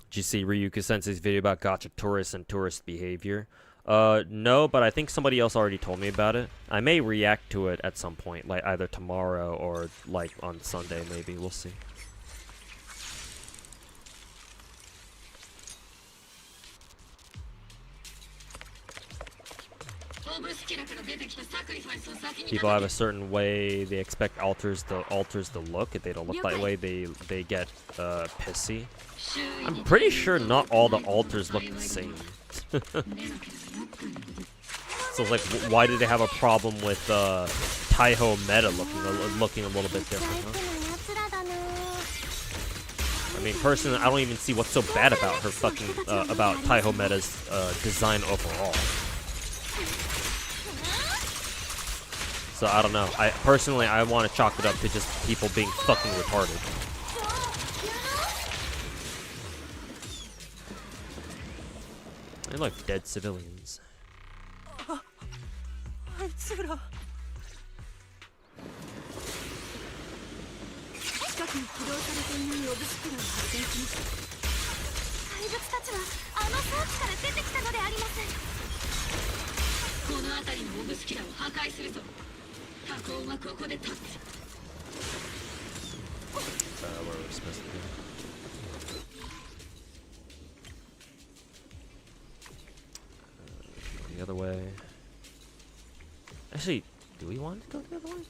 Did you see Ryuka Sensei's video about gacha tourists and tourist behavior? No, but I think somebody else already told me about it. I may react to it at some point, like either tomorrow or like on Sunday maybe. We'll see. People have a certain way they expect alters to look. If they don't look that way, they get pissy. I'm pretty sure not all the alters look the same. So like, why do they have a problem with Taiho meta looking a little bit different? Huh? I mean, personally, I don't even see what's so bad about her fucking about Taiho meta's design overall. So I don't know. I want to chalk it up to just people being fucking retarded. They look like dead civilians. Where we're supposed to be. The other way. Actually, do we want to go the other way?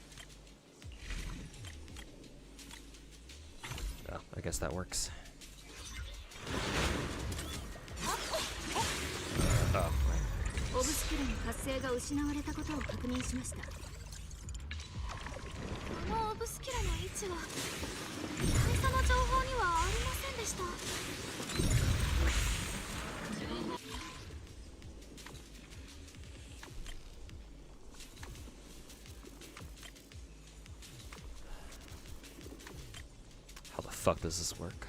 Oh, I guess that works. Oh, how the fuck does this work?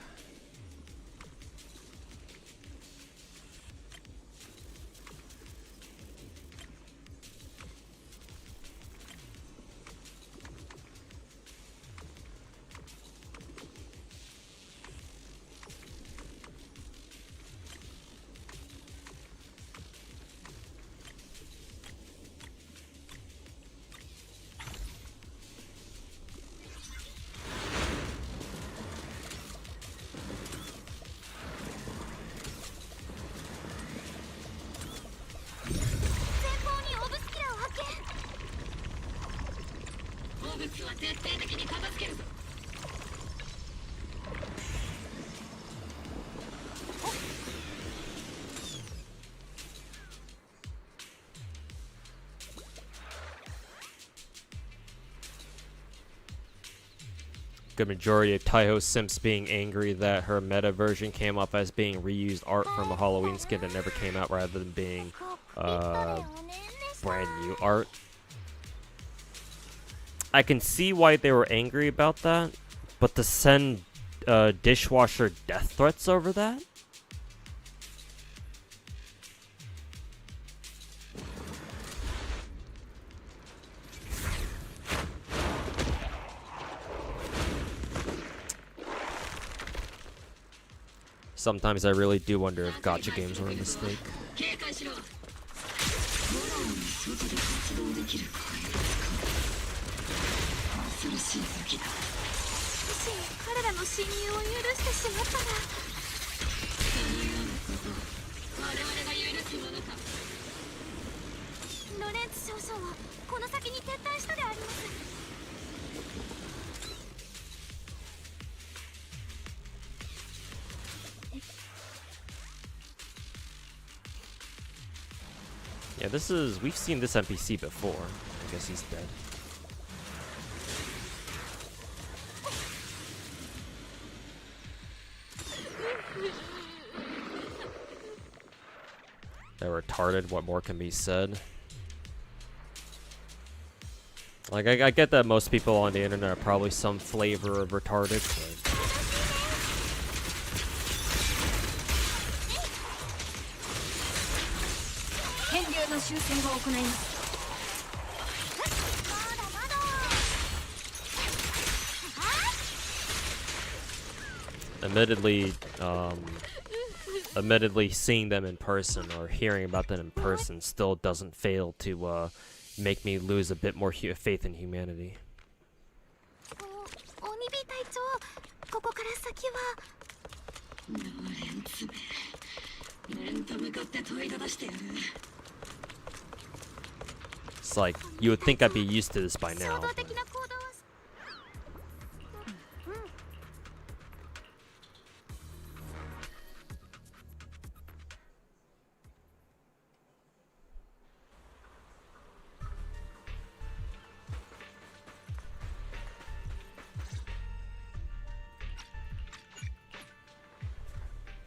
物は徹底的に片付けるぞ。Good majority of Taiho simps being angry that her meta version came up as being reused art from a Halloween skin that never came out rather than being brand new art. I can see why they were angry about that, but to send dishwasher death threats over that? Sometimes I really do wonder if gacha games were a mistake. 警戒しろ。空に外で活動できる怪物か。恐ろしい武器だ。もし彼らの侵入を許してしまったら。そのようなことを我々が許すものか。ロレンツ少将はこの先に撤退したであります。Yeah, we've seen this NPC before. I guess he's dead. They're retarded, what more can be said? Like, I get that most people on the internet are probably some flavor of retarded, but... Admittedly, seeing them in person or hearing about them in person still doesn't fail to make me lose a bit more faith in humanity. 鬼火隊長、ここから先は。レンツめ、面と向かって問いただしてやる。 It's like, you would think I'd be used to this by now.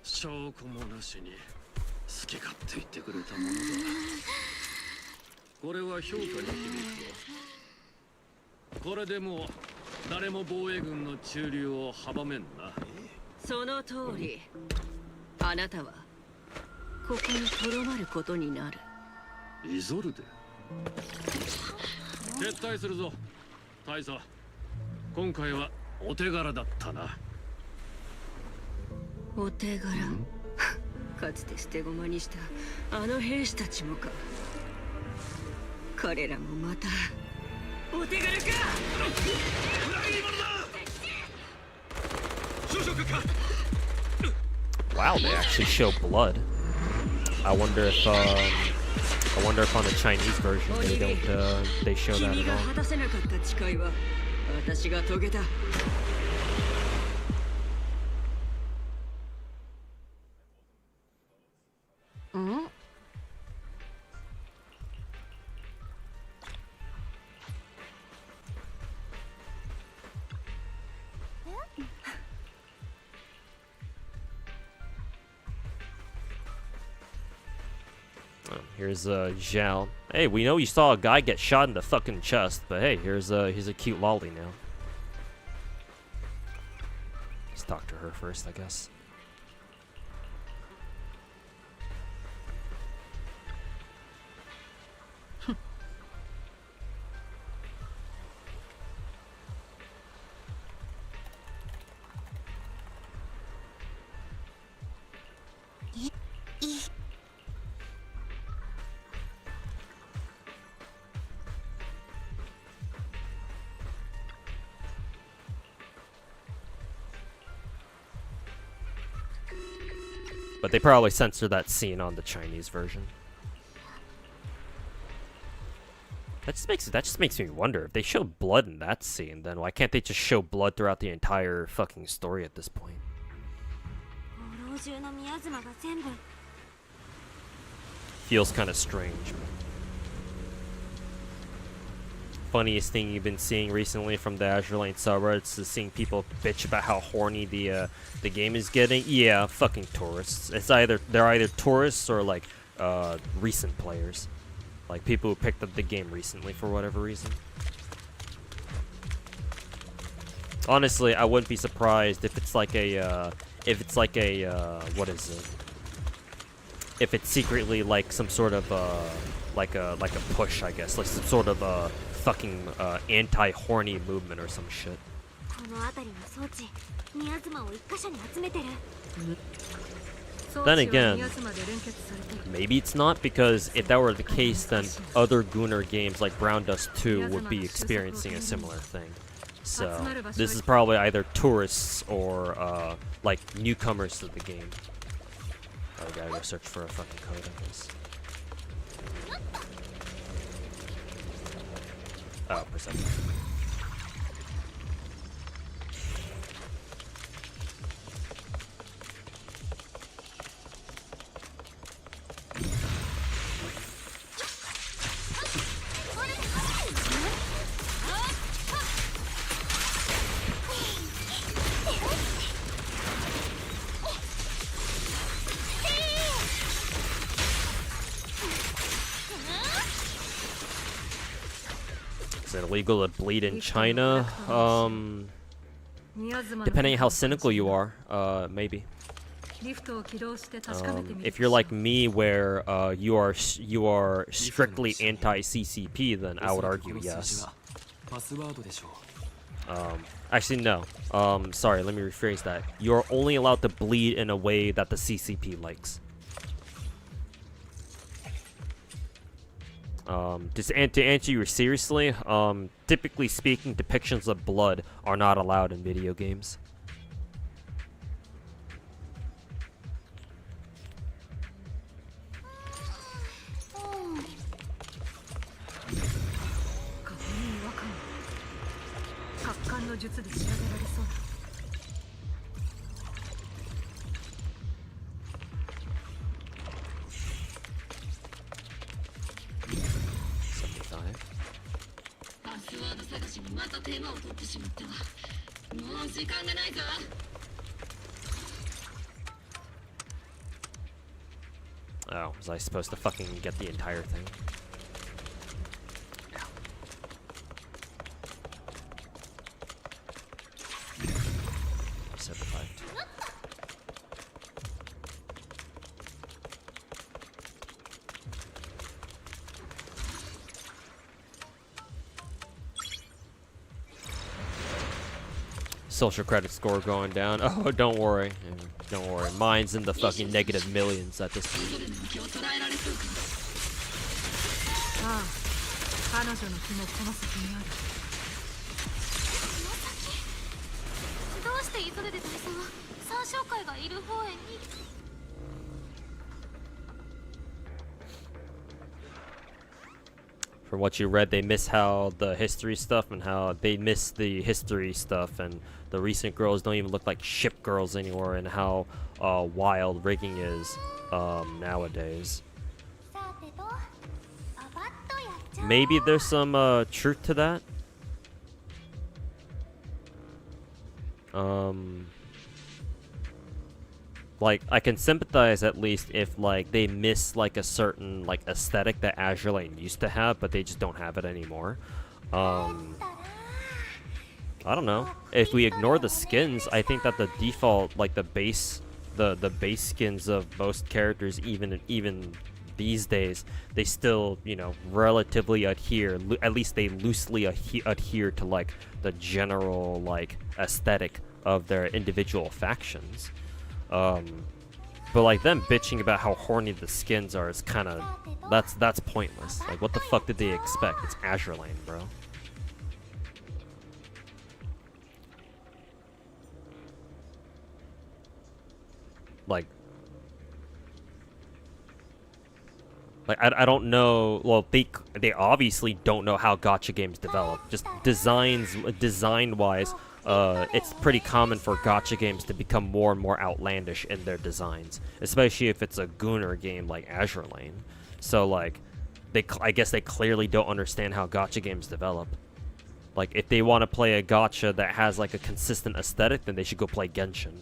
So その通り。あなたはここにとどまることになる。イゾルデ。撤退するぞ。大佐。今回はお手柄だったな。お手柄。かつて捨て駒にしたあの兵士たちもか。彼らもまたお手柄か。裏切り者だ。 Wow, they actually show blood. I wonder if on the Chinese version they don't they show that at all. 私が遂げた。ん？ Here's Zhao. Hey, we know you saw a guy get shot in the fucking chest, but hey, here's a cute lolly now. Let's talk to her first, I guess. But they probably censor that scene on the Chinese version. That just makes me wonder if they show blood in that scene, then why can't they just show blood throughout the entire fucking story at this point? Feels kind of strange. Funniest thing you've been seeing recently from the Azure Lane subreddits is seeing people bitch about how horny the game is getting. Yeah, fucking tourists. They're either tourists or like recent players, like people who picked up the game recently for whatever reason. Honestly, I wouldn't be surprised if it's like a what is it? If it's secretly like some sort of like a push, I guess, like some sort of fucking anti-horny movement or some shit. Then again, maybe it's not, because if that were the case, then other Gunnar games like Brown Dust 2 would be experiencing a similar thing. So this is probably either tourists or like newcomers to the game. Oh, I gotta go search for a fucking code, I guess. Oh, perception. Is it illegal to bleed in China? Depending on how cynical you are, maybe. If you're like me, where you are strictly anti-CCP, then I would argue yes. Actually, no. Sorry, let me rephrase that. You're only allowed to bleed in a way that the CCP likes. To answer you seriously, typically speaking, depictions of blood are not allowed in video games. Oh, was I supposed to fucking get the entire thing? Set the fight. Social credit score going down. Oh, don't worry. Don't worry. Mine's in the fucking negative millions at this point. From what you read, they miss how the history stuff and how they miss the history stuff, and the recent girls don't even look like ship girls anymore, and how wild rigging is nowadays. Maybe there's some truth to that. Like, I can sympathize at least if like they miss like a certain like aesthetic that Azure Lane used to have, but they just don't have it anymore. I don't know. If we ignore the skins, I think that the default, like the base skins of most characters, even these days, they still, you know, relatively adhere. At least they loosely adhere to like the general like aesthetic of their individual factions. But like them bitching about how horny the skins are is kind of that's pointless. Like, what the fuck did they expect? It's Azure Lane, bro. Like, Like, I don't know. Well, they obviously don't know how gacha games develop. Just design-wise, it's pretty common for gacha games to become more and more outlandish in their designs, especially if it's a Gunner game like Azure Lane. So, like, I guess they clearly don't understand how gacha games develop. Like, if they want to play a gacha that has, like, a consistent aesthetic, then they should go play Genshin.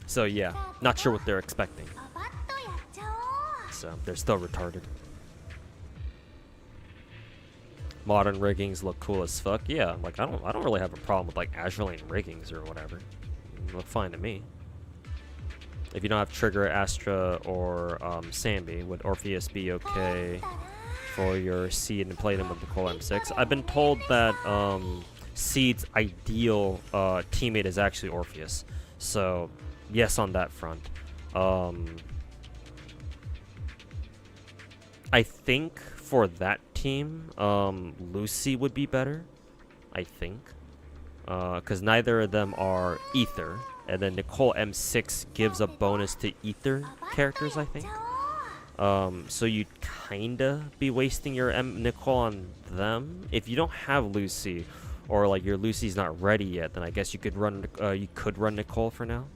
So, yeah, not sure what they're expecting. So, they're still retarded. Modern riggings look cool as fuck. Yeah, like, I don't really have a problem with, like, Azure Lane riggings or whatever. Look fine to me. If you don't have Trigger, Astra, or Sambi, would Orpheus be okay for your Seed and play them with the Nicole M6? I've been told that Seed's ideal teammate is actually Orpheus. So, yes on that front. I think for that team, Lucy would be better. I think. Because neither of them are Ether. And then Nicole M6 gives a bonus to Ether characters, I think. So you'd kinda be wasting your Nicole on them. If you don't have Lucy, or like your Lucy's not ready yet, then I guess you could run Nicole for now.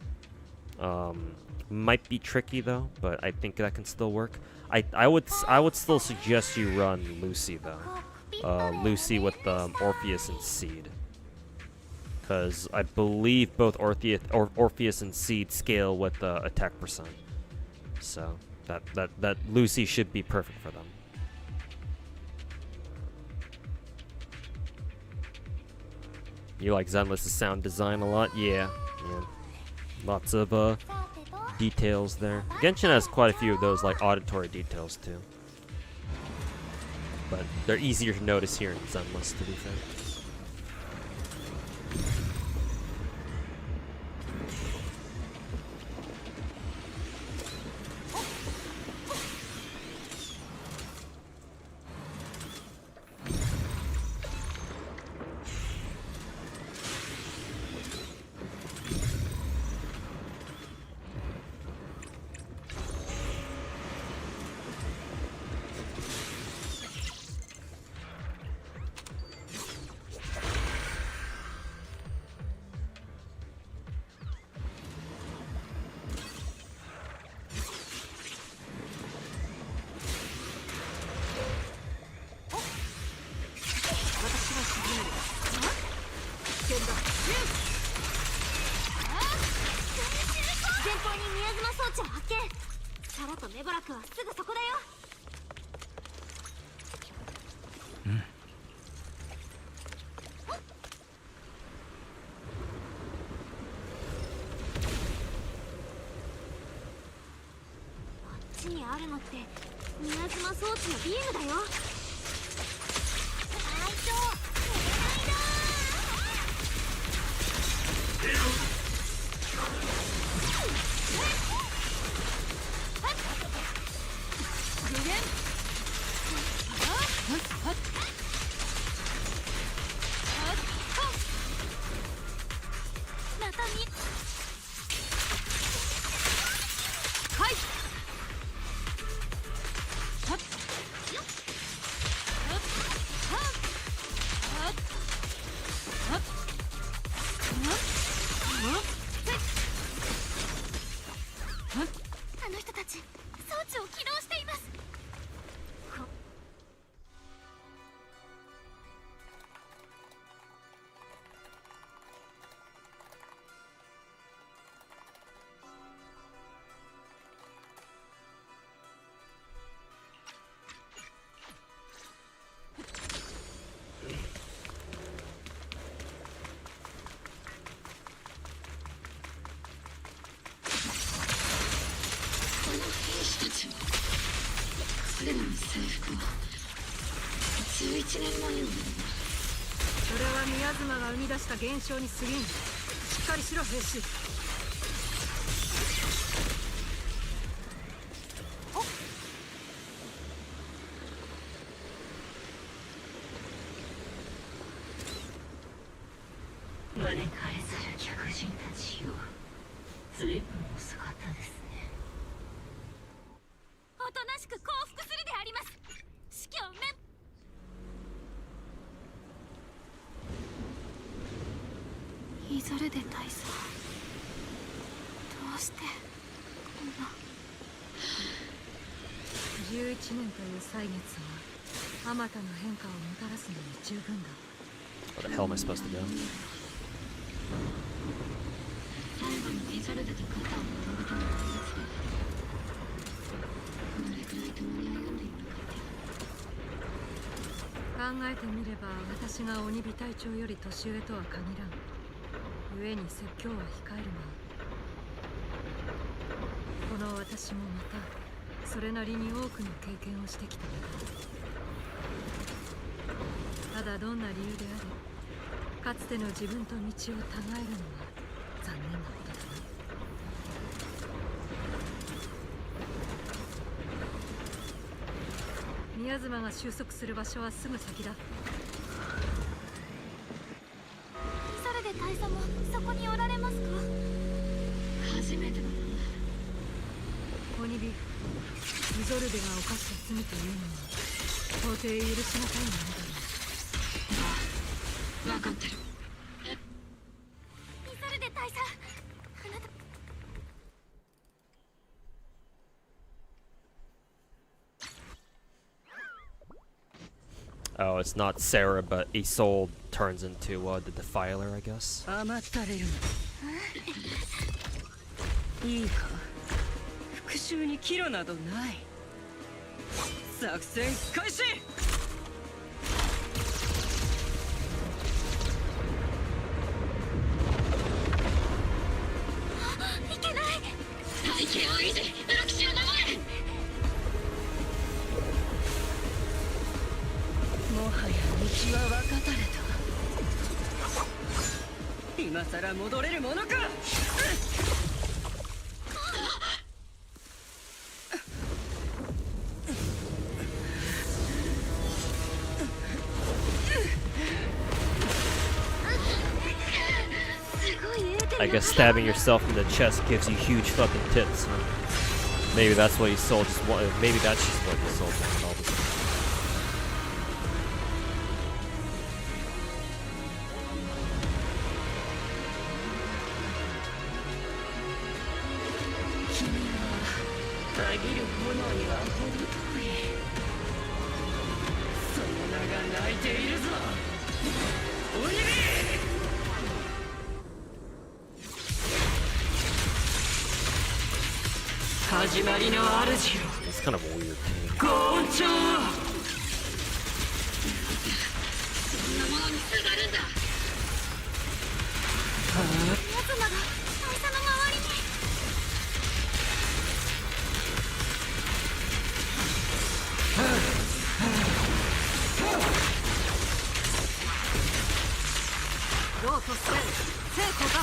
Might be tricky though, but I think that can still work. I would still suggest you run Lucy though. Lucy with Orpheus and Seed. Because I believe both Orpheus and Seed scale with attack percent. So that Lucy should be perfect for them. You like Zenless' sound design a lot? Yeah. Lots of details there. Genshin has quite a few of those like auditory details too. But they're easier to notice here in Zenless, to be fair. 随分お姿ですね。おとなしく降伏するであります。死去めイゾルデ大佐、どうしてこんな。11年という歳月はあまたの変化をもたらすのに十分だ。 Where the hell am I supposed to go? 最後にイゾルデと肩を並べたのはどれくらい共に歩んでいるのかって。考えてみれば私が鬼火隊長より年上とは限らん。故に説教は控えるが、この私もまたそれなりに多くの経験をしてきたのだ。ただどんな理由であれ、かつての自分と道を違えるのは残念なことだな。宮妻が収束する場所はすぐ先だ。それで大佐もそこにおられますか？初めてだな。鬼火、イゾルデが犯した罪というのは到底許しがたいものだろう。分かってる。イゾルデ大佐、あなた。Oh, it's not Sarah, but Isolde turns into the Defiler, I guess. 甘ったれるの。いいか、復讐に岐路などない。作戦開始。いけない。体型を維持、裏口を守れ。もはや道は分かたれた。今さら戻れるものか。I guess stabbing yourself in the chest gives you huge fucking tits. Huh? Maybe that's what Isolde just wanted. Maybe that's just what Isolde wanted all this. たぎる炎には程遠い。その名が泣いているぞ。鬼火。始まりの主よ。 It's kind of a weird team. ご恩寵。そんなものにすがるんだ。宮妻が大佐の周りに。ローとステル、成功だ。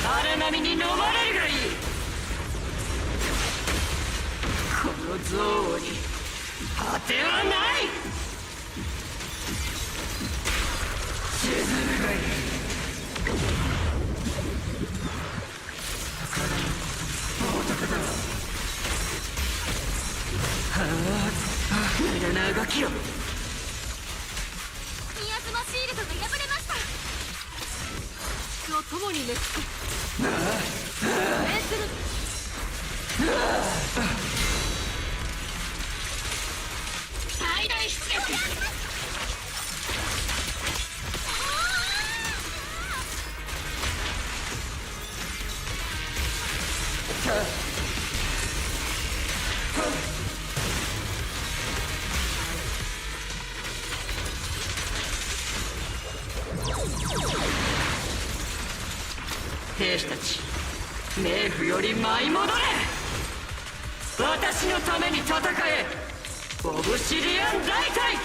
荒波に飲まれるがいい。この憎悪に果てはない。沈むがいい。無駄な動きを。宮妻シールドが破れました。を共に熱く命する。最大出力。兵士たち、冥府より舞い戻れ。私のために戦え、オブシリアン大隊。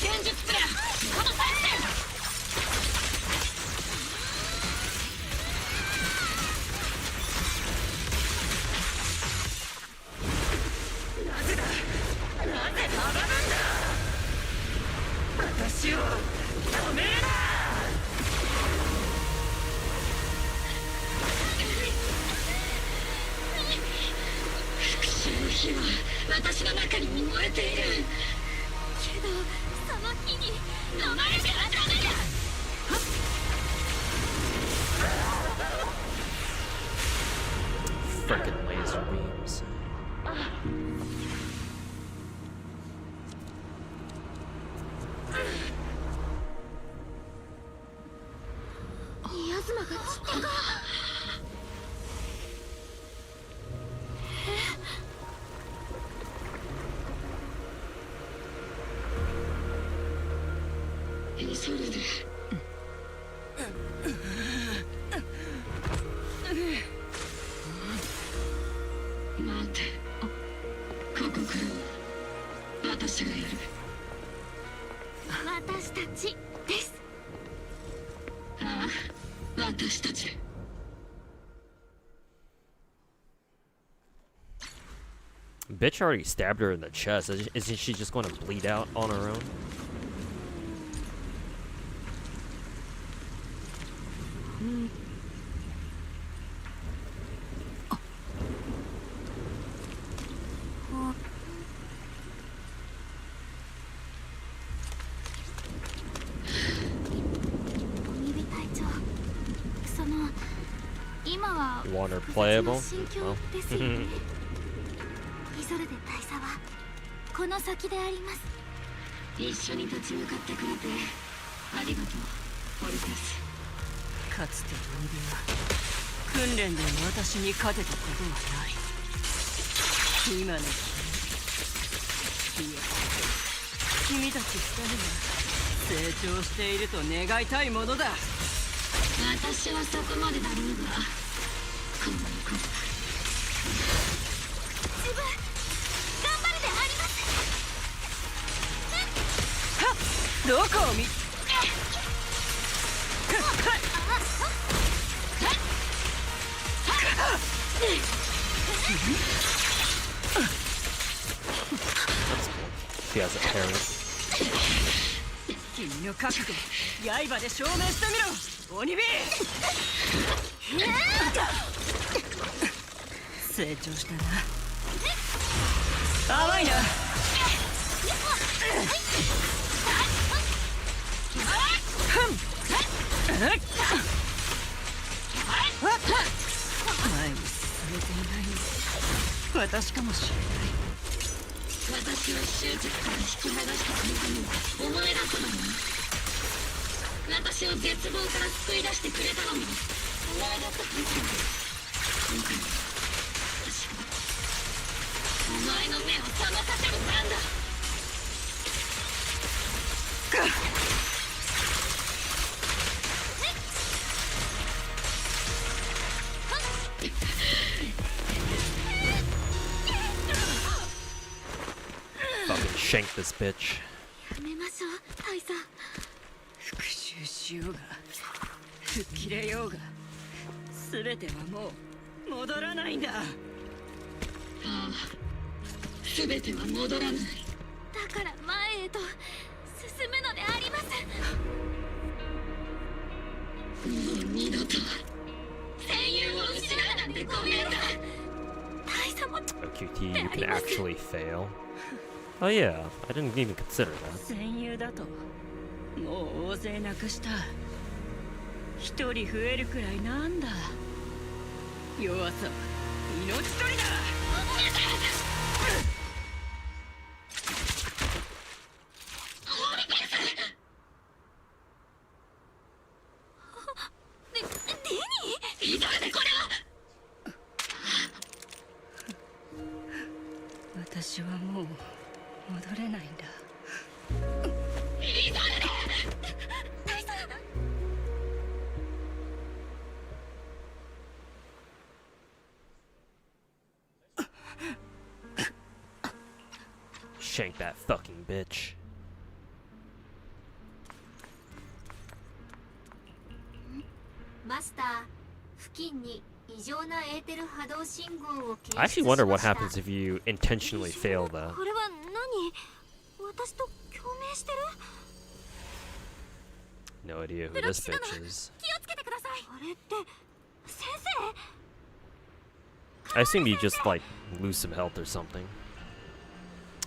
剣術プレイこの作戦なぜ阻むんだ私を止めるな復讐の火は私の中に燃えているけどその火に飲まれてはダメだFrickin' laser beams. 宮妻が散ったかそれで待てここから私がやる私たちですああ私たちBitch already stabbed her in the chest. Isn't she just going to bleed out on her own? Want her playable? Well. イゾルデ大佐はこの先であります一緒に立ち向かってくれてありがとうオルテスかつてオニビは訓練で私に勝てたことはない今の君いや君たち二人が成長していると願いたいものだ私はそこまでだろうがこの子自分頑張るでありますはっどこを見She has a parent. 君の覚悟刃で証明してみろオニビ成長したな甘いな前に進めていない私かもしれない私を執着から引き剥がしたあなたに思い出すのも私を絶望から救い出してくれたのもお前だったはずだ今回私はお前の目を覚まさせる番だFucking shank this bitch. やめましょう大佐復讐しようが吹っ切れようが全てはもう戻らないんだああ全ては戻らないだから前へと進むのでありますもう二度と戦友を失うなんてごめんだ大佐も QT, you can actually fail. Oh yeah, I didn't even consider that. 戦友だともう大勢なくした一人増えるくらいなんだ弱さは命取りだいいだねこれは私はもう戻れないんだ。Shank that fucking bitch. マスター、付近に異常なエーテル波動信号を検 I 出 actually し wonder ま what した。 happens if you intentionally fail that. これは何？私と共鳴してる？ No idea who this bitch is. 気をつけてください。あれって先生？ I assume you just like lose some health or something.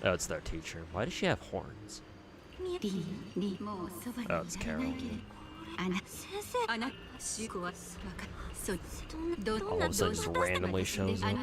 Oh, it's their teacher. Why does she have horns? Oh, it's Carol. 先生。 All of a sudden just randomly shows up.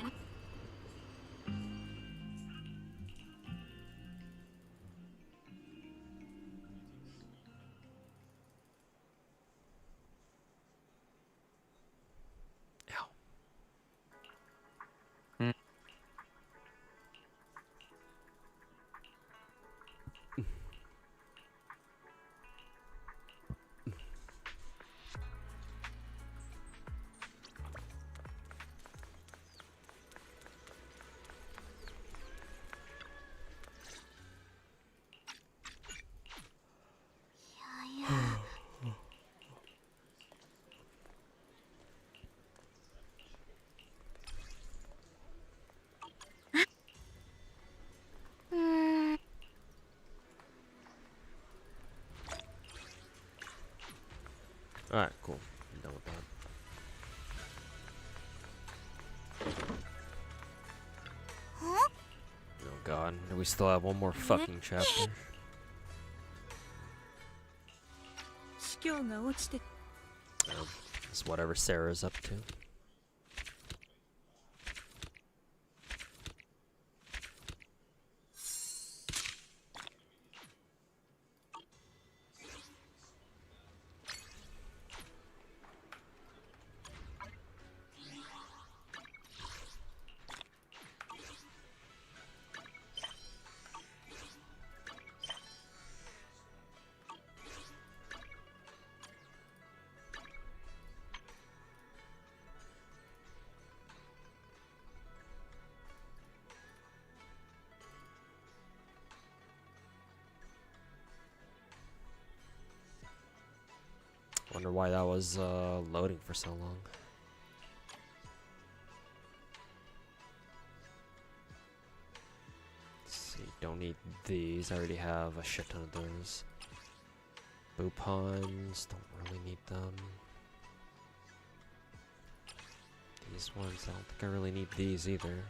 Alright, cool. I'm done with that. Oh god, we still have one more fucking chapter. It's whatever Sarah's up to. Wonder why that was loading for so long. Let's see, don't need these. I already have a shit ton of those. Boopons, don't really need them. These ones, I don't think I really need these either.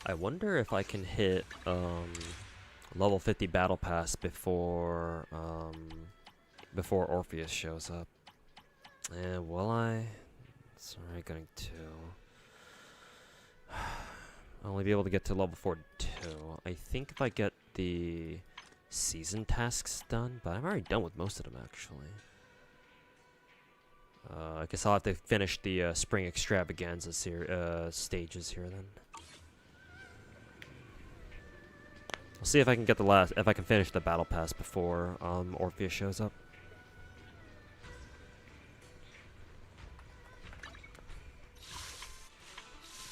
I wonder if I can hit level 50 battle pass before before Orpheus shows up. And will I? It's already going to. I'll only be able to get to level 42. I think if I get the season tasks done, but I'm already done with most of them actually. I guess I'll have to finish the spring extravaganzas here, stages here then. I'll see if I can get if I can finish the battle pass before Orpheus shows up.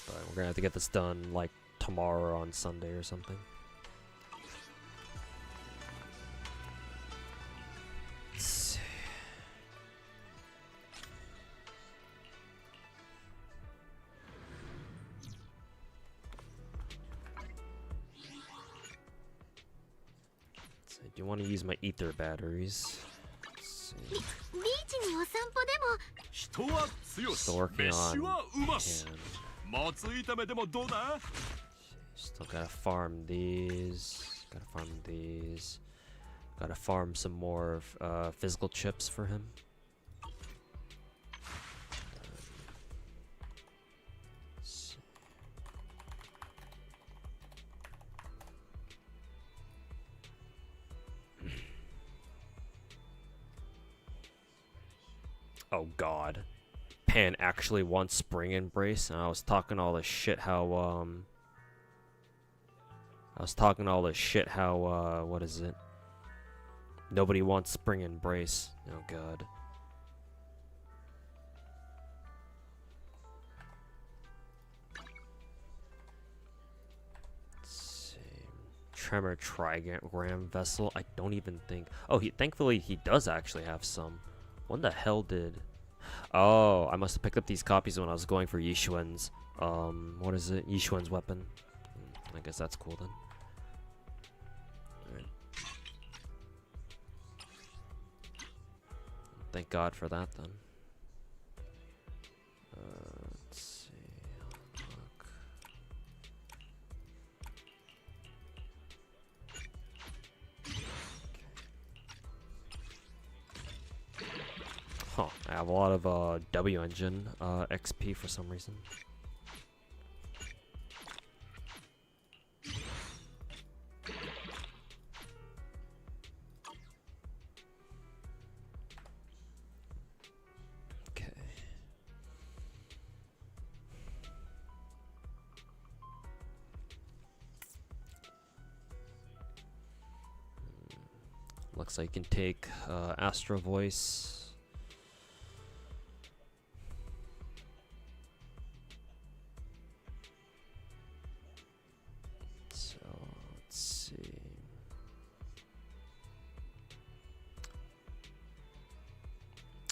But we're gonna have to get this done like tomorrow or on Sunday or something. Let's see. I do want to use my ether batteries, so ビーチにお散歩でも。人は強し、 Still working 飯 on はうまし。 pan. もつ炒めでもどうだ？ Still gotta farm these. Gotta farm these. Gotta farm some more physical chips for him. Oh god. Pan actually wants Spring Embrace, and I was talking all this shit how what is it? Nobody wants Spring Embrace. Oh god. Let's see. Tremor Trigram Vessel. I don't even think. Oh, thankfully he does actually have some. When the hell did? Oh, I must have picked up these copies when I was going for Yishuan's. What is it? Yishuan's weapon. I guess that's cool then. Alright. Thank God for that then. Let's see. Look. Huh, I have a lot of W engine XP for some reason. Okay. Looks like you can take Astro Voice.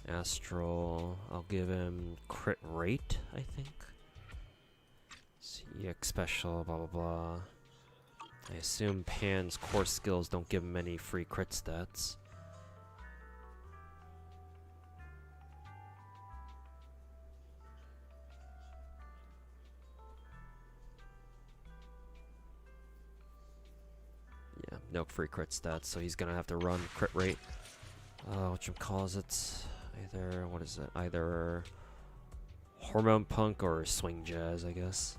Astral, I'll give him crit rate, I think. CX special, blah blah blah. I assume Pan's core skills don't give him any free crit stats. Yeah, no free crit stats, so he's gonna have to run crit rate. Whatchamacallits? Either, what is it? Either Hormone Punk or Swing Jazz, I guess.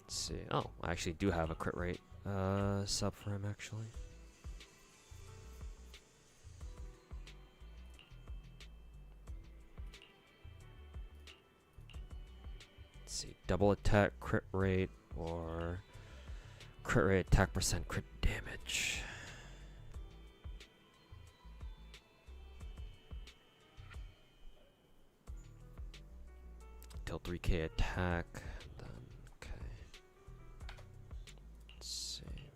Let's see. Oh, I actually do have a crit rate sub for him, actually. Let's see. Double attack, crit rate, or crit rate, attack percent, crit damage. Till 3k attack. Then, okay. Let's see.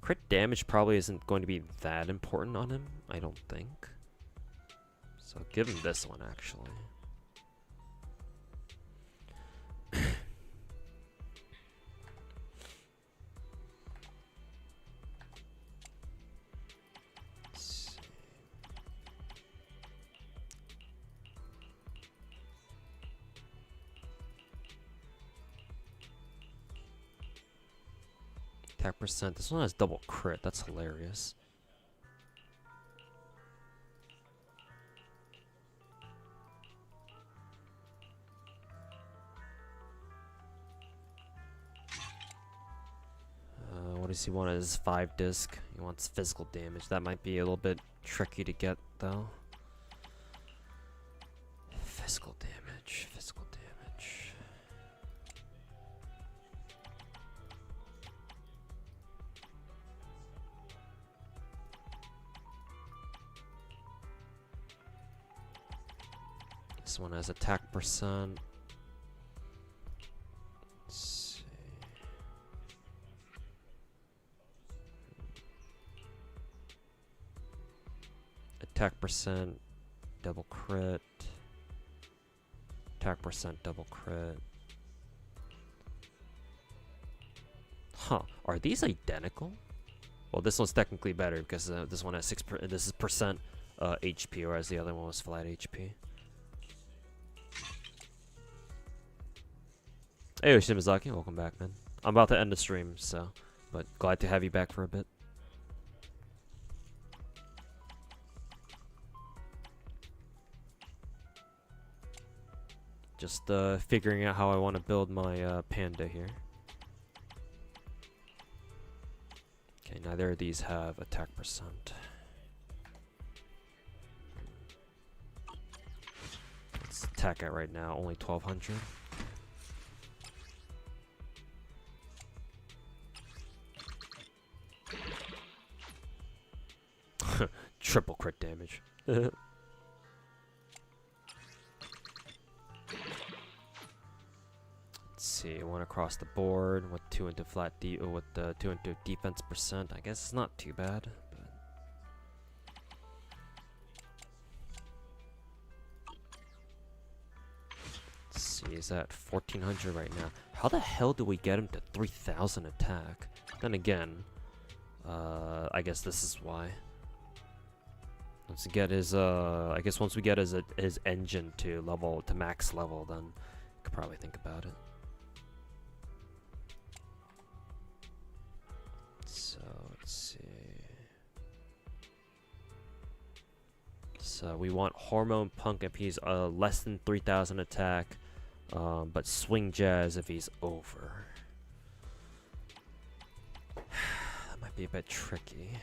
Crit damage probably isn't going to be that important on him, I don't think. So give him this one, actually. Attack percent. This one has double crit. That's hilarious. What does he want as 5 disc? He wants physical damage. That might be a little bit tricky to get, though. Physical damage. Physical damage. This one has attack percent. Let's see. Attack percent, double crit, Attack percent, double crit. Huh, are these identical? Well, this one's technically better because this one has 6%. This is percent HP, whereas the other one was flat HP. Hey, Shimazaki, welcome back, man. I'm about to end the stream, so, but glad to have you back for a bit. Just figuring out how I want to build my panda here. Okay, neither of these have attack percent. Let's attack at right now, only 1200. Triple crit damage. Let's see, one across the board with 2 into flat with 2 into defense percent. I guess it's not too bad. But let's see, he's at 1400 right now. How the hell do we get him to 3000 attack? Then again, I guess this is why. Once we get his, I guess once we get his engine to max level, then we could probably think about it. So let's see. So we want Hormone Punk if he's less than 3000 attack, but Swing Jazz if he's over. That might be a bit tricky.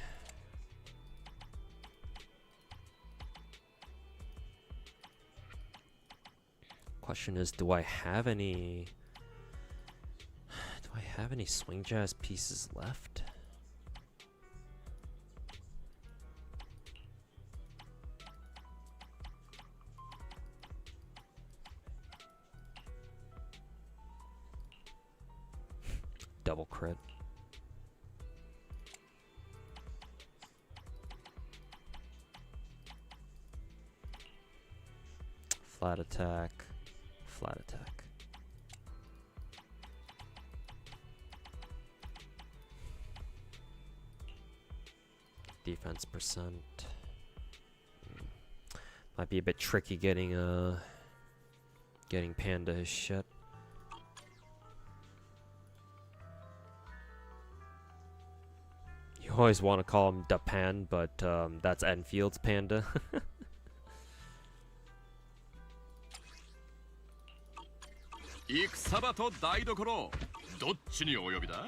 Question is, do I have any Swing Jazz pieces left? Double crit. Flat attack. Flat attack. Defense percent. Might be a bit tricky getting Panda his shit. You always want to call him Dapan, but that's Enfield's Panda. 戦場と台所どっちにお呼びだ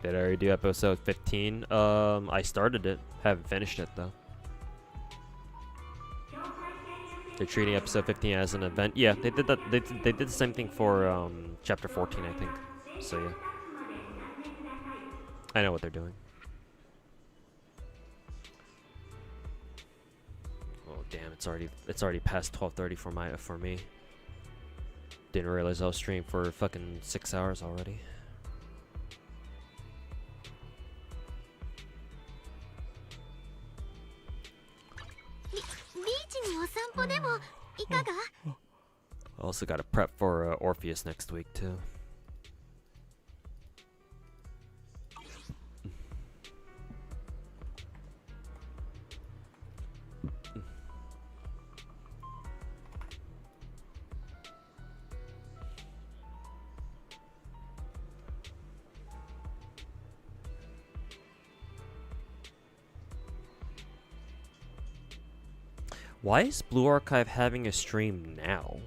Did I already do episode 15? I started it. Haven't finished it though. They're treating episode 15 as an event. Yeah, they did that. They did the same thing for chapter 14, I think. So yeah, I know what they're doing. Oh damn! It's already past 12:30 for me. Didn't realize I was streaming for fucking 6 hours already. I also got to prep for Orpheus next week too. Why is Blue Archive having a stream now?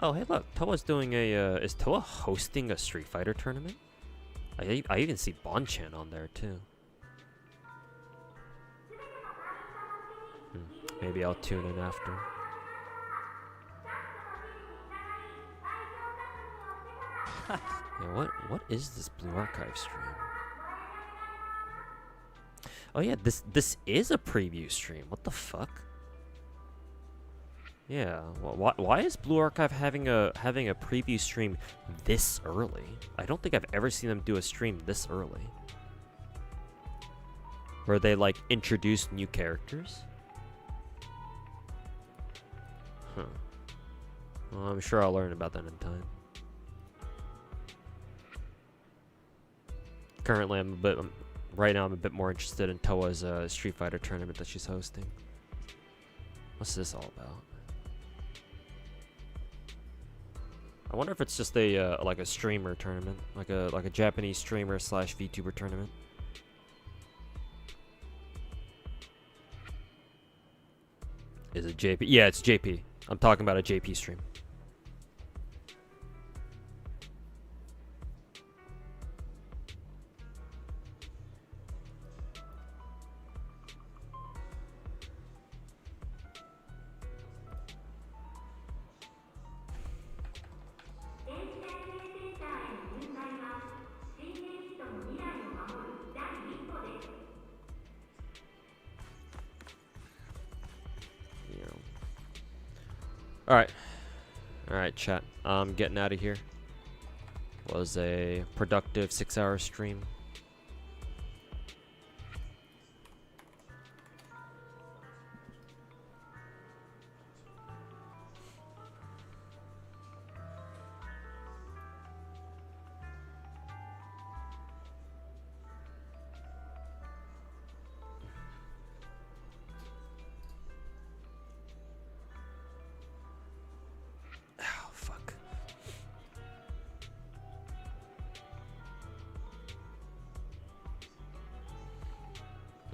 Oh, hey, look, Toa's doing a. Is Toa hosting a Street Fighter tournament? I even see Bonchan on there too. Maybe I'll tune in after. Yeah, what is this Blue Archive stream? Oh yeah, this is a preview stream. What the fuck? Yeah, well, why is Blue Archive having a preview stream this early? I don't think I've ever seen them do a stream this early. where they like introduce new characters. Huh. Well, I'm sure I'll learn about that in time. Currently, right now I'm a bit more interested in Toa's Street Fighter tournament that she's hosting. What's this all about? I wonder if it's just a like a streamer tournament, like a Japanese streamer / VTuber tournament. Is it JP? Yeah, it's JP. I'm talking about a JP stream. Alright, chat. I'm getting out of here. Was a productive 6-hour stream.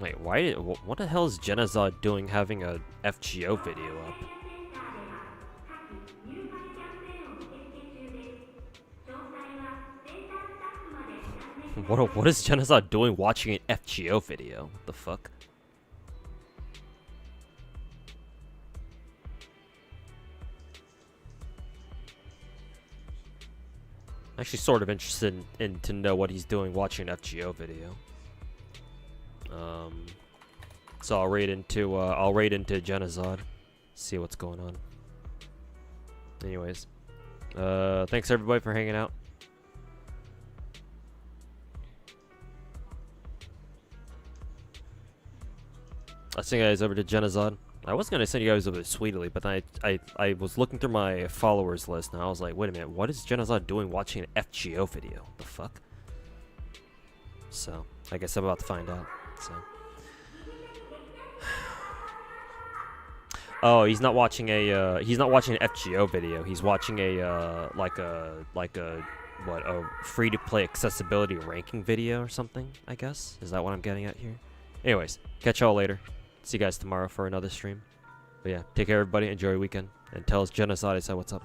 Wait, why? What the hell is Genazod doing having a FGO video up? What is Genazod doing watching an FGO video? What the fuck? Actually, sort of interested in to know what he's doing watching an FGO video. So I'll raid into Genazod, see what's going on. Anyways, thanks everybody for hanging out. I'll send you guys over to Genazod. I was gonna send you guys over to Sweetly, but then I was looking through my followers list and I was like, wait a minute, what is Genazod doing watching an FGO video? What the fuck? So I guess I'm about to find out. So. Oh, he's not watching an FGO video. He's watching a free-to-play accessibility ranking video or something, I guess. Is that what I'm getting at here? Anyways, catch y'all later. See you guys tomorrow for another stream. But yeah, take care everybody, enjoy your weekend, and tell us Genocide I said what's up.